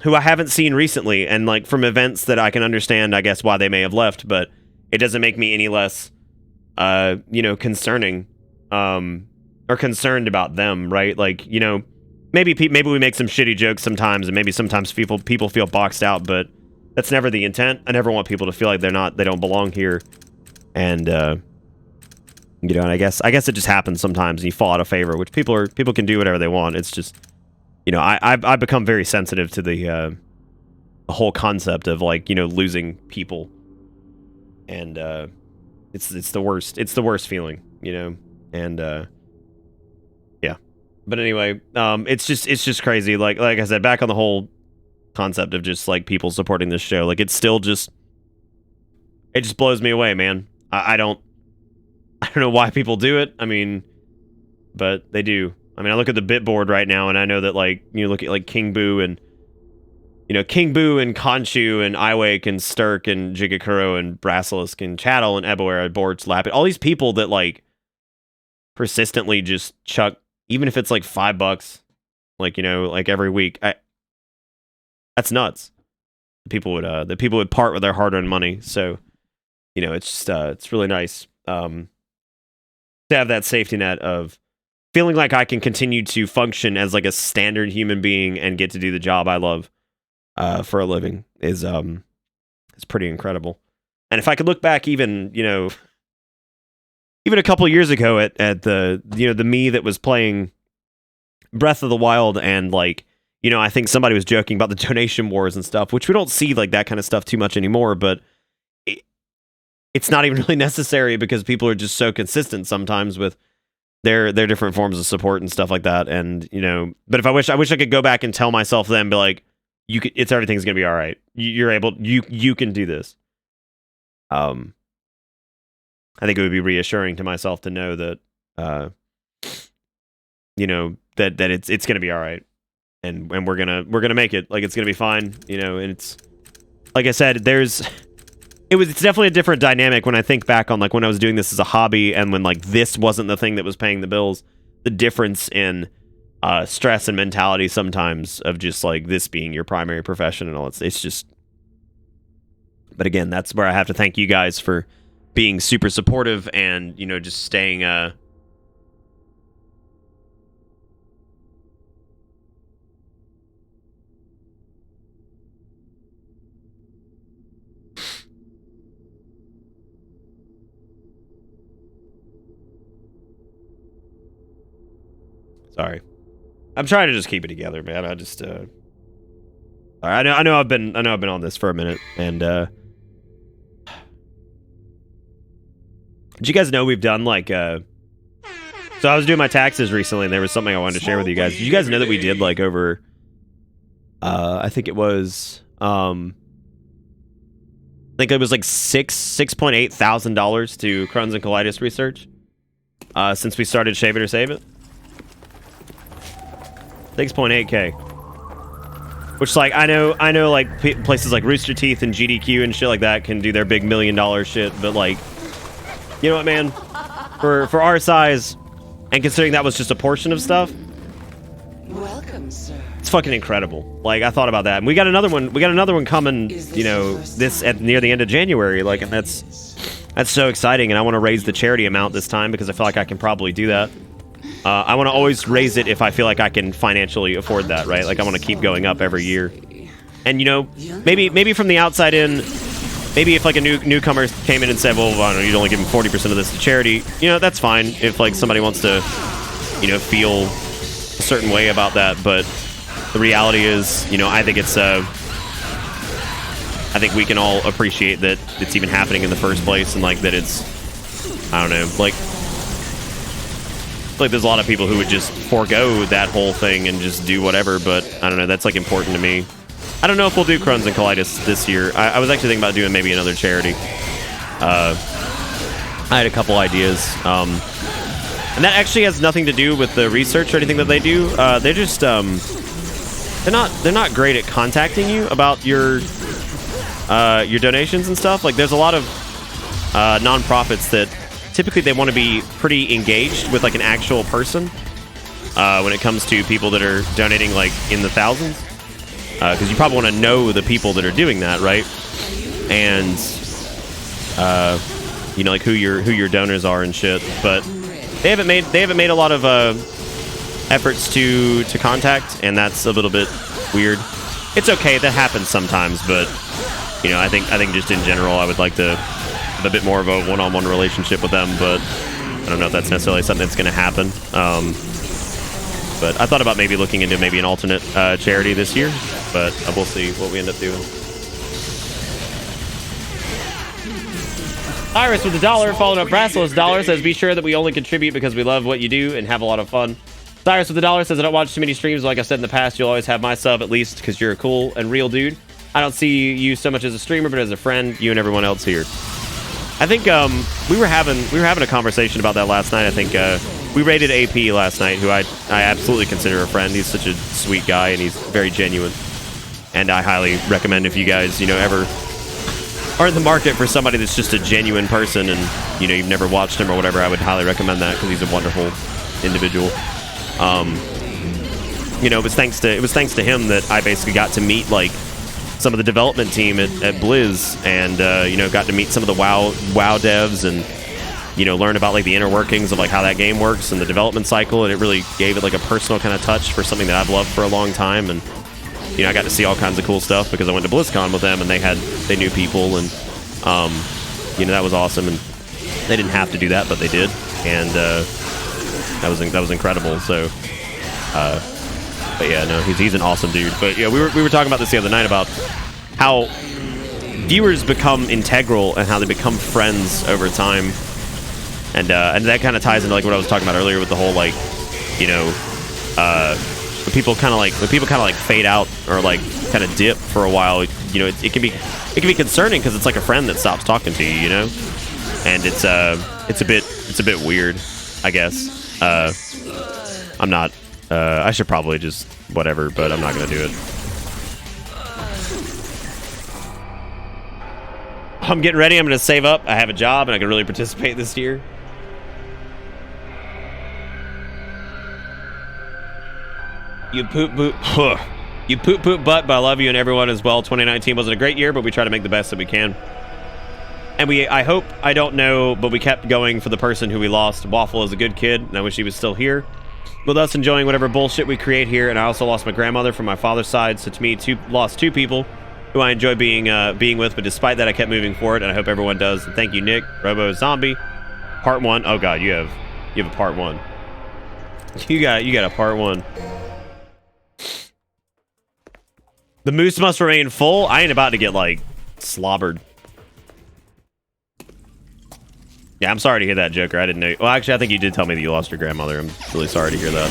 haven't seen recently, and, like, from events that I can understand, I guess, why they may have left, but it doesn't make me any less, you know, concerning, or concerned about them, right? Like, you know, maybe we make some shitty jokes sometimes, and maybe sometimes people feel boxed out, but that's never the intent. I never want people to feel like they don't belong here, and you know, and I guess it just happens sometimes, and you fall out of favor, which people can do whatever they want. It's just, you know, I've become very sensitive to the whole concept of, like, you know, losing people, and it's the worst. It's the worst feeling, you know, and yeah. But anyway, it's just crazy. Like I said, back on the whole concept of just like people supporting this show. Like, it's still just, it just blows me away, man. I don't know why people do it. I mean, but they do. I mean, I look at the bit board right now, and I know that, like, you look at, like, King Boo and, you know, King Boo and Conchu and Iwake and Sturk and Jigakuro and Brasilisk and Chattel and Eboera, Boards, Lapid. All these people that, like, persistently just chuck, even if it's, like, $5, like, you know, like, every week. That's nuts. People would part with their hard-earned money. So, you know, it's just, it's really nice to have that safety net of feeling like I can continue to function as like a standard human being and get to do the job I love for a living is pretty incredible. And if I could look back even, you know, even a couple of years ago at the, you know, the me that was playing Breath of the Wild, and like, you know, I think somebody was joking about the donation wars and stuff, which we don't see like that kind of stuff too much anymore, but it's not even really necessary because people are just so consistent sometimes with their different forms of support and stuff like that. And, you know, but if I wish I could go back and tell myself then, be like, everything's gonna be all right. You're able, you can do this. I think it would be reassuring to myself to know that, you know, that it's gonna be all right, and we're gonna make it. Like, it's gonna be fine, you know. And it's like I said, it's definitely a different dynamic when I think back on like when I was doing this as a hobby and when like this wasn't the thing that was paying the bills. The difference in stress and mentality sometimes of just like this being your primary profession and all. It's just. But again, that's where I have to thank you guys for being super supportive and, you know, just staying. Sorry, I'm trying to just keep it together, man. I just, I know I've been on this for a minute, and did you guys know we've done like, so I was doing my taxes recently, and there was something I wanted to share with you guys. Did you guys know that we did like over, I think it was, I think it was like $6.8 thousand to Crohn's and colitis research, since we started Shave It or Save It. 6.8K. Which, like, I know, like, places like Rooster Teeth and GDQ and shit like that can do their big $1 million shit, but, like, you know what, man? For our size, and considering that was just a portion of stuff, Welcome, sir. it's fucking incredible. Like, I thought about that. And we got another one coming, you know, near the end of January, like, and that's so exciting, and I want to raise the charity amount this time because I feel like I can probably do that. I want to always raise it if I feel like I can financially afford that, right? Like, I want to keep going up every year. And, you know, maybe from the outside in, maybe if, like, a newcomer came in and said, well, I don't know, you'd only give 40% of this to charity, you know, that's fine if, like, somebody wants to, you know, feel a certain way about that. But the reality is, you know, I think I think we can all appreciate that it's even happening in the first place, and, like, that it's, I don't know, like there's a lot of people who would just forego that whole thing and just do whatever, but I don't know, that's like important to me. I don't know if we'll do Crohn's and colitis this year. I was actually thinking about doing maybe another charity. I had a couple ideas, and that actually has nothing to do with the research or anything that they do. They're just they're not great at contacting you about your donations and stuff. Like, there's a lot of nonprofits that typically they want to be pretty engaged with like an actual person when it comes to people that are donating like in the thousands, because you probably want to know the people that are doing that, right? And you know, like who your donors are and shit. But they haven't made a lot of efforts to contact, and that's a little bit weird. It's okay, that happens sometimes, but you know, I think just in general, I would like to have a bit more of a one-on-one relationship with them, but I don't know if that's necessarily something that's going to happen. But I thought about maybe looking into maybe an alternate charity this year, but we'll see what we end up doing. Iris with $1 following up Brassil's $1 says, be sure that we only contribute because we love what you do and have a lot of fun. Cyrus with the dollar says, I don't watch too many streams. Like I said in the past, you'll always have my sub, at least because you're a cool and real dude. I don't see you so much as a streamer, but as a friend, you and everyone else here. I think we were having a conversation about that last night. I think we rated AP last night, who I absolutely consider a friend. He's such a sweet guy, and he's very genuine. And I highly recommend if you guys, ever are in the market for somebody that's just a genuine person and, you've never watched him or whatever, I would highly recommend that because he's a wonderful individual. It was thanks to him that I basically got to meet, like, some of the development team at Blizz and, got to meet some of the WoW devs and, learn about, like, the inner workings of, like, how that game works and the development cycle, and it really gave it, like, a personal kind of touch for something that I've loved for a long time. And I got to see all kinds of cool stuff because I went to BlizzCon with them and they knew people, and that was awesome. And they didn't have to do that, but they did, and that was incredible. So, but yeah, no, he's an awesome dude. But yeah, we were talking about this the other night about how viewers become integral and how they become friends over time, and that kind of ties into like what I was talking about earlier with the whole like, when people kind of like fade out or like kind of dip for a while, it can be concerning because it's like a friend that stops talking to you, and it's a bit weird, I guess. I'm not. I should probably just whatever, but I'm not gonna do it. I'm getting ready. I'm gonna save up. I have a job and I can really participate this year. You poop butt, but I love you and everyone as well. 2019 wasn't a great year, but we try to make the best that we can. And I hope, I don't know, but we kept going for the person who we lost. Waffle is a good kid, and I wish he was still here with us, enjoying whatever bullshit we create here. And I also lost my grandmother from my father's side, so to me, lost two people who I enjoy being with. But despite that, I kept moving forward, and I hope everyone does. And thank you, Nick, Robo Zombie, Part 1. Oh God, you have a Part 1. You got a Part 1. The moose must remain full. I ain't about to get like slobbered. Yeah, I'm sorry to hear that, Joker. I didn't know. Well, actually, I think you did tell me that you lost your grandmother. I'm really sorry to hear that.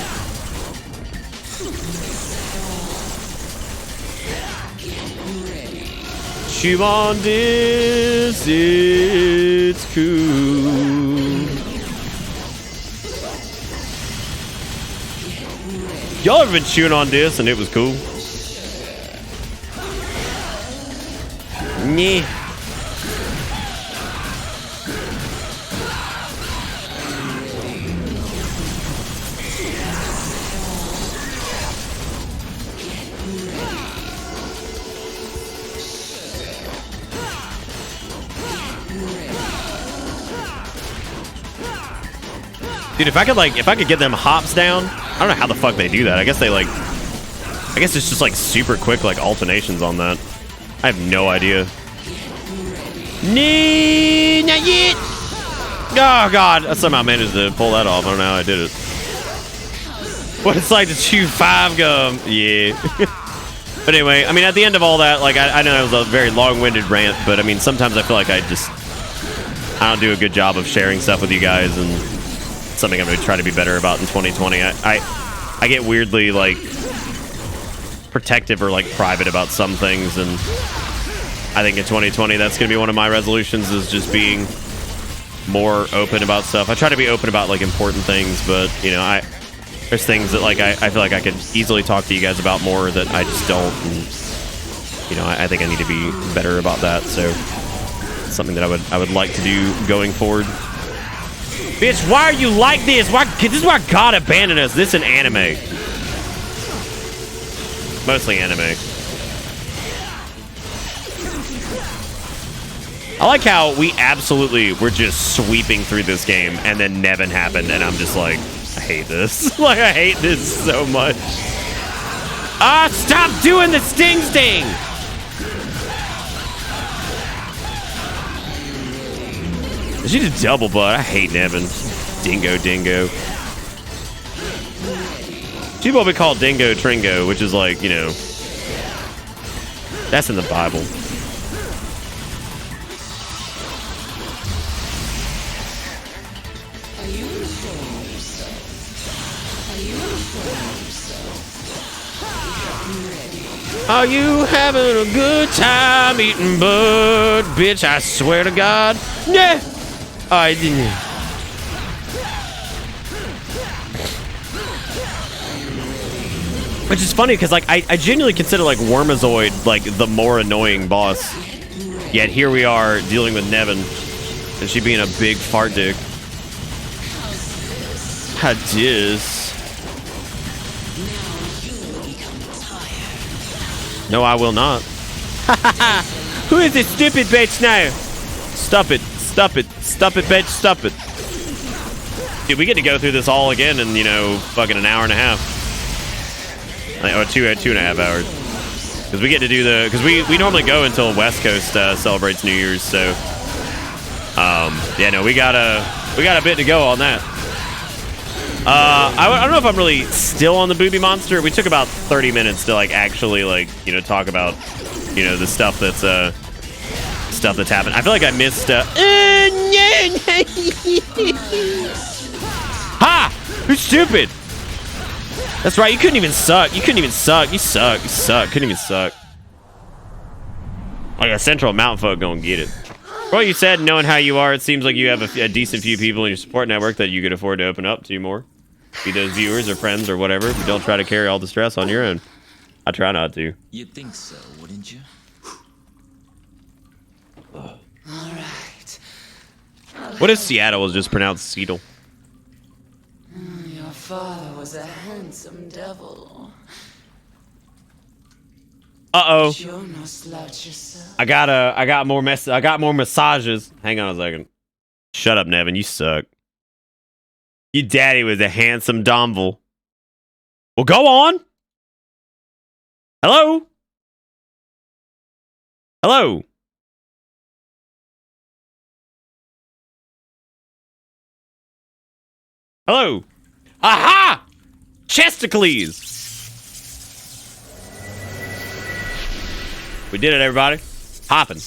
Chew this, it's cool. Y'all ever been chewing on this and it was cool? Yeah. Dude, if I could get them hops down, I don't know how the fuck they do that. I guess it's just like super quick like alternations on that. I have no idea. No, not yet. Oh God, I somehow managed to pull that off. I don't know how I did it. What it's like to chew 5 gum. Yeah. But anyway, I mean, at the end of all that, like I know it was a very long-winded rant, but I mean, sometimes I feel like I don't do a good job of sharing stuff with you guys, and it's something I'm going to try to be better about in 2020. I get weirdly like protective or like private about some things, and I think in 2020 that's going to be one of my resolutions, is just being more open about stuff. I try to be open about like important things, but there's things that like I feel like I could easily talk to you guys about more that I just don't, and, I think I need to be better about that. So it's something that I would like to do going forward. Bitch, why are you like this? This is why God abandoned us. This and anime. Mostly anime. I like how we absolutely were just sweeping through this game and then Nevin happened and I'm just like, I hate this. Like, I hate this so much. Ah, stop doing the sting! She did double butt. I hate Nevin. Dingo. She's what we call Dingo Tringo, which is like, that's in the Bible. Are you having a good time eating bud? Bitch, I swear to God. Yeah. I didn't. Which is funny because like I genuinely consider like Wormazoid like the more annoying boss. Yet here we are dealing with Nevin and she being a big fart dick. How dis? No, I will not. Who is this stupid bitch now? Stop it. Stop it. Stop it, bitch. Stop it. Dude, we get to go through this all again in, you know, fucking an hour and a half. Or two and a half hours. Because we get to do the... Because we normally go until West Coast celebrates New Year's, so... yeah, no, we got a bit to go on that. I don't know if I'm really still on the booby monster. We took about 30 minutes to like actually like, you know, talk about, you know, the stuff that's happened. I feel like I missed ha! Who's stupid? That's right, you couldn't even suck. You couldn't even suck. You suck. You suck. Couldn't even suck. Like a central mountain folk gonna get it. Well, you said, knowing how you are, it seems like you have a decent few people in your support network that you could afford to open up to more. Be those viewers or friends or whatever, but don't try to carry all the stress on your own. I try not to. You'd think so, wouldn't you? All right. What if Seattle was just pronounced Seattle? Your father was a handsome devil. Uh-oh. You're no slouch yourself. I got more massages. Hang on a second. Shut up, Nevin. You suck. Your daddy was a handsome domble. Well, go on. Hello? Hello? Hello? Aha! Chesticles! We did it, everybody. Hopping.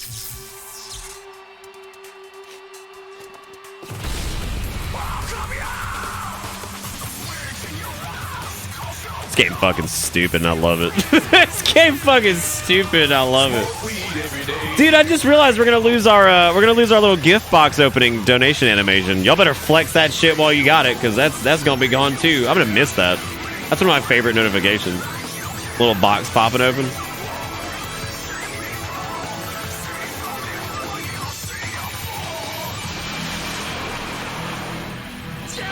This game fucking stupid and I love it. This game fucking stupid and I love it. Dude, I just realized we're gonna lose our little gift box opening donation animation. Y'all better flex that shit while you got it, because that's gonna be gone too. I'm gonna miss that. That's one of my favorite notifications. Little box popping open.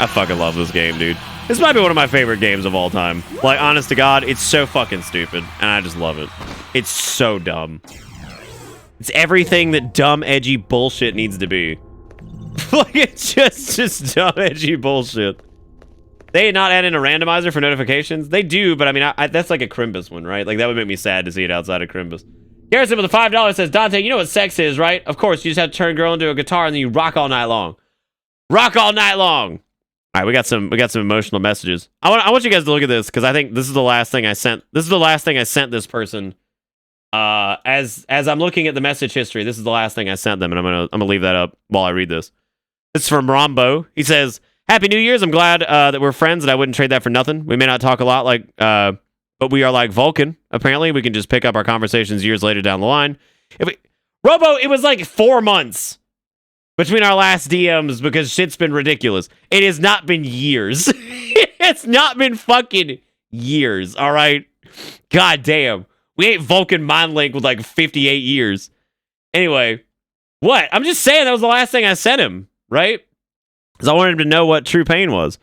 I fucking love this game, dude. This might be one of my favorite games of all time. Like, honest to God, it's so fucking stupid, and I just love it. It's so dumb. It's everything that dumb, edgy bullshit needs to be. Like, it's just dumb, edgy bullshit. They not add in a randomizer for notifications? They do, but I mean, that's like a Crimbus one, right? Like, that would make me sad to see it outside of Crimbus. Garrison with the $5 says, Dante, you know what sex is, right? Of course, you just have to turn a girl into a guitar and then you rock all night long. Rock all night long! All right, we got some emotional messages. I want you guys to look at this because I think this is the last thing I sent. This is the last thing I sent this person. As I'm looking at the message history, this is the last thing I sent them, and I'm gonna leave that up while I read this. This is from Rombo. He says, "Happy New Year's. I'm glad that we're friends, and I wouldn't trade that for nothing. We may not talk a lot, but we are like Vulcan. Apparently, we can just pick up our conversations years later down the line. Robo, it was like 4 months." Between our last DMs, because shit's been ridiculous. It has not been years. It's not been fucking years, all right? God damn. We ain't Vulcan Mind Link with like 58 years. Anyway, what? I'm just saying that was the last thing I sent him, right? Because I wanted him to know what true pain was.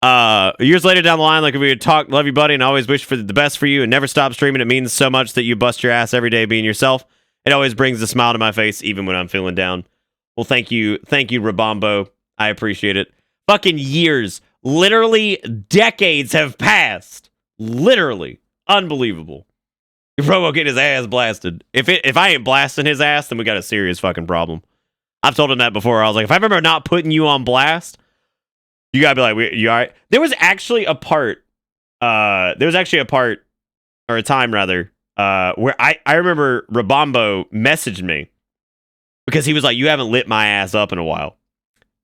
Years later down the line, like if we would talk, love you, buddy, and always wish for the best for you and never stop streaming. It means so much that you bust your ass every day being yourself. It always brings a smile to my face, even when I'm feeling down. Well, thank you, Rabombo. I appreciate it. Fucking years, literally decades have passed. Literally, unbelievable. Robo getting his ass blasted. If I ain't blasting his ass, then we got a serious fucking problem. I've told him that before. I was like, if I remember not putting you on blast, you gotta be like, you all right? There was actually a part. Or a time rather, where I remember Rabombo messaged me. Because he was like, you haven't lit my ass up in a while.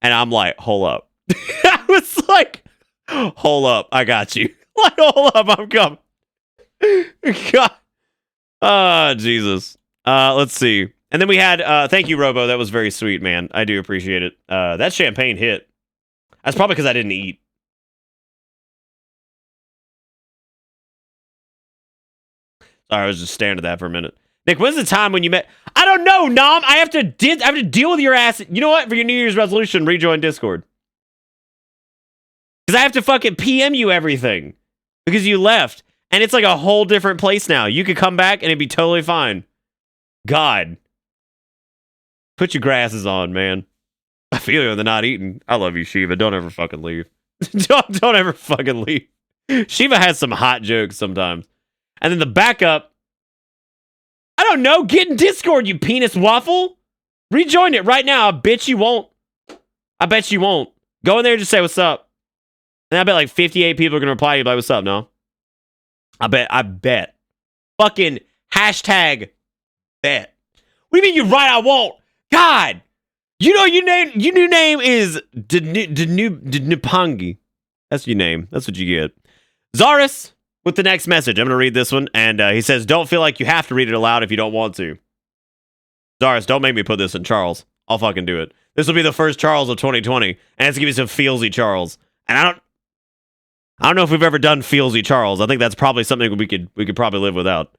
And I'm like, hold up. I was like, hold up, I got you. Like, hold up, I'm coming. God. Jesus. Let's see. And then we had, thank you, Robo. That was very sweet, man. I do appreciate it. That champagne hit. That's probably because I didn't eat. Sorry, I was just staring at that for a minute. Nick, when's the time when you met? I don't know, Nom. I have to deal with your ass. You know what? For your New Year's resolution, rejoin Discord. Because I have to fucking PM you everything. Because you left. And it's like a whole different place now. You could come back and it'd be totally fine. God. Put your grasses on, man. I feel you on the not eating. I love you, Shiva. Don't ever fucking leave. don't ever fucking leave. Shiva has some hot jokes sometimes. And then the backup. I don't know. Get in Discord, you penis waffle. Rejoin it right now. I bet you won't. I bet you won't. Go in there and just say what's up. And I bet like 58 people are going to reply to you like, what's up, no? I bet. Fucking hashtag bet. What do you mean you right I won't? God. You know your new name is Dnupangi. That's your name. That's what you get. Zaris with the next message. I'm going to read this one. And he says, don't feel like you have to read it aloud if you don't want to. Zaris, don't make me put this in Charles. I'll fucking do it. This will be the first Charles of 2020. And it's going to be some feelsy Charles. And I don't know if we've ever done feelsy Charles. I think that's probably something we could probably live without.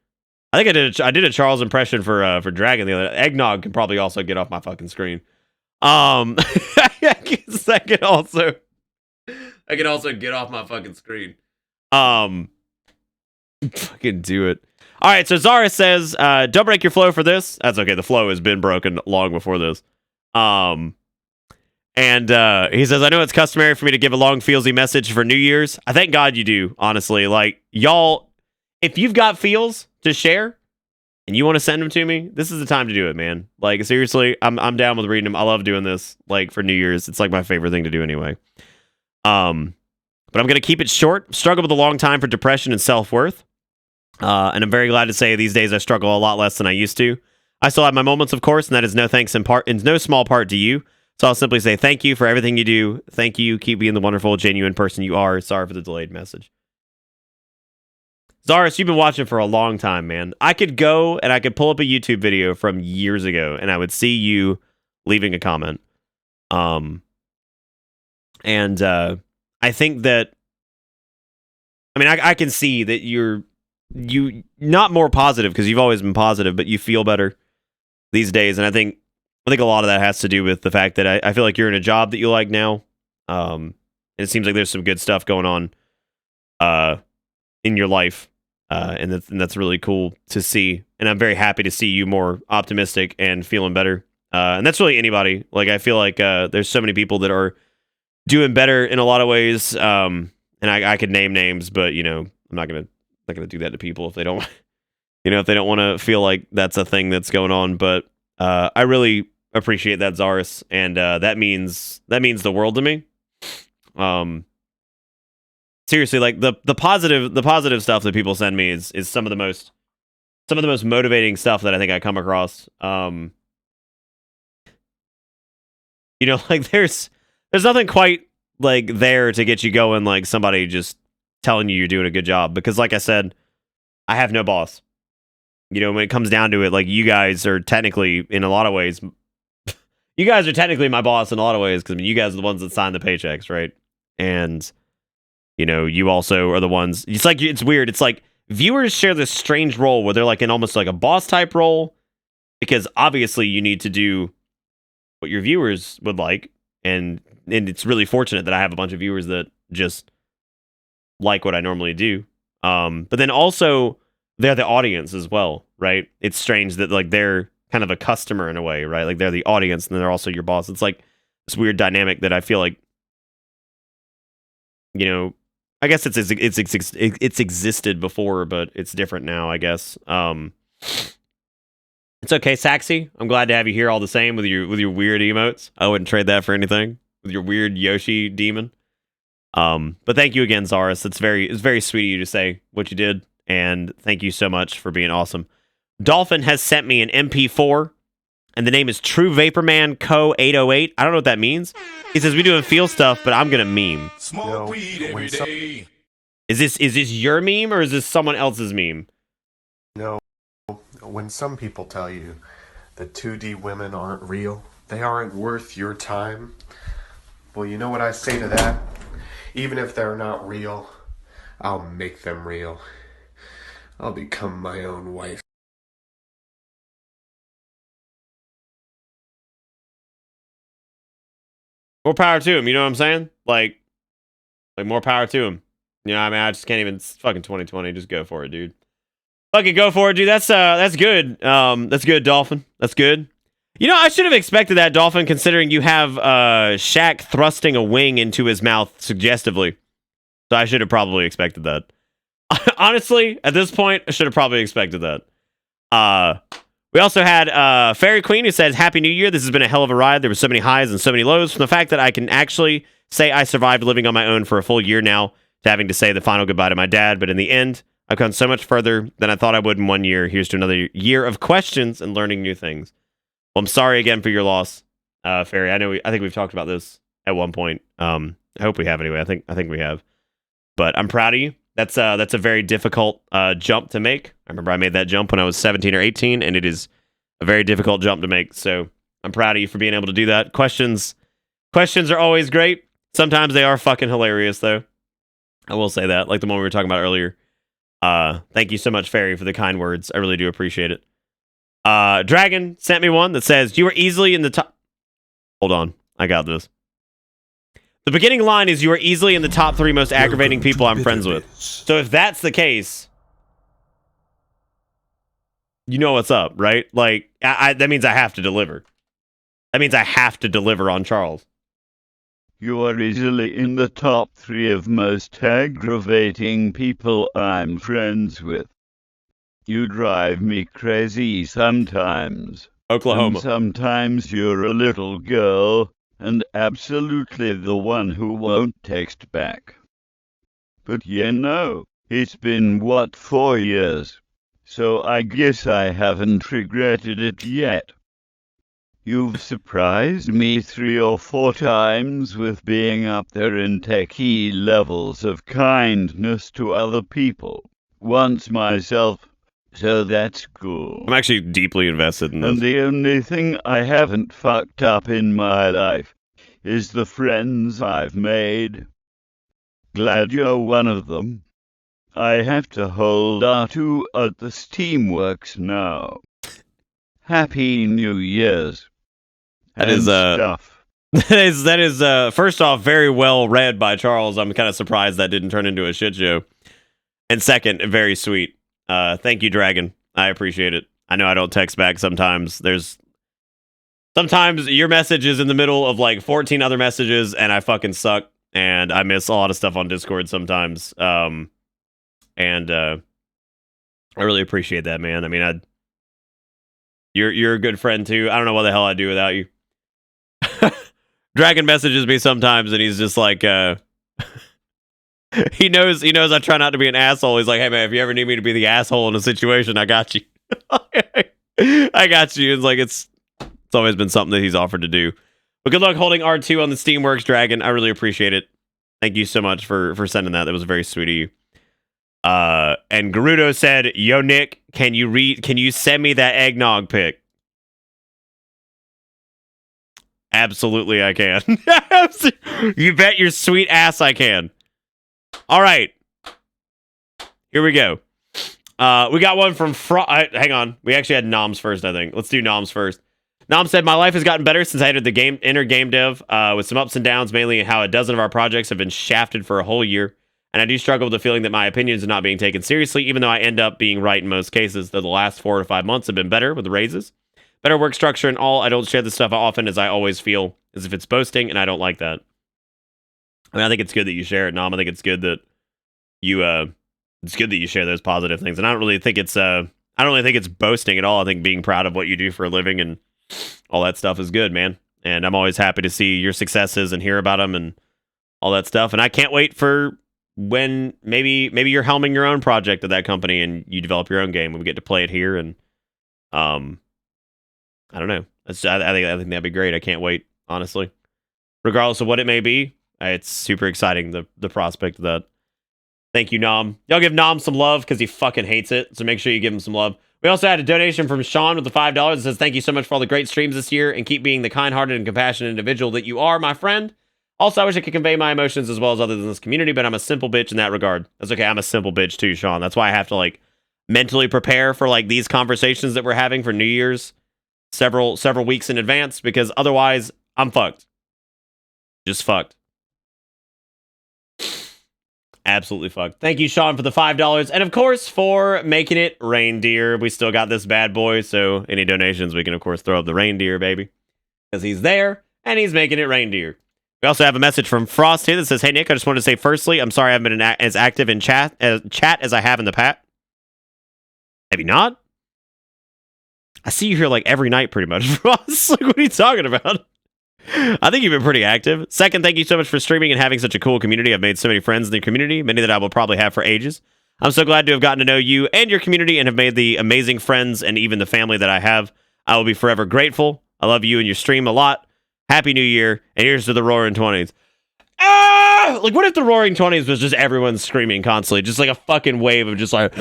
I think I did a Charles impression for Dragon the other day. Eggnog can probably also get off my fucking screen. I can also get off my fucking screen. Fucking do it. All right, so Zara says, don't break your flow for this. That's okay. The flow has been broken long before this. And he says, I know it's customary for me to give a long feelsy message for New Year's. I thank God you do, honestly. Like, y'all, if you've got feels to share and you want to send them to me, this is the time to do it, man. Like, seriously, I'm down with reading them. I love doing this, like, for New Year's. It's like my favorite thing to do anyway. But I'm going to keep it short. Struggled with a long time for depression and self-worth. And I'm very glad to say these days I struggle a lot less than I used to. I still have my moments, of course, and that is in no small part to you. So I'll simply say thank you for everything you do. Thank you. Keep being the wonderful, genuine person you are. Sorry for the delayed message. Zaris, you've been watching for a long time, man. I could go and I could pull up a YouTube video from years ago and I would see you leaving a comment. I think that, I can see that you not more positive because you've always been positive, but you feel better these days. And I think a lot of that has to do with the fact that I feel like you're in a job that you like now. And it seems like there's some good stuff going on in your life. And that's really cool to see. And I'm very happy to see you more optimistic and feeling better. And that's really anybody. Like, I feel like there's so many people that are doing better in a lot of ways. And I could name names, but, I'm not going to do that to people if they don't, if they don't want to feel like that's a thing that's going on. But I really appreciate that, Zaris, and that means the world to me. Seriously, like the positive stuff that people send me is some of the most motivating stuff that I think I come across. Like there's nothing quite like there to get you going, like somebody just telling you you're doing a good job, because like I said, I have no boss. When it comes down to it, like you guys are technically, in a lot of ways, you guys are technically my boss in a lot of ways, because you guys are the ones that sign the paychecks, right? And you also are the ones. It's weird. It's like viewers share this strange role where they're like in almost like a boss type role, because obviously you need to do what your viewers would like, and it's really fortunate that I have a bunch of viewers that just like what I normally do. But then also they're the audience as well, right? It's strange that like they're kind of a customer in a way, right? Like they're the audience and they're also your boss. It's like this weird dynamic that I feel like, I guess it's existed before, but it's different now, I guess. It's okay, Saxy. I'm glad to have you here all the same with your weird emotes. I wouldn't trade that for anything, with your weird Yoshi demon. But thank you again, Zaris. It's very sweet of you to say what you did, and thank you so much for being awesome. Dolphin has sent me an MP4, and the name is True Vaporman Co 808. I don't know what that means. He says we doing feel stuff, but I'm gonna meme. Smoke weed every day. Is this your meme or is this someone else's meme? No, When some people tell you that 2D women aren't real, they aren't worth your time, well, you know what I say to that? Even if they're not real, I'll make them real. I'll become my own wife. More power to him, you know what I'm saying? Like more power to him. You know, I mean, I just can't even. It's fucking 2020. Just go for it, dude. Fucking go for it, dude. That's good. That's good, Dolphin. That's good. You know, I should have expected that, Dolphin, considering you have Shaq thrusting a wing into his mouth suggestively. So I should have probably expected that. Honestly, at this point, I should have probably expected that. We also had Fairy Queen, who says, Happy New Year. This has been a hell of a ride. There were so many highs and so many lows. From the fact that I can actually say I survived living on my own for a full year now, to having to say the final goodbye to my dad. But in the end, I've gone so much further than I thought I would in 1 year. Here's to another year of questions and learning new things. Well, I'm sorry again for your loss, Fairy. I think we've talked about this at one point. I hope we have anyway. I think we have. But I'm proud of you. That's a very difficult jump to make. I remember I made that jump when I was 17 or 18, and it is a very difficult jump to make. So I'm proud of you for being able to do that. Questions are always great. Sometimes they are fucking hilarious, though. I will say that, like the one we were talking about earlier. Thank you so much, Fairy, for the kind words. I really do appreciate it. Dragon sent me one that says, you were easily in the top... Hold on. I got this. The beginning line is, you are easily in the top 3 most aggravating people I'm friends with. So if that's the case, you know what's up, right? Like, that means I have to deliver. That means I have to deliver on Charles. You are easily in the top 3 of most aggravating people I'm friends with. You drive me crazy sometimes. Oklahoma. And sometimes you're a little girl, and absolutely the one who won't text back. But you know, it's been, 4 years? So I guess I haven't regretted it yet. You've surprised me 3 or 4 times with being up there in techie levels of kindness to other people. Once myself, so that's cool. I'm actually deeply invested in this. And the only thing I haven't fucked up in my life is the friends I've made. Glad you're one of them. I have to hold R2 at the Steamworks now. Happy New Year's. That is stuff. that is first off very well read by Charles. I'm kind of surprised that didn't turn into a shit show. And second, very sweet. Thank you, Dragon. I appreciate it. I know I don't text back sometimes. Sometimes your message is in the middle of like 14 other messages, and I fucking suck, and I miss a lot of stuff on Discord sometimes. And I really appreciate that, man. I mean, you're a good friend too. I don't know what the hell I'd do without you. Dragon messages me sometimes, and he's just like, he knows I try not to be an asshole. He's like, hey man, if you ever need me to be the asshole in a situation, I got you. I got you. It's like it's always been something that he's offered to do. But good luck holding R2 on the Steamworks, Dragon. I really appreciate it. Thank you so much for sending that. That was very sweet of you. And Gerudo said, yo Nick, can you send me that eggnog pic? Absolutely I can. You bet your sweet ass I can. All right. Here we go. We got one from hang on. We actually had Noms first, I think. Let's do Noms first. Nom said, my life has gotten better since I entered the inner game dev, with some ups and downs, mainly how a dozen of our projects have been shafted for a whole year. And I do struggle with the feeling that my opinions are not being taken seriously, even though I end up being right in most cases. Though the last 4 to 5 months have been better with the raises. Better work structure and all. I don't share this stuff often, as I always feel as if it's boasting, and I don't like that. I mean, I think it's good that you share it, Nom. I think it's good that you share those positive things. And I don't really think it's boasting at all. I think being proud of what you do for a living and all that stuff is good, man. And I'm always happy to see your successes and hear about them and all that stuff. And I can't wait for when maybe you're helming your own project at that company and you develop your own game and we get to play it here. And I don't know. I think that'd be great. I can't wait, honestly. Regardless of what it may be, it's super exciting, the prospect of that. Thank you, Nom. Y'all give Nom some love because he fucking hates it. So make sure you give him some love. We also had a donation from Sean with the $5. It says, thank you so much for all the great streams this year and keep being the kind-hearted and compassionate individual that you are, my friend. Also, I wish I could convey my emotions as well as others in this community, but I'm a simple bitch in that regard. That's okay. I'm a simple bitch too, Sean. That's why I have to like mentally prepare for like these conversations that we're having for New Year's several weeks in advance, because otherwise I'm fucked. Just fucked. Absolutely fucked. Thank you, Sean, for the $5. And of course, for making it reindeer. We still got this bad boy, so any donations, we can, of course, throw up the reindeer, baby. Because he's there, and he's making it reindeer. We also have a message from Frost here that says, hey, Nick, I just wanted to say, firstly, I'm sorry I haven't been as active in chat as I have in the past. Have you not? I see you here, like, every night, pretty much, Frost. Like, what are you talking about? I think you've been pretty active. Second, thank you so much for streaming and having such a cool community. I've made so many friends in the community, many that I will probably have for ages. I'm so glad to have gotten to know you and your community and have made the amazing friends and even the family that I have. I will be forever grateful. I love you and your stream a lot. Happy New Year, and here's to the Roaring 20s. Ah! Like, what if the Roaring 20s was just everyone screaming constantly? Just like a fucking wave of just like...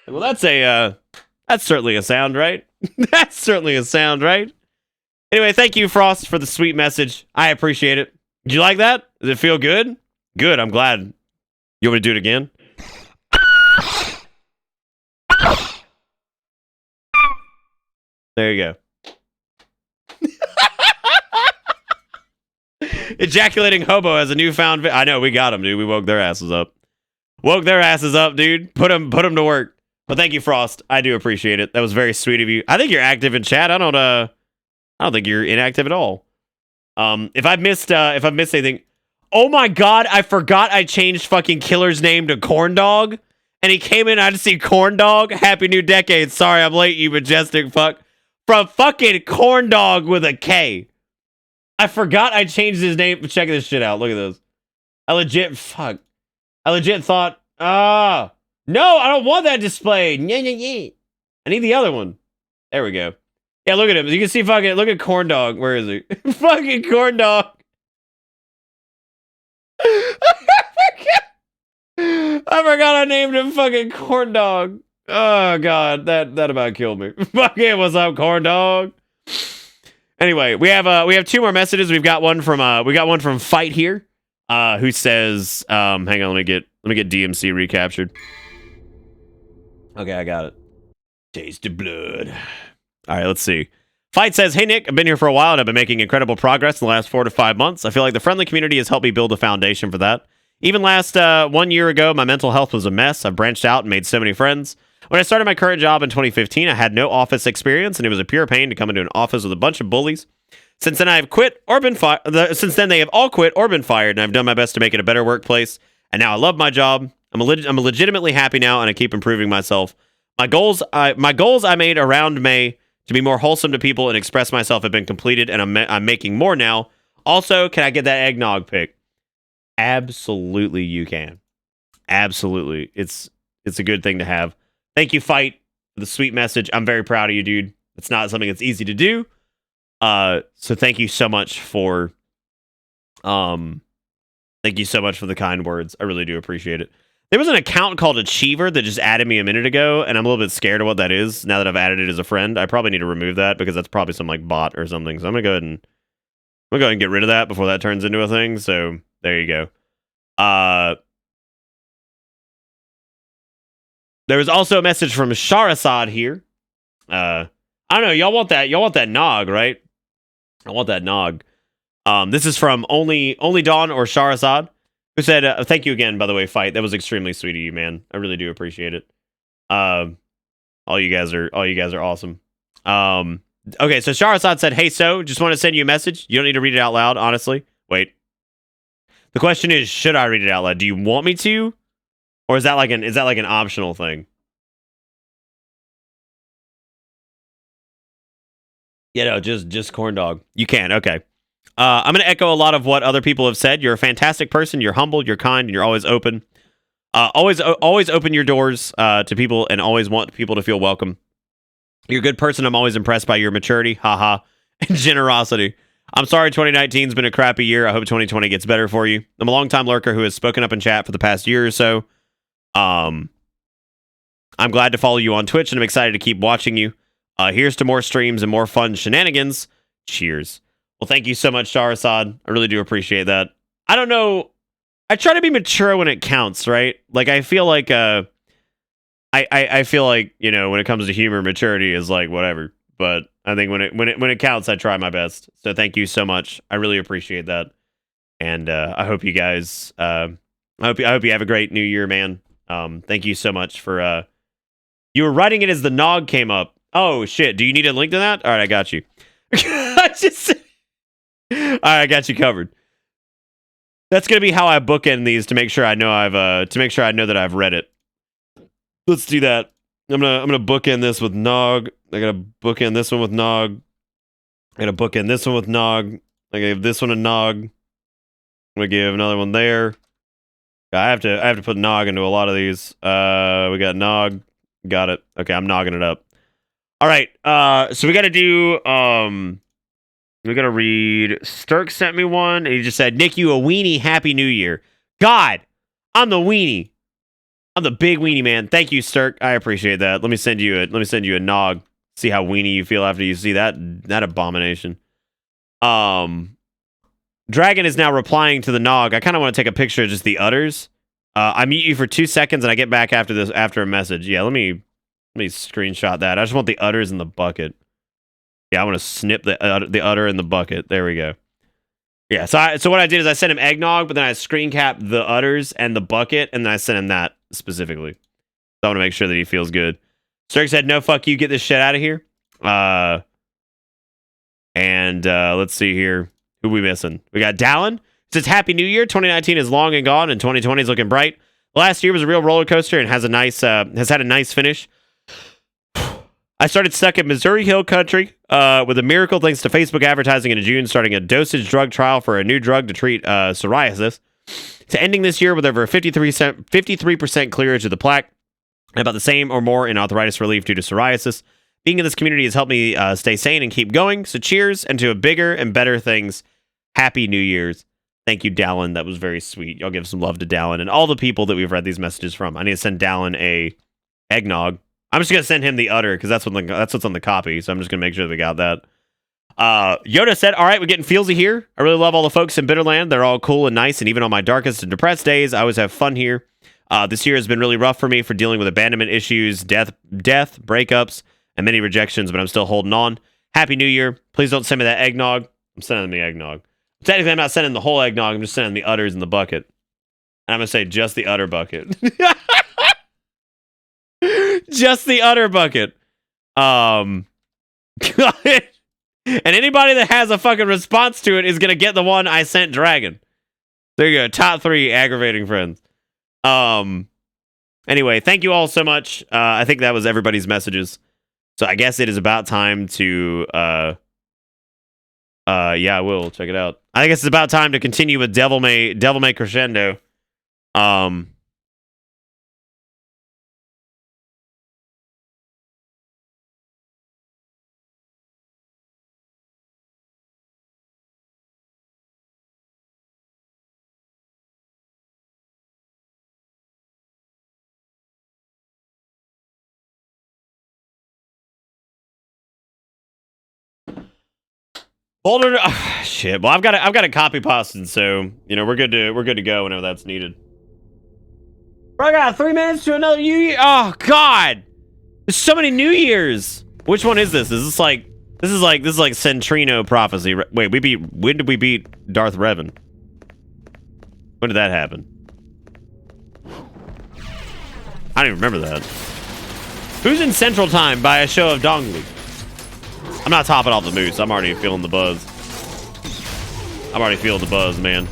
Well, that's certainly a sound, right? That's certainly a sound, right? Anyway, thank you, Frost, for the sweet message. I appreciate it. Did you like that? Does it feel good? Good, I'm glad. You want me to do it again? There you go. Ejaculating hobo has a newfound... I know, we got them, dude. We woke their asses up. Woke their asses up, dude. Put them to work. But thank you, Frost. I do appreciate it. That was very sweet of you. I think you're active in chat. I don't think you're inactive at all. If I've missed anything, oh my god, I forgot I changed fucking Killer's name to Corn Dog, and he came in. I just see Corn Dog. Happy New Decade. Sorry, I'm late, you majestic fuck. From fucking Corn Dog with a K. I forgot I changed his name. Check this shit out. Look at this. I legit thought, no, I don't want that displayed. Yeah. I need the other one. There we go. Yeah, look at him. You can see fucking, look at Corn Dog. Where is he? Fucking Corn Dog. I forgot I named him fucking Corn Dog. Oh god, that about killed me. Fucking what's up, Corn Dog? Anyway, we have two more messages. We got one from Fight here, who says, hang on, let me get DMC recaptured. Okay, I got it. Taste the blood. All right, let's see. Fight says, hey, Nick, I've been here for a while and I've been making incredible progress in the last 4 to 5 months. I feel like the friendly community has helped me build a foundation for that. Even last 1 year ago, my mental health was a mess. I've branched out and made so many friends. When I started my current job in 2015, I had no office experience and it was a pure pain to come into an office with a bunch of bullies. Since then, I have quit or been fired. Since then, they have all quit or been fired, and I've done my best to make it a better workplace. And now I love my job. I'm legitimately happy now, and I keep improving myself. My goals I made around May to be more wholesome to people and express myself have been completed, and I'm making more now. Also, can I get that eggnog pic? Absolutely, you can. Absolutely, it's a good thing to have. Thank you, Fight, for the sweet message. I'm very proud of you, dude. It's not something that's easy to do. So thank you so much for the kind words. I really do appreciate it. There was an account called Achiever that just added me a minute ago, and I'm a little bit scared of what that is now that I've added it as a friend. I probably need to remove that because that's probably some like bot or something. So I'm gonna go ahead and get rid of that before that turns into a thing. So there you go. There was also a message from Sharazad here. I don't know. Y'all want that nog, right? I want that nog. This is from Only Dawn or Sharazad, who said, thank you again, by the way, Fight. That was extremely sweet of you, man. I really do appreciate it. All you guys are awesome. Okay, so Sharazad said, hey, so, just want to send you a message. You don't need to read it out loud, honestly. Wait. The question is, should I read it out loud? Do you want me to? Or is that like an optional thing? Yeah, no, just Corn Dog. You can, okay. I'm going to echo a lot of what other people have said. You're a fantastic person. You're humble, you're kind, and you're always open. Always open your doors to people and always want people to feel welcome. You're a good person. I'm always impressed by your maturity, haha, and generosity. I'm sorry 2019's been a crappy year. I hope 2020 gets better for you. I'm a longtime lurker who has spoken up in chat for the past year or so. I'm glad to follow you on Twitch, and I'm excited to keep watching you. Here's to more streams and more fun shenanigans. Cheers. Well, thank you so much, Charizard. I really do appreciate that. I don't know. I try to be mature when it counts, right? Like, I feel like, I feel like, you know, when it comes to humor, maturity is like whatever. But I think when it counts, I try my best. So thank you so much. I really appreciate that. And I hope you guys, I hope you have a great new year, man. Thank you so much for, you were writing it as the Nog came up. Oh shit. Do you need a link to that? All right, I got you. All right, I got you covered. That's gonna be how I bookend these to make sure I know that I've read it. Let's do that. I'm gonna bookend this with Nog. I gotta bookend this one with Nog. I gotta bookend this one with Nog. I gave this one a Nog. I'm gonna give another one there. I have to put Nog into a lot of these. We got Nog. Got it. Okay, I'm nogging it up. All right. So we gotta do we gotta read. Sturk sent me one, and he just said, "Nick, you a weenie. Happy New Year." God, I'm the weenie. I'm the big weenie man. Thank you, Sturk. I appreciate that. Let me send you a Nog. See how weenie you feel after you see that abomination. Dragon is now replying to the Nog. I kind of want to take a picture of just the udders. I mute you for 2 seconds, and I get back after a message. Yeah, let me screenshot that. I just want the udders in the bucket. Yeah, I want to snip the udder in the bucket. There we go. Yeah, so what I did is I sent him eggnog, but then I screen capped the udders and the bucket, and then I sent him that specifically. So I want to make sure that he feels good. Sturk said, "No, fuck you. Get this shit out of here." Let's see here. Who we missing? We got Dallin. It says, "Happy New Year. 2019 is long and gone, and 2020 is looking bright. Last year was a real roller coaster and has had a nice finish. I started stuck in Missouri Hill Country with a miracle thanks to Facebook advertising in June, starting a dosage drug trial for a new drug to treat psoriasis, to ending this year with over 53% clearance of the plaque, and about the same or more in arthritis relief due to psoriasis. Being in this community has helped me stay sane and keep going. So cheers, and to bigger and better things. Happy New Year's." Thank you, Dallin. That was very sweet. Y'all give some love to Dallin and all the people that we've read these messages from. I need to send Dallin a eggnog. I'm just gonna send him the udder because that's what's on the copy. So I'm just gonna make sure that we got that. Yoda said, "All right, we're getting feelsy here. I really love all the folks in Bitterland. They're all cool and nice, and even on my darkest and depressed days, I always have fun here. This year has been really rough for me for dealing with abandonment issues, death, breakups, and many rejections, but I'm still holding on. Happy New Year. Please don't send me that eggnog." I'm sending them the eggnog. Technically, I'm not sending the whole eggnog. I'm just sending the udders in the bucket. And I'm gonna say just the udder bucket. Just the udder bucket. And anybody that has a fucking response to it is gonna get the one I sent Dragon. There you go. Top 3 aggravating friends. Anyway, thank you all so much. I think that was everybody's messages. So I guess it is about time to yeah, I will check it out. I guess it's about time to continue with Devil May Crescendo. Boulder, shit. Well, I've got a copy pasted, so you know we're good to go whenever that's needed. Bro, I got 3 minutes to another New Year. Oh God, there's so many New Years. Which one is this? Is this like Centrino prophecy? Wait, when did we beat Darth Revan? When did that happen? I don't even remember that. Who's in Central Time by a show of Dongli? I'm not topping off the moose. I'm already feeling the buzz. I'm already feeling the buzz, man.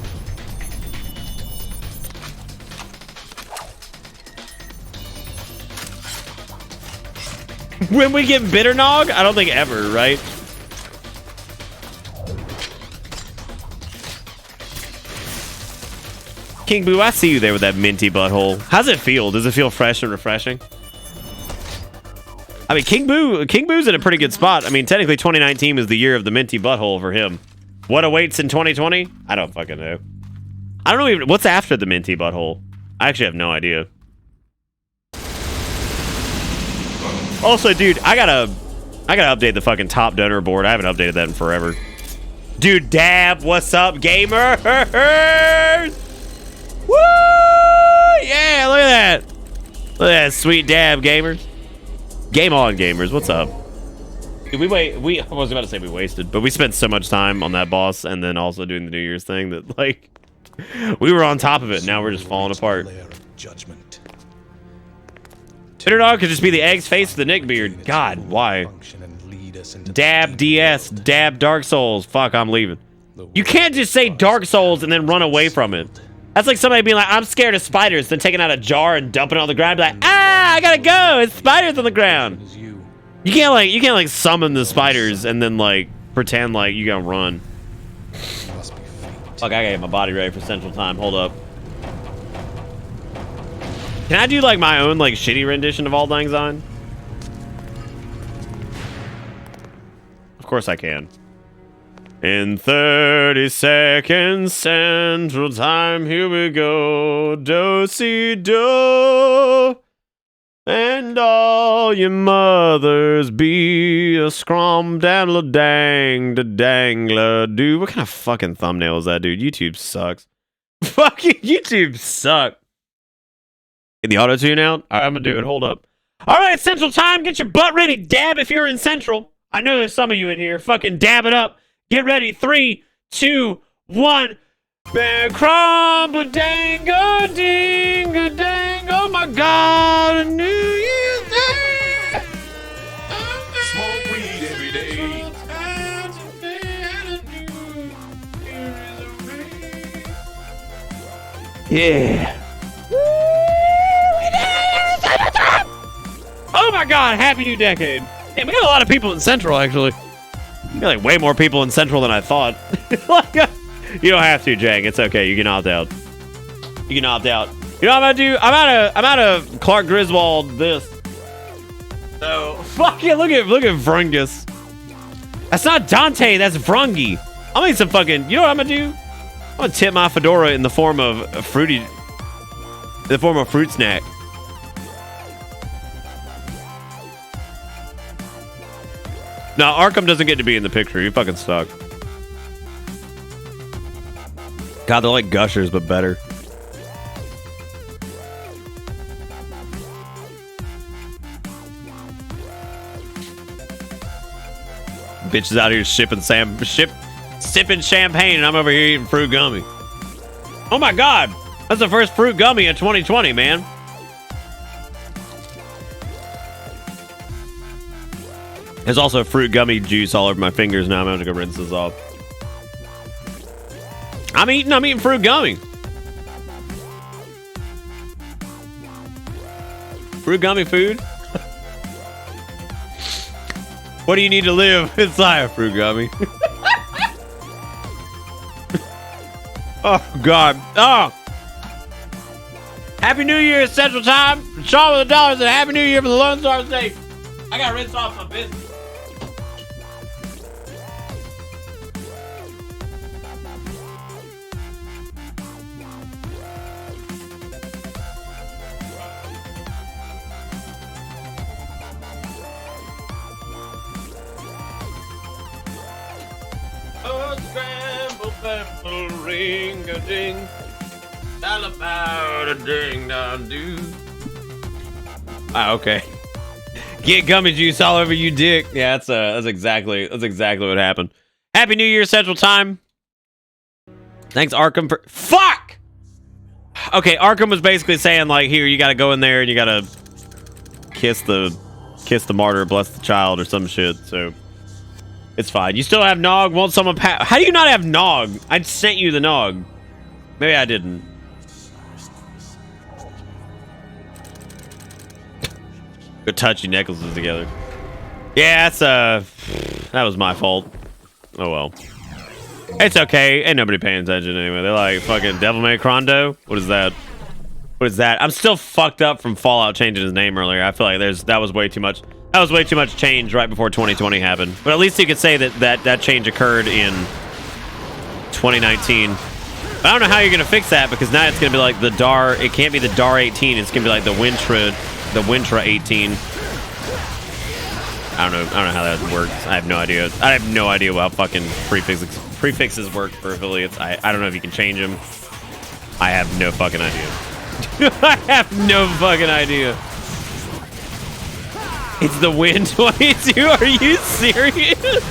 When we get bitter nog? I don't think ever, right? King Boo, I see you there with that minty butthole. How's it feel? Does it feel fresh and refreshing? I mean, King Boo's in a pretty good spot. I mean, technically 2019 was the year of the minty butthole for him. What awaits in 2020? I don't fucking know. I don't know even what's after the minty butthole. I actually have no idea. Also, dude, I gotta update the fucking top donor board. I haven't updated that in forever. Dude, Dab, what's up, gamers? Woo! Yeah, look at that. Look at that sweet Dab, gamers. Game on, gamers. What's up? Dude, I was about to say we wasted, but we spent so much time on that boss and then also doing the New Year's thing that, like, we were on top of it. Now we're just falling apart. Judgment. Bitterdog could just be the egg's face with the Nick beard. God, why? Dab DS, Dab Dark Souls. Fuck, I'm leaving. You can't just say Dark Souls and then run away from it. That's like somebody being like, I'm scared of spiders, then taking out a jar and dumping it on the ground, be like, I gotta go. It's spiders on the ground. You can't like summon the spiders and then like pretend like you gotta run. Fuck, I gotta get my body ready for Central Time. Hold up. Can I do like my own like shitty rendition of Auld Lang Syne? Of course I can. In 30 seconds Central Time, here we go. Do-si-do. And all your mothers be a scrum damla dang da dangla. Dude, what kind of fucking thumbnail is that, dude? YouTube sucks. Fucking YouTube suck. Get the auto tune out? I'm gonna do it. Hold up. All right, Central Time, get your butt ready. Dab if you're in Central. I know there's some of you in here. Fucking dab it up. Get ready. 3, 2, 1. Bear crumble dango dingo dang. Oh my god, a New Year's Day. Smoke weed every day. Yeah. Oh my god, happy new decade. Damn, we got a lot of people in Central, actually. We got like way more people in Central than I thought. You don't have to, Jang. It's okay. You can opt out. You can opt out. You know what I'm gonna do? I'm out of Clark Griswold this. So fuck it. Look at Vrungus. That's not Dante. That's Vrungy. I'll make some fucking. You know what I'm gonna do? I'm gonna tip my fedora in the form of a fruit snack. No, Arkham doesn't get to be in the picture. You fucking suck. God, they're like Gushers, but better. Bitches out here sipping champagne, and I'm over here eating fruit gummy. Oh my god, that's the first fruit gummy of 2020, man. There's also fruit gummy juice all over my fingers now. I'm going to go rinse this off. I'm eating fruit gummy. Fruit gummy food? What do you need to live? It's like a fruit gummy. Oh, God. Oh. Happy New Year, Central Time. Sean with the dollars and Happy New Year for the Lone Star State. I got to rinse off my business. Ring-a-ding, all about a ding-dong-doo. Ah, okay. Get gummy juice all over you, dick. Yeah, that's exactly what happened. Happy New Year, Central Time. Thanks, Arkham, for fuck. Okay, Arkham was basically saying like, here, you gotta go in there and you gotta kiss the martyr, bless the child, or some shit. So. It's fine. You still have Nog? Won't someone how do you not have Nog? I sent you the Nog. Maybe I didn't. Good touchy necklaces together. Yeah, that was my fault. Oh well. It's okay. Ain't nobody paying attention anyway. They're like, fucking Devil May Crondo? What is that? What is that? I'm still fucked up from Fallout changing his name earlier. I feel like that was way too much. That was way too much change right before 2020 happened. But at least you could say that change occurred in 2019. But I don't know how you're gonna fix that, because now it's gonna be like the Dar. It can't be the Dar 18. It's gonna be like the Wintra 18. I don't know how that works. I have no idea. I have no idea how fucking prefixes work for affiliates. I don't know if you can change them. I have no fucking idea. I have no fucking idea. It's the Win 22. Are you serious?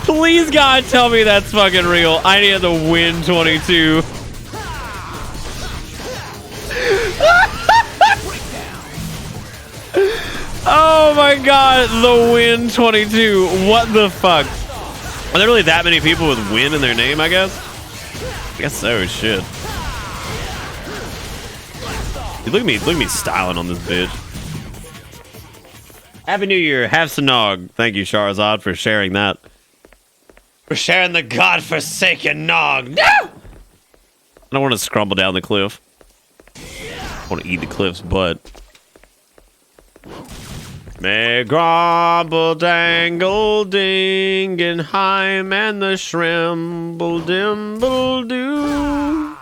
Please, God, tell me that's fucking real. I need the Win 22. Oh my God, the Win 22. What the fuck? Are there really that many people with Win in their name, I guess? I guess so, shit. Dude, look at me styling on this bitch. Happy New Year, have some nog. Thank you, Charizard, for sharing that. For sharing the godforsaken nog. No! I don't want to scrumble down the cliff. I want to eat the cliff's butt. May grumble, dangle, dingenheim, and the shrimble, dimble, doo.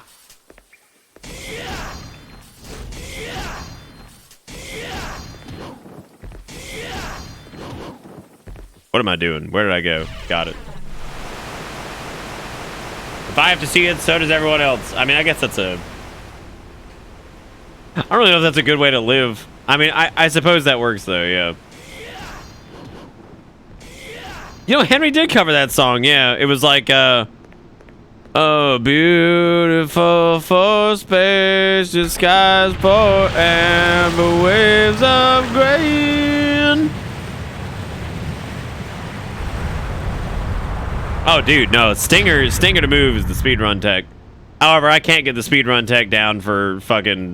What am I doing? Where did I go? Got it. If I have to see it, so does everyone else. I mean, I guess that's a... I don't really know if that's a good way to live. I mean, I suppose that works, though, yeah. You know, Henry did cover that song, yeah. It was like, oh, beautiful for spacious skies, for amber waves of grain. Oh, dude, no. Stinger to move is the speedrun tech. However, I can't get the speedrun tech down for fucking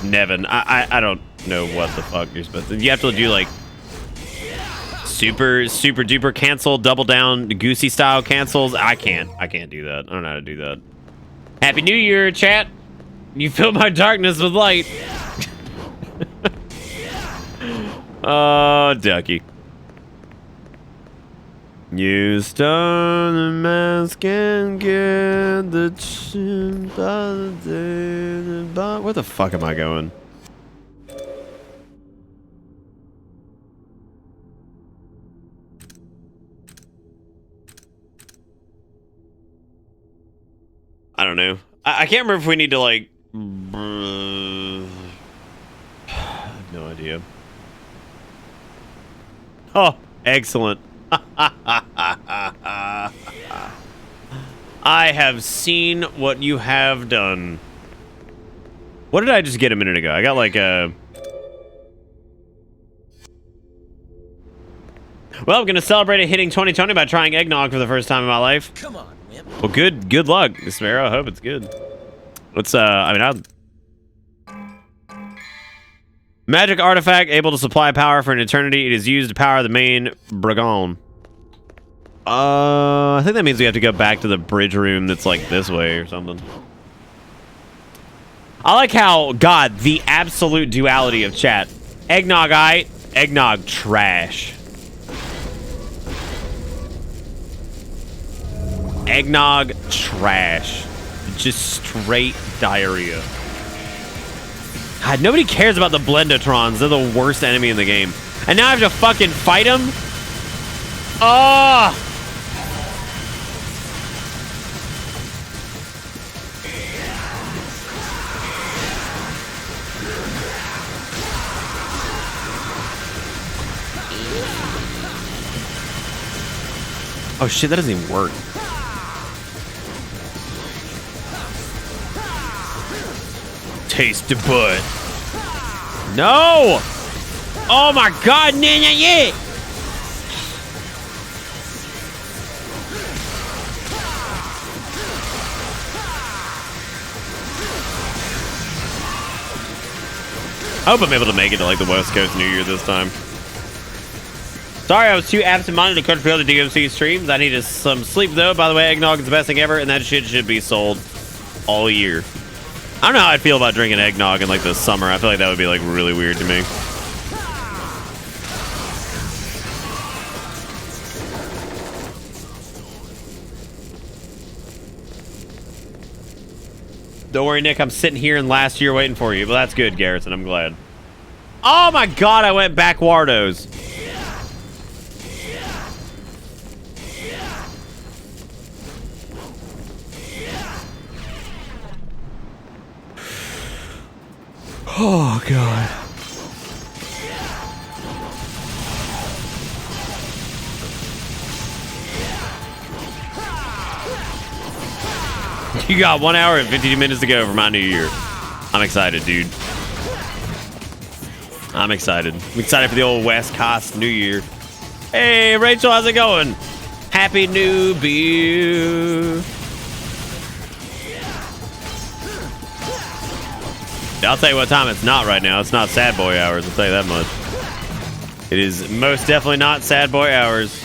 Nevin. I don't know what the fuck you're supposed to. You have to do like super duper cancel, double down, goosey style cancels. I can't do that. I don't know how to do that. Happy New Year, chat. You fill my darkness with light. Oh, ducky. You start the mask and get the chin by the day. Where the fuck am I going? I don't know. I can't remember if we need to like... I have no idea. Oh, excellent. I have seen what you have done. What did I just get a minute ago? I got like a... Well, I'm going to celebrate it hitting 2020 by trying eggnog for the first time in my life. Come on, Wimp. Well, good luck, Sparrow. I hope it's good. Let's, Magic artifact able to supply power for an eternity. It is used to power the main Bragon. I think that means we have to go back to the bridge room that's like this way or something. I like how, God, the absolute duality of chat. Eggnog aight, eggnog trash. Eggnog trash. Just straight diarrhea. God, nobody cares about the Blendatrons. They're the worst enemy in the game. And now I have to fucking fight them? Oh! Oh shit, that doesn't even work. Taste the butt. No! Oh my god, nana, yeah! I hope I'm able to make it to like the West Coast New Year this time. Sorry, I was too absent-minded to control the DMC streams. I needed some sleep though. By the way, eggnog is the best thing ever, and that shit should be sold all year. I don't know how I'd feel about drinking eggnog in like the summer. I feel like that would be like really weird to me. Don't worry, Nick. I'm sitting here in last year waiting for you. But that's good, Garrison. I'm glad. Oh my god, I went backwardos. Oh, God. You got 1 hour and 52 minutes to go for my new year. I'm excited, dude. I'm excited. I'm excited for the old West Coast New Year. Hey, Rachel, how's it going? Happy New Year. I'll tell you what time it's not right now. It's not sad boy hours, I'll tell you that much. It is most definitely not sad boy hours.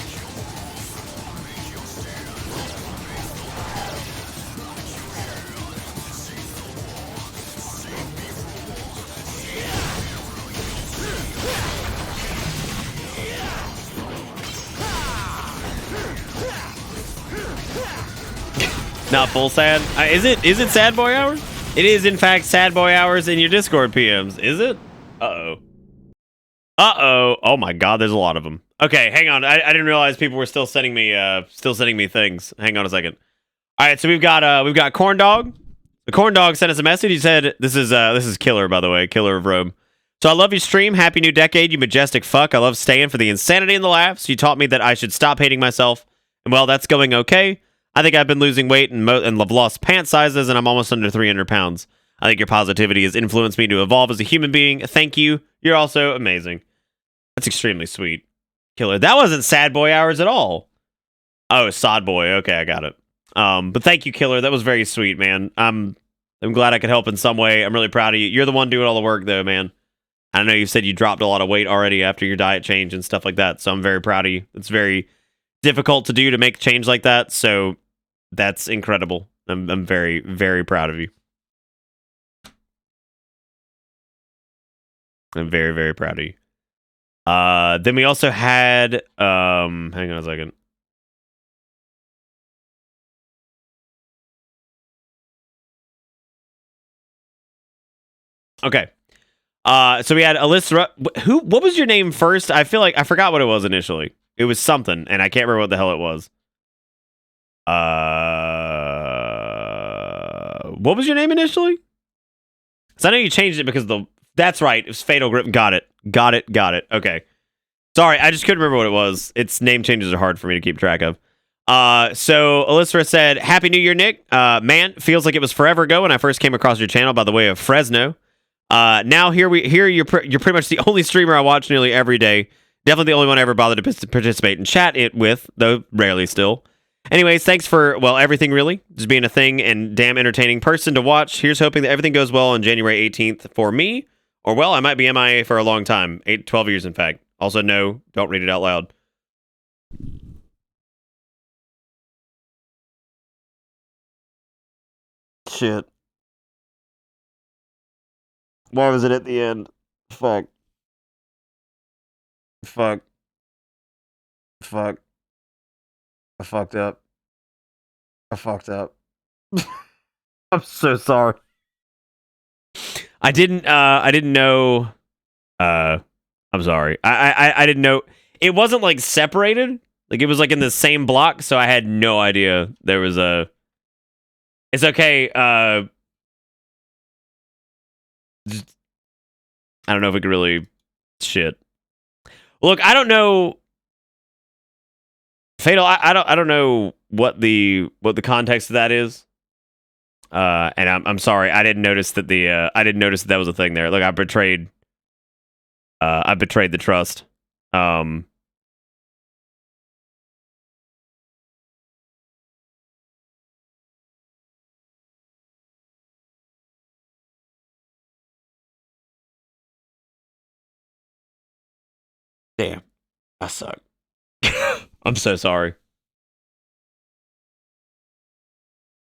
Not full sad. Is it sad boy hours? It is in fact sad boy hours in your Discord PMs. Is it? Uh-oh. Uh-oh. Oh my god, there's a lot of them. Okay, hang on. I didn't realize people were still sending me things. Hang on a second. All right, so we've got Corn Dog. The Corn Dog sent us a message. He said, this is Killer, by the way, Killer of Rome. So I love your stream. Happy new decade, you majestic fuck. I love staying for the insanity and the laughs. You taught me that I should stop hating myself. And well, that's going okay. I think I've been losing weight and have lost pant sizes, and I'm almost under 300 pounds. I think your positivity has influenced me to evolve as a human being. Thank you. You're also amazing. That's extremely sweet. Killer. That wasn't sad boy hours at all. Oh, sod boy. Okay, I got it. But thank you, Killer. That was very sweet, man. I'm glad I could help in some way. I'm really proud of you. You're the one doing all the work, though, man. I know you said you dropped a lot of weight already after your diet change and stuff like that, so I'm very proud of you. It's very difficult to do to make change like that, so that's incredible. I'm very, very proud of you. I'm very, very proud of you. Then we also had hang on a second. Okay. So we had Alyssa. What was your name first? I feel like I forgot what it was initially. It was something, and I can't remember what the hell it was. What was your name initially? Because I know you changed it because that's right. It was Fatal Grip. Got it. Okay. Sorry, I just couldn't remember what it was. Its name changes are hard for me to keep track of. So Alyssa said, Happy New Year, Nick. Man, feels like it was forever ago when I first came across your channel by the way of Fresno. Now here you're pretty much the only streamer I watch nearly every day. Definitely the only one I ever bothered to participate and chat it with, though rarely still. Anyways, thanks for, well, everything really. Just being a thing and damn entertaining person to watch. Here's hoping that everything goes well on January 18th for me. Or, well, I might be MIA for a long time. 12 years, in fact. Also, no, don't read it out loud. Shit. Why was it at the end? Fuck. I fucked up. I'm so sorry. I didn't know. I'm sorry. I didn't know. It wasn't like separated. Like it was like in the same block, so I had no idea there was a. It's okay. I don't know if we could really. Shit. Look, I don't know. Fatal. I don't know what the context of that is. And I'm sorry. I didn't notice that that was a thing there. Look, I betrayed the trust. Damn, I suck. I'm so sorry.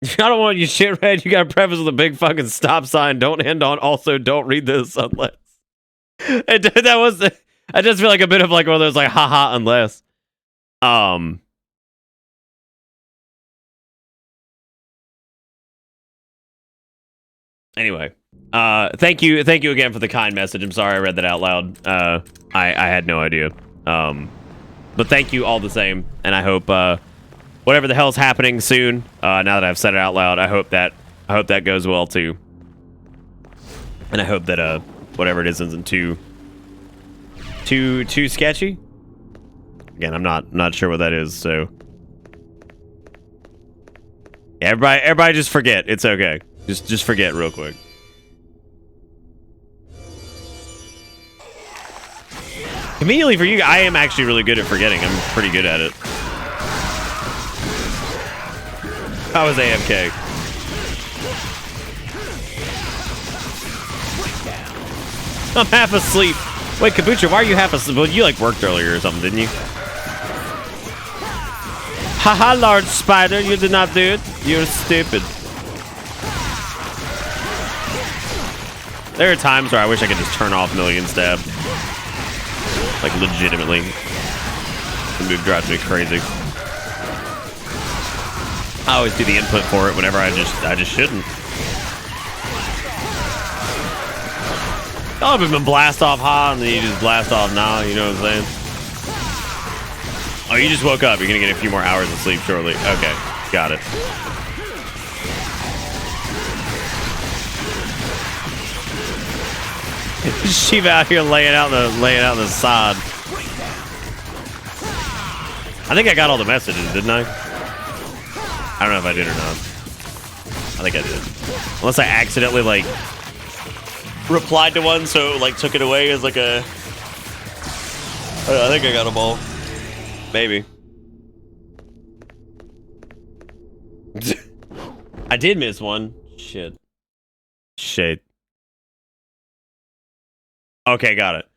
I don't want you shit red. You got to preface with a big fucking stop sign. Don't end on also don't read this unless. I just feel like a bit of like one of those like haha unless. Anyway, thank you again for the kind message. I'm sorry I read that out loud. I had no idea. But thank you all the same, and I hope whatever the hell's happening soon. Now that I've said it out loud, I hope that goes well too, and I hope that whatever it is isn't too sketchy. Again, I'm not sure what that is, so yeah, everybody just forget. It's okay. Just forget real quick. Conveniently for you, I am actually really good at forgetting. I'm pretty good at it. I was AFK. I'm half asleep. Wait, Kabucha, why are you half asleep? Well, you like worked earlier or something, didn't you? Haha, large spider, you did not do it. You're stupid. There are times where I wish I could just turn off Million Stab. Like, legitimately. The move drives me crazy. I always do the input for it whenever I just shouldn't. Oh, I've been blast off high and then you just blast off now, you know what I'm saying? Oh, you just woke up. You're gonna get a few more hours of sleep shortly. Okay, got it. Shiva out here laying out the sod. I think I got all the messages, didn't I? I don't know if I did or not. I think I did. Unless I accidentally like replied to one, so like took it away as like a. I think I got them all. Maybe. I did miss one. Shit. Okay, got it.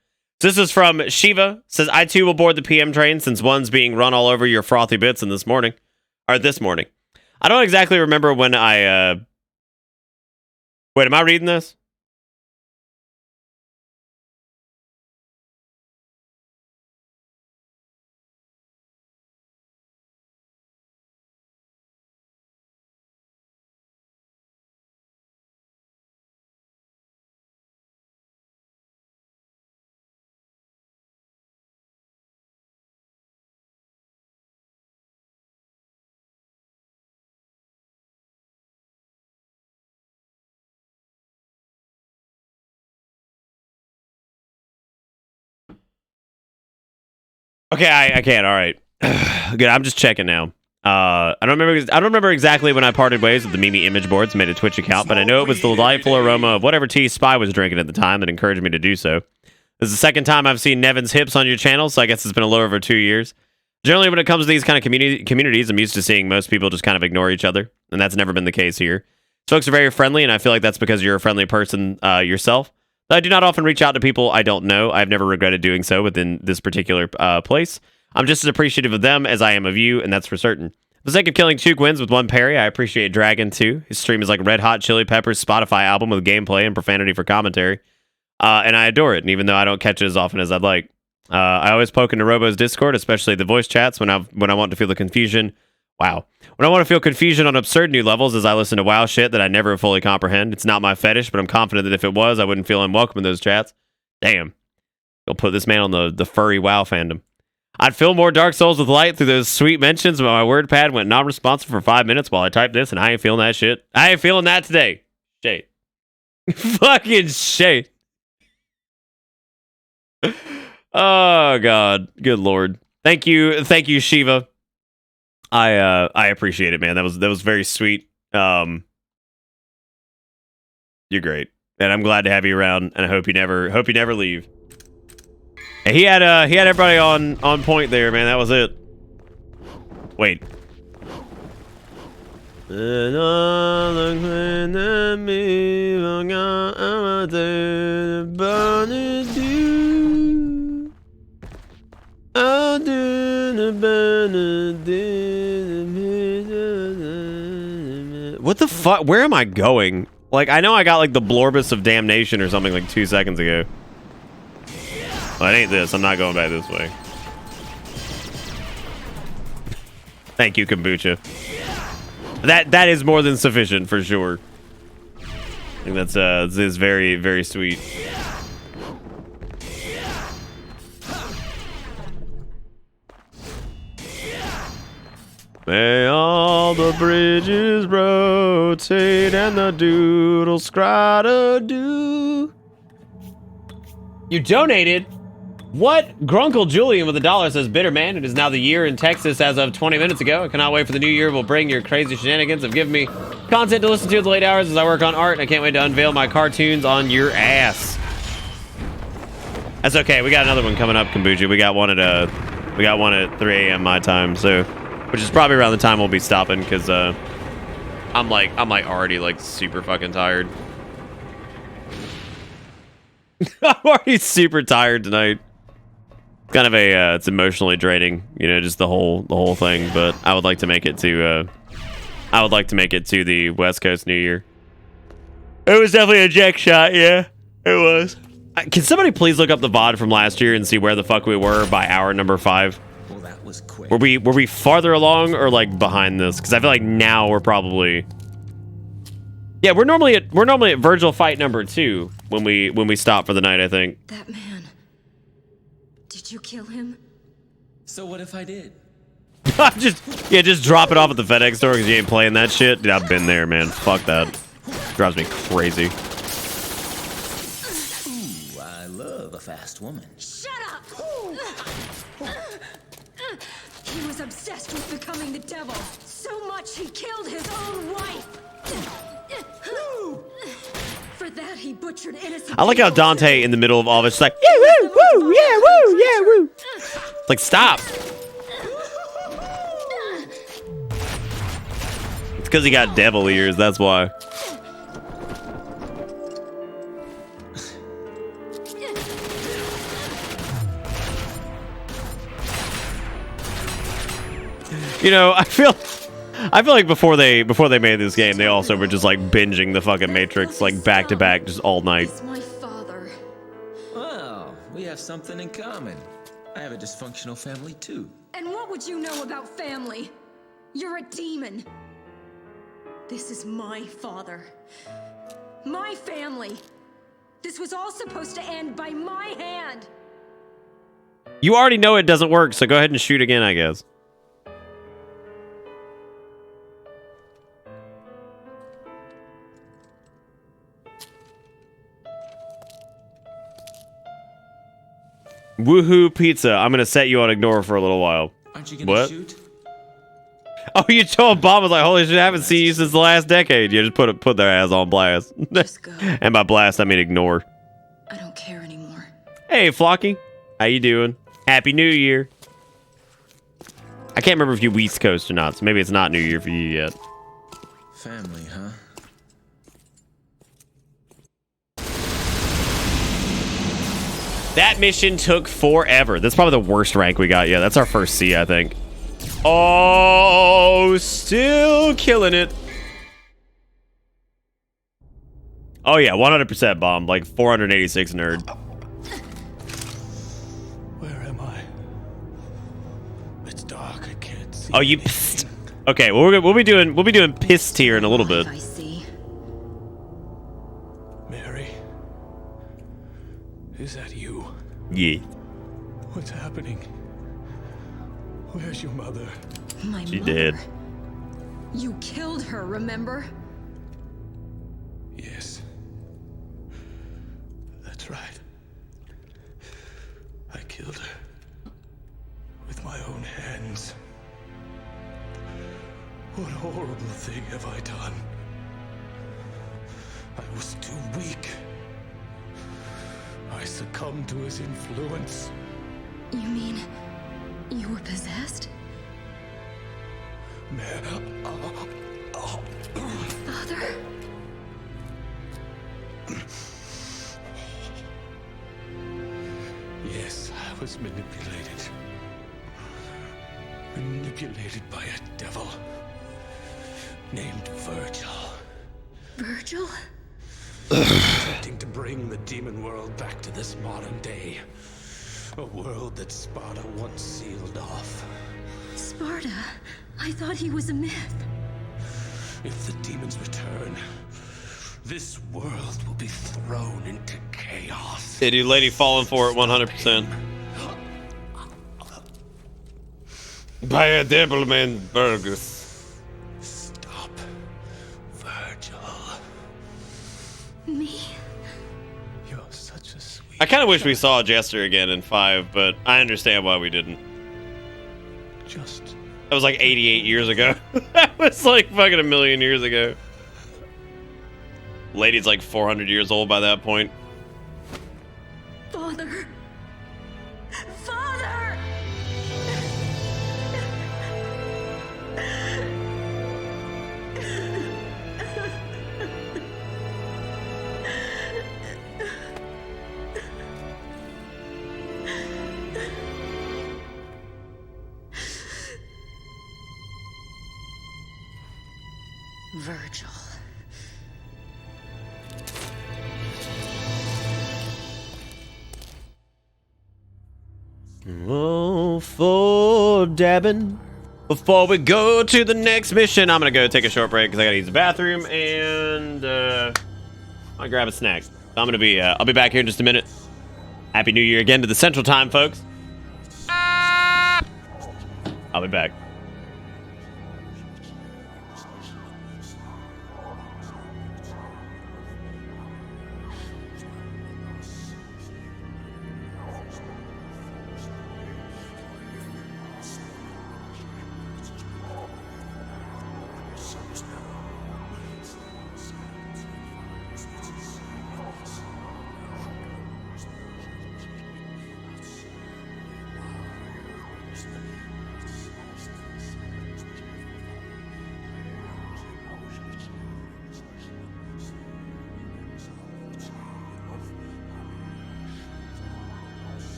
So this is from Shiva. Says, I too will board the PM train since one's being run all over your frothy bits in this morning. I don't exactly remember when I, Wait, am I reading this? Okay, I can't. All right. Good. I'm just checking now. I don't remember exactly when I parted ways with the Mimi image boards and made a Twitch account, but I know it was the delightful aroma of whatever tea Spy was drinking at the time that encouraged me to do so. This is the second time I've seen Nevin's hips on your channel, so I guess it's been a little over 2 years. Generally, when it comes to these kind of communities, I'm used to seeing most people just kind of ignore each other, and that's never been the case here. Folks are very friendly, and I feel like that's because you're a friendly person yourself. I do not often reach out to people I don't know. I've never regretted doing so within this particular place. I'm just as appreciative of them as I am of you, and that's for certain. For the sake of killing 2 Gwens with 1 parry, I appreciate Dragon too. His stream is like Red Hot Chili Peppers' Spotify album with gameplay and profanity for commentary. And I adore it, and even though I don't catch it as often as I'd like. I always poke into Robo's Discord, especially the voice chats, when I want to feel the confusion. Wow. When I want to feel confusion on absurd new levels as I listen to WoW shit that I never fully comprehend. It's not my fetish, but I'm confident that if it was, I wouldn't feel unwelcome in those chats. Damn. You'll put this man on the furry WoW fandom. I'd fill more Dark Souls with light through those sweet mentions, but my WordPad went non-responsive for 5 minutes while I typed this, and I ain't feeling that shit. I ain't feeling that today. Shade. Fucking shade. Oh, God. Good Lord. Thank you, Shiva. I appreciate it, man. That was very sweet. You're great, and I'm glad to have you around. And I hope you never leave. And he had everybody on point there, man. That was it. Wait. What the fuck? Where am I going? Like, I know I got like the Blorbus of Damnation or something like 2 seconds ago. Well, it ain't this. I'm not going back this way. Thank you, Kombucha. That is more than sufficient for sure. I think that's this is very, very sweet. May all the bridges rotate and the doodle scrata do. You donated? What? Grunkle Julian with $1 says, bitter man, it is now the year in Texas as of 20 minutes ago. I cannot wait for the new year will bring your crazy shenanigans of giving me content to listen to at the late hours as I work on art. And I can't wait to unveil my cartoons on your ass. That's okay. We got another one coming up, Kombucha. We got one at 3 a.m. my time, so which is probably around the time we'll be stopping because I'm like already like super fucking tired. I'm already super tired tonight. Kind of a it's emotionally draining, you know, just the whole thing. But I would like to make it to the West Coast New Year. It was definitely a jack shot, yeah, it was. Can somebody please look up the VOD from last year and see where the fuck we were by hour number 5? Well, that was quick. Were we farther along or like behind this? Because I feel like now we're probably. Yeah, we're normally at Virgil fight number 2 when we stop for the night, I think. That man. Did you kill him? So what if I did? just drop it off at the FedEx store because you ain't playing that shit. Dude, I've been there, man. Fuck that. Drives me crazy. Ooh, I love a fast woman. Shut up! He was obsessed with becoming the devil. So much he killed his own wife. For that he butchered innocent. I like how Dante in the middle of all this is like, yeah, woo, woo, yeah, woo, yeah, woo. It's like, stop. It's because he got devil ears, that's why. You know, I feel like before they made this game, they also were just like binging the fucking Matrix like back to back just all night. My father. Well, we have something in common. I have a dysfunctional family too. And what would you know about family? You're a demon. This is my father. My family. This was all supposed to end by my hand. You already know it doesn't work, so go ahead and shoot again, I guess. Woohoo pizza. I'm gonna set you on ignore for a little while. Aren't you gonna shoot? Oh, you told Bob was like, holy shit, I haven't seen you since the last decade. You just put their ass on blast. Just go. And by blast, I mean ignore. I don't care anymore. Hey, Flocky. How you doing? Happy New Year. I can't remember if you East Coast or not, so maybe it's not New Year for you yet. Family, huh? That mission took forever. That's probably the worst rank we got. Yeah, that's our first C, I think. Oh, still killing it. Oh, yeah, 100% bomb. Like 486 nerd. Where am I? It's dark. I can't see. Oh, you pissed. Okay, well, we'll be doing piss tier in a little bit. I see. Mary, is that you? Yeah. What's happening? Where's your mother? My She mother. did. You killed her, remember? Yes. That's right. I killed her. With my own hands. What horrible thing have I done? I was too weak. I succumbed to his influence. You mean you were possessed? Father? Yes, I was manipulated. Manipulated by a devil named Virgil. Virgil? Attempting to bring the demon world back to this modern day. A world that Sparta once sealed off. Sparta? I thought he was a myth. If the demons return, this world will be thrown into chaos. Yeah, dude, lady falling for it 100%. By a Devilman Burgers. Stop, Virgil. Me? You're such a sweet I kind of wish we saw Jester again in 5, but I understand why we didn't. Just... That was like 88 years ago. That was like fucking a million years ago. Lady's like 400 years old by that point. Father. Father! Virgil. Oh, for dabbing. Before we go to the next mission, I'm gonna go take a short break because I gotta use the bathroom and I'll grab a snack. I'm gonna be I'll be back here in just a minute. Happy New Year again to the Central Time, folks. I'll be back.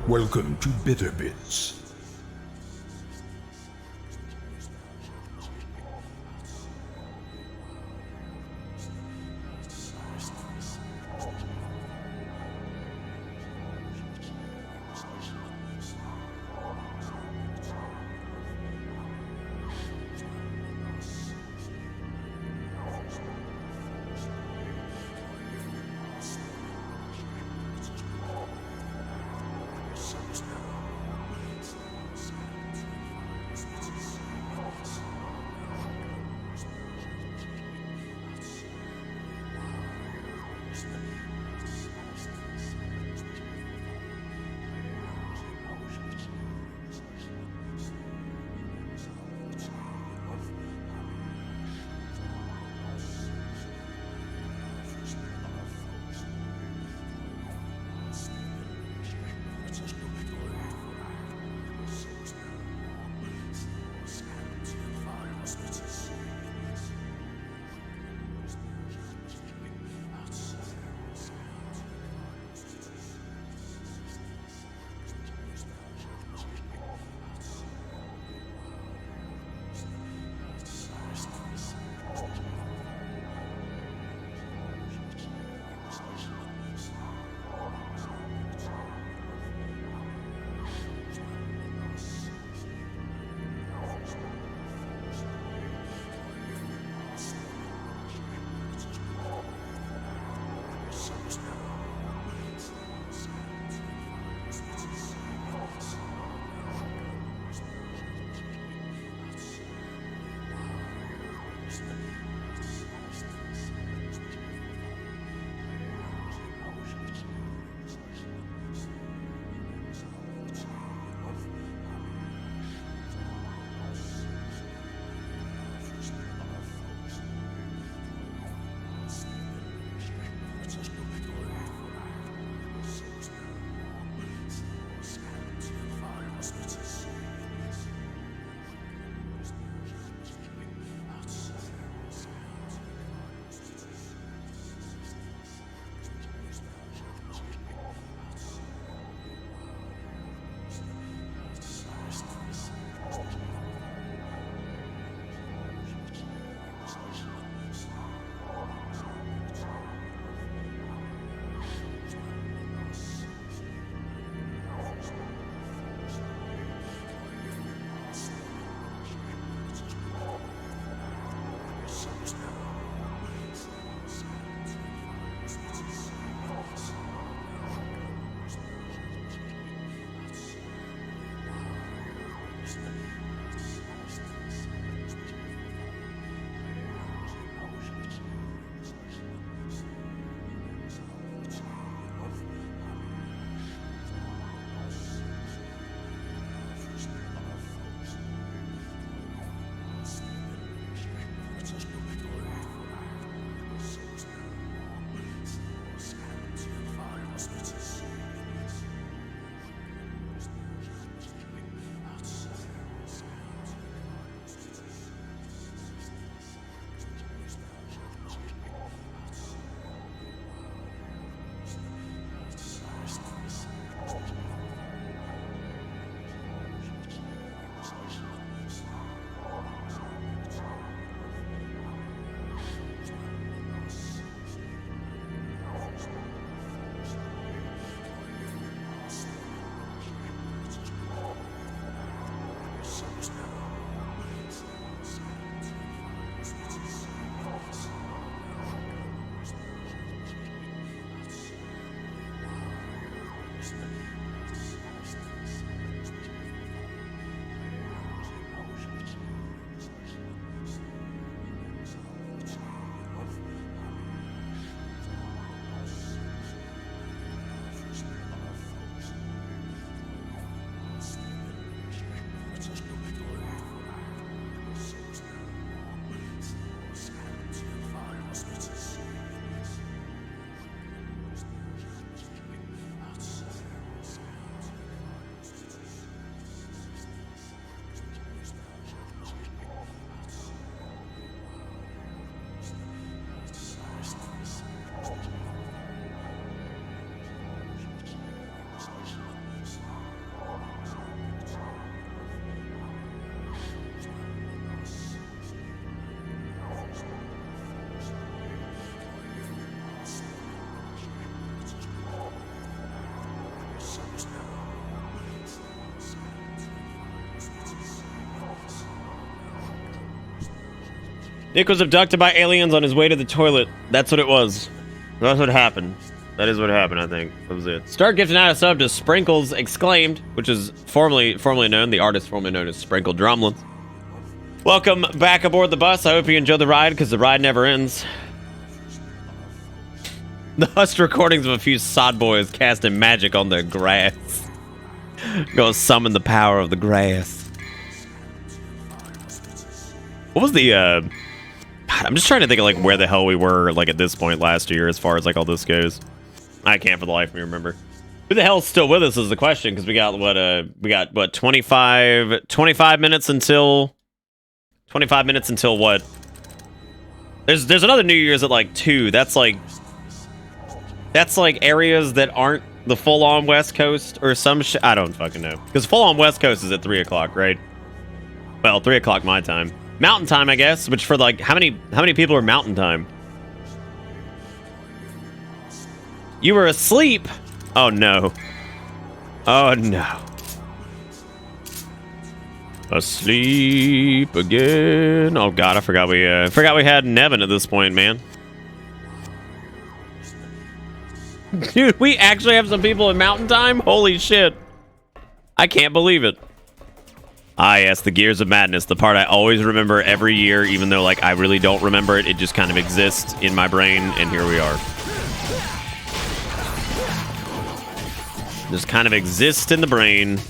Welcome to Bitter Bits. Nick was abducted by aliens on his way to the toilet. That's what it was. That's what happened. That is what happened, I think. That was it. Start gifting out a sub to Sprinkles Exclaimed, which is formerly known, the artist formerly known as Sprinkle Drumlins. Welcome back aboard the bus. I hope you enjoy the ride, because the ride never ends. The hushed recordings of a few sod boys casting magic on the grass. Go summon the power of the grass. What was the, God, I'm just trying to think of, like, where the hell we were, like, at this point last year as far as, like, all this goes. I can't for the life of me remember. Who the hell's still with us is the question, because we got, what, 25 minutes until... 25 minutes until what? There's another New Year's at, like, 2. That's, like, areas that aren't the full-on West Coast or some shit. I don't fucking know. Because full-on West Coast is at 3 o'clock, right? Well, 3 o'clock my time. Mountain time, I guess, which for, like, how many people are mountain time? You were asleep? Oh, no. Oh, no. Asleep again. Oh, God, I forgot we had Nevin at this point, man. Dude, we actually have some people in mountain time? Holy shit. I can't believe it. Ah, yes, the Gears of Madness, the part I always remember every year, even though, like, I really don't remember it. It just kind of exists in my brain, and here we are. Just kind of exists in the brain.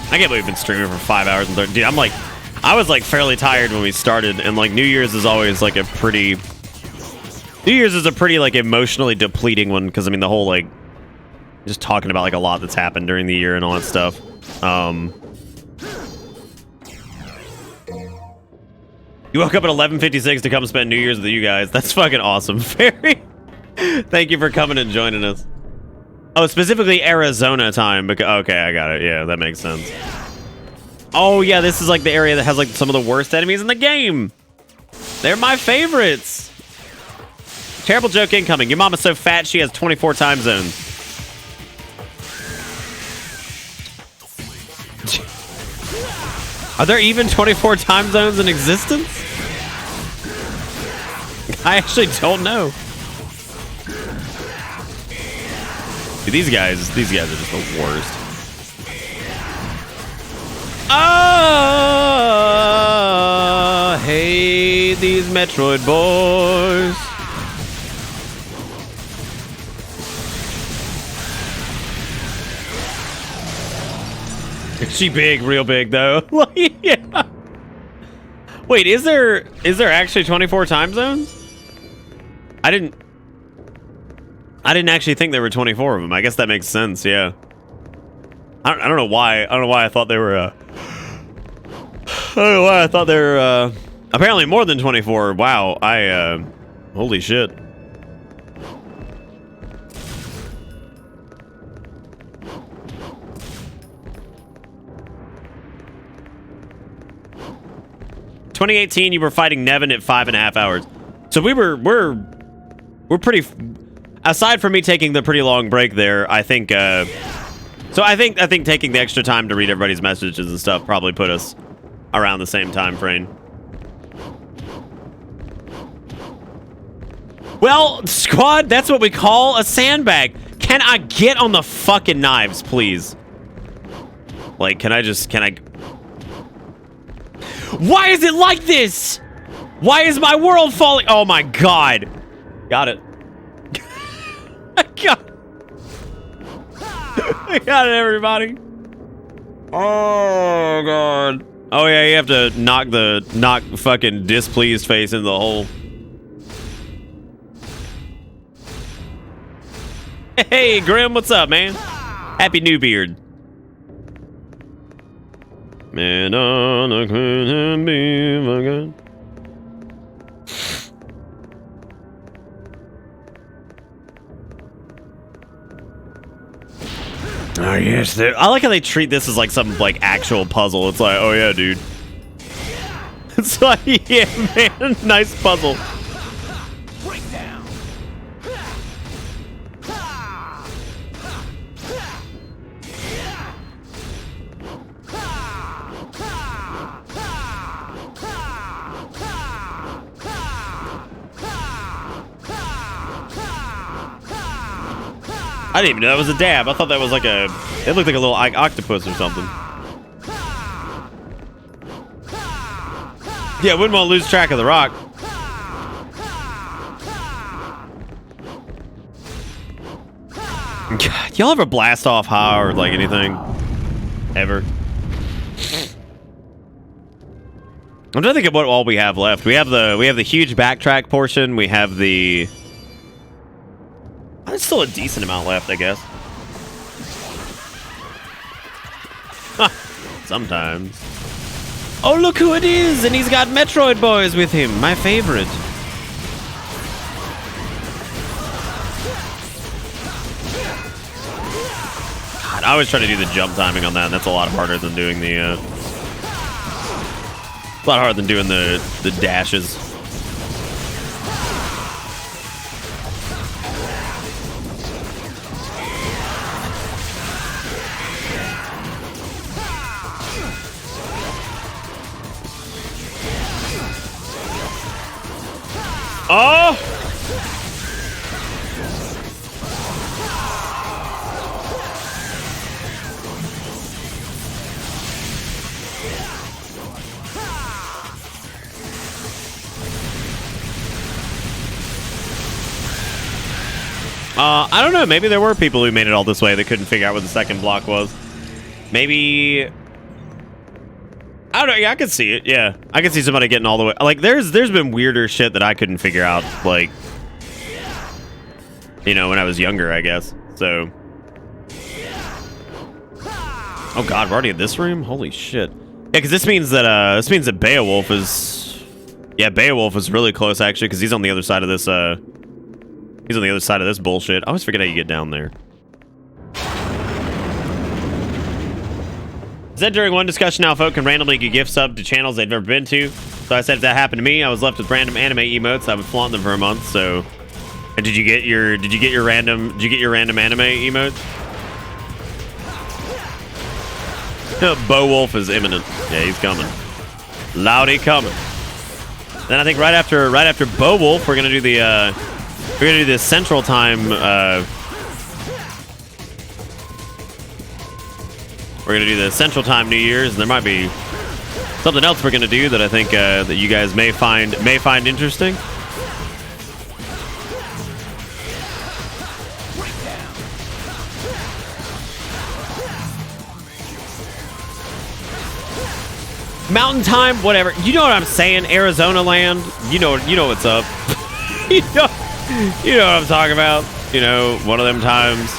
I can't believe we've been streaming for 5 hours and 30. Dude, I was, like, fairly tired when we started, and, like, New Year's is always, like, New Year's is a pretty, like, emotionally depleting one, because, I mean, the whole, like, just talking about, like, a lot that's happened during the year and all that stuff. You woke up at 11:56 to come spend New Year's with you guys. That's fucking awesome. Very. Thank you for coming and joining us. Oh, specifically Arizona time. Because, okay, I got it. Yeah, that makes sense. Oh, yeah, this is, like, the area that has, like, some of the worst enemies in the game. They're my favorites. Terrible joke incoming. Your mama's so fat she has 24 time zones. Are there even 24 time zones in existence? I actually don't know. Dude, these guys are just the worst. I hate these Metroid boys. Is she big? Real big, though. Yeah. Wait, is there actually 24 time zones? I didn't actually think there were 24 of them. I guess that makes sense, yeah. I don't know why. I don't know why I thought they were, I don't know why I thought they were, apparently more than 24. Wow, holy shit. In 2018, you were fighting Nevin at 5.5 hours. So we're pretty. Aside from me taking the pretty long break there, I think. So I think taking the extra time to read everybody's messages and stuff probably put us around the same time frame. Well, squad, that's what we call a sandbag. Can I get on the fucking knives, please? Like, can I? Why is it like this? Why is my world falling? Oh my god. Got it. I got it, everybody. Oh god. Oh yeah, you have to knock fucking displeased face into the hole. Hey, Grim, what's up, man? Happy New Beard. Man on a couldn't be again. Oh yes, I like how they treat this as like some like actual puzzle. It's like, oh yeah, dude. It's like, yeah, man, nice puzzle. I didn't even know that was a dab. I thought that was like a... It looked like a little octopus or something. Yeah, wouldn't want to lose track of the rock. God, y'all ever blast off high or like anything? Ever? I'm trying to think of what all we have left. We have the huge backtrack portion. We have the... There's still a decent amount left, I guess. Sometimes. Oh, look who it is! And he's got Metroid Boys with him. My favorite. God, I always try to do the jump timing on that, and that's a lot harder than doing the, a lot harder than doing the dashes. Oh! I don't know. Maybe there were people who made it all this way that couldn't figure out what the second block was. Maybe... I don't know. Yeah, I could see it. Yeah, I could see somebody getting all the way. Like, there's been weirder shit that I couldn't figure out. Like, you know, when I was younger, I guess. So. Oh God, we're already in this room. Holy shit. Yeah, because this means that Beowulf is. Yeah, Beowulf is really close actually, because he's on the other side of this. He's on the other side of this bullshit. I always forget how you get down there. Said during one discussion how folk can randomly get gift sub to channels they've never been to. So I said if that happened to me, I was left with random anime emotes. I would flaunt them for a month. So, and did you get your random anime emotes? Beowulf is imminent. Yeah, he's coming. Loudy coming. Then I think right after Beowulf, we're gonna do the Central Time. We're gonna do the Central Time New Year's, and there might be something else we're gonna do that I think that you guys may find interesting. Mountain Time, whatever. You know what I'm saying? Arizona land. You know what's up. you know what I'm talking about. You know, one of them times.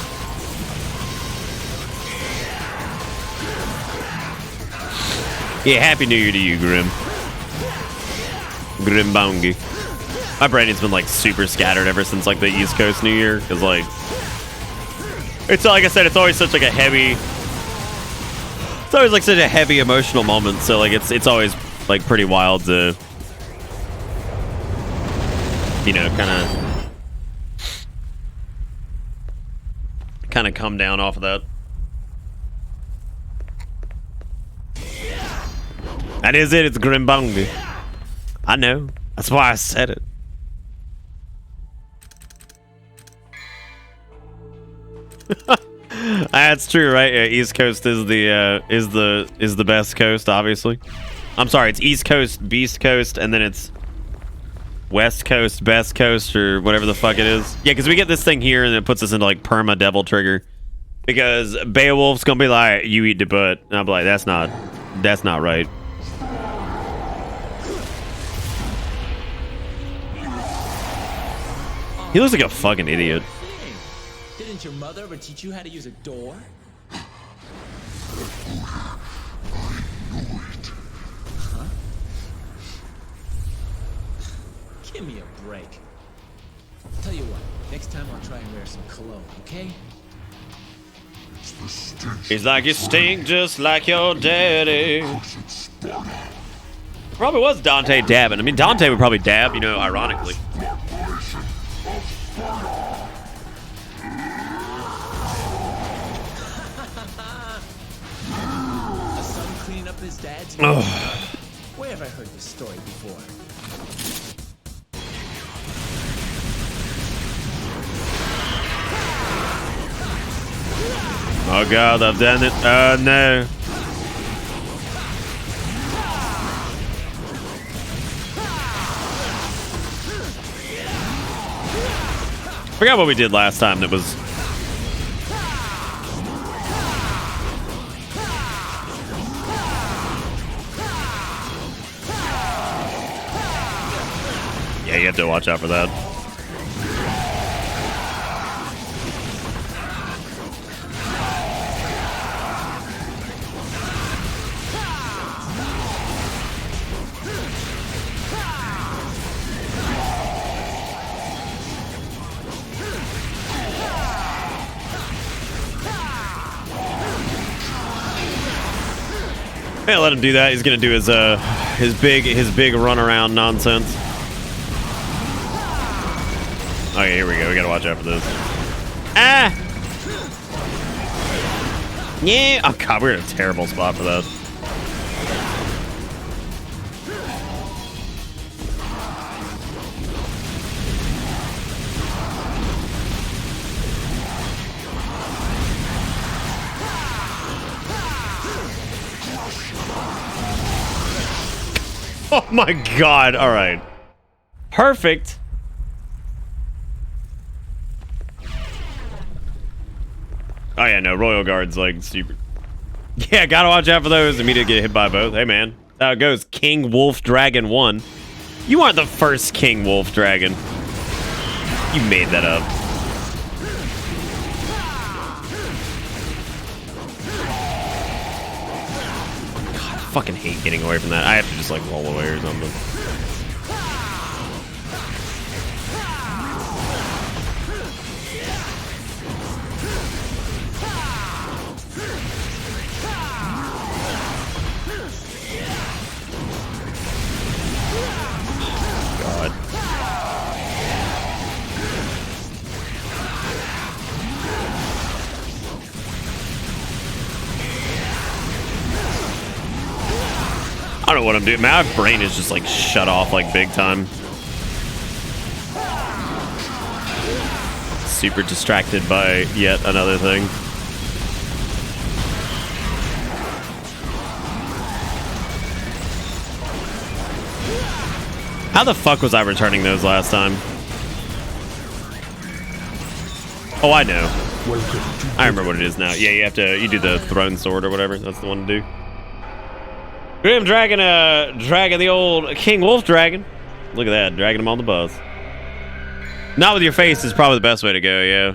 Yeah, Happy New Year to you, Grim. Grimbongi. My brain's been like super scattered ever since like the East Coast New Year, because like it's like I said, it's always such like a heavy. It's always like such a heavy emotional moment, so like it's always like pretty wild to, you know, kind of come down off of that. That is it. It's Grimbongi. I know. That's why I said it. That's true, right? Yeah, East Coast is the best coast, obviously. I'm sorry, it's East Coast, Beast Coast, and then it's West Coast, Best Coast, or whatever the fuck it is. Yeah, because we get this thing here, and it puts us into like perma Devil Trigger. Because Beowulf's gonna be like, "You eat the butt," and I'm like, "That's not right." He looks like a fucking idiot. Didn't your mother ever teach you how to use a door? Huh? Give me a break. Tell you what, next time I'll try and wear some cologne, okay? He's like, you stink just like your daddy. Probably was Dante dabbing. I mean, Dante would probably dab, you know, ironically. A son cleaning up his dad's. Where have I heard this story before? Oh god, I've done it. Oh no. Forgot what we did last time that was... Yeah, you have to watch out for that. Yeah, let him do that. He's gonna do his big run around nonsense. Okay, here we go. We gotta watch out for this. Ah! Yeah. Oh god, we're in a terrible spot for that. Oh my god, alright. Perfect. Oh yeah, no, Royal Guard's like super. Yeah, gotta watch out for those. Immediately get hit by both. Hey man, that's how it goes. King Wolf Dragon 1. You aren't the first King Wolf Dragon. You made that up. God, I fucking hate getting away from that. I have to just like roll away or something. I don't know what I'm doing. My brain is just like shut off like big time. Super distracted by yet another thing. How the fuck was I returning those last time? Oh, I know. I remember what it is now. Yeah, you do the throne sword or whatever. That's the one to do. Grim dragging the old King Wolf Dragon. Look at that, dragging him on the bus. Not with your face is probably the best way to go, yeah.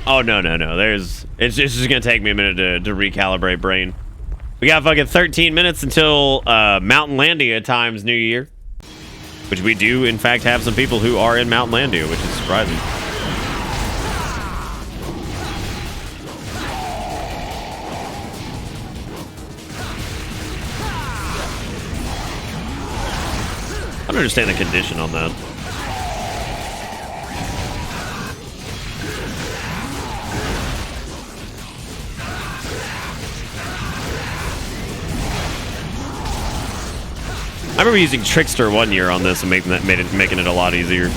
Oh, no. It's just gonna take me a minute to recalibrate brain. We got fucking 13 minutes until Mountain Landia times New Year. Which we do, in fact, have some people who are in Mountain Landia, which is surprising. I don't understand the condition on that. I remember using Trickster one year on this and making it a lot easier.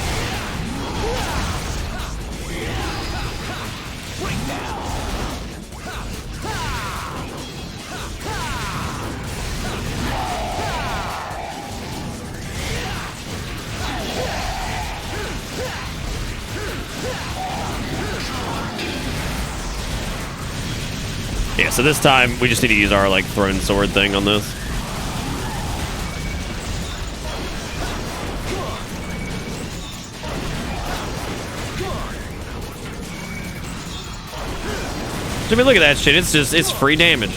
Yeah, so this time we just need to use our like throne sword thing on this. I mean, look at that shit. It's free damage.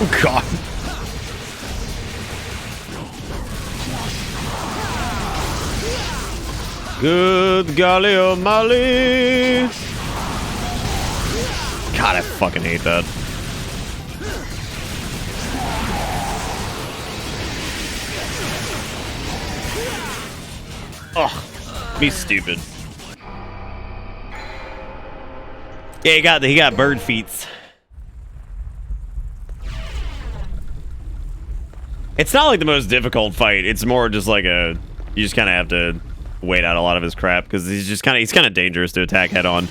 Oh, God. Good golly o'Malley. God, I fucking hate that. Oh, me stupid. Yeah, he got bird feet. It's not like the most difficult fight. It's more just like you just kind of have to wait out a lot of his crap because he's kind of dangerous to attack head on.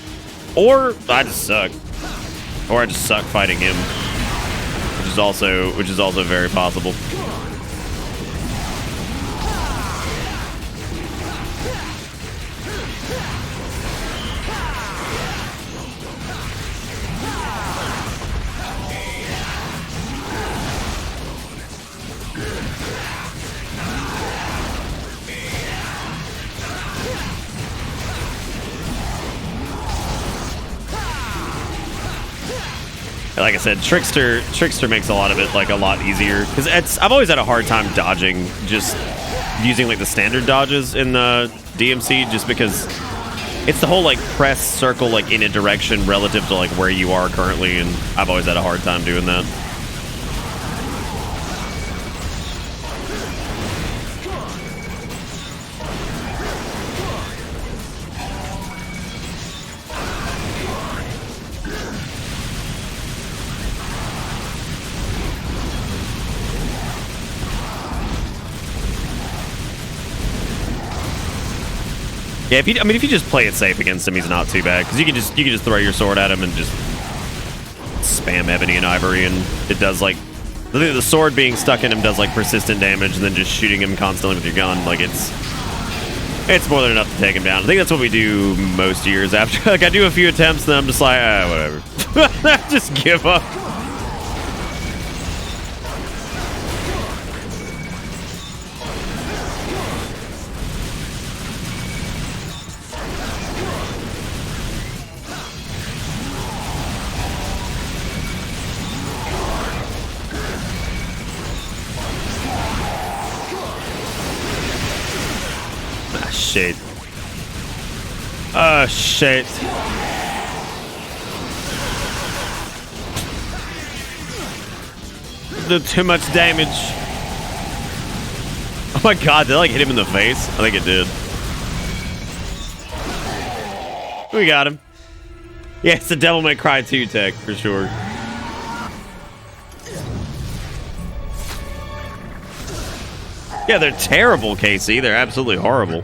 Or I just suck. Or I just suck fighting him, which is also very possible. Like I said, Trickster makes a lot of it like a lot easier because I've always had a hard time dodging, just using like the standard dodges in the DMC, just because it's the whole like press circle like in a direction relative to like where you are currently, and I've always had a hard time doing that. Yeah, if you just play it safe against him, he's not too bad because you can just throw your sword at him and just spam ebony and ivory, and it does like the sword being stuck in him does like persistent damage, and then just shooting him constantly with your gun, like it's more than enough to take him down. I think that's what we do most years after. Like I do a few attempts, then I'm just like, whatever, just give up. Shit. Oh, shit. Did too much damage. Oh my god, did I like hit him in the face? I think it did. We got him. Yeah, it's the Devil May Cry 2 tech, for sure. Yeah, they're terrible, Casey. They're absolutely horrible.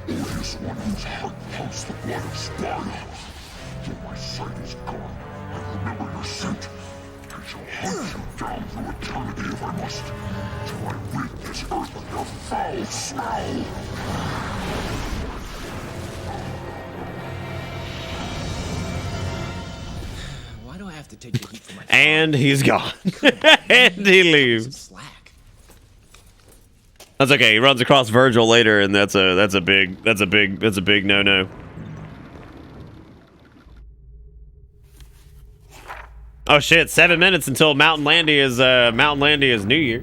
Why do I have to take the heat for my And he's gone. And he leaves. That's okay. He runs across Virgil later, and that's a big no-no. Oh shit! 7 minutes until Mountain Landia is New Year.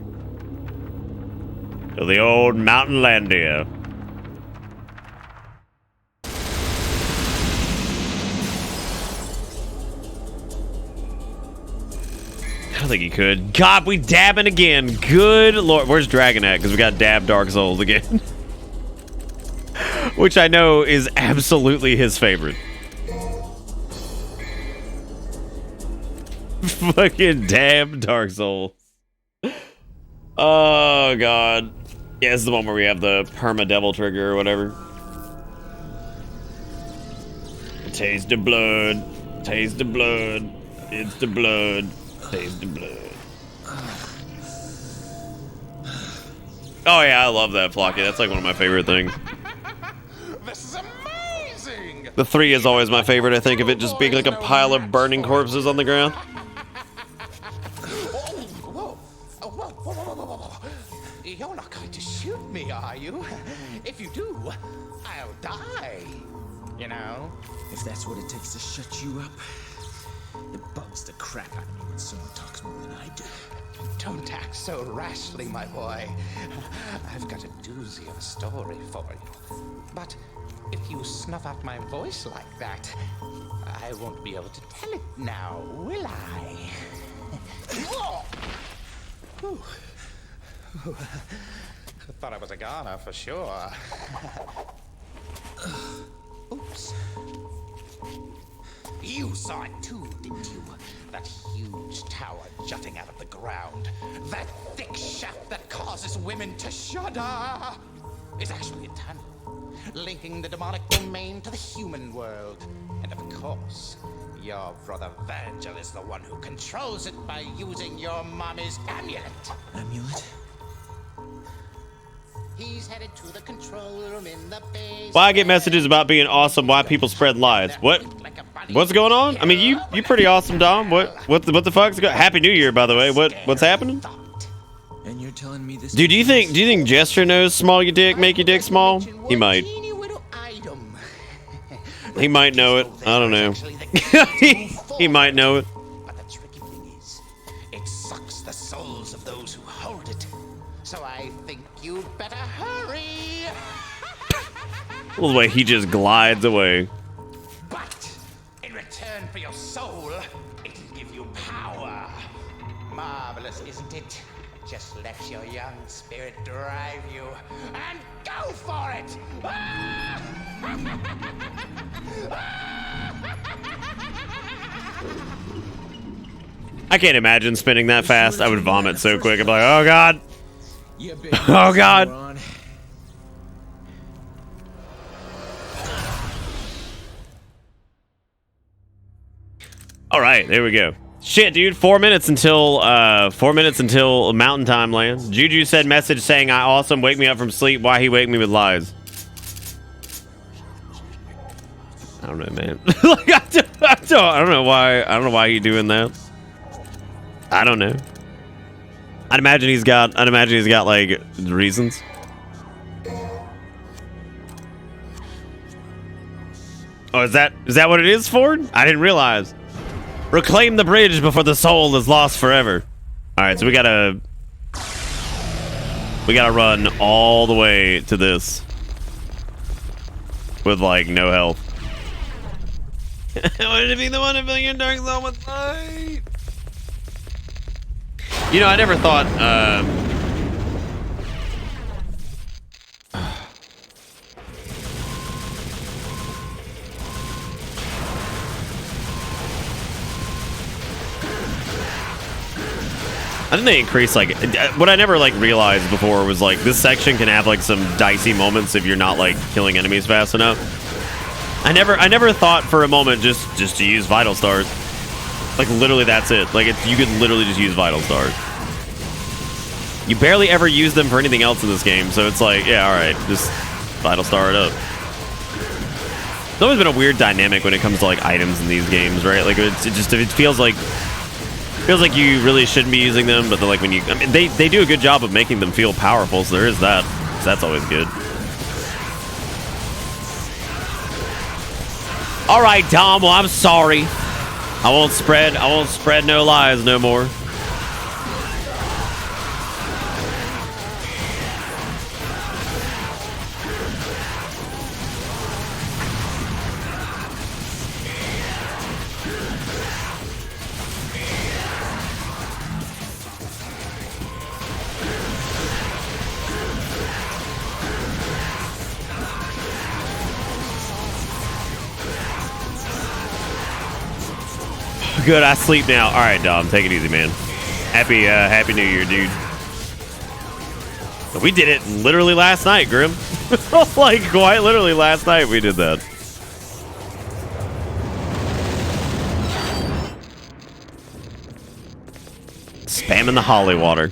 To the old Mountain Landia. I don't think he could. God, we dabbing again. Good lord. Where's Dragon at? Because we got dab Dark Souls again. Which I know is absolutely his favorite. Fucking damn Dark Souls. Oh, God. Yeah, this is the one where we have the perma devil trigger or whatever. Taste the blood. Taste the blood. It's the blood. Taste the blood. Oh, yeah, I love that, Flocky. That's like one of my favorite things. This is amazing! The 3 is always my favorite, I think, of it just being like a pile of burning corpses on the ground. You're not going to shoot me, are you? If you do, I'll die. You know? If that's what it takes to shut you up, It bums the crap out of me when someone talks more than I do. Don't act so rashly, my boy. I've got a doozy of a story for you. But if you snuff out my voice like that, I won't be able to tell it now, will I? Thought I was a goner for sure. Oops. You saw it too, didn't you? That huge tower jutting out of the ground. That thick shaft that causes women to shudder. It's actually a tunnel, linking the demonic domain to the human world. And of course, your brother Virgil is the one who controls it by using your mommy's amulet. Amulet? He's headed to the control room in the base. Why I get messages about being awesome, why people spread lies. What's going on? I mean, you pretty awesome, Dom. What the fuck's going? Happy New Year, by the way. What's happening? And you're telling me this? Dude, do you think Jester knows small your dick, make your dick small? He might. He might know it. I don't know. He might know it. But the tricky thing is, it sucks the souls of those who hold it. So I think you better hurry. Well, the way he just glides away. But in return for your soul, it'll give you power. Marvelous, isn't it? Just let your young spirit drive you, and go for it! I can't imagine spinning that fast. I would vomit so quick. I'm like, oh god. Oh god. All right, there we go. Shit, dude. 4 minutes until Mountain Time lands. Juju said message saying I awesome. Wake me up from sleep. Why he wake me with lies? I don't know, man. Like I don't know why. I don't know why he doing that. I don't know. I'd imagine he's got like reasons. Oh, is that what it is, Ford? I didn't realize. Reclaim the bridge before the soul is lost forever. All right, so we gotta run all the way to this with like no health. I wanted to be the one to fill your dark soul with light. You know, I never thought. I think they increase like what I never like realized before was like this section can have like some dicey moments if you're not like killing enemies fast enough. I never thought for a moment just to use vital stars. Like literally that's it. Like you could literally just use vital stars. You barely ever use them for anything else in this game, so it's like, yeah, all right, just vital star it up. It's always been a weird dynamic when it comes to like items in these games, right? Like it feels like you really shouldn't be using them, but like when you, I mean, they do a good job of making them feel powerful, so there is that. So that's always good. All right, Dom. Well, I'm sorry. I won't spread no lies no more. Good, I sleep now. All right, Dom, take it easy, man. Happy New Year, dude. We did it literally last night, Grim. Like, quite literally last night we did that. Spamming the holy water.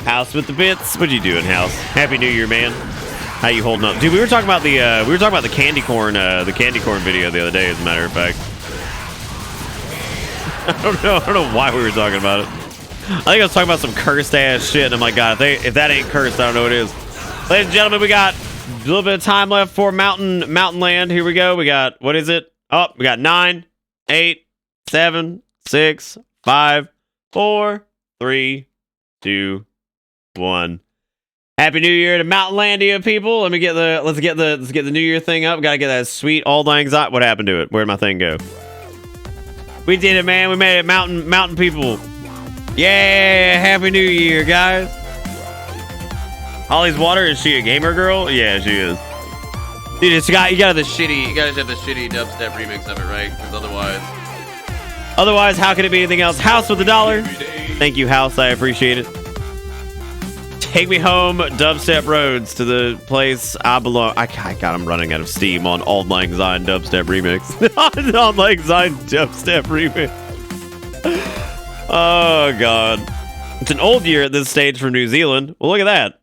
House with the bits. What you doing, House? Happy New Year, man. How you holding up, dude? We were talking about the candy corn video the other day. As a matter of fact, I don't know why we were talking about it. I think I was talking about some cursed ass shit, and I'm like, God, if that ain't cursed, I don't know what it is. Ladies and gentlemen, we got a little bit of time left for Mountain Land. Here we go. We got, what is it? Oh, we got 9, 8, 7, 6, 5, 4, 3, 2, 1. Happy New Year to Mountainlandia, people. Let's get the New Year thing up. Gotta get that sweet Auld Lang Syne. What happened to it? Where'd my thing go? We did it, man. We made it, mountain people. Yeah, Happy New Year, guys. Holly's Water, is she a gamer girl? Yeah, she is. Dude, you gotta have the shitty dubstep remix of it, right? Because otherwise, how can it be anything else? House with $1. Thank you, House. I appreciate it. Take me home, dubstep roads, to the place I belong. God, I'm running out of steam on Auld Lang Syne dubstep remix. Auld Lang Syne dubstep remix. Oh, God. It's an old year at this stage for New Zealand. Well, look at that.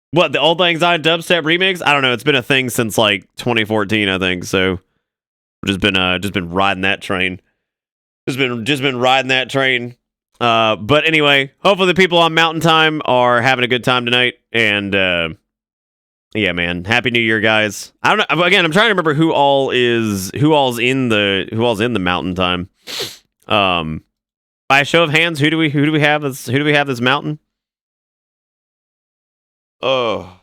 What, the Auld Lang Syne dubstep remix? I don't know. It's been a thing since like 2014, I think. So, just been riding that train. Just been riding that train. But anyway, hopefully the people on Mountain Time are having a good time tonight. And yeah, man, Happy New Year, guys. I don't know. Again, I'm trying to remember who all's in the Mountain Time. By a show of hands, who do we have this mountain? Oh.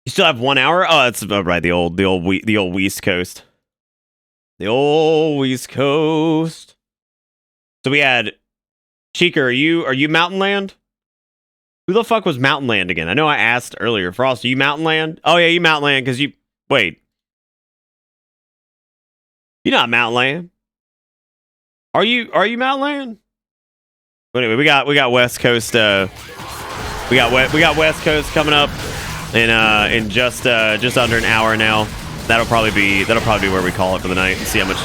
You still have 1 hour? Oh, that's right. The old West Coast. The old West Coast. So we had Chica. Are you Mountain Land? Who the fuck was Mountain Land again? I know I asked earlier. Frost, are you Mountain Land? Oh yeah, you Mountain Land because you wait. You're not Mountain Land. Are you Mountain Land? But anyway, we got West Coast. We got West Coast coming up in just under an hour now. That'll probably be where we call it for the night and see how much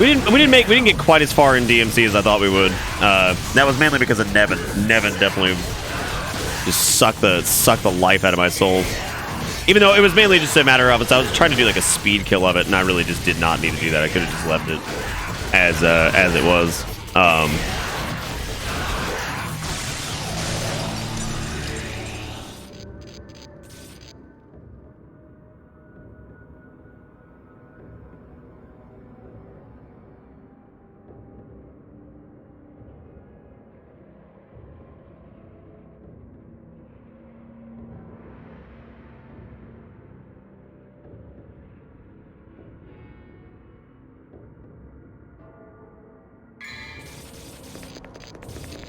we didn't get quite as far in DMC as I thought we would. That was mainly because of Nevin. Nevin definitely just sucked the life out of my soul. Even though it was mainly just a matter of I was trying to do like a speed kill of it, and I really just did not need to do that. I could have just left it as it was.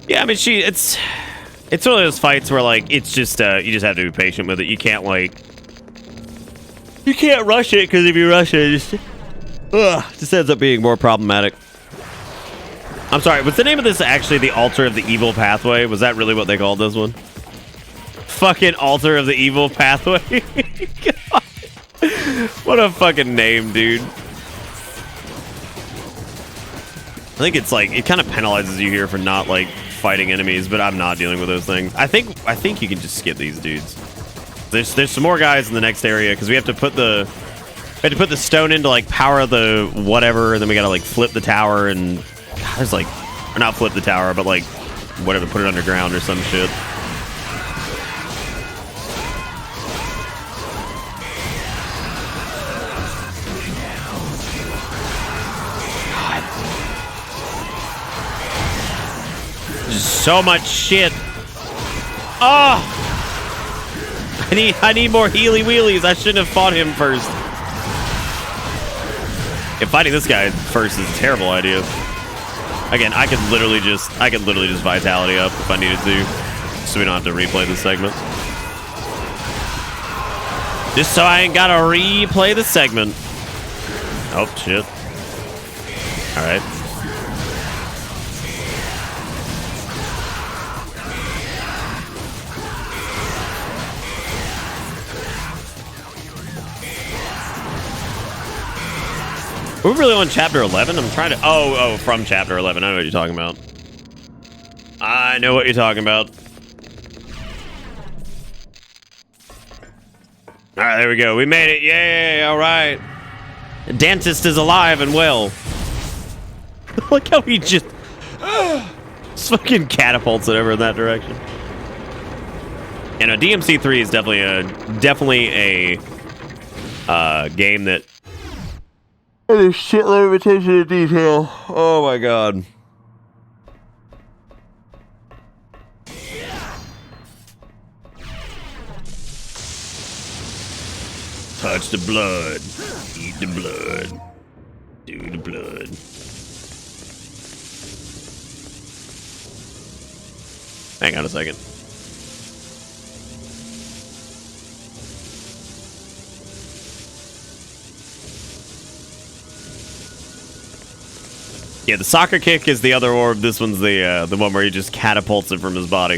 Yeah, I mean, it's one of those fights where like it's just you just have to be patient with it. You can't rush it because if you rush it, just ends up being more problematic. I'm sorry, what's the name of this actually? The Altar of the Evil Pathway? Was that really what they called this one? Fucking Altar of the Evil Pathway. What a fucking name, dude. I think it's like it kind of penalizes you here for not like fighting enemies, but I'm not dealing with those things. I think you can just skip these dudes. There's some more guys in the next area because we have to put the stone in to like power the whatever, and then we gotta like flip the tower and there's like, or not flip the tower, but like whatever, put it underground or some shit. So much shit. Oh! I need more healy wheelies. I shouldn't have fought him first. If fighting this guy first is a terrible idea. Again, I could literally just vitality up if I needed to, so we don't have to replay this segment. Just so I ain't gotta replay the segment. Oh shit. All right. We're really on chapter 11? I'm trying to... Oh, from chapter 11. I know what you're talking about. I know what you're talking about. Alright, there we go. We made it. Yay, alright. Dentist is alive and well. Look how he just fucking catapults it over in that direction. You know, DMC3 is definitely a game that there's shitload of attention to detail. Oh my god. Touch the blood. Eat the blood. Do the blood. Hang on a second. Yeah, the soccer kick is the other orb. This one's the one where he just catapults it from his body.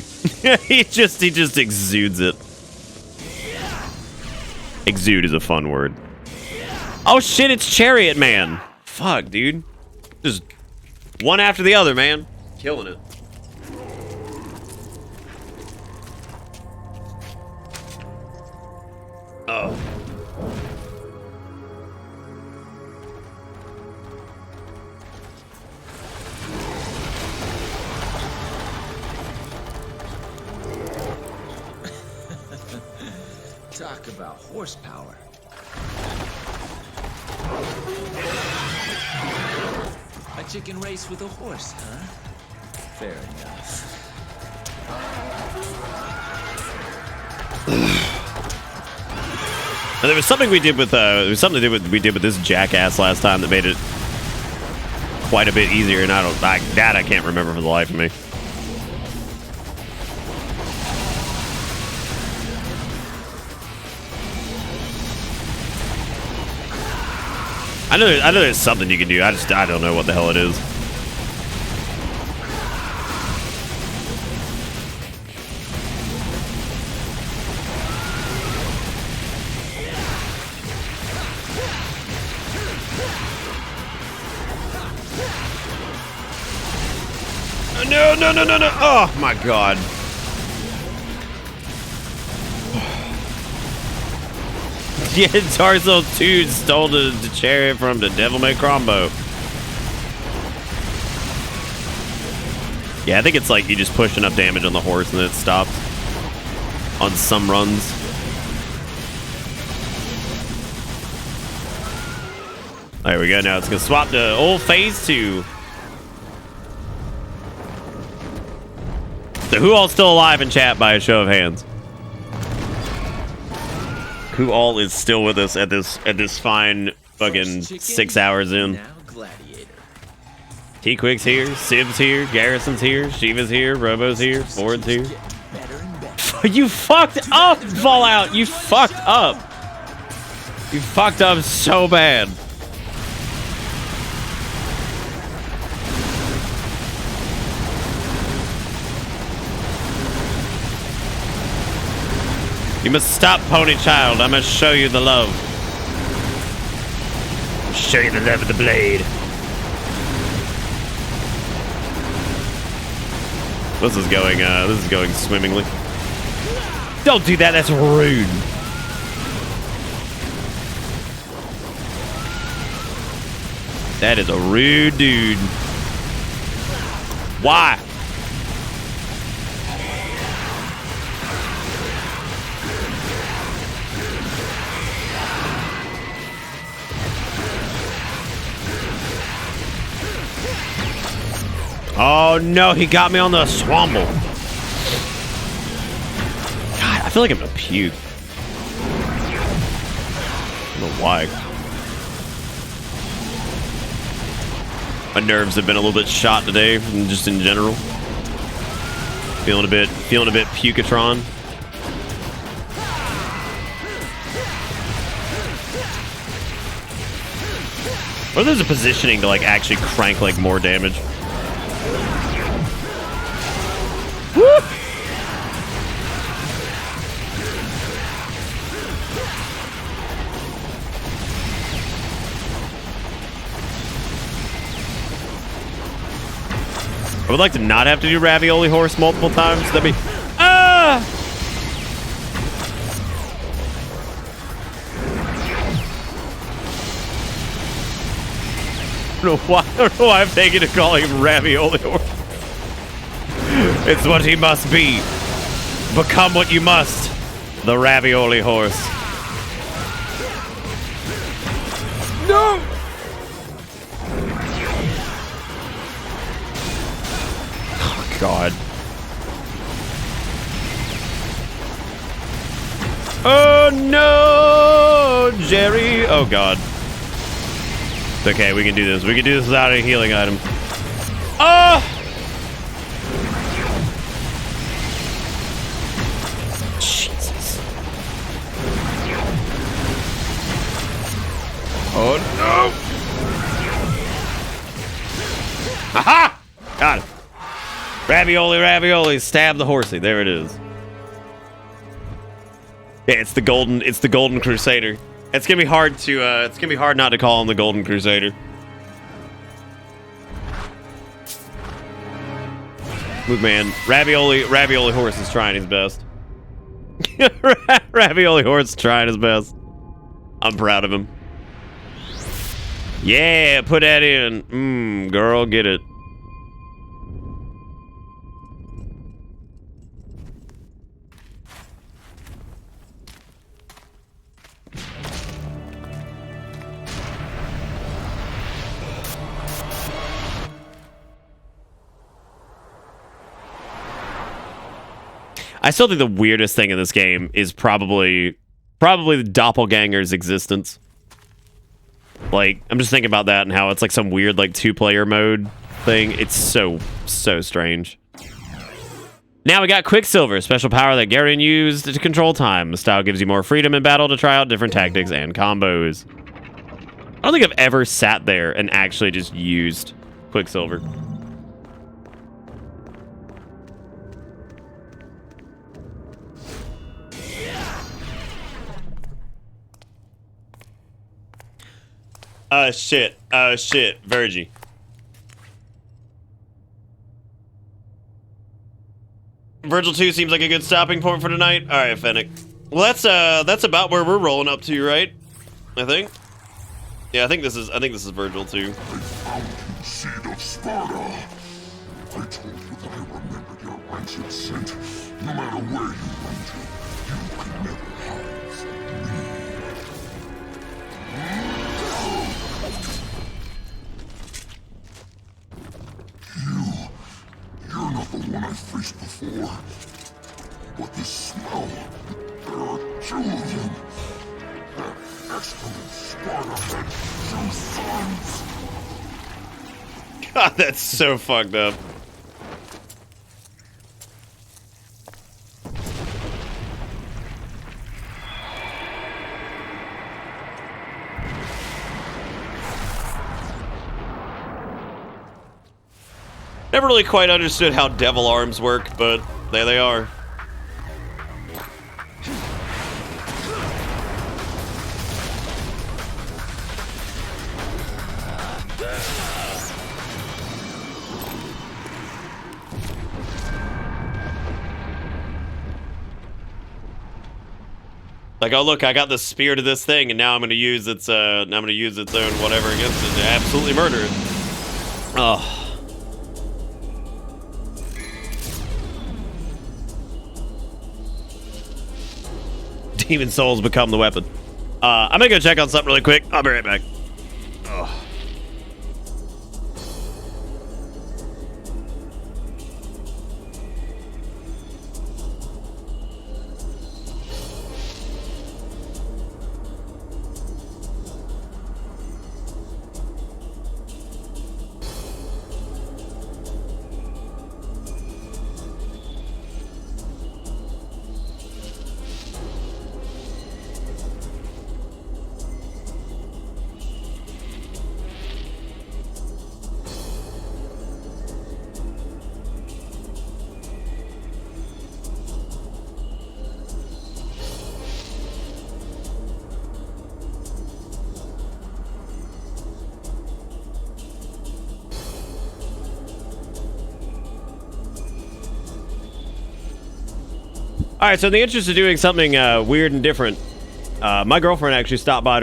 he just exudes it. Exude is a fun word. Oh shit, it's Chariot Man. Fuck, dude. Just one after the other, man. Killing it. Oh. Talk about horsepower. A chicken race with a horse, huh? Fair enough. And there was something we did with we did with this jackass last time that made it quite a bit easier, and I can't remember for the life of me. I know there's something you can do. I don't know what the hell it is. No. Oh my god. Yeah, Dark Souls 2 stole the chariot from the Devil May Crombo. Yeah, I think it's like you just push enough damage on the horse and then it stops on some runs. There we go. Now it's gonna swap to old phase 2. So who all's still alive in chat by a show of hands? Who all is still with us at this fine fucking 6 hours in? T-Quick's here, Sib's here, Garrison's here, Shiva's here, Robo's here, Ford's here. You fucked up, Fallout! You fucked up! You fucked up so bad. You must stop, Pony Child. I must show you the love. Show you the love of the blade. This is going swimmingly. Don't do that, that's rude. That is a rude dude. Why? Oh no, he got me on the swamble. God, I feel like I'm gonna puke. I don't know why. My nerves have been a little bit shot today, just in general. Feeling a bit pukatron. What if there's a positioning to like actually crank like more damage? Woo! I would like to not have to do Ravioli Horse multiple times. That'd be... Ah! don't know why I'm taking to calling him Ravioli Horse. It's what he must be. Become what you must. The Ravioli Horse. No! Oh, God. Oh, no, Jerry. Oh, God. It's okay, we can do this. We can do this without a healing item. Oh! Jesus. Oh, no! Aha! Got it. Ravioli, ravioli, stab the horsey. There it is. Yeah, it's the Golden Crusader. It's gonna be hard not to call him the Golden Crusader. Look, man, Ravioli Horse is trying his best. Ravioli Horse is trying his best. I'm proud of him. Yeah, put that in. Girl, get it. I still think the weirdest thing in this game is probably the doppelganger's existence. Like, I'm just thinking about that and how it's like some weird like 2-player mode thing. It's so strange. Now we got Quicksilver, special power that Garion used to control time. The style gives you more freedom in battle to try out different tactics and combos. I don't think I've ever sat there and actually just used Quicksilver. Shit. Virgie. Virgil 2 seems like a good stopping point for tonight. All right, Fennec. Well, that's about where we're rolling up to, right? I think. Yeah, I think this is Virgil 2. I found you, seed of Sparta. I told you that I remembered your rancid scent. No matter where you went to, you could never hide from me. You're not the one I faced before. But the smell, there are two of them. That excellent Sparta had two sons. God, that's so fucked up. Never really quite understood how devil arms work, but there they are. Like, oh look, I got the spear to this thing, and now I'm gonna use its own whatever against it to absolutely murder it. Oh. Demon souls become the weapon. I'm gonna go check on something really quick. I'll be right back. Oh. All right, so in the interest of doing something weird and different, my girlfriend actually stopped by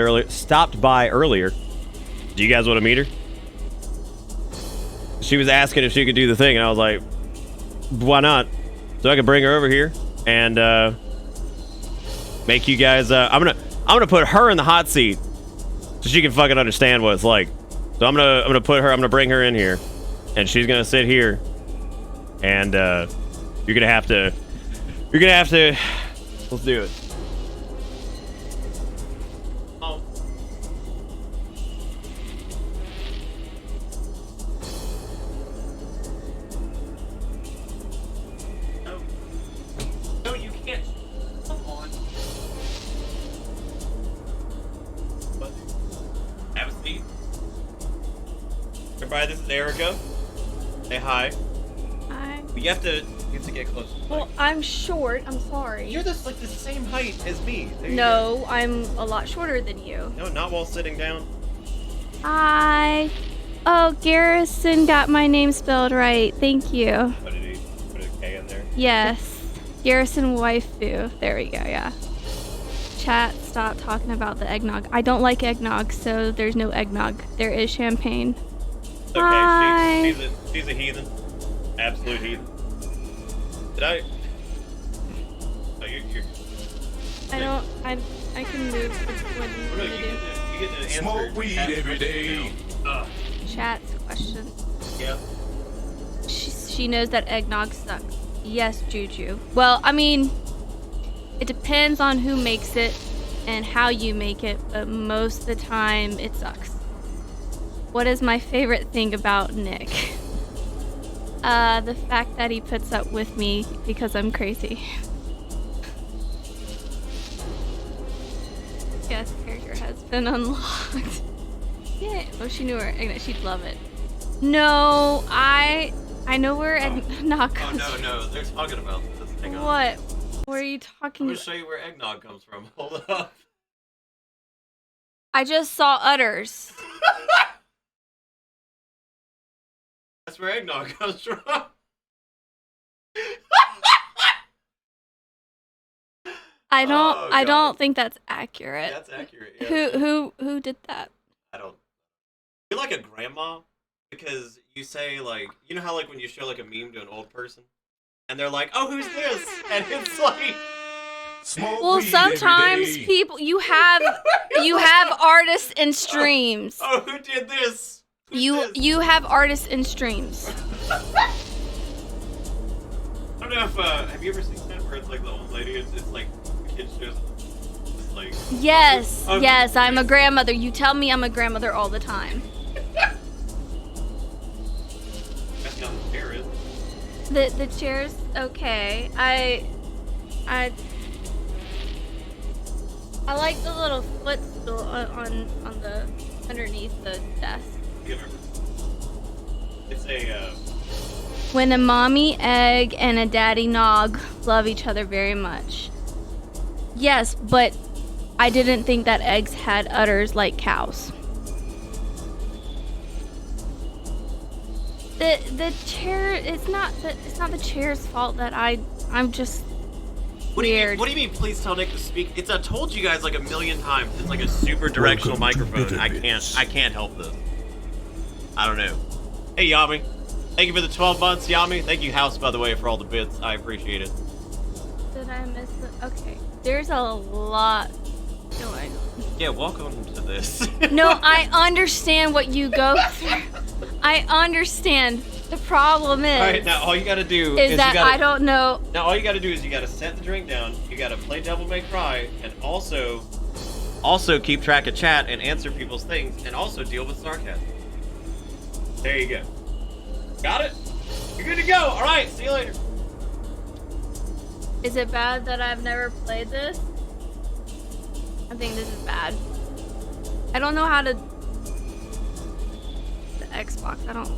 earlier. Do you guys want to meet her? she was asking if she could do the thing, and I was like, why not? So I could bring her over here and make you guys. I'm gonna put her in the hot seat so she can fucking understand what it's like. So I'm gonna bring her in here, and she's gonna sit here, and you're gonna have to. Let's do it. No, you can't. Come on. Have a seat. Everybody, this is Erica. Say hi. Hi. You have to get closer. Well, I'm short. I'm sorry. You're the same height as me. No, I'm a lot shorter than you. No, not while sitting down. Hi. Oh, Garrison got my name spelled right. Thank you. What did he put a K in there? Yes. Garrison waifu. There we go, yeah. Chat, stop talking about the eggnog. I don't like eggnog, so there's no eggnog. There is champagne. It's okay. Hi. She's a heathen. Absolute heathen. Did I? Oh, you're. I can move when you No, want to do. you get to answer. Smoke weed every day. Chat's question. Yeah. She knows that eggnog sucks. Yes, Juju. Well, I mean, it depends on who makes it and how you make it, but most of the time it sucks. What is my favorite thing about Nick? The fact that he puts up with me because I'm crazy. Guest character has been unlocked. Yeah. Oh, she knew her. She'd love it. No, I know where eggnog comes from. No, they're talking about this. Hang on. What? What are you talking I'm gonna about? show you where eggnog comes from. Hold up. I just saw udders. That's where eggnog comes from. I don't. Oh, I God. don't think that's accurate. That's accurate. Yeah. Who did that? I don't. You're like a grandma because you say like, you know how like when you show like a meme to an old person, and they're like, "Oh, who's this?" and it's like. Well, sometimes people you have artists in streams. Oh, who did this? You have artists in streams. I don't know if have you ever seen that where it's like the old lady? It's like the kid shows. It's like. Yes, yes, I'm a grandmother. You tell me I'm a grandmother all the time. That's how the chair is. The chair's okay. I like the little footstool on the underneath the desk. It's a When a mommy egg and a daddy nog love each other very much. Yes, but I didn't think that eggs had udders like cows. The chair, it's not the chair's fault that I'm just weird. What do you mean? Please tell Nick to speak. I told you guys like a million times. It's like a super directional microphone. I can't help this. I don't know. Hey Yami, thank you for the 12 months, Yami. Thank you, House, by the way, for all the bits. I appreciate it. Did I miss it? Okay, there's a lot going on. Yeah, welcome to this. No, I understand what you go through. I understand. The problem is. All right, now all you gotta do is that I don't know. Now all you gotta do is you gotta set the drink down. You gotta play Devil May Cry, and also keep track of chat and answer people's things, and also deal with sarcasm. There you go. Got it? You're good to go. All right, see you later. Is it bad that I've never played this? I think this is bad. I don't know how to. The Xbox. I don't.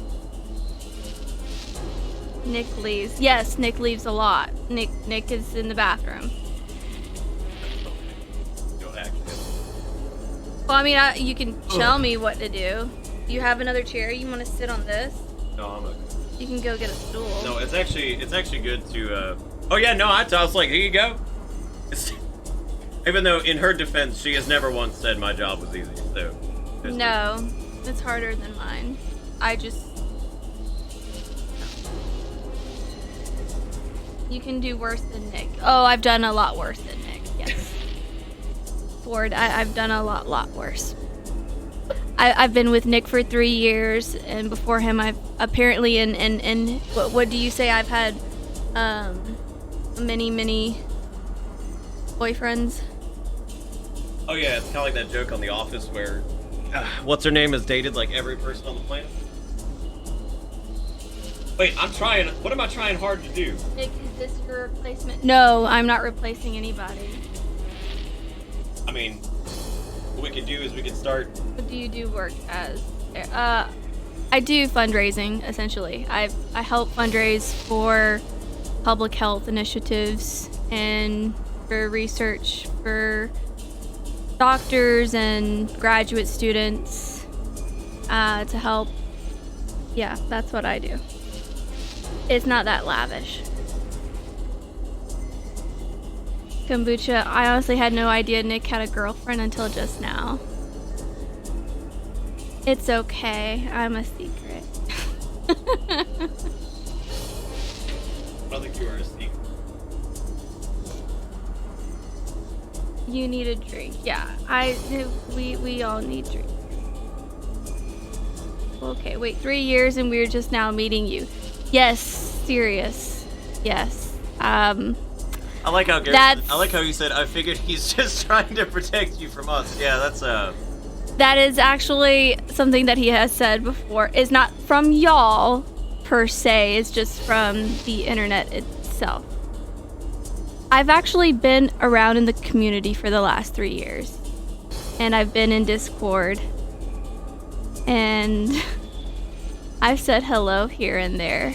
Nick leaves. Yes, Nick leaves a lot. Nick is in the bathroom. Well, I mean, you can tell me what to do. You have another chair? You want to sit on this? No, I'm okay. You can go get a stool. No, it's actually good to. Oh yeah, no, I was like, here you go. Even though, in her defense, she has never once said my job was easy. So. No, it's harder than mine. I just You can do worse than Nick. Oh, I've done a lot worse than Nick. Yes. Ford, I've done a lot worse. I've been with Nick for 3 years, and before him, I've apparently in what do you say? I've had many boyfriends. Oh yeah, it's kind of like that joke on The Office where what's her name has dated like every person on the planet. Wait, what am I trying hard to do? Nick, is this your replacement? No, I'm not replacing anybody. I mean, what we could do is we could start. What do you do work as? I do fundraising, essentially. I help fundraise for public health initiatives and for research for doctors and graduate students to help. Yeah, that's what I do. It's not that lavish. Kombucha, I honestly had no idea Nick had a girlfriend until just now. It's okay, I'm a secret. I don't think you are a secret. You need a drink. Yeah, we all need drinks. Okay, wait, 3 years and we're just now meeting you. Yes, serious. Yes. I like how you said, I figured he's just trying to protect you from us. Yeah, that's That is actually something that he has said before. It's not from y'all per se, it's just from the internet itself. I've actually been around in the community for the last 3 years. And I've been in Discord. And I've said hello here and there.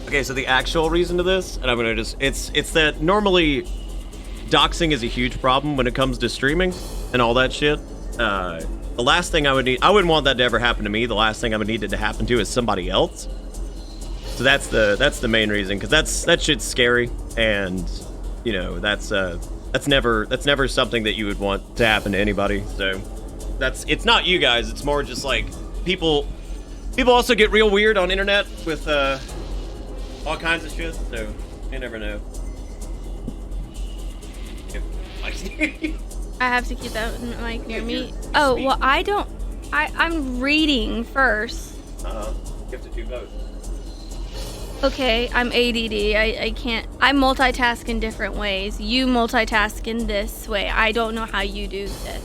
Okay, so the actual reason to this, and I'm gonna it's that normally doxing is a huge problem when it comes to streaming and all that shit. The last thing I wouldn't want that to ever happen to me. The last thing I would need it to happen to is somebody else. So that's the main reason, because that shit's scary, and you know that's never something that you would want to happen to anybody. So it's not you guys. It's more just like people also get real weird on internet with all kinds of shit. So you never know. I have to keep that mic near me. Oh, well, I'm reading first. You have to do both. Okay, I'm ADD. I can't. I multitask in different ways. You multitask in this way. I don't know how you do this.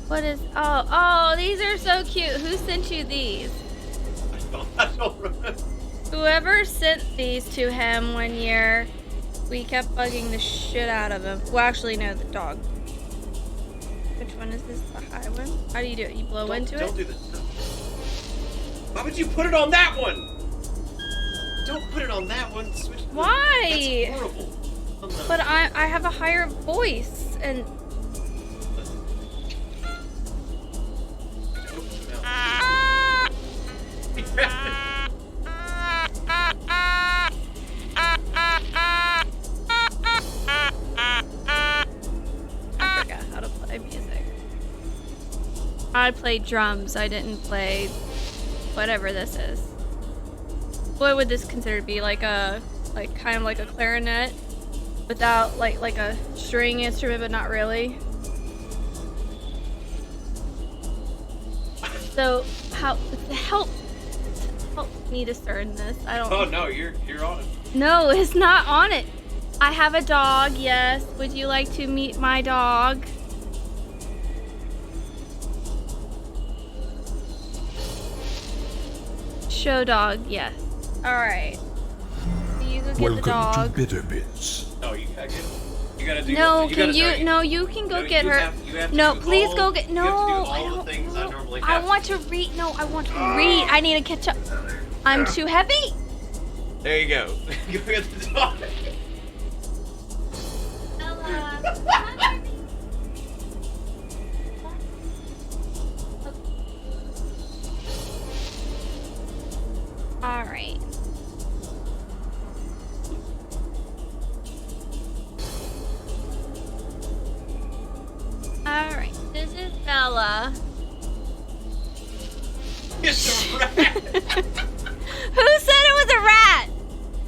What is... Oh, these are so cute. Who sent you these? I don't remember. Whoever sent these to him one year, we kept bugging the shit out of him. Well, actually, no, the dog. Which one is this? The high one? How do you do it? You blow into it? Don't do this. Why would you put it on that one? Don't put it on that one. Switch. Why? That's horrible. But I have a higher voice and... I forgot how to play music. I played drums. I didn't play whatever this is. What would this consider to be? Kind of like a clarinet without like a string instrument, but not really. So help me discern this. I don't. Oh no, you're on it. No, it's not on it. I have a dog. Yes. Would you like to meet my dog? Show dog. Yes. All right. So you go get the dog. Welcome to Bitter Bits. Oh, you gotta get it. You gotta do. No, you can gotta, you? No, you can go no, get you her. have No, to do please all, go get. No, you have to do all I the don't. things I normally have. I want to read. No, I want to read. I need to catch up. I'm too heavy. There you go. Go get the dog. All right. All right. This is Bella. It's Who said it was a rat?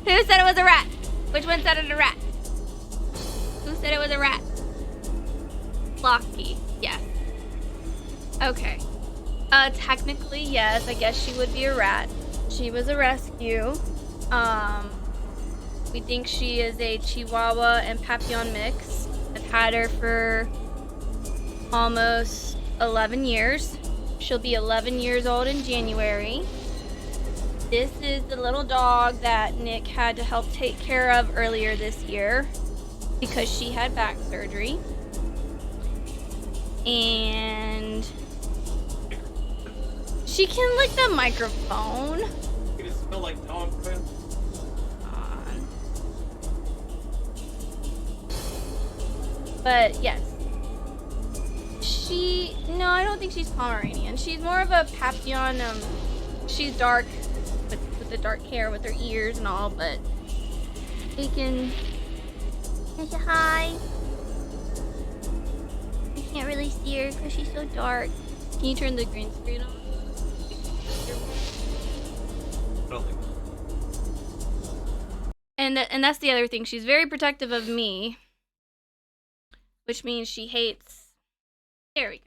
Who said it was a rat? Which one said it was a rat? Who said it was a rat? Flocky. Yes. Okay. Technically, yes. I guess she would be a rat. She was a rescue. We think she is a Chihuahua and Papillon mix. I've had her for almost 11 years. She'll be 11 years old in January. This is the little dog that Nick had to help take care of earlier this year because she had back surgery. And she can lick the microphone. You just smell like dog crap. But yes. No, I don't think she's Pomeranian. She's more of a Papillon. She's dark with the dark hair with her ears and all, but they can say hi. I can't really see her because she's so dark. Can you turn the green screen on? And that's the other thing. She's very protective of me, which means she hates. There we go.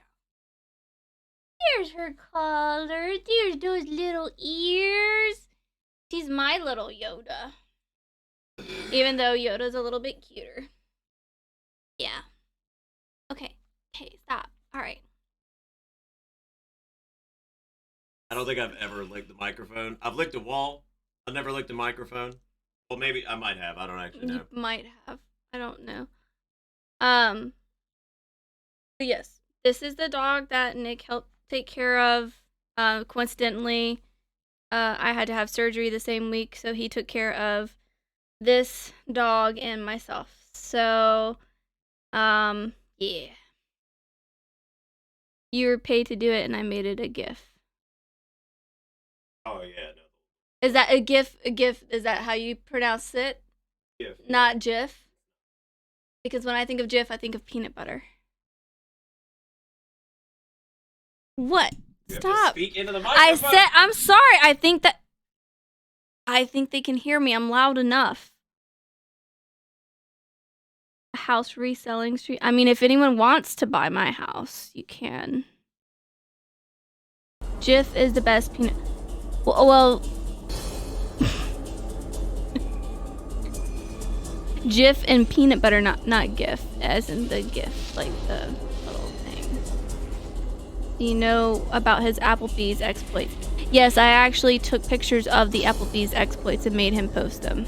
There's her collar. There's those little ears. She's my little Yoda. Even though Yoda's a little bit cuter. Yeah. Okay. Okay, stop. Alright. I don't think I've ever licked the microphone. I've licked a wall. I've never licked a microphone. Well, maybe I might have. I don't actually know. You might have. I don't know. But yes. This is the dog that Nick helped take care of. Coincidentally, I had to have surgery the same week, so he took care of this dog and myself. So, yeah. You were paid to do it, and I made it a GIF. Oh, yeah. No. Is that a GIF? A GIF? Is that how you pronounce it? GIF. Not GIF? Because when I think of GIF, I think of peanut butter. What? Stop. Speak into the microphone. I said, I'm sorry. I think they can hear me. I'm loud enough. A house reselling street. I mean, if anyone wants to buy my house, you can. Jif is the best peanut. Well, Jif and peanut butter, not GIF, as in the GIF, like the little thing. Do you know about his Applebee's exploits? Yes, I actually took pictures of the Applebee's exploits and made him post them.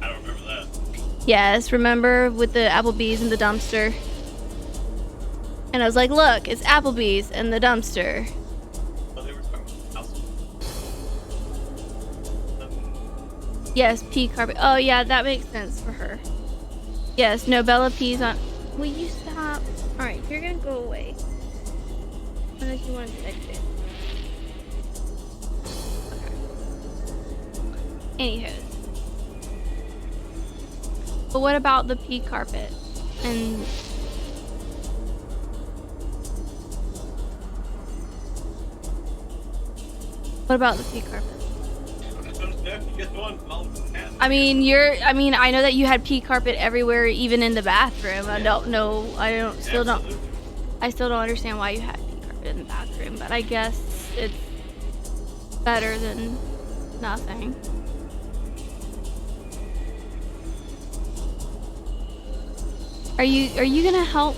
I don't remember that. Yes, remember with the Applebee's and the dumpster? And I was like, look, it's Applebee's and the dumpster. Oh, they were talking about house. Yes, pea carpet. Oh, yeah, that makes sense for her. Yes, no Bella peas on. Will you stop? Alright, you're gonna go away. Unless you want to exit. Okay. Anywho. But what about the pea carpet? And what about the pea carpet? I know that you had pea carpet everywhere, even in the bathroom. I still don't understand why you had pea carpet in the bathroom, but I guess it's better than nothing. Are you gonna help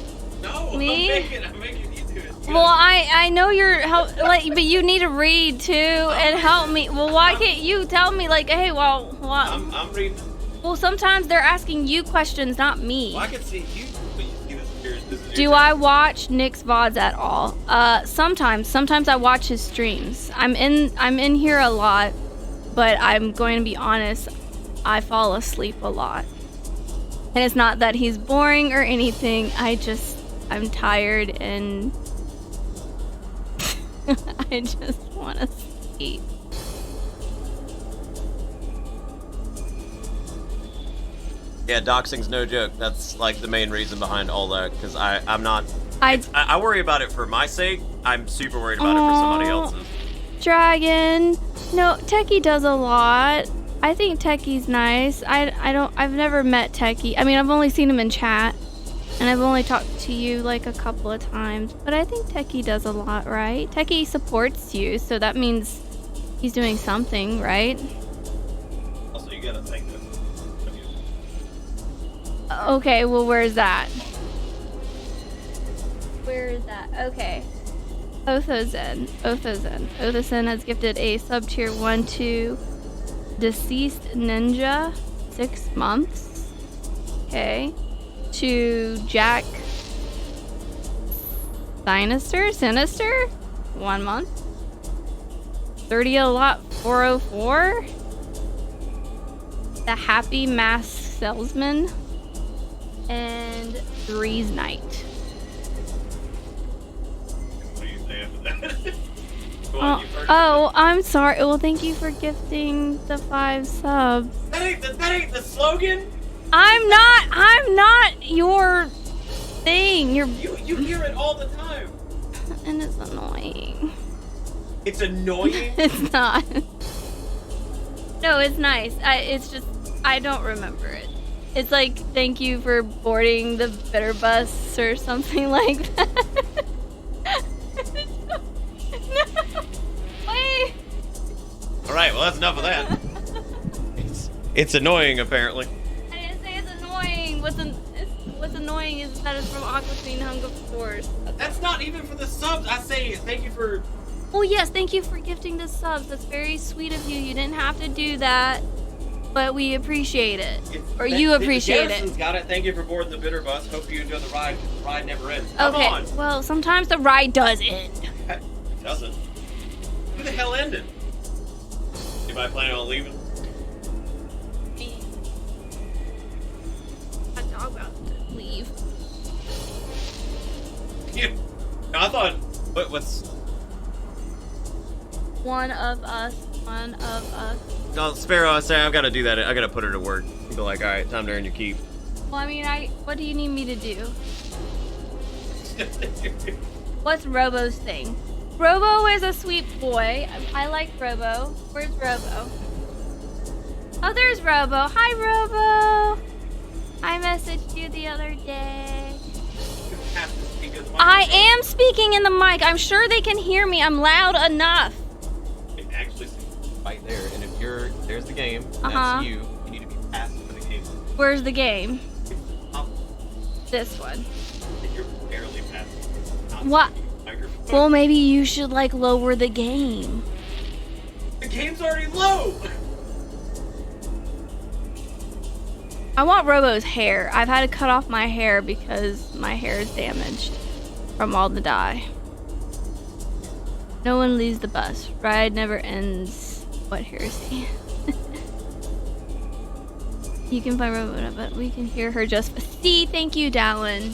me? I'm making you do it. Well, I know you're but you need to read too and help me. Well, why can't you tell me hey, well, what? I'm reading. Well, sometimes they're asking you questions, not me. Well, I can see you, but you see this here. Do I watch Nick's VODs at all? Sometimes I watch his streams. I'm in here a lot, but I'm going to be honest, I fall asleep a lot. And it's not that he's boring or anything. I'm tired and I just want to sleep. Yeah, doxing's no joke. That's like the main reason behind all that, because I'm not I worry about it for my sake. I'm super worried about it for somebody else's. Dragon. No, Techie does a lot. I think Techie's nice. I've never met Techie. I mean, I've only seen him in chat. And I've only talked to you like a couple of times. But I think Techie does a lot, right? Techie supports you, so that means he's doing something, right? Also, you gotta thank them. Okay, well, where's that? Where is that? Okay. Othozen. Othozen has gifted a sub-tier 1 to Deceased Ninja, 6 months. Okay. To Jack Sinister, 1 month. 30 a lot 404. The Happy Mask Salesman. And Three's Night. What do you say after that? Oh, I'm sorry. Well, thank you for gifting the 5 subs. That ain't the slogan. I'm not your thing. You hear it all the time. And it's annoying. It's annoying? It's not. No, it's nice. It's just, I don't remember it. It's like, thank you for boarding the bitter bus or something like that. No. Wait. Alright, well, that's enough of that. It's annoying, apparently. I didn't say it's annoying. What's annoying is that it's from Aqua Queen Hunger Force. That's not even for the subs. I say thank you for... Well, yes, thank you for gifting the subs. That's very sweet of you. You didn't have to do that, but we appreciate it. You appreciate Garrison's got it. Thank you for boarding the bitter bus. Hope you enjoy the ride. The ride never ends. Okay, Come on. well, sometimes the ride does end. It doesn't. Who the hell ended? Anybody planning on leaving? Me. My dog about to leave. Yeah. No, I thought... What's... One of us. No, Sparrow, I say I've got to do that. I got to put her to work. You go like, all right, time to earn your keep. Well, I mean, what do you need me to do? What's Robo's thing? Robo is a sweet boy. I like Robo. Where's Robo? Oh, there's Robo. Hi, Robo. I messaged you the other day. I am speaking in the mic. I'm sure they can hear me. I'm loud enough. It actually right there, and if there's the game, and that's you need to be passive for the game. Where's the game? This one. You're barely passive. What? Well, maybe you should like lower the game. The game's already low. I want Robo's hair. I've had to cut off my hair because my hair is damaged from all the dye. No one leaves the bus. Ride never ends. What heresy? You can find Robo, but we can hear her just. See, thank you, Dallin.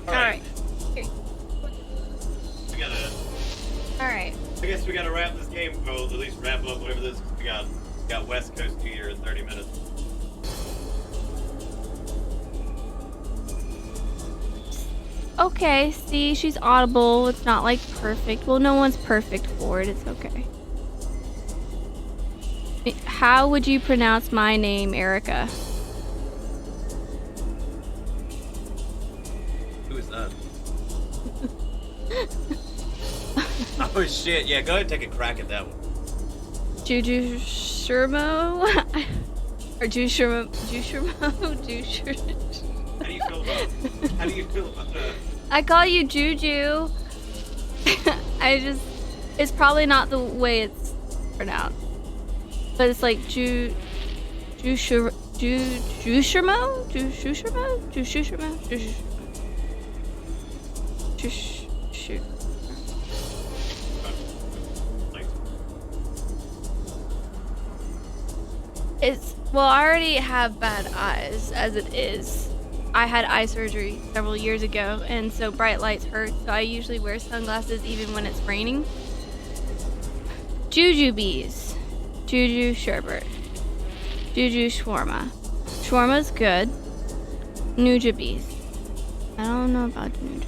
Alright. Alright. I guess we gotta wrap this game, or at least wrap up whatever this. We got West Coast here in 30 minutes. Okay, see, she's audible. It's not like perfect. Well, no one's perfect for it. It's okay. How would you pronounce my name, Erica? Who is that? Oh shit! Yeah, go ahead and take a crack at that one. Juju Shermo? Or Juju Shermo? Juju. How do you feel about that? I call you Juju. It's probably not the way it's pronounced. But it's like Jushermo? Well, I already have bad eyes as it is. I had eye surgery several years ago, and so bright lights hurt, so I usually wear sunglasses even when it's raining. Jujubes. Juju sherbet. Juju shawarma. Shawarma's good. Nujabes. I don't know about Nujabes.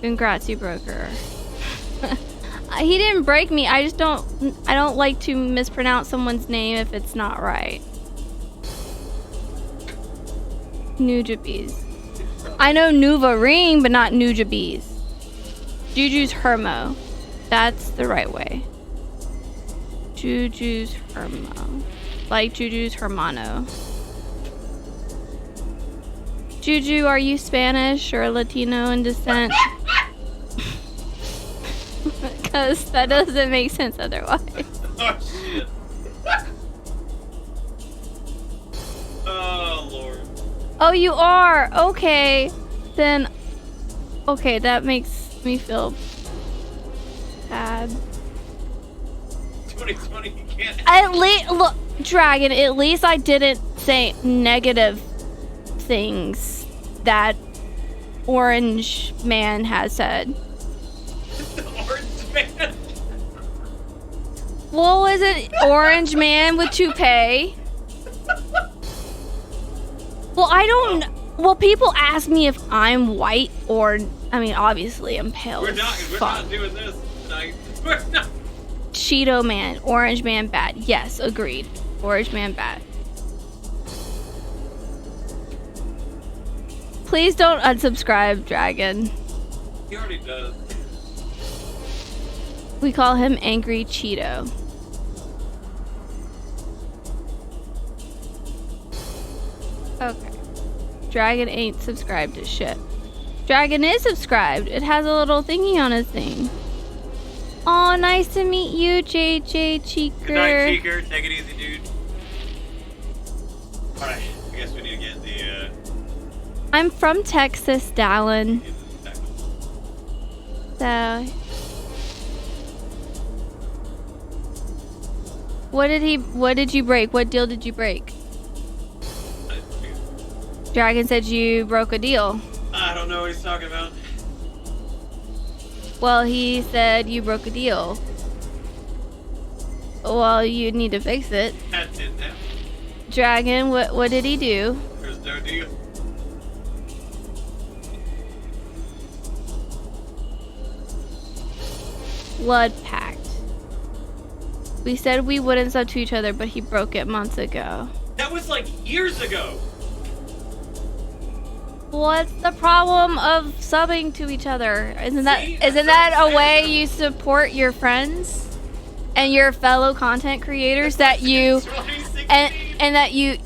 Congrats, you broke her. He didn't break me. I don't like to mispronounce someone's name if it's not right. Nujabes. I know Nuva Ring, but not Nujabes. Juju's Hermo. That's the right way. Juju's Hermo. Like Juju's Hermano. Juju, are you Spanish or Latino in descent? Because that doesn't make sense otherwise. Oh, shit. Oh, Lord. Oh, you are? Okay. Then, okay, that makes me feel bad. 2020, you can't. At least, look, Dragon, at least I didn't say negative things that Orange Man has said. Orange Man? What was it? Orange Man with toupee? Well, I don't. Well, people ask me if I'm white or. I mean, obviously, I'm pale. We're as not fuck. doing this tonight. We're not. Cheeto Man, Orange Man bad. Yes, agreed. Orange Man bad. Please don't unsubscribe, Dragon. He already does. We call him Angry Cheeto. Okay. Dragon ain't subscribed to shit. Dragon is subscribed. It has a little thingy on his thing. Oh, nice to meet you, JJ Cheeker. Good night, Cheeker. Take it easy, dude. Alright, I guess we need to get the, I'm from Texas, Dallin. So... What did you break? What deal did you break? Dragon said you broke a deal. I don't know what he's talking about. Well, he said you broke a deal. Well, you need to fix it. That's it now. Dragon, what did he do? There's no deal. Blood Pact. We said we wouldn't sub to each other, but he broke it months ago. That was like years ago. What's the problem of subbing to each other? Isn't that a way you support your friends and your fellow content creators that you and that you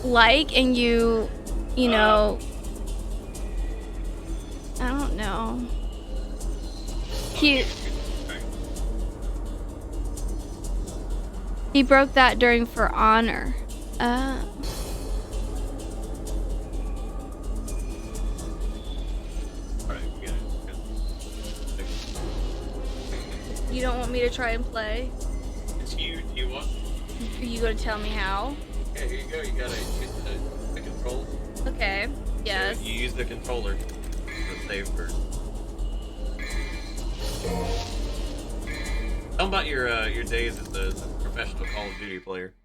like and you know, I don't know. Cute. He broke that during For Honor. You don't want me to try and play? It's you. Do you want? Are you gonna tell me how? Okay, here you go. You gotta use the controller. Okay. Yes. So you use the controller to save first. Tell about your days as a professional Call of Duty player.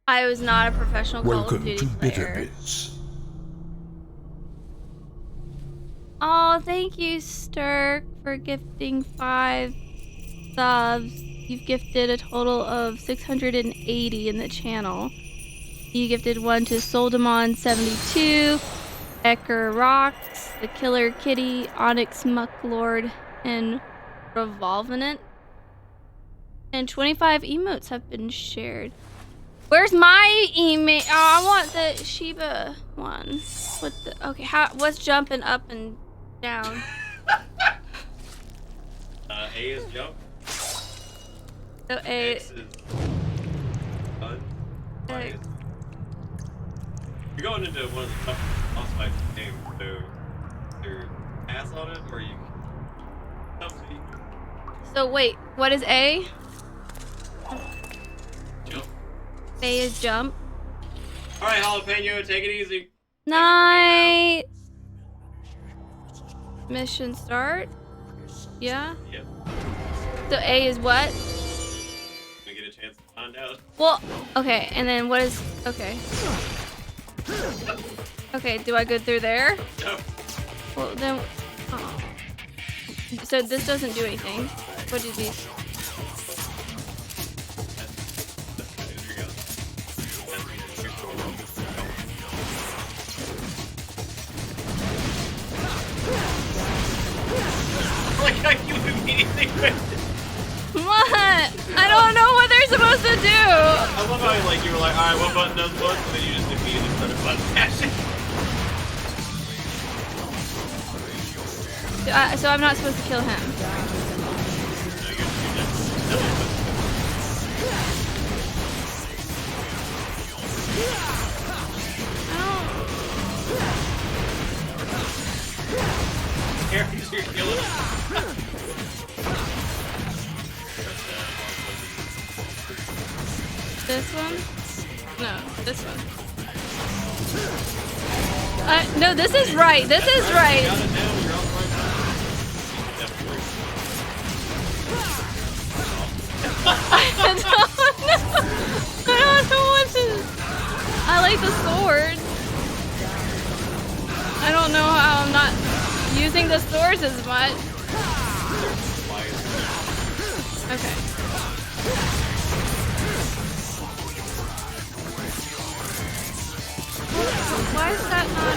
I was not a professional Call of Duty player. Oh, thank you, Sturk, for gifting 5 subs. You've gifted a total of 680 in the channel. You gifted one to Soldemon72, Ecker Rocks, The Killer Kitty, Onyx Mucklord, and Revolvenant. And 25 emotes have been shared. Where's my email? Oh, I want the Shiba one. What the? Okay, what's jumping up and down? A is jump. So A. X is fun. Y is. You're going into one of the toughest boss fights in the game, so either pass on it or you come to you. So wait, what is A? Jump. A is jump. Alright, Jalapeno, take it easy. Night. Mission start. Yeah? Yep. So A is what? We get a chance to find out. Well, okay, and then what is... Okay. Okay, do I go through there? No. Well, then... Oh. So this doesn't do anything. What do these... Like how you immediately went. What? I don't know what they're supposed to do. I love how like you were like, alright, what button does what? And then you just immediately started button mashing. So I'm not supposed to kill him. You're killing him. This one? No, this one. No, this is right. This is right. I don't know what to... I like the sword. I don't know how I'm not using the swords as much. Okay. Why is that not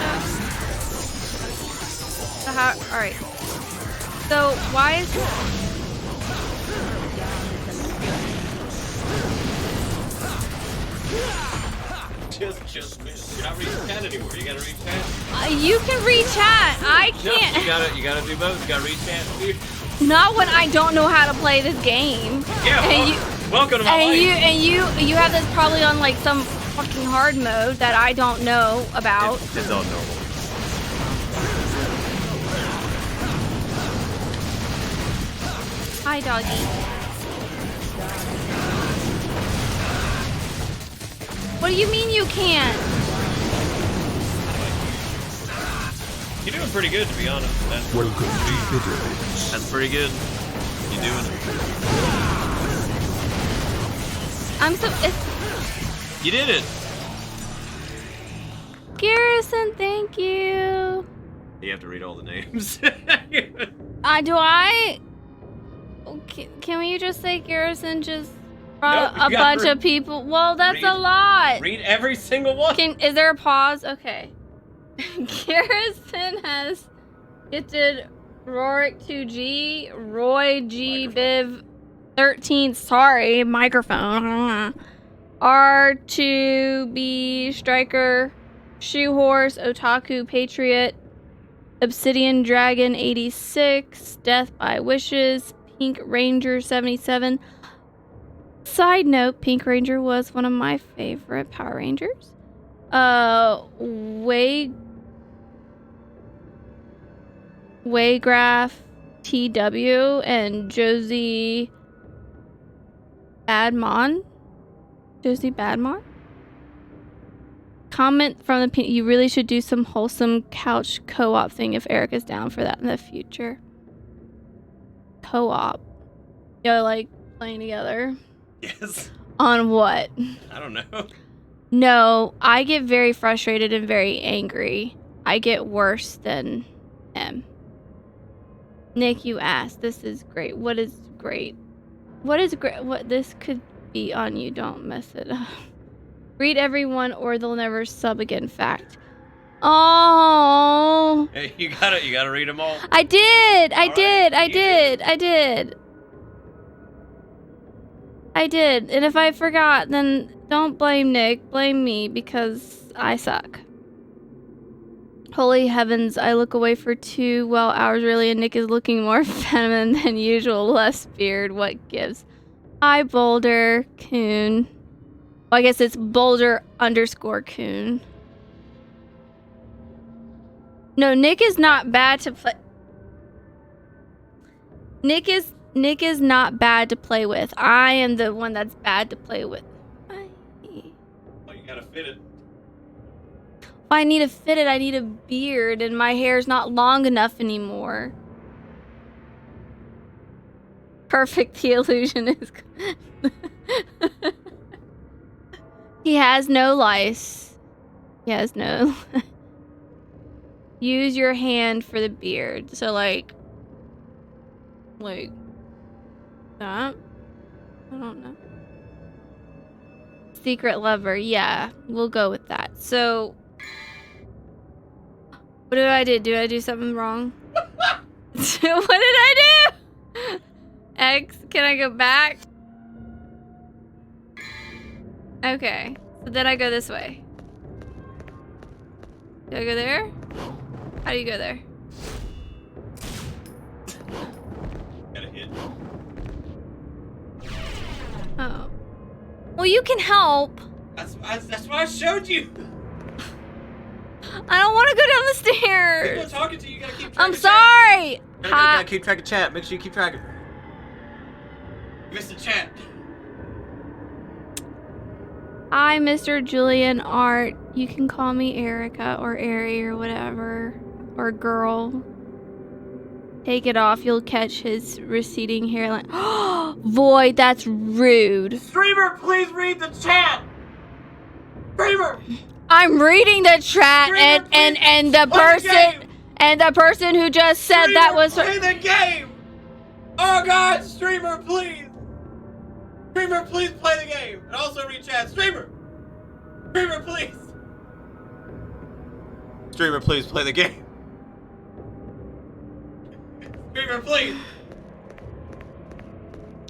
up? Alright. So, why is... Just you're not reading chat anymore. You gotta read chat. You can read chat. I can't. No, you gotta do both. You gotta read chat. Not when I don't know how to play this game. Yeah. And welcome to my life. You have this probably on like some fucking hard mode that I don't know about. It's all normal. Hi, doggy. What do you mean you can't? You're doing pretty good, to be honest. That's pretty good. You're doing it. I'm so... You did it. Garrison, thank you. You have to read all the names. Do I? Okay, can we just say Garrison just brought a bunch of people? Well, that's a lot. Read every single one. Is there a pause? Okay. Garrison has gifted Rorik 2G, Roy G Biv 13. Sorry, microphone. R2B Striker, Shoe Horse, Otaku Patriot, Obsidian Dragon 86, Death by Wishes, Pink Ranger 77. Side note, Pink Ranger was one of my favorite Power Rangers. Waygraph TW and Josie Badmon. Josie Badmon? Comment from the... You really should do some wholesome couch co-op thing if Eric is down for that in the future. Co-op. Yo, like, playing together. Yes. On what? I don't know. No, I get very frustrated and very angry. I get worse than him. Nick, you asked. This is great. What is great? What is great? What this could be on you. Don't mess it up. Read everyone or they'll never sub again. Fact. Oh. Hey, you gotta read them all. I did. I did. And if I forgot, then don't blame Nick. Blame me because I suck. Holy heavens, I look away for 2 hours really, and Nick is looking more feminine than usual. Less beard. What gives? Hi, Boulder Coon. Well, I guess it's Boulder_Coon. No, Nick is not bad to play. Nick is not bad to play with. I am the one that's bad to play with. Well, you gotta fit it. If I need to fit it, I need a beard, and my hair's not long enough anymore. perfect the illusion is. He has no lice. He has no. Use your hand for the beard. So like that. I don't know. Secret lover. Yeah, we'll go with that. So, what did I do? Did I do something wrong? What did I do? X, can I go back? Okay, so then I go this way. Do I go there? How do you go there? Gotta hit. Oh. Well, you can help. That's why I showed you. I don't want to go down the stairs. People are talking to you. You gotta keep track I'm of sorry. Chat. Gotta keep track of chat. Make sure you keep track of it. You missed the chat. Hi, Mr. Julian Art. You can call me Erica or Ari or whatever. Or girl. Take it off. You'll catch his receding hairline. Void, that's rude. Streamer, please read the chat. Streamer. I'm reading the chat and the person who just said Streamer, that was play the game. Oh God, streamer, please. Streamer, please play the game and also read chat. Streamer, please. Streamer, please play the game. Streamer, please.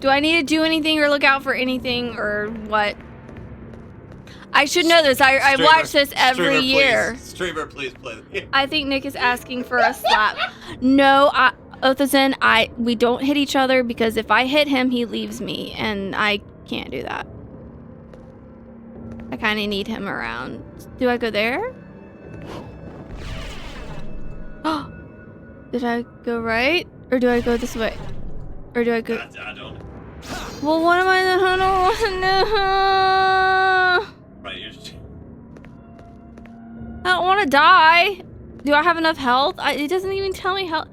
Do I need to do anything or look out for anything or what? I should know this. I watch this every year. Please. Streamer, please play the game. I think Nick is asking for a slap. No, Othazin, we don't hit each other because if I hit him, he leaves me, and I can't do that. I kind of need him around. Do I go there? Oh, did I go right? Or do I go this way? Or do I go... I don't. Well, what am I... I don't want to know. Right, you're just... I don't want to die. Do I have enough health? It doesn't even tell me how...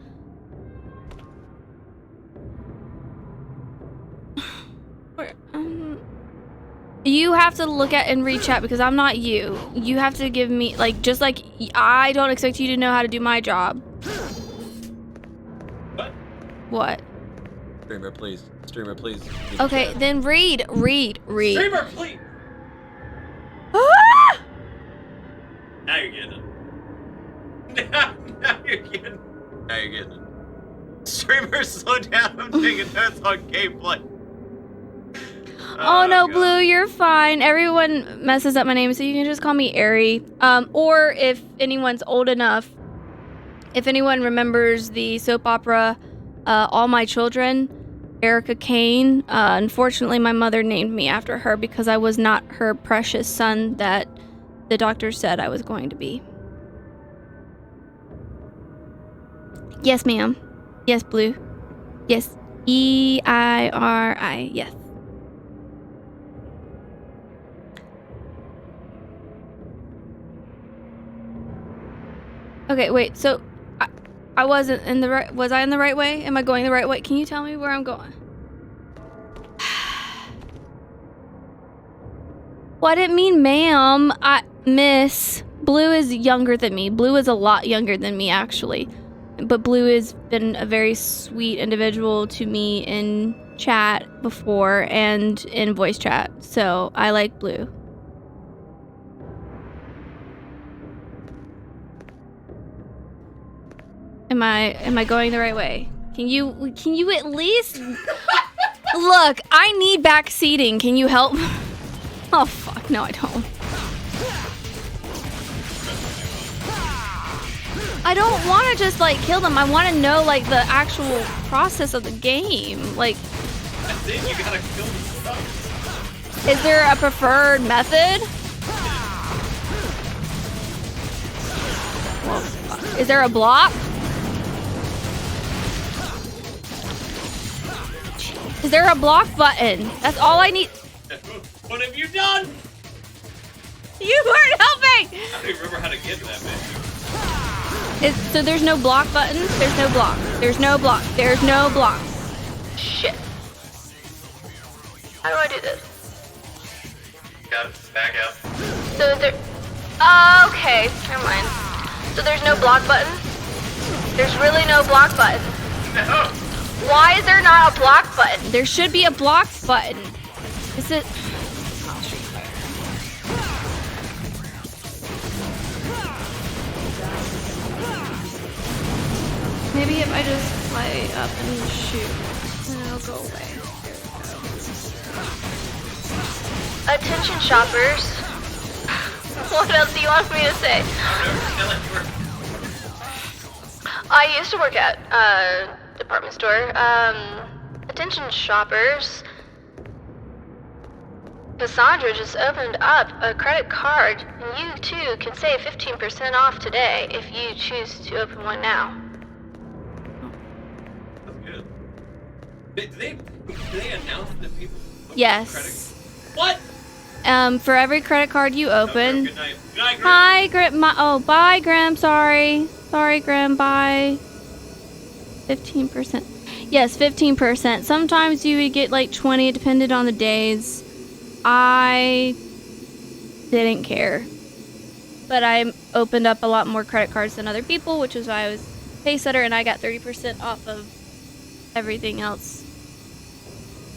You have to look at and read chat because I'm not you. You have to give me, like, just like I don't expect you to know how to do my job. What? Streamer, please. Streamer, please. Okay, then read. Streamer, please. Ah! Now you're getting it. Now you're getting it. Streamer, slow down. I'm taking notes on gameplay. Oh no, God. Blue, you're fine. Everyone messes up my name, so you can just call me Ari. Or if anyone's old enough, if anyone remembers the soap opera All My Children, Erica Kane, unfortunately my mother named me after her because I was not her precious son that the doctor said I was going to be. Yes, ma'am. Yes, Blue. Yes, E-I-R-I. Yes. Okay, wait, so I wasn't in the right... Was I in the right way? Am I going the right way? Can you tell me where I'm going? Well, I didn't mean ma'am. Miss. Blue is younger than me. Blue is a lot younger than me, actually. But Blue has been a very sweet individual to me in chat before and in voice chat. So I like Blue. Am I going the right way? Can you at least look? I need back seating. Can you help? Oh fuck! No, I don't. I don't want to just like kill them. I want to know like the actual process of the game. Like, that's it. You gotta kill them. Is there a preferred method? Well, is there a block? Is there a block button? That's all I need. What have you done? You weren't helping! I don't even remember how to get that, man. So there's no block button? There's no block. There's no block. There's no block. Shit. How do I do this? Got it. Back out. So there. Okay, never mind. So there's no block button? There's really no block button. No. Why is there not a block button? There should be a block button. Is it? Maybe if I just fly up and shoot, then it'll go away. Attention shoppers. What else do you want me to say? I used to work at a department store. Attention shoppers. Cassandra just opened up a credit card, and you too can save 15% off today if you choose to open one now. That's good. Do they announce that people? Yes. What? For every credit card you open. Good night. Good night, Grim. Hi, Grim. Bye, Grim. Sorry, Grim. Bye. 15%. Yes, 15%. Sometimes you would get like 20. It depended on the days. I didn't care, but I opened up a lot more credit cards than other people, which is why I was paysetter, and I got 30% off of everything else.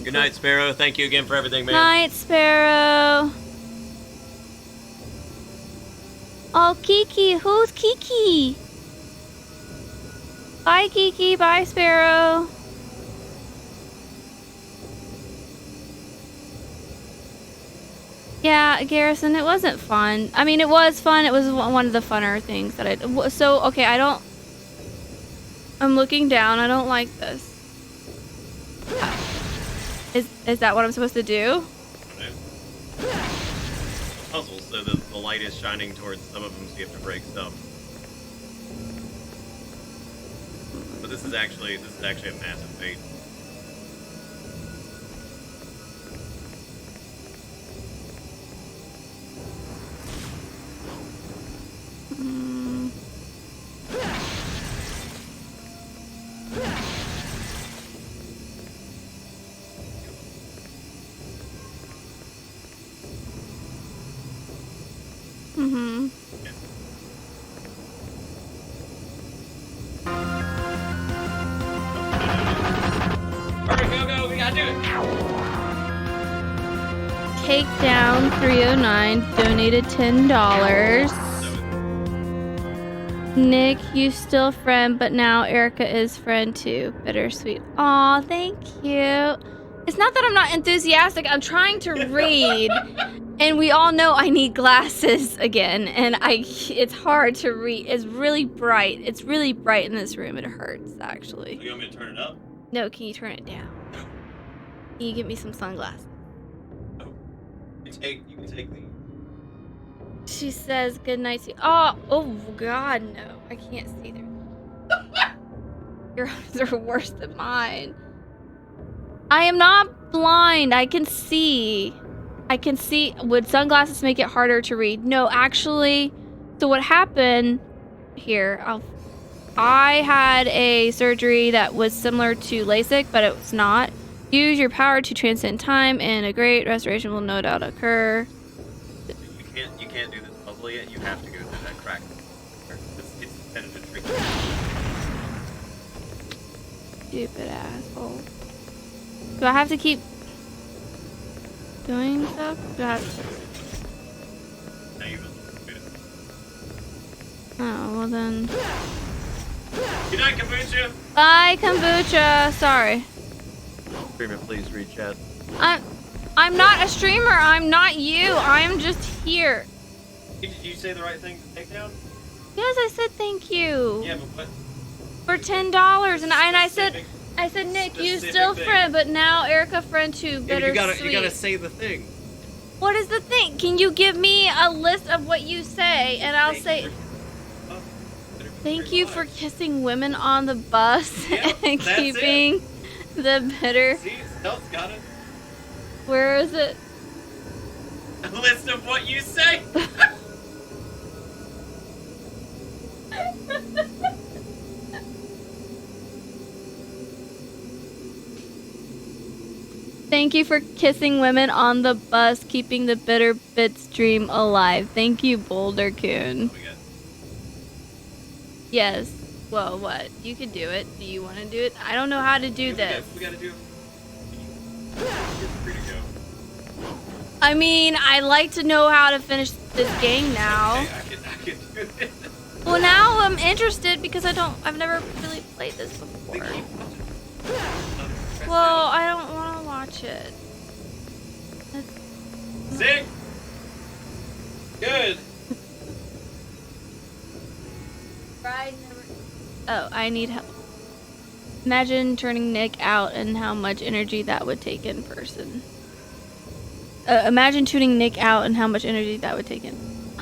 Good night, Sparrow. Thank you again for everything, man. Night, Sparrow. Oh, Kiki. Who's Kiki? Bye, Kiki. Bye, Sparrow. Yeah, Garrison, it wasn't fun. I mean, it was fun. It was one of the funner things that I... So, okay, I'm looking down. I don't like this. Is that what I'm supposed to do? Puzzle, so the light is shining towards some of them, so you have to break some. But this is actually a massive bait. Mm-hmm. Alright, go, we gotta do it! Takedown 309 donated $10. Nick, you still friend, but now Erica is friend too. Bittersweet. Aw, thank you. It's not that I'm not enthusiastic. I'm trying to read. And we all know I need glasses again. And it's hard to read. It's really bright. It's really bright in this room. It hurts, actually. You want me to turn it up? No, can you turn it down? Can you get me some sunglasses? You can take the... She says good night to you. Oh God, no. I can't see there. Your eyes are worse than mine. I am not blind. I can see. Would sunglasses make it harder to read? No, actually. So what happened here, I had a surgery that was similar to LASIK, but it was not. Use your power to transcend time, and a great restoration will no doubt occur. You can't do this puzzle yet. You have to go through that crack. It's intended to trick you. Stupid asshole. Do I have to keep doing stuff? Do I have Now you will. Oh, well then. Good night, Kombucha. Bye, Kombucha. Sorry. Streamer, please read chat. I'm not a streamer. I'm not you. I'm just here. Did you say the right thing to take down? Yes, I said thank you. Yeah, but what? For $10, and I said Nick, you still thing. friend, but now Erica friend too. Yeah, Bittersweet. you gotta say the thing. What is the thing? Can you give me a list of what you say, and I'll say. Thank you for kissing women on the bus and keeping the bitter. See, Stealth's got it. Where is it? A list of what you say. Thank you for kissing women on the bus, keeping the bitter bits dream alive. Thank you, Boulder Coon. Yes. Well, what? You can do it. Do you want to do it? I don't know how to do this. We gotta do it. You're free to go. I mean, I like to know how to finish this game now. Okay, I can do this. Well, now I'm interested because I've never really played this before. Well, I don't want to watch it. Sick. Good. Oh, I need help. Imagine turning Nick out and how much energy that would take in person. Imagine tuning Nick out and how much energy that would take in.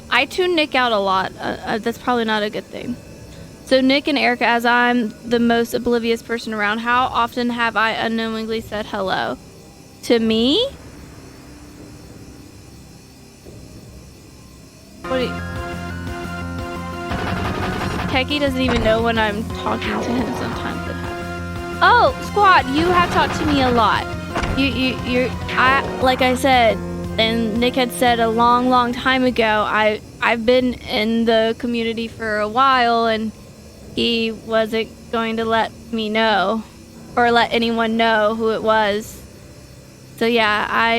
I tune Nick out a lot. That's probably not a good thing. So Nick and Erica, as I'm the most oblivious person around, how often have I unknowingly said hello? To me? What do you... Keki doesn't even know when I'm talking to him sometimes. It happens. Oh, Squad, you have talked to me a lot. Like I said, and Nick had said a long time ago, I've been in the community for a while, and he wasn't going to let me know, or let anyone know who it was. So yeah,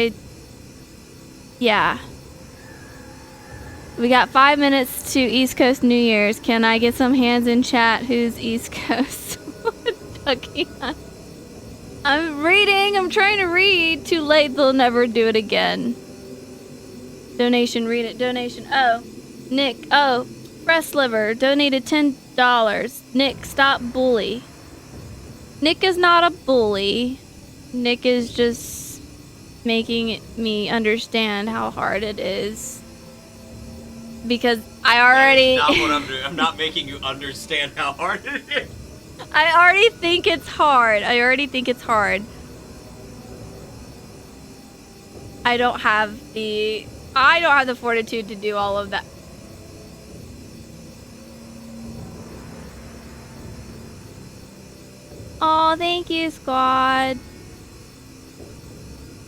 we got 5 minutes to East Coast New Year's. Can I get some hands in chat? Who's East Coast? I'm reading. I'm trying to read. Too late. They'll never do it again. Donation. Read it. Donation. Oh. Nick. Oh. Breast Liver. Donated $10. Nick, stop bully. Nick is not a bully. Nick is just making me understand how hard it is. Because I already... That's not what I'm doing. I'm not making you understand how hard it is. I already think it's hard. I don't have the fortitude to do all of that. Oh, thank you, Squad.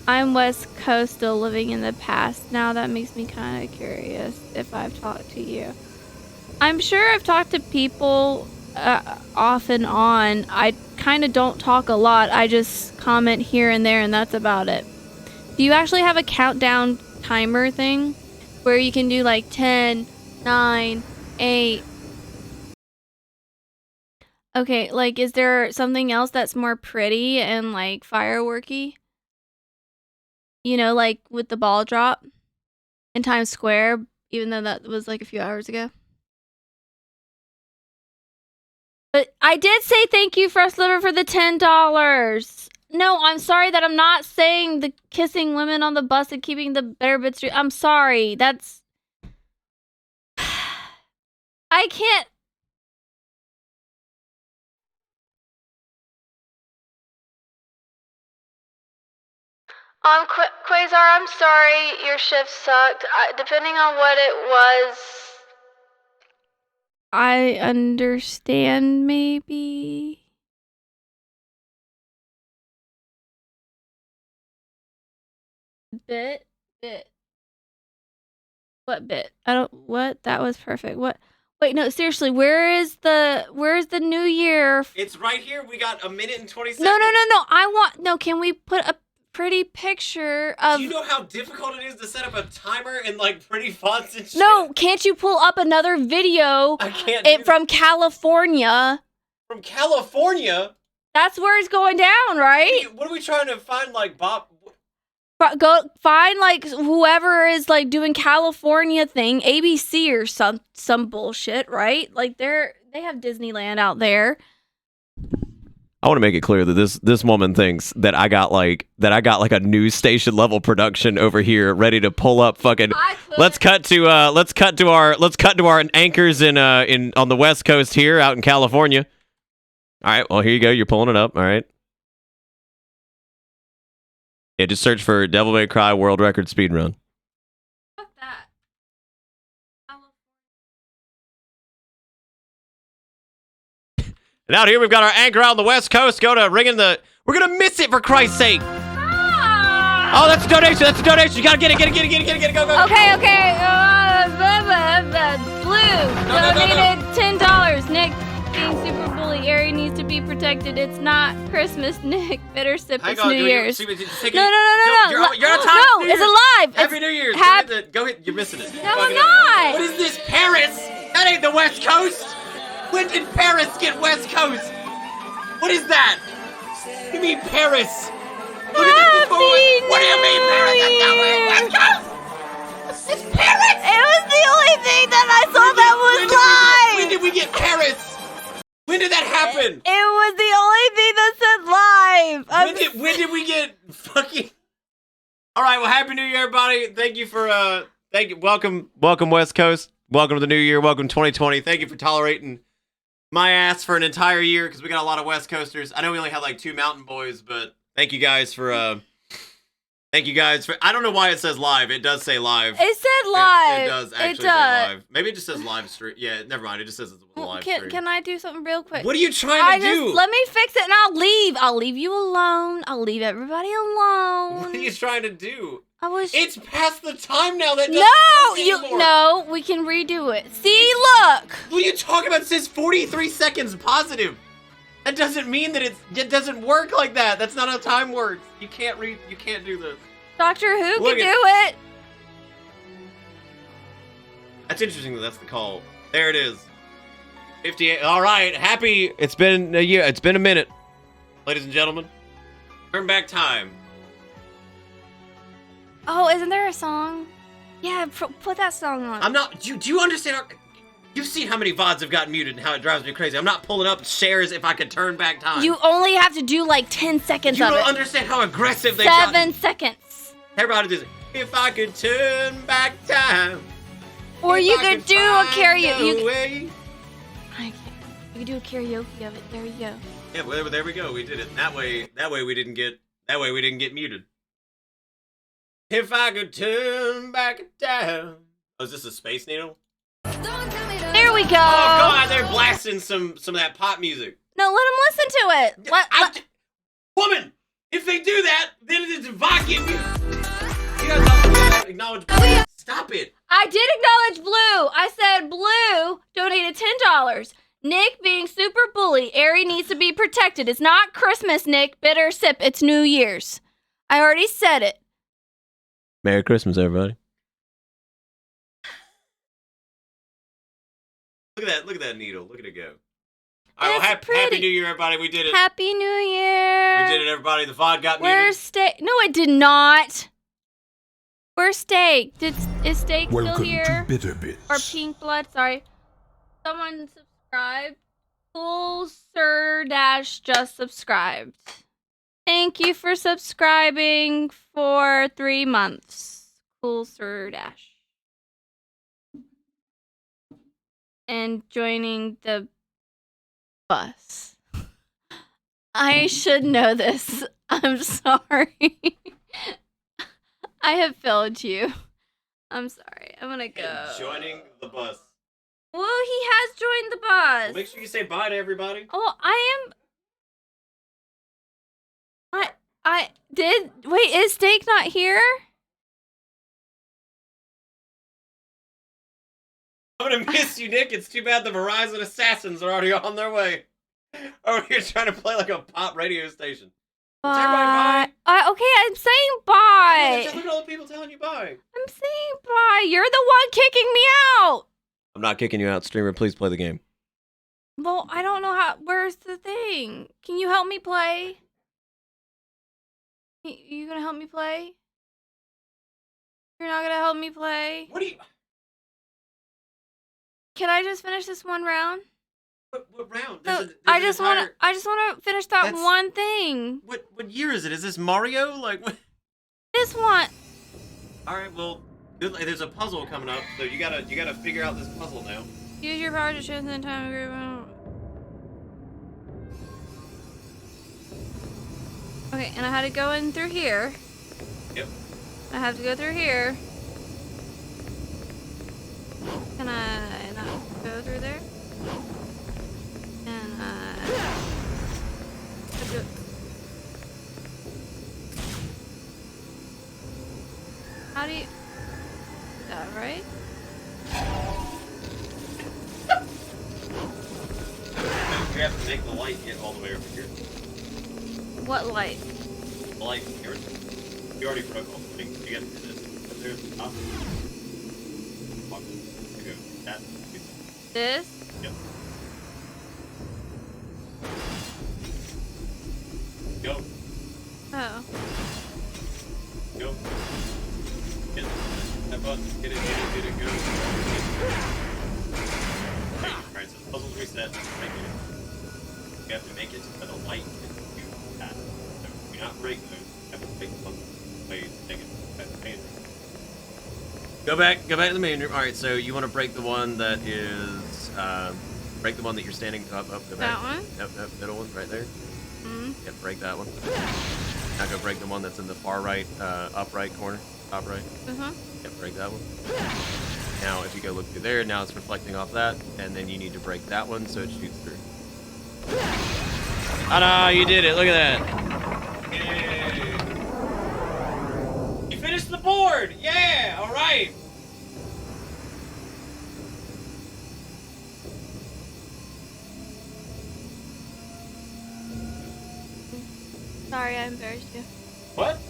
I'm West Coast, still living in the past. Now that makes me kind of curious if I've talked to you. I'm sure I've talked to people off and on. I kind of don't talk a lot. I just comment here and there, and that's about it. Do you actually have a countdown timer thing where you can do like 10, 9, 8? Okay, like, is there something else that's more pretty and like fireworky? You know, like with the ball drop in Times Square, even though that was like a few hours ago. But I did say thank you, Fresh Liver, for the $10. No, I'm sorry that I'm not saying the kissing women on the bus and keeping the better bits. I'm sorry. That's... I can't... Quasar, I'm sorry your shift sucked. Depending on what it was... I understand, maybe... Bit? What bit? What? That was perfect. What? Wait, no, seriously, where's the new year? It's right here. We got a minute and 20 seconds. No, can we put a pretty picture of... Do you know how difficult it is to set up a timer in like pretty fonts and shit? No, can't you pull up another video? I can't from California. From California? That's where it's going down, right? What are we trying to find, like, Bob? Go find like whoever is like doing California thing, ABC or some bullshit, right? Like they have Disneyland out there. I want to make it clear that this woman thinks that I got like a news station level production over here ready to pull up fucking. Let's cut to our anchors in on the West Coast here out in California. All right, well here you go. You're pulling it up. All right. Yeah, just search for Devil May Cry World Record Speedrun. Fuck that. And out here we've got our anchor out on the West Coast. We're gonna miss it for Christ's sake. Ah! Oh, that's a donation. That's a donation. You gotta get it. Get it. Go. Okay. Blue donated $10. Nick, being super bully, Ari needs to be protected. It's not Christmas, Nick. Better sip. It's New Year's. No. You're on time. No, it's alive. Happy New Year's. Go ahead. You're missing it. No, I'm not. What is this, Paris? That ain't the West Coast. When did Paris get West Coast? What is that? You mean Paris? What do you mean Paris? That's not West Coast. It's Paris. It was the only thing that I saw that was live. When did we get Paris? When did that happen? It was the only thing that said live. When did we get fucking? All right. Well, Happy New Year, everybody. Thank you for welcome West Coast. Welcome to the new year. Welcome 2020. Thank you for tolerating my ass for an entire year because we got a lot of West Coasters. I know we only had like 2 Mountain Boys, but thank you guys for. I don't know why it says live. It does say live. It said live. It does actually say live. Maybe it just says live stream. Yeah, never mind. It just says it's a live stream. Can I do something real quick? What are you trying to do? Let me fix it and I'll leave. I'll leave you alone. I'll leave everybody alone. What are you trying to do? It's past the time now. That No, we can redo it. See, look. What are you talking about? It says 43 seconds positive. That doesn't mean that it doesn't work like that. That's not how time works. You can't do this. Doctor Who can do it. That's interesting that that's the call. There it is. 58. All right. Happy. It's been a year. It's been a minute. Ladies and gentlemen. Turn back time. Oh, isn't there a song? Yeah, put that song on. I'm not. Do you understand? You've seen how many VODs have gotten muted and how it drives me crazy. I'm not pulling up shares if I could turn back time. You only have to do like 10 seconds of it. You don't understand how aggressive they've gotten. 7 seconds. Everybody does it. If I could turn back time. Or you could do a karaoke. I can't. You could do a karaoke of it. There you go. Yeah, well, there we go. We did it. That way we didn't get muted. If I could turn back time. Oh, is this a Space Needle? There we go. Oh God, they're blasting some of that pop music. No, let them listen to it. Woman, if they do that, then it's vodka. You guys acknowledge. Stop it. I did acknowledge Blue. I said Blue donated $10. Nick being super bully. Ari needs to be protected. It's not Christmas, Nick. Bitter sip. It's New Year's. I already said it. Merry Christmas, everybody. Look at that needle. Look at it go. All right, well, happy New Year, everybody. We did it. Happy New Year. We did it, everybody. The VOD got muted. Where's Steak? No, it did not. Where's Steak? Is Steak still here? To Bitter Bits. Or Pink Blood? Sorry. Someone subscribed. Cool Sir Dash just subscribed. Thank you for subscribing for 3 months. Cool Sir Dash. And joining the bus. I should know this. I'm sorry. I have failed you. I'm sorry. I'm gonna go. And joining the bus. Well, he has joined the bus. Well, make sure you say bye to everybody. Oh, I did. Wait, is Steak not here? I'm gonna miss you, Nick. It's too bad the Verizon assassins are already on their way. Over here trying to play like a pop radio station. Bye. Okay, I'm saying bye. Just look at all the people telling you bye. I'm saying bye. You're the one kicking me out. I'm not kicking you out, streamer. Please play the game. Well, I don't know how. Where's the thing? Can you help me play? You gonna help me play? You're not gonna help me play? What are you? Can I just finish this one round? What round? No, I just want to finish that one thing. What year is it? Is this Mario? Like what? This one. All right, well, there's a puzzle coming up, so you gotta figure out this puzzle now. Use your power to transcend time agreement. Okay, and I had to go in through here. Yep. I have to go through here. Can I not go through there? Can I... You have to make the light get all the way over here. What light? The light here. You already broke all the things to get to this. But there's the top. That. This? Yep. Go. Oh. Go. Hit that button. Get it, go. Okay, alright, so the puzzle's reset. You have to make it so the light gets to that. So do not break those. You have to break the puzzle. Wait, take it. Go back to the main room. Alright, so you want to break the one that is, break the one that you're standing up, go back. That one? Nope, middle one, right there. Mm-hmm. Yeah, break that one. Now go break the one that's in the far right, upright corner, top right. Mm-hmm. Yeah, break that one. Now, if you go look through there, now it's reflecting off that, and then you need to break that one so it shoots through. Ta-da! You did it! Look at that! Yay! You finished the board! Yeah! All right! Sorry, I embarrassed you. What?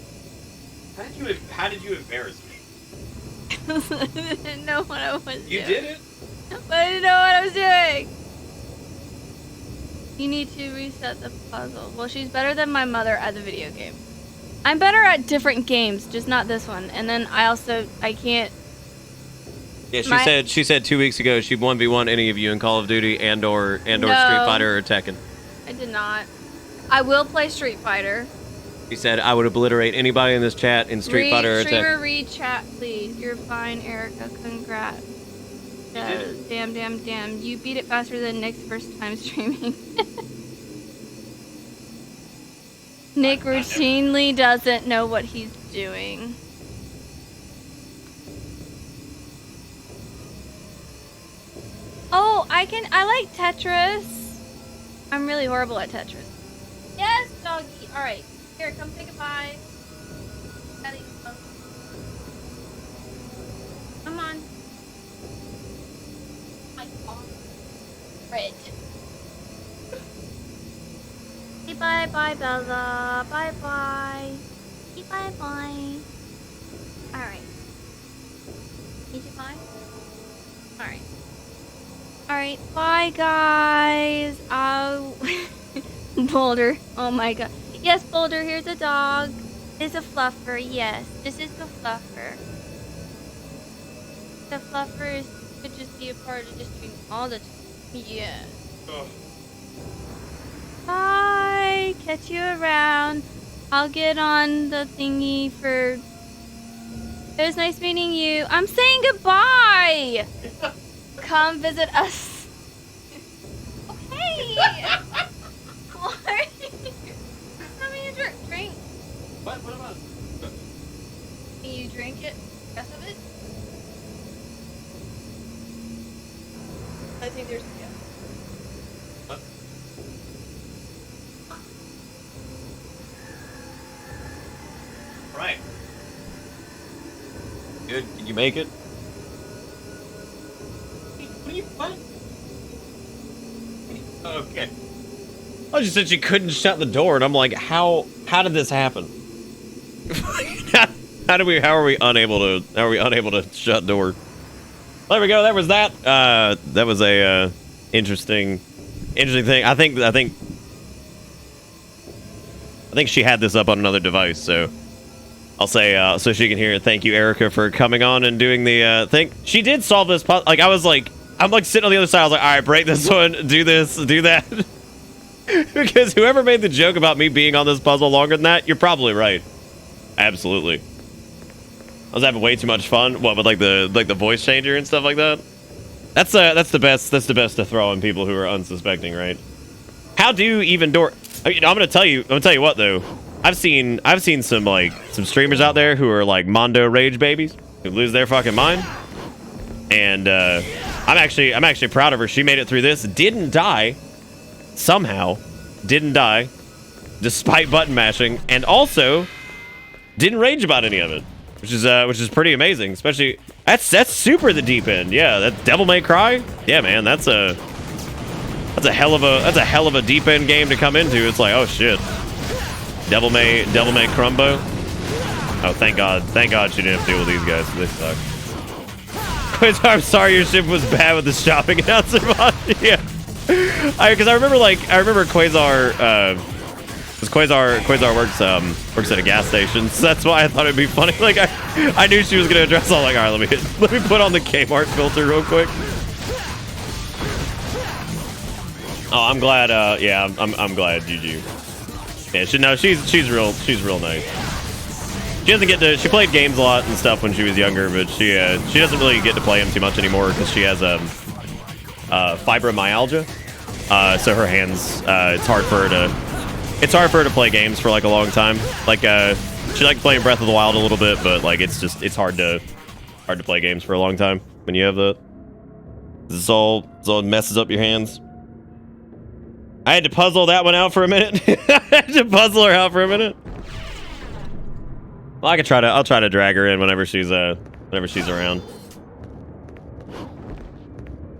How did you embarrass me? I didn't know what I was doing. You did it? But I didn't know what I was doing. You need to reset the puzzle. Well, she's better than my mother at the video game. I'm better at different games, just not this one. And then I can't. Yeah, she said 2 weeks ago she'd 1v1 any of you in Call of Duty and or Street Fighter or Tekken. I did not. I will play Street Fighter. She said I would obliterate anybody in this chat in Street Fighter or Tekken. Streamer, read chat, please. You're fine, Erica. Congrats. Damn. You beat it faster than Nick's first time streaming. Nick routinely doesn't know what he's doing. Oh, I like Tetris. I'm really horrible at Tetris. Yes, doggy. Alright. Here, come say goodbye. Daddy, come on. My God. Red. Say bye-bye, Bella. Bye-bye. Say bye-bye. Alright. Need you bye? Alright. Alright, bye, guys. Boulder. Oh, my God. Yes, Boulder, here's a dog. It's a fluffer, yes. This is the fluffer. The fluffer could just be a part of the stream all the time. Yes. Oh. Bye. Catch you around. I'll get on the thingy for... It was nice meeting you. I'm saying goodbye. Come visit us. Okay. What? Let me drink. What about it? Can you drink it? The rest of it? I think there's What? Right. Good. Did you make it? What? Okay. I just said she couldn't shut the door, and I'm like, how did this happen? How are we unable to shut door? There we go. That was that. That was a interesting thing. I think she had this up on another device, so I'll say so she can hear it. Thank you, Erica, for coming on and doing the thing. She did solve this. Like I'm sitting on the other side. I was like, all right, break this one, do this, do that. Because whoever made the joke about me being on this puzzle longer than that, you're probably right. Absolutely. I was having way too much fun. What, with like the voice changer and stuff like that? That's the best to throw in people who are unsuspecting, right? How do even door? I mean, I'm gonna tell you what though. I've seen some streamers out there who are like Mondo rage babies who lose their fucking mind. And I'm actually proud of her. She made it through this. Didn't die. Somehow didn't die despite button mashing, and also didn't rage about any of it, which is pretty amazing. Especially that's super the deep end. Yeah, that Devil May Cry. Yeah, man, that's That's a hell of a deep end game to come into. It's like, oh shit. Devil May Crumbo. Oh, thank God she didn't have to deal with these guys. They suck. Quasar, I'm sorry your ship was bad with the shopping announcer mod. Yeah. Because I remember Quasar, because Quasar works at a gas station, so that's why I thought it'd be funny. Like I knew she was gonna address all. Like, all right, let me put on the Kmart filter real quick. Oh, I'm glad. Yeah, I'm glad, Juju. Yeah, she's real nice. She doesn't get to. She played games a lot and stuff when she was younger, but she doesn't really get to play them too much anymore because she has fibromyalgia. So her hands, it's hard for her to play games for like a long time. Like she liked playing Breath of the Wild a little bit, but like it's hard to play games for a long time when you have that. This all messes up your hands. I had to puzzle that one out for a minute. I had to puzzle her out for a minute. Well, I'll try to drag her in whenever she's around.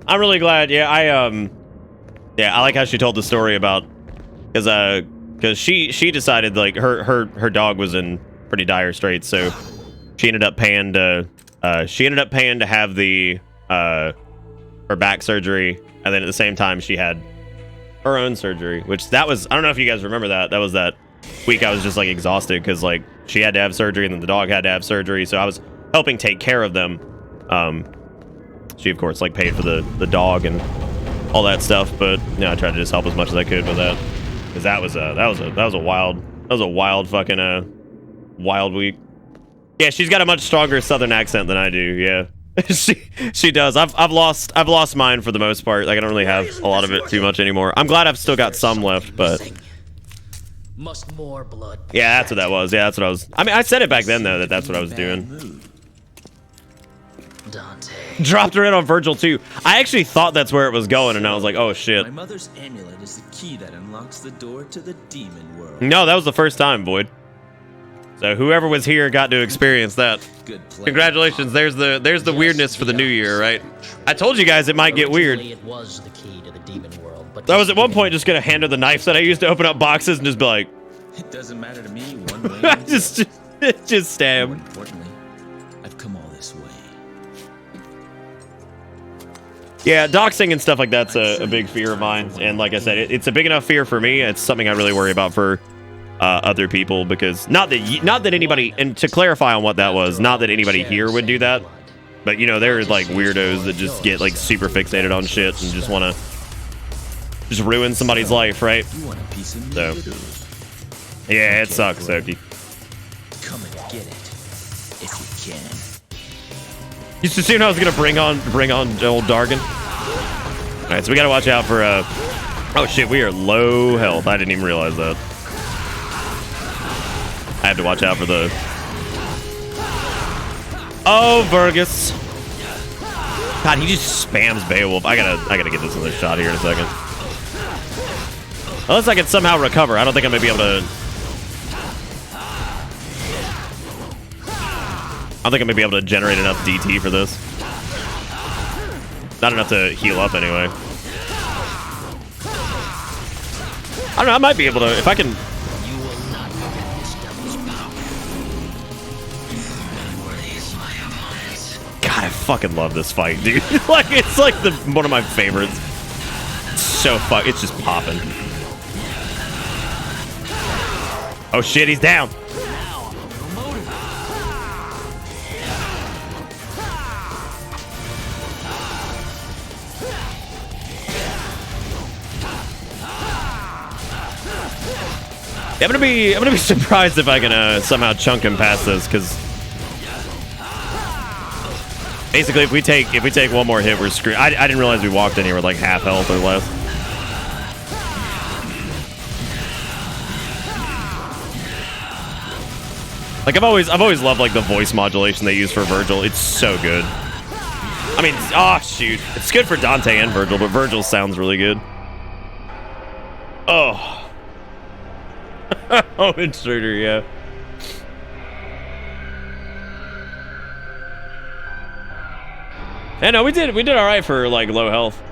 I'm really glad. Yeah, I like how she told the story about because she decided like her dog was in pretty dire straits, so she ended up paying to have the her back surgery, and then at the same time she had her own surgery, which that was, I don't know if you guys remember that was that week I was just like exhausted because like she had to have surgery and then the dog had to have surgery, so I was helping take care of them. She of course like paid for the dog and all that stuff, but you know, I tried to just help as much as I could with that because that was a wild fucking wild week. Yeah, she's got a much stronger southern accent than I do. Yeah. she does. I've lost mine for the most part. Like I don't really have a lot of it too much anymore. I'm glad I've still got some left, but must more blood. Yeah, that's what that was. Yeah, that's what I was. I mean, I said it back then though that's what I was doing. Dante. Dropped her in on Virgil too. I actually thought that's where it was going, and I was like, oh shit. My mother's amulet is the key that unlocks the door to the demon world. No, that was the first time, Void. So whoever was here got to experience that. Good plan. Congratulations. There's the weirdness for the new year, right? I told you guys it might get weird. It was the key to the demon world, but I was at one point just gonna hand her the knife that I used to open up boxes and just be like, it doesn't matter to me one way. just stab. More importantly, I've come all this way. Yeah, doxing and stuff like that's a big fear of mine, and like I said, it's a big enough fear for me. It's something I really worry about for other people, because not that anybody, and to clarify on what that was, not that anybody here would do that, but you know, there's like weirdos that just get like super fixated on shit and just want to just ruin somebody's life, right? So yeah, it sucks, Soki. Come and get it if you can. Used to assume I was gonna bring on old Dargan. All right, so we gotta watch out for oh shit, we are low health. I didn't even realize that. I have to watch out for the... Oh, Vergus. God, he just spams Beowulf. I gotta get this other shot here in a second. Unless I can somehow recover. I don't think I'm gonna be able to... I don't think I'm gonna be able to generate enough DT for this. Not enough to heal up anyway. I don't know, I might be able to... If I can... God, I fucking love this fight, dude. Like, it's like one of my favorites. It's just popping. Oh shit, he's down. Yeah, I'm gonna be surprised if I can somehow chunk him past this, because basically if we take one more hit, we're screwed. I didn't realize we walked in here with like half health or less. Like I've always loved like the voice modulation they use for Virgil. It's so good. I mean, oh shoot, it's good for Dante and Virgil, but Virgil sounds really good. Oh. Oh, intruder, yeah. Yeah, no, we did all right for like low health.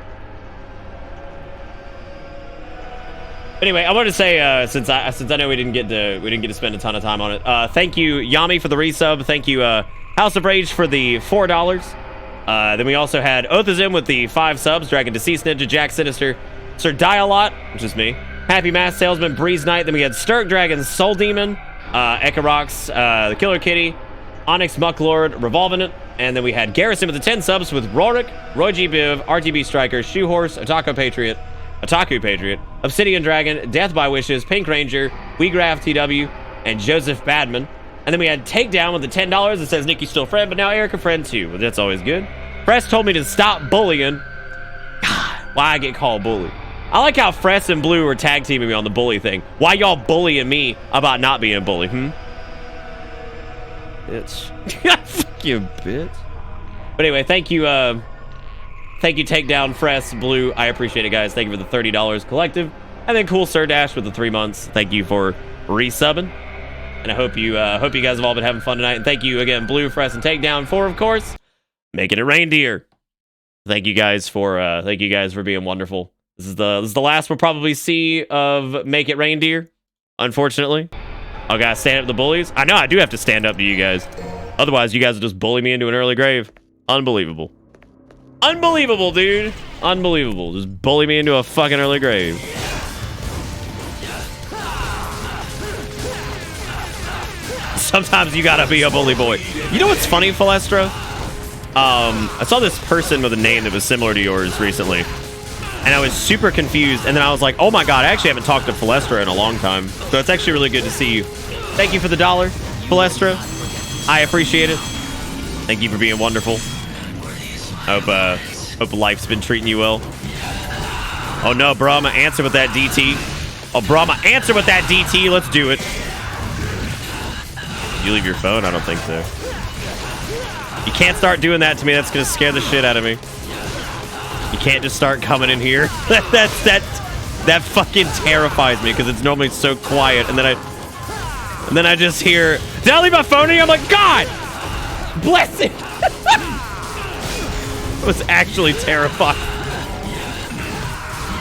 Anyway, I wanted to say since I know we didn't get to spend a ton of time on it. Thank you Yami for the resub. Thank you House of Rage for the $4. Then we also had Othazim with the 5 subs. Dragon Deceased Ninja, Jack Sinister, Sir Dialot, which is me. Happy Mass Salesman, Breeze Knight. Then we had Sturk Dragon, Soul Demon, Ekarox, the Killer Kitty, Onyx Mucklord, Revolving It. And then we had Garrison with the 10 subs with Rorik, Roy G. Biv, RTB Striker, Shoehorse, Otaku Patriot, Obsidian Dragon, Death by Wishes, Pink Ranger, WeGraph TW, and Joseph Badman. And then we had Takedown with the $10 that says Nikki's still friend, but now Erica friend too. Well, that's always good. Fress told me to stop bullying. God, why I get called bully. I like how Fress and Blue were tag teaming me on the bully thing. Why y'all bullying me about not being a bully, Bitch. Fuck you, bitch. But anyway, thank you, Takedown, Fress, Blue. I appreciate it, guys. Thank you for the $30 collective. And then Cool Sir Dash with the 3 months. Thank you for resubbing. And I hope you guys have all been having fun tonight. And thank you again, Blue, Fress, and Takedown for, of course, making it reindeer. Thank you guys for being wonderful. This is the last we'll probably see of Make It Reindeer, unfortunately. I gotta stand up to the bullies. I know I do have to stand up to you guys. Otherwise, you guys will just bully me into an early grave. Unbelievable. Unbelievable, dude. Unbelievable. Just bully me into a fucking early grave. Sometimes you gotta be a bully boy. You know what's funny, Philestra? I saw this person with a name that was similar to yours recently. And I was super confused. And then I was like, oh my god, I actually haven't talked to Philestra in a long time. So it's actually really good to see you. Thank you for the $1, Philestra. I appreciate it. Thank you for being wonderful. Hope life's been treating you well. Oh no, Brahma, answer with that DT. Oh, Brahma, answer with that DT. Let's do it. Did you leave your phone? I don't think so. You can't start doing that to me. That's gonna scare the shit out of me. You can't just start coming in here. That fucking terrifies me because it's normally so quiet, and then I just hear, did I leave my phone here? I'm like, God bless it. I was actually terrified.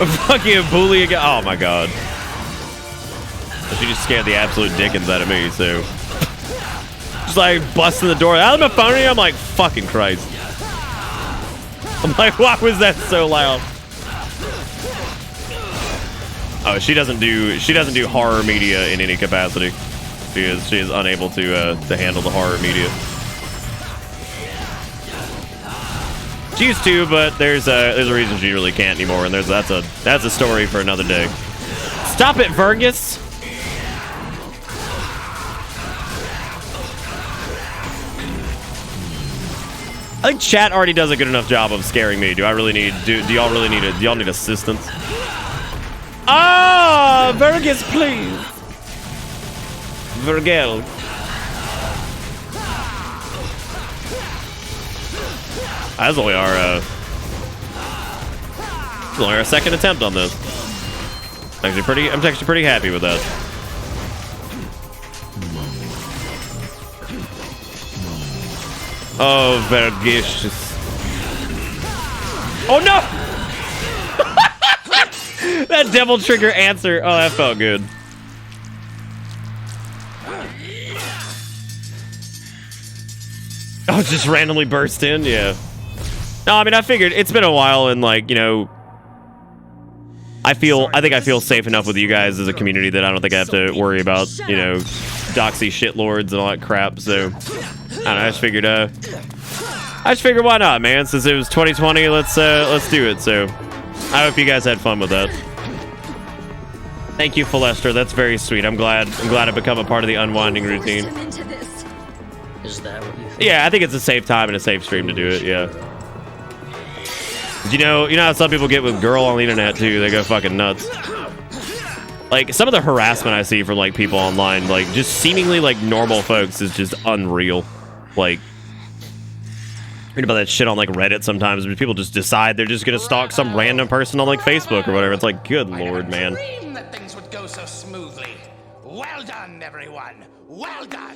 A fucking bully again. Oh my god. She just scared the absolute dickens out of me, so just like busting the door. I left my phone here. I'm like, fucking Christ. I'm like, why was that so loud? Oh, she doesn't do horror media in any capacity. She is unable to handle the horror media. She used to, but there's a reason she really can't anymore, and that's a story for another day. Stop it, Vergus. I think chat already does a good enough job of scaring me. Do y'all really need assistance? Ah, Vergus, please. Vergel. That's only our second attempt on this. I'm actually pretty happy with that. Oh, Vergus. Oh no! That devil trigger answer. Oh, that felt good. Oh, just randomly burst in? Yeah. No, I mean, I figured it's been a while, and like, you know, I think I feel safe enough with you guys as a community that I don't think I have to worry about, you know, doxy shitlords and all that crap. So I don't know, I just figured why not, man? Since it was 2020, let's do it. So I hope you guys had fun with that. Thank you, Philestra. That's very sweet. I'm glad I've become a part of the unwinding routine. Is that what you think? Yeah, I think it's a safe time and a safe stream to do it. Yeah. You know how some people get with girl on the internet too. They go fucking nuts. Like some of the harassment I see from like people online, like just seemingly like normal folks, is just unreal. Like read about that shit on like Reddit sometimes, but people just decide they're just gonna stalk some random person on like Facebook or whatever. It's like, good lord, man. That things would go so smoothly. Well done, everyone. Well done.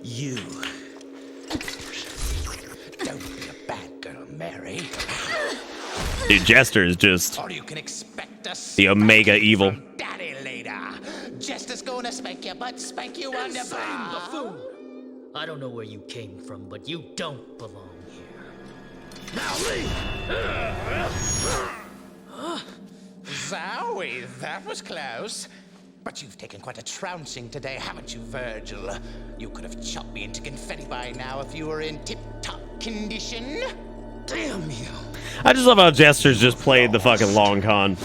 You. Don't be a bad girl, Mary. Dude, Jester is just Or you can expect the omega evil. Daddy spank your butt, spank you on the Insane butt. buffoon! I don't know where you came from, but you don't belong here. Now leave! Zowie, that was close. But you've taken quite a trouncing today, haven't you, Virgil? You could have chopped me into confetti by now if you were in tip-top condition. Damn you! I just love how Jester's just played the fucking long con.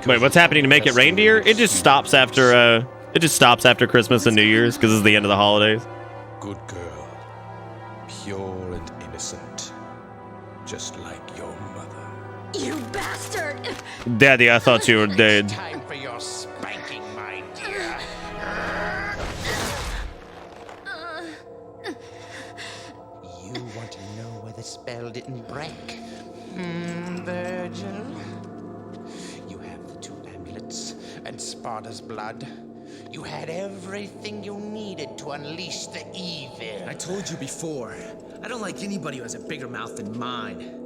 Wait, what's happening to make it reindeer? It just stops after Christmas and New Year's because it's the end of the holidays. Good girl. Pure and innocent. Just like your mother. You bastard! Daddy, I thought you were dead. Time for your spanking, my dear. You want to know where the spell didn't break? Virgil? You have the 2 amulets and Sparta's blood. You had everything you needed to unleash the evil. I told you before, I don't like anybody who has a bigger mouth than mine.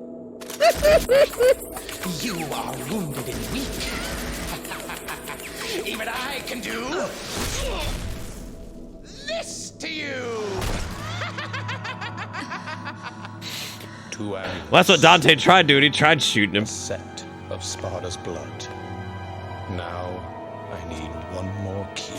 You are wounded and weak. Even I can do this to you. 2 amulets. Well, that's what Dante tried doing. He tried shooting him. A set of Sparta's blood. Now, I need one more key.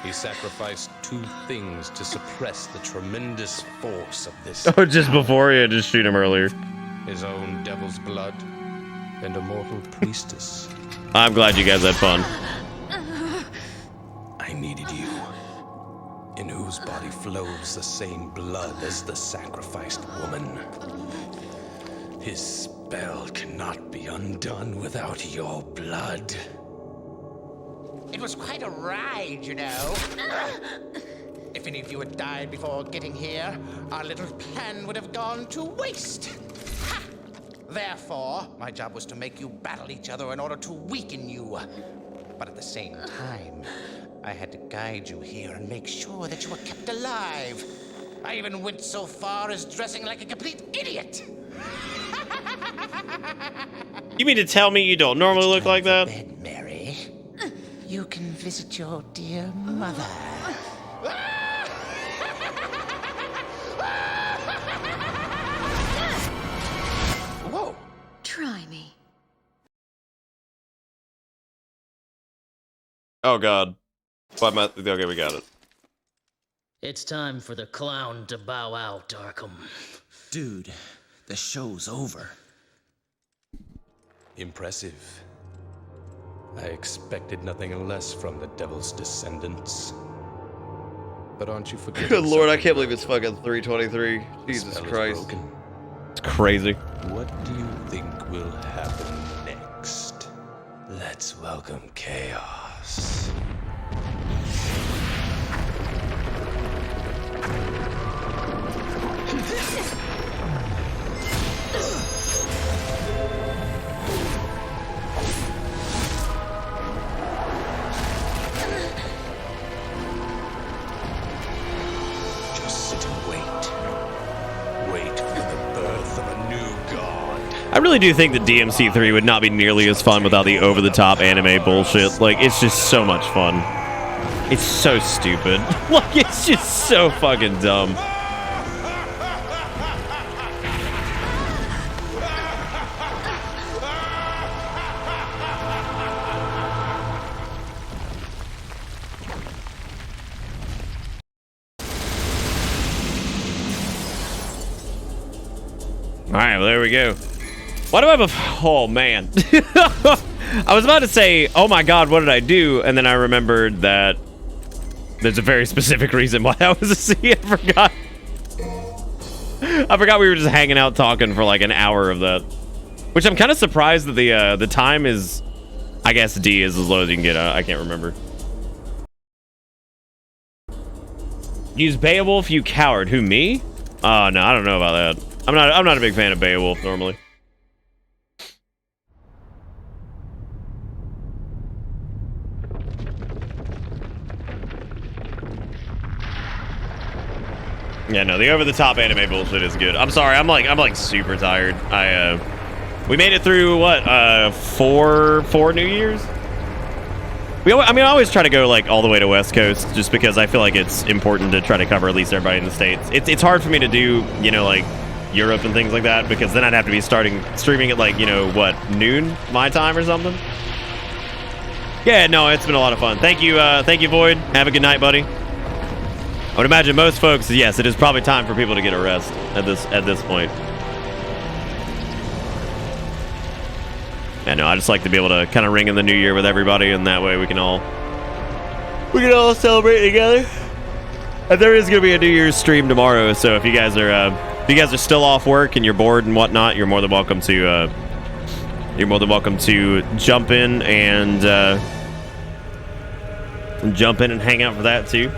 He sacrificed 2 things to suppress the tremendous force of this. Oh, just before he had to shoot him earlier. His own devil's blood and a mortal priestess. I'm glad you guys had fun. I needed you, in whose body flows the same blood as the sacrificed woman. His spell cannot be undone without your blood. It was quite a ride, you know. If any of you had died before getting here, our little plan would have gone to waste. Ha! Therefore, my job was to make you battle each other in order to weaken you. But at the same time, I had to guide you here and make sure that you were kept alive. I even went so far as dressing like a complete idiot. You mean to tell me you don't normally look like that? Bed, Mary. You can visit your dear mother. Whoa! Try me. Oh god. Okay, we got it. It's time for the clown to bow out, Arkham. Dude, the show's over. Impressive. I expected nothing less from the devil's descendants. But aren't you forgetting? Good lord, I something? can't believe it's fucking 3:23. Jesus Spell is Christ. broken. It's crazy. What do you think will happen next? Let's welcome chaos. Just sit and wait. Wait for the birth of a new god. I really do think that DMC3 would not be nearly as fun without the over-the-top anime bullshit. Like, it's just so much fun. It's so stupid. Like, it's just so fucking dumb. Alright, well, there we go. Why do I have a... Oh, man. I was about to say, oh my god, what did I do? And then I remembered that there's a very specific reason why that was a C. I forgot. I forgot we were just hanging out talking for like an hour of that. Which I'm kind of surprised that the time is... I guess D is as low as you can get. I can't remember. Use Beowulf, you coward. Who, me? Oh, no, I don't know about that. I'm not a big fan of Beowulf normally. Yeah, no, the over-the-top anime bullshit is good. I'm sorry, I'm like super tired. We made it through what, four New Years? I always try to go like all the way to West Coast just because I feel like it's important to try to cover at least everybody in the States. It's hard for me to do, you know, like Europe and things like that because then I'd have to be streaming at like, you know, what, noon my time or something? Yeah, no, it's been a lot of fun. Thank you, Void. Have a good night, buddy. I would imagine most folks, yes, it is probably time for people to get a rest at this point. Yeah, no, I just like to be able to kind of ring in the new year with everybody, and that way we can all celebrate together. And there is gonna be a New Year's stream tomorrow, so if you guys are still off work and you're bored and whatnot, you're more than welcome to jump in and hang out for that too.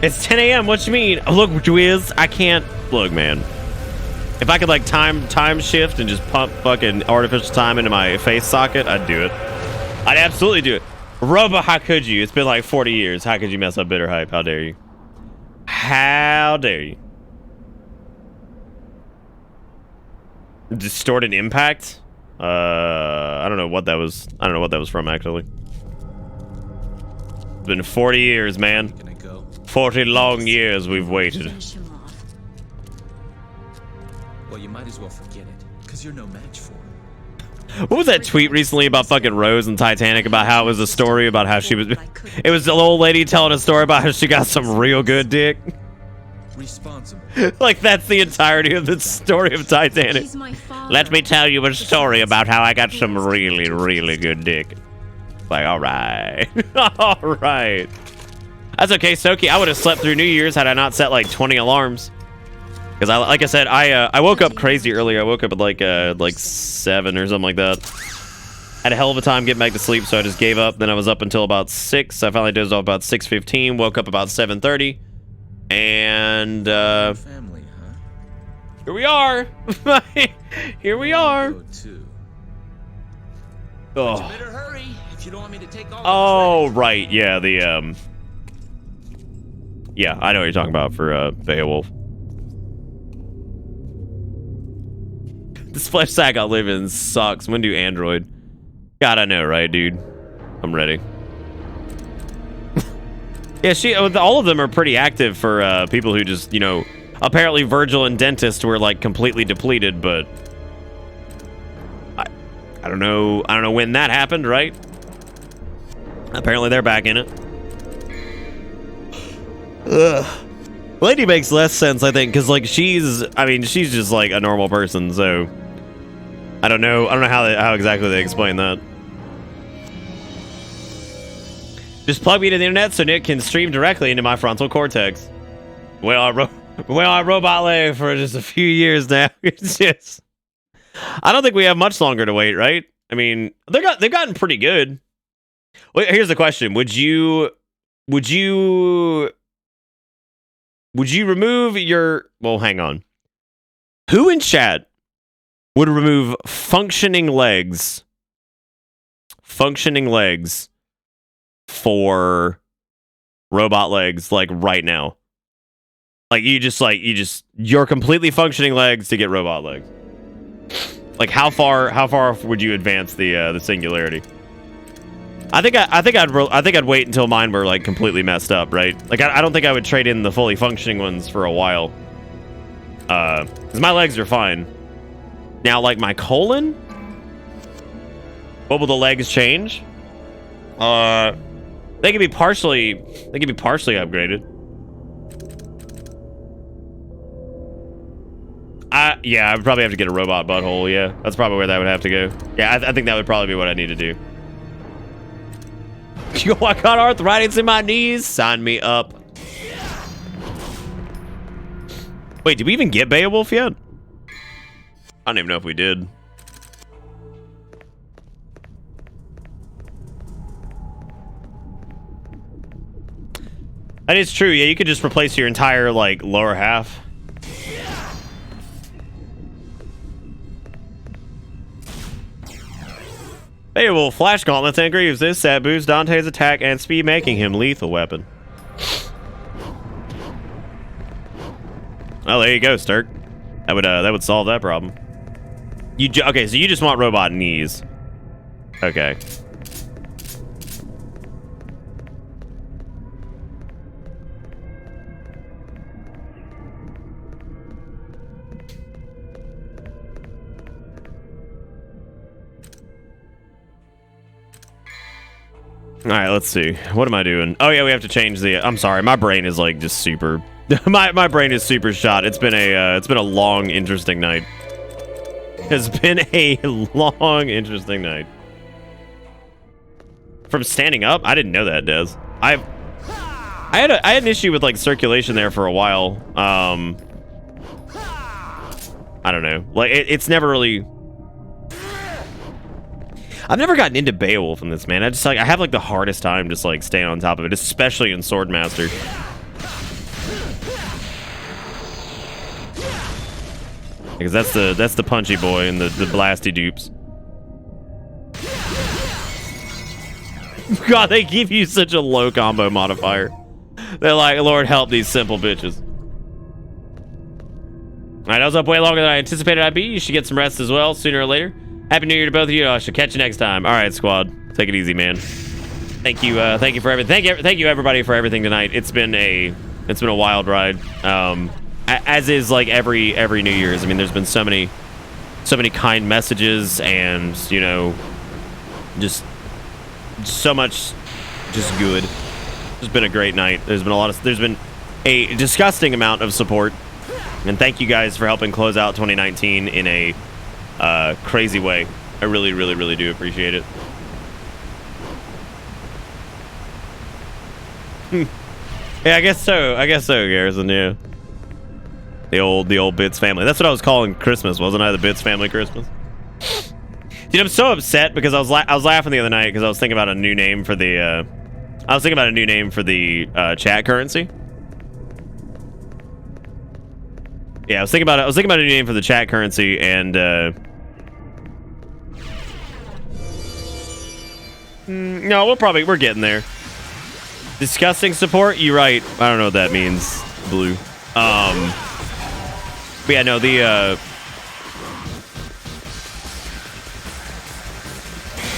It's 10 a.m. What you mean? Oh, look, Wiz, I can't look, man. If I could like time shift and just pump fucking artificial time into my face socket, I'd do it. I'd absolutely do it. Robo, how could you? It's been like 40 years. How could you mess up Bitter Hype? How dare you? How dare you? Distorted Impact? I don't know what that was. I don't know what that was from actually. It's been 40 years, man. 40 long years we've waited. Well, you might as well forget it, because you're no match for him. What was that tweet recently about fucking Rose and Titanic about how it was a story about how she was... It was the old lady telling a story about how she got some real good dick. Responsible. Like, that's the entirety of the story of Titanic. Let me tell you a story about how I got some really, really good dick. Like, alright. Alright. That's okay, Soki. I would have slept through New Year's had I not set like 20 alarms. Because like I said, I woke up crazy earlier. I woke up at like 7 or something like that. Had a hell of a time getting back to sleep, so I just gave up. Then I was up until about 6. I finally dozed off about 6:15. Woke up about 7:30, and family, huh? Here we are. Here we are. Oh. You better hurry if you don't want me to take all Oh right, yeah, the yeah, I know what you're talking about for Beowulf. The splash sack I live in sucks. When do Android? God, I know, right, dude? I'm ready. Yeah, all of them are pretty active for people who just, you know, apparently Virgil and Dentist were like completely depleted, but I don't know when that happened, right? Apparently they're back in it. Ugh. Lady makes less sense, I think, because like she's just like a normal person, so I don't know how exactly they explain that. Just plug me to the internet so Nick can stream directly into my frontal cortex. Well, I robot leg for just a few years now. It's just, I don't think we have much longer to wait, right? I mean, they've gotten pretty good. Wait, here's the question: Would you remove your... Well, hang on. Who in chat would remove functioning legs for robot legs, like, right now? Like, your completely functioning legs to get robot legs. Like, how far would you advance the singularity? I think I'd wait until mine were like completely messed up, right? Like I don't think I would trade in the fully functioning ones for a while. Cause my legs are fine. Now, like my colon, what will the legs change? They can be partially upgraded. Yeah, I would probably have to get a robot butthole. Yeah, that's probably where that would have to go. Yeah, I think that would probably be what I need to do. Yo, I got arthritis in my knees. Sign me up. Wait, did we even get Beowulf yet? I don't even know if we did. That is true. Yeah, you could just replace your entire like lower half. Beowulf, Flash Gauntlets, and Greaves. This set boosts Dante's attack and speed, making him lethal weapon. Oh, there you go, Sturk. That would solve that problem. Okay, so you just want robot knees. Okay. All right, let's see. What am I doing? Oh yeah, we have to change the. I'm sorry, my brain is like just super. my brain is super shot. It's been a long, interesting night. It's been a long, interesting night. From standing up, I didn't know that, Des. I had an issue with like circulation there for a while. I don't know. Like it's never really. I've never gotten into Beowulf in this, man. I have like the hardest time just like staying on top of it, especially in Swordmaster. Because that's the punchy boy and the blasty dupes. God, they give you such a low combo modifier. They're like, Lord help these simple bitches. Alright, I was up way longer than I anticipated I'd be. You should get some rest as well, sooner or later. Happy New Year to both of you. I shall catch you next time. All right, squad. Take it easy, man. Thank you for everything. Thank you everybody for everything tonight. It's been a wild ride. As is like every New Year's. I mean, there's been so many kind messages and, you know, just so much just good. It's been a great night. There's been a disgusting amount of support. And thank you guys for helping close out 2019 in a crazy way. I really, really, really do appreciate it. Yeah, I guess so, Garrison, yeah. The old Bits family. That's what I was calling Christmas, wasn't I? The Bits family Christmas. Dude, I'm so upset because I was laughing the other night because I was thinking about a new name for the chat currency. Yeah, I was thinking about a new name for the chat currency, and no, we're getting there. Disgusting support? You're right. I don't know what that means, Blue. But yeah, no, what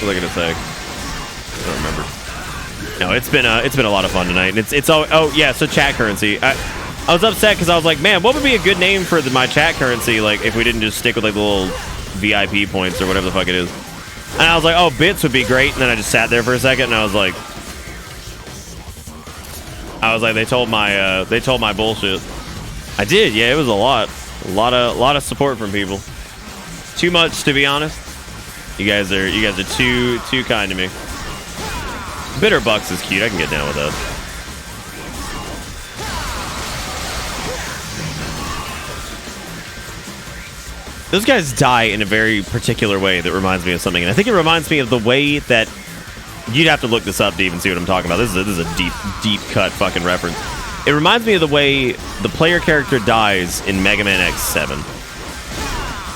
was I gonna say? I don't remember. No, it's been a lot of fun tonight, and it's all. Oh yeah, so chat currency. I was upset because I was like, man, what would be a good name for my chat currency? Like, if we didn't just stick with like the little VIP points or whatever the fuck it is. And I was like, oh, bits would be great. And then I just sat there for a second, and I was like, they told my bullshit. I did, yeah. It was a lot of support from people. Too much, to be honest. You guys are too kind to me. Bitter Bucks is cute. I can get down with that. Those guys die in a very particular way that reminds me of something, and I think it reminds me of the way that you'd have to look this up to even see what I'm talking about. This is a deep cut fucking reference. It reminds me of the way the player character dies in Mega Man X7.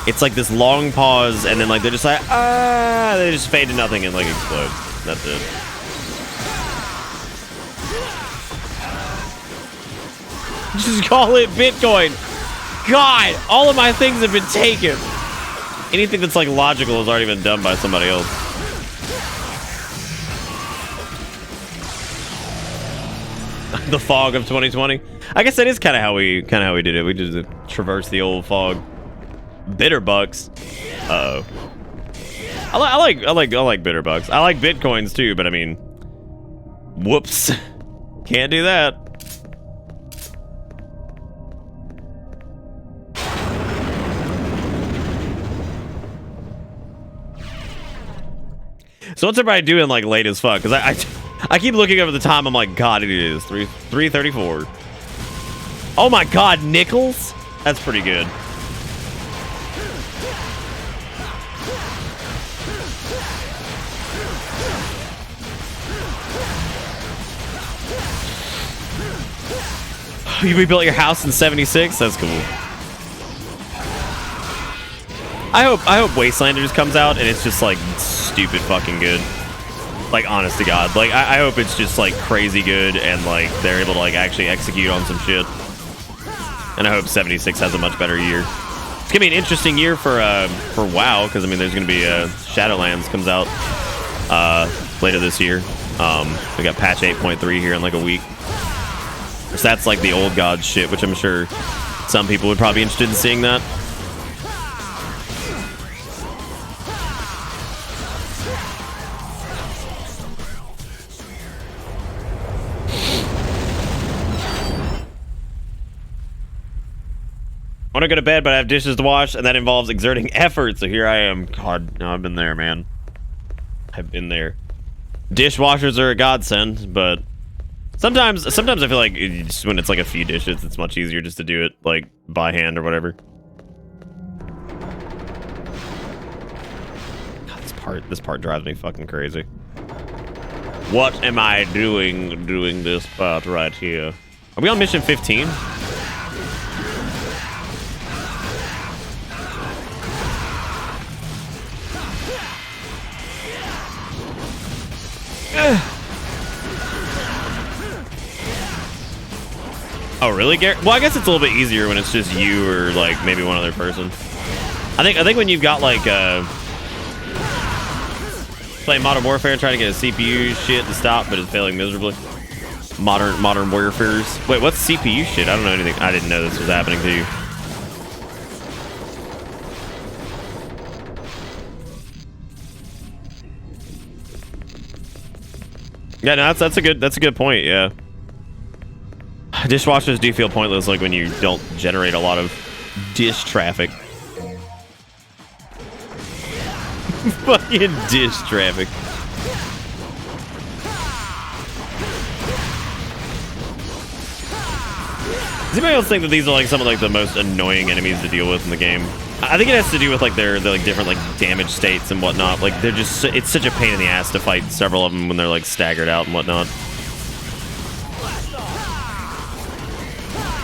It's like this long pause, and then like they're just like they just fade to nothing and like explode. That's it. Just call it Bitcoin. God, all of my things have been taken. Anything that's like logical has already been done by somebody else. The fog of 2020. I guess that is kind of how we did it. We just traversed the old fog. Bitter Bucks. Uh-oh. I like Bitter Bucks. I like Bitcoins too, but I mean, whoops. Can't do that. So what's everybody doing like late as fuck? Because I keep looking over the time. I'm like, God, it is 3:34. Oh my God, nickels? That's pretty good. You rebuilt your house in '76? That's cool. I hope Wastelanders comes out and it's just like stupid fucking good. Like, honest to God. Like, I hope it's just like crazy good and like they're able to like actually execute on some shit. and I hope 76 has a much better year. It's gonna be an interesting year for WoW, because I mean there's gonna be Shadowlands comes out later this year. We got patch 8.3 here in like a week. So that's like the old god shit, which I'm sure some people would probably be interested in seeing that. I want to go to bed, but I have dishes to wash, and that involves exerting effort. So here I am. God, no, I've been there, man. I've been there. Dishwashers are a godsend, but sometimes I feel like just when it's like a few dishes, it's much easier just to do it like by hand or whatever. God, this part drives me fucking crazy. What am I doing this part right here? Are we on mission 15? Oh really, Garrett? Well, I guess it's a little bit easier when it's just you or like maybe one other person. I think when you've got like playing Modern Warfare and trying to get a CPU shit to stop, but it's failing miserably. Modern Warfare's. Wait, what's CPU shit? I don't know anything. I didn't know this was happening to you. Yeah, no, that's a good point. Yeah, dishwashers do feel pointless, like when you don't generate a lot of dish traffic. Fucking dish traffic. Does anybody else think that these are like some of like the most annoying enemies to deal with in the game? I think it has to do with like their like different like damage states and whatnot. Like they're just, it's such a pain in the ass to fight several of them when they're like staggered out and whatnot.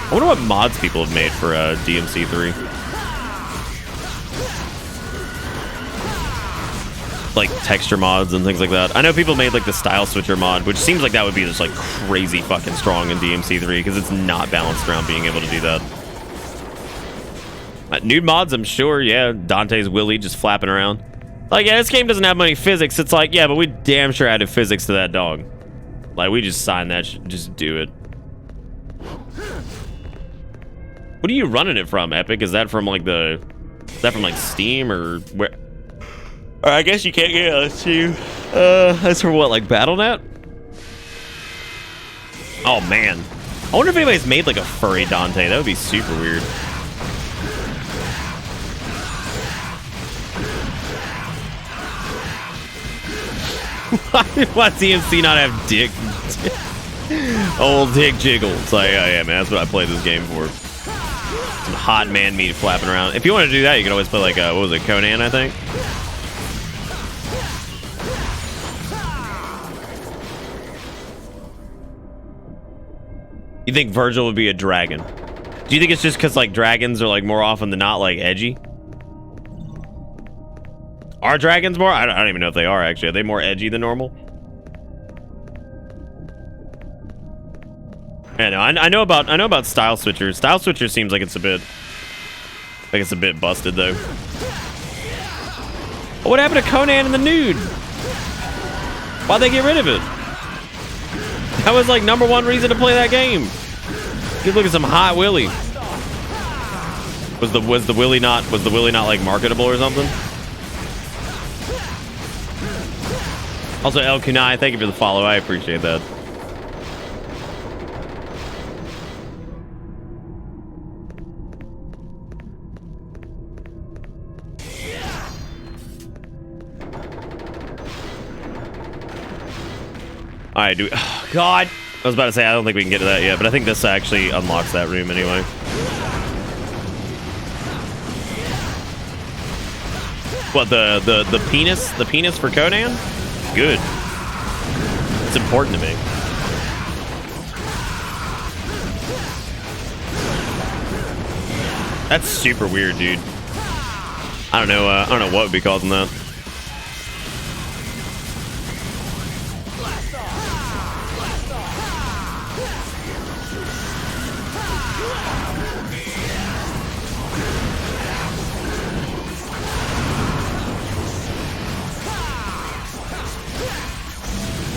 I wonder what mods people have made for DMC3. Like texture mods and things like that. I know people made like the style switcher mod, which seems like that would be just like crazy fucking strong in DMC3 because it's not balanced around being able to do that. Nude mods, I'm sure, yeah. Dante's Willy just flapping around. Like, yeah, this game doesn't have many physics. It's like, yeah, but we damn sure added physics to that dog. Like, we just signed that, just do it. What are you running it from, Epic? Is that from like like Steam or where? Or I guess you can't get it on Steam. That's from what, like Battle.net? Oh man, I wonder if anybody's made like a furry Dante. That would be super weird. Why DMC not have dick? Old dick jiggle. It's like, oh yeah, man, that's what I played this game for. Some hot man meat flapping around. If you want to do that, you can always play like, what was it, Conan, I think? You think Virgil would be a dragon? Do you think it's just because like dragons are like more often than not like edgy? Are dragons more? I don't even know if they are actually. Are they more edgy than normal? Yeah, no, I know about style switchers. Style switcher seems like it's a bit busted though. What happened to Conan and the nude? Why'd they get rid of it? That was like #1 reason to play that game. You look at some hot Willy. Was the Willy not like marketable or something? Also, El Kunai, thank you for the follow. I appreciate that. All right, oh, God. I was about to say, I don't think we can get to that yet, but I think this actually unlocks that room anyway. What, the penis? The penis for Conan? Good. It's important to me. That's super weird, dude. I don't know what would be causing that.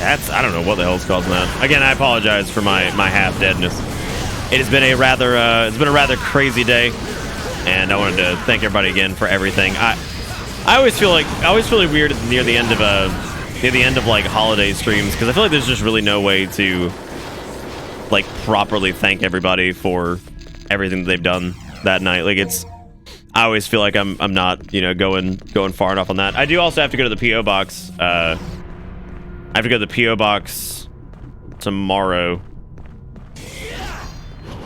I don't know what the hell's causing that. Again, I apologize for my half deadness. It has been a rather crazy day, and I wanted to thank everybody again for everything. I always feel really weird near the end of like holiday streams, because I feel like there's just really no way to like properly thank everybody for everything that they've done that night. Like I always feel like I'm not, you know, going far enough on that. I do also have to go to the PO box. I have to go to the PO box tomorrow.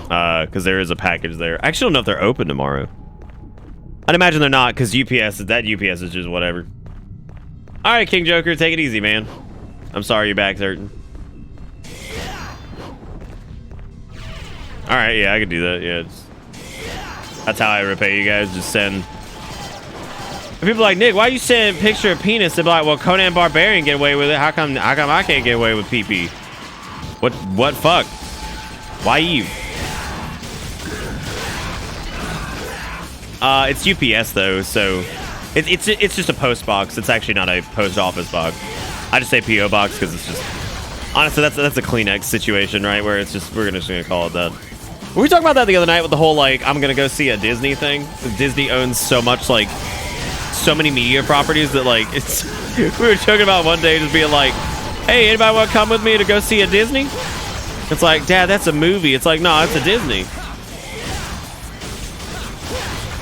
Because there is a package there. I actually don't know if they're open tomorrow. I'd imagine they're not, because that UPS is just whatever. All right, King Joker, take it easy, man. I'm sorry your back's hurting. All right, yeah, I could do that. Yeah, that's how I repay you guys. Just send. And people are like, Nick, why you send a picture of penis? They're like, well, Conan Barbarian get away with it. How come I can't get away with PP? What fuck? Why Eve? It's UPS though, so it's just a post box. It's actually not a post office box. I just say PO box because it's just honestly that's a Kleenex situation, right? Where it's just we're just gonna call it that. We were talking about that the other night with the whole like I'm gonna go see a Disney thing. Disney owns so many media properties that like it's. We were joking about one day just being like, hey, anybody want to come with me to go see a Disney? It's like, Dad, that's a movie. It's like, no, it's a Disney.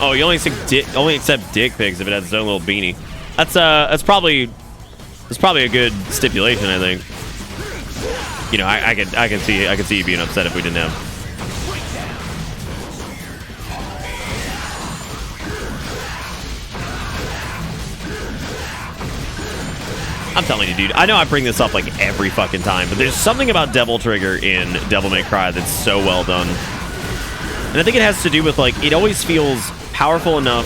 Oh, you only accept dick pics if it has its own little beanie. That's probably a good stipulation, I think. You know, I can see you being upset if we didn't have. I'm telling you, dude. I know I bring this up like every fucking time, but there's something about Devil Trigger in Devil May Cry that's so well done. And I think it has to do with like it always feels powerful enough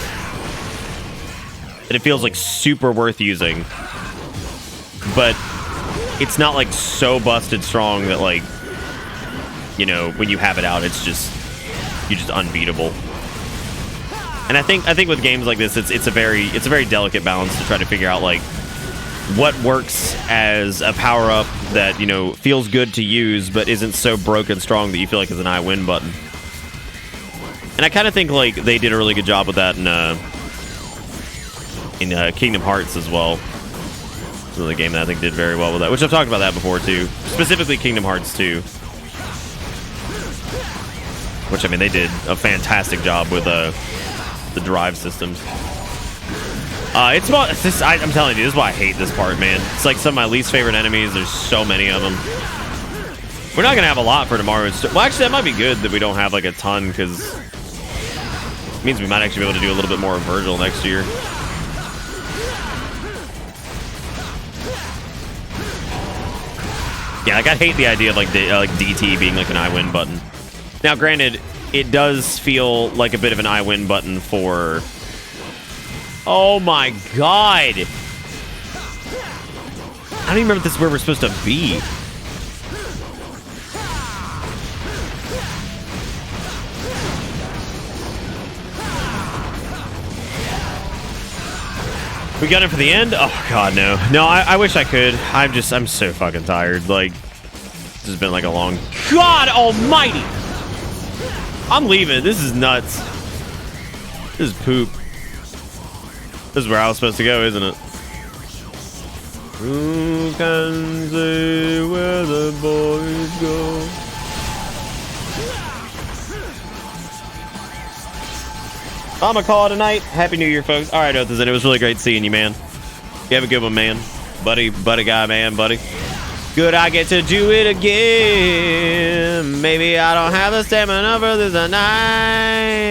that it feels like super worth using, but it's not like so busted strong that like, you know, when you have it out, you're just unbeatable. And I think with games like this, it's a very delicate balance to try to figure out like what works as a power up that, you know, feels good to use but isn't so broken strong that you feel like it's an I win button. And I kind of think like they did a really good job with that in Kingdom Hearts as well. It's another game that I think did very well with that, which I've talked about that before too. Specifically Kingdom Hearts 2. Which, I mean, they did a fantastic job with the drive systems. I'm telling you, this is why I hate this part, man. It's like some of my least favorite enemies. There's so many of them. We're not going to have a lot for tomorrow. Well, actually, that might be good that we don't have like a ton, because it means we might actually be able to do a little bit more of Virgil next year. Yeah, like I hate the idea of like DT being like an I win button. Now, granted, it does feel like a bit of an I win button for... Oh my god! I don't even remember if this is where we're supposed to be. We got it for the end? Oh god, no. No, I wish I could. I'm so fucking tired. Like, this has been like a long... God almighty! I'm leaving. This is nuts. This is poop. This is where I was supposed to go, isn't it? Who can say where the boys go? I'm gonna call it a night. Happy New Year, folks. All right, Others, and it was really great seeing you, man. You have a good one, man. Buddy guy, man, buddy. Good, I get to do it again. Maybe I don't have the stamina for this night.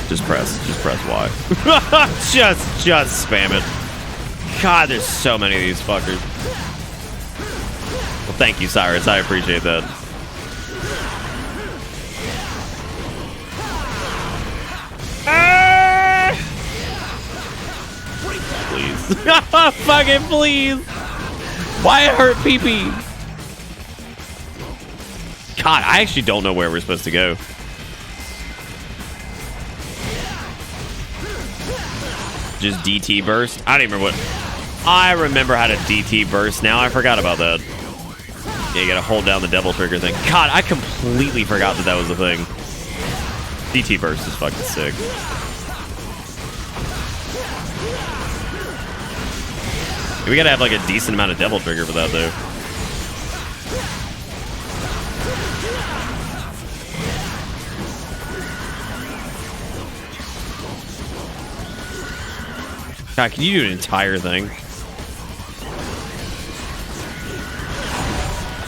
Just press Y. just spam it. God, there's so many of these fuckers. Well, thank you, Cyrus. I appreciate that. Please. Fucking please. Why it hurt PP? God, I actually don't know where we're supposed to go. Just DT burst? I don't even remember what... I remember how to DT burst now. I forgot about that. Yeah, you gotta hold down the devil trigger thing. God, I completely forgot that that was a thing. DT burst is fucking sick. We gotta have like a decent amount of devil trigger for that though. God, can you do an entire thing?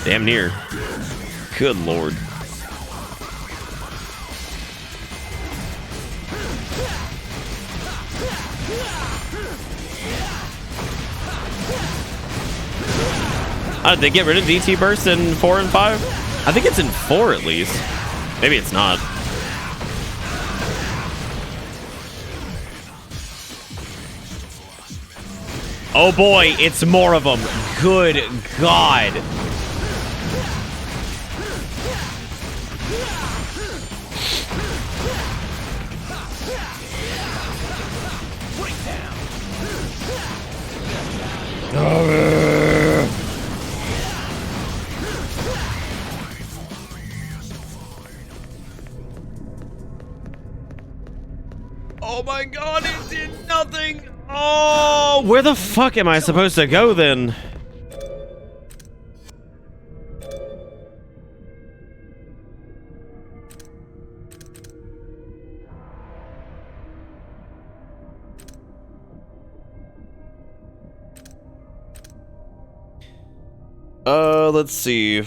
Damn near. Good lord. Did they get rid of DT burst in 4 and 5? I think it's in 4 at least. Maybe it's not. Oh boy, it's more of them. Good God. Oh my God, it did nothing. Oh, where the fuck am I supposed to go then? Let's see. I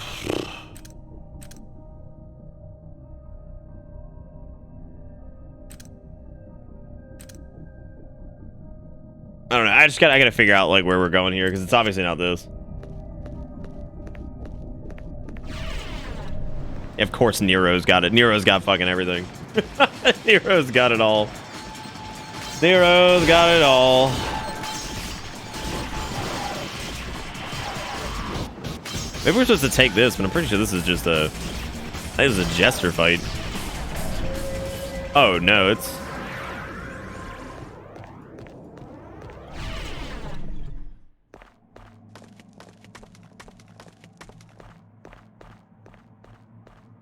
don't know. I gotta figure out like where we're going here because it's obviously not this. Of course, Nero's got it. Nero's got fucking everything. Nero's got it all. Nero's got it all. Maybe we're supposed to take this, but I'm pretty sure this is just a... I think this is a jester fight. Oh, no, it's...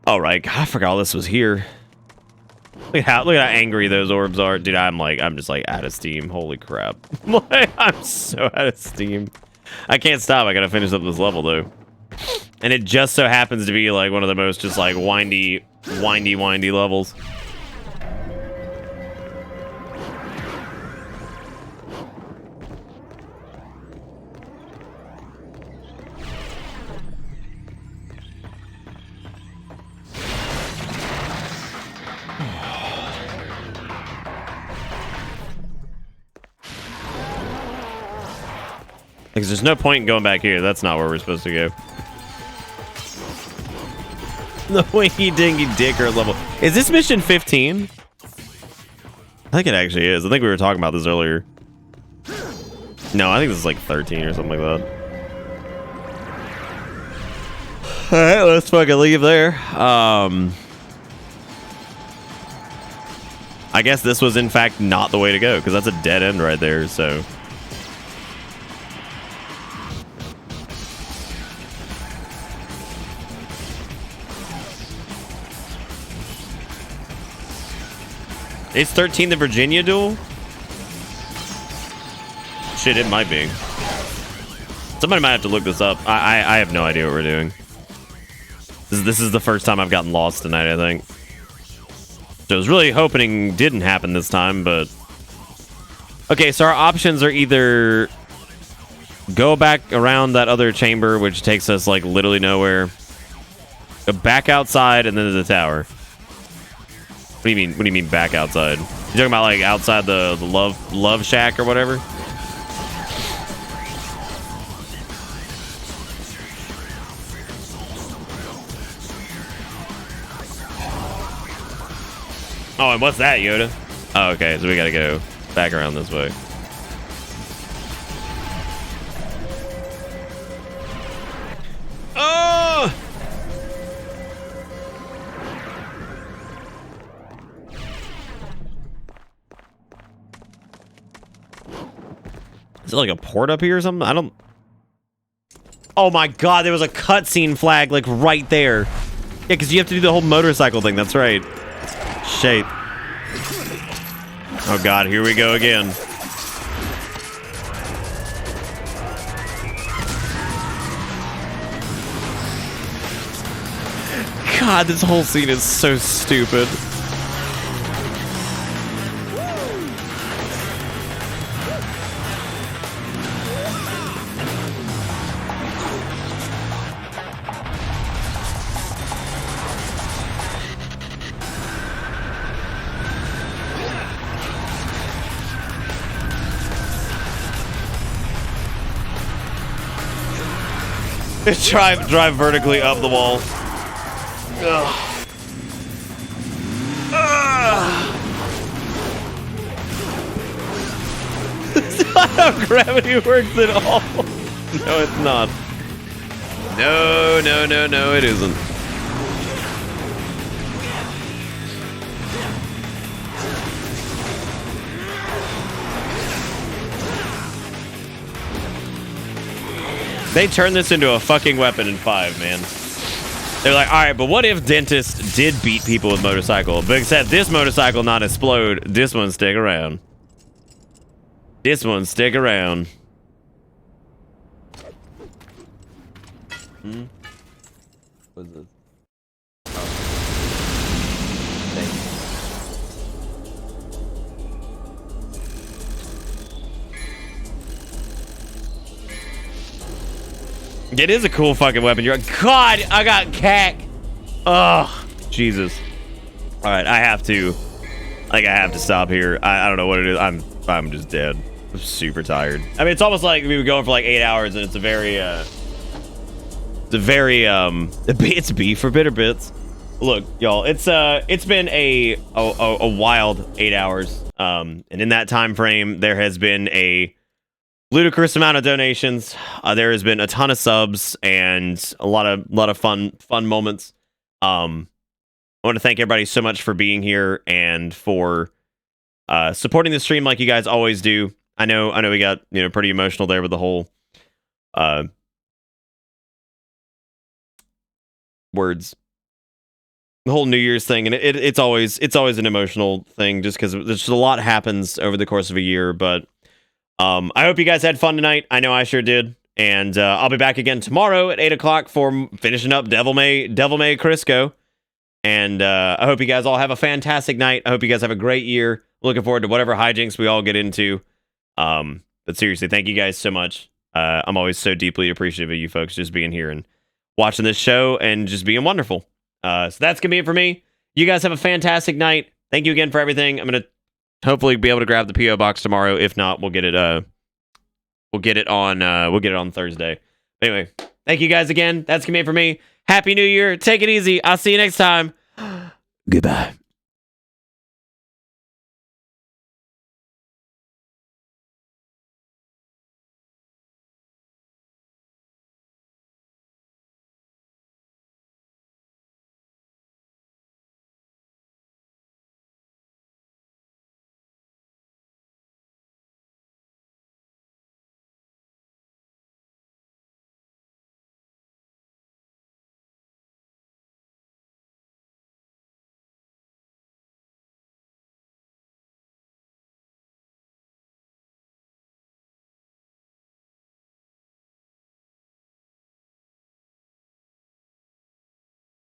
All right, God, I forgot all this was here. Look at how angry those orbs are. Dude, I'm just like out of steam. Holy crap. I'm so out of steam. I can't stop. I gotta finish up this level, though. And it just so happens to be like one of the most just like windy levels. Because there's no point in going back here. That's not where we're supposed to go. The winky dinky dicker level. Is this mission 15? I think it actually is. I think we were talking about this earlier. No, I think this is like 13 or something like that. Alright, let's fucking leave there. I guess this was in fact not the way to go, because that's a dead end right there, so... Is 13 the Virginia duel? Shit, it might be. Somebody might have to look this up. I have no idea what we're doing. This is the first time I've gotten lost tonight, I think. So I was really hoping didn't happen this time, but... Okay, so our options are either... Go back around that other chamber, which takes us, like, literally nowhere. Go back outside and then to the tower. What do you mean? What do you mean back outside? You talking about like outside the love shack or whatever? Oh, and what's that, Yoda? Oh, okay, so we gotta go back around this way. Oh! Is it like a port up here or something? I don't... Oh my god, there was a cutscene flag, like, right there. Yeah, because you have to do the whole motorcycle thing. That's right. Shit. Oh god, here we go again. God, this whole scene is so stupid. Drive vertically up the wall. Ugh. That's not how gravity works at all. No, it's not. No, no, no, no, it isn't. They turned this into a fucking weapon in 5, man. They're like, all right, but what if Dentist did beat people with motorcycle? But except this motorcycle not explode, this one stick around. This one stick around. Hmm? What is this? It is a cool fucking weapon. You're like, God, I got cack. Ugh, Jesus. All right, I have to stop here. I don't know what it is. I'm just dead. I'm super tired. I mean, it's almost like we were going for like 8 hours, and it's it's beef for bitter bits. Look, y'all, it's been a wild 8 hours. And in that time frame, there has been a ludicrous amount of donations. There has been a ton of subs and a lot of fun moments. I want to thank everybody so much for being here and for supporting the stream like you guys always do. I know we got pretty emotional there with the whole the whole New Year's thing, and it's always an emotional thing just because there's just a lot happens over the course of a year. But I hope you guys had fun tonight. I know I sure did. And I'll be back again tomorrow at 8 o'clock for finishing up Devil May Crisco. And I hope you guys all have a fantastic night. I hope you guys have a great year. Looking forward to whatever hijinks we all get into. But seriously, thank you guys so much. I'm always so deeply appreciative of you folks just being here and watching this show and just being wonderful. So that's going to be it for me. You guys have a fantastic night. Thank you again for everything. I'm going to hopefully be able to grab the PO box tomorrow. If not, we'll get it on Thursday. Anyway, thank you guys again. That's gonna be it for me. Happy New Year. Take it easy. I'll see you next time. Goodbye.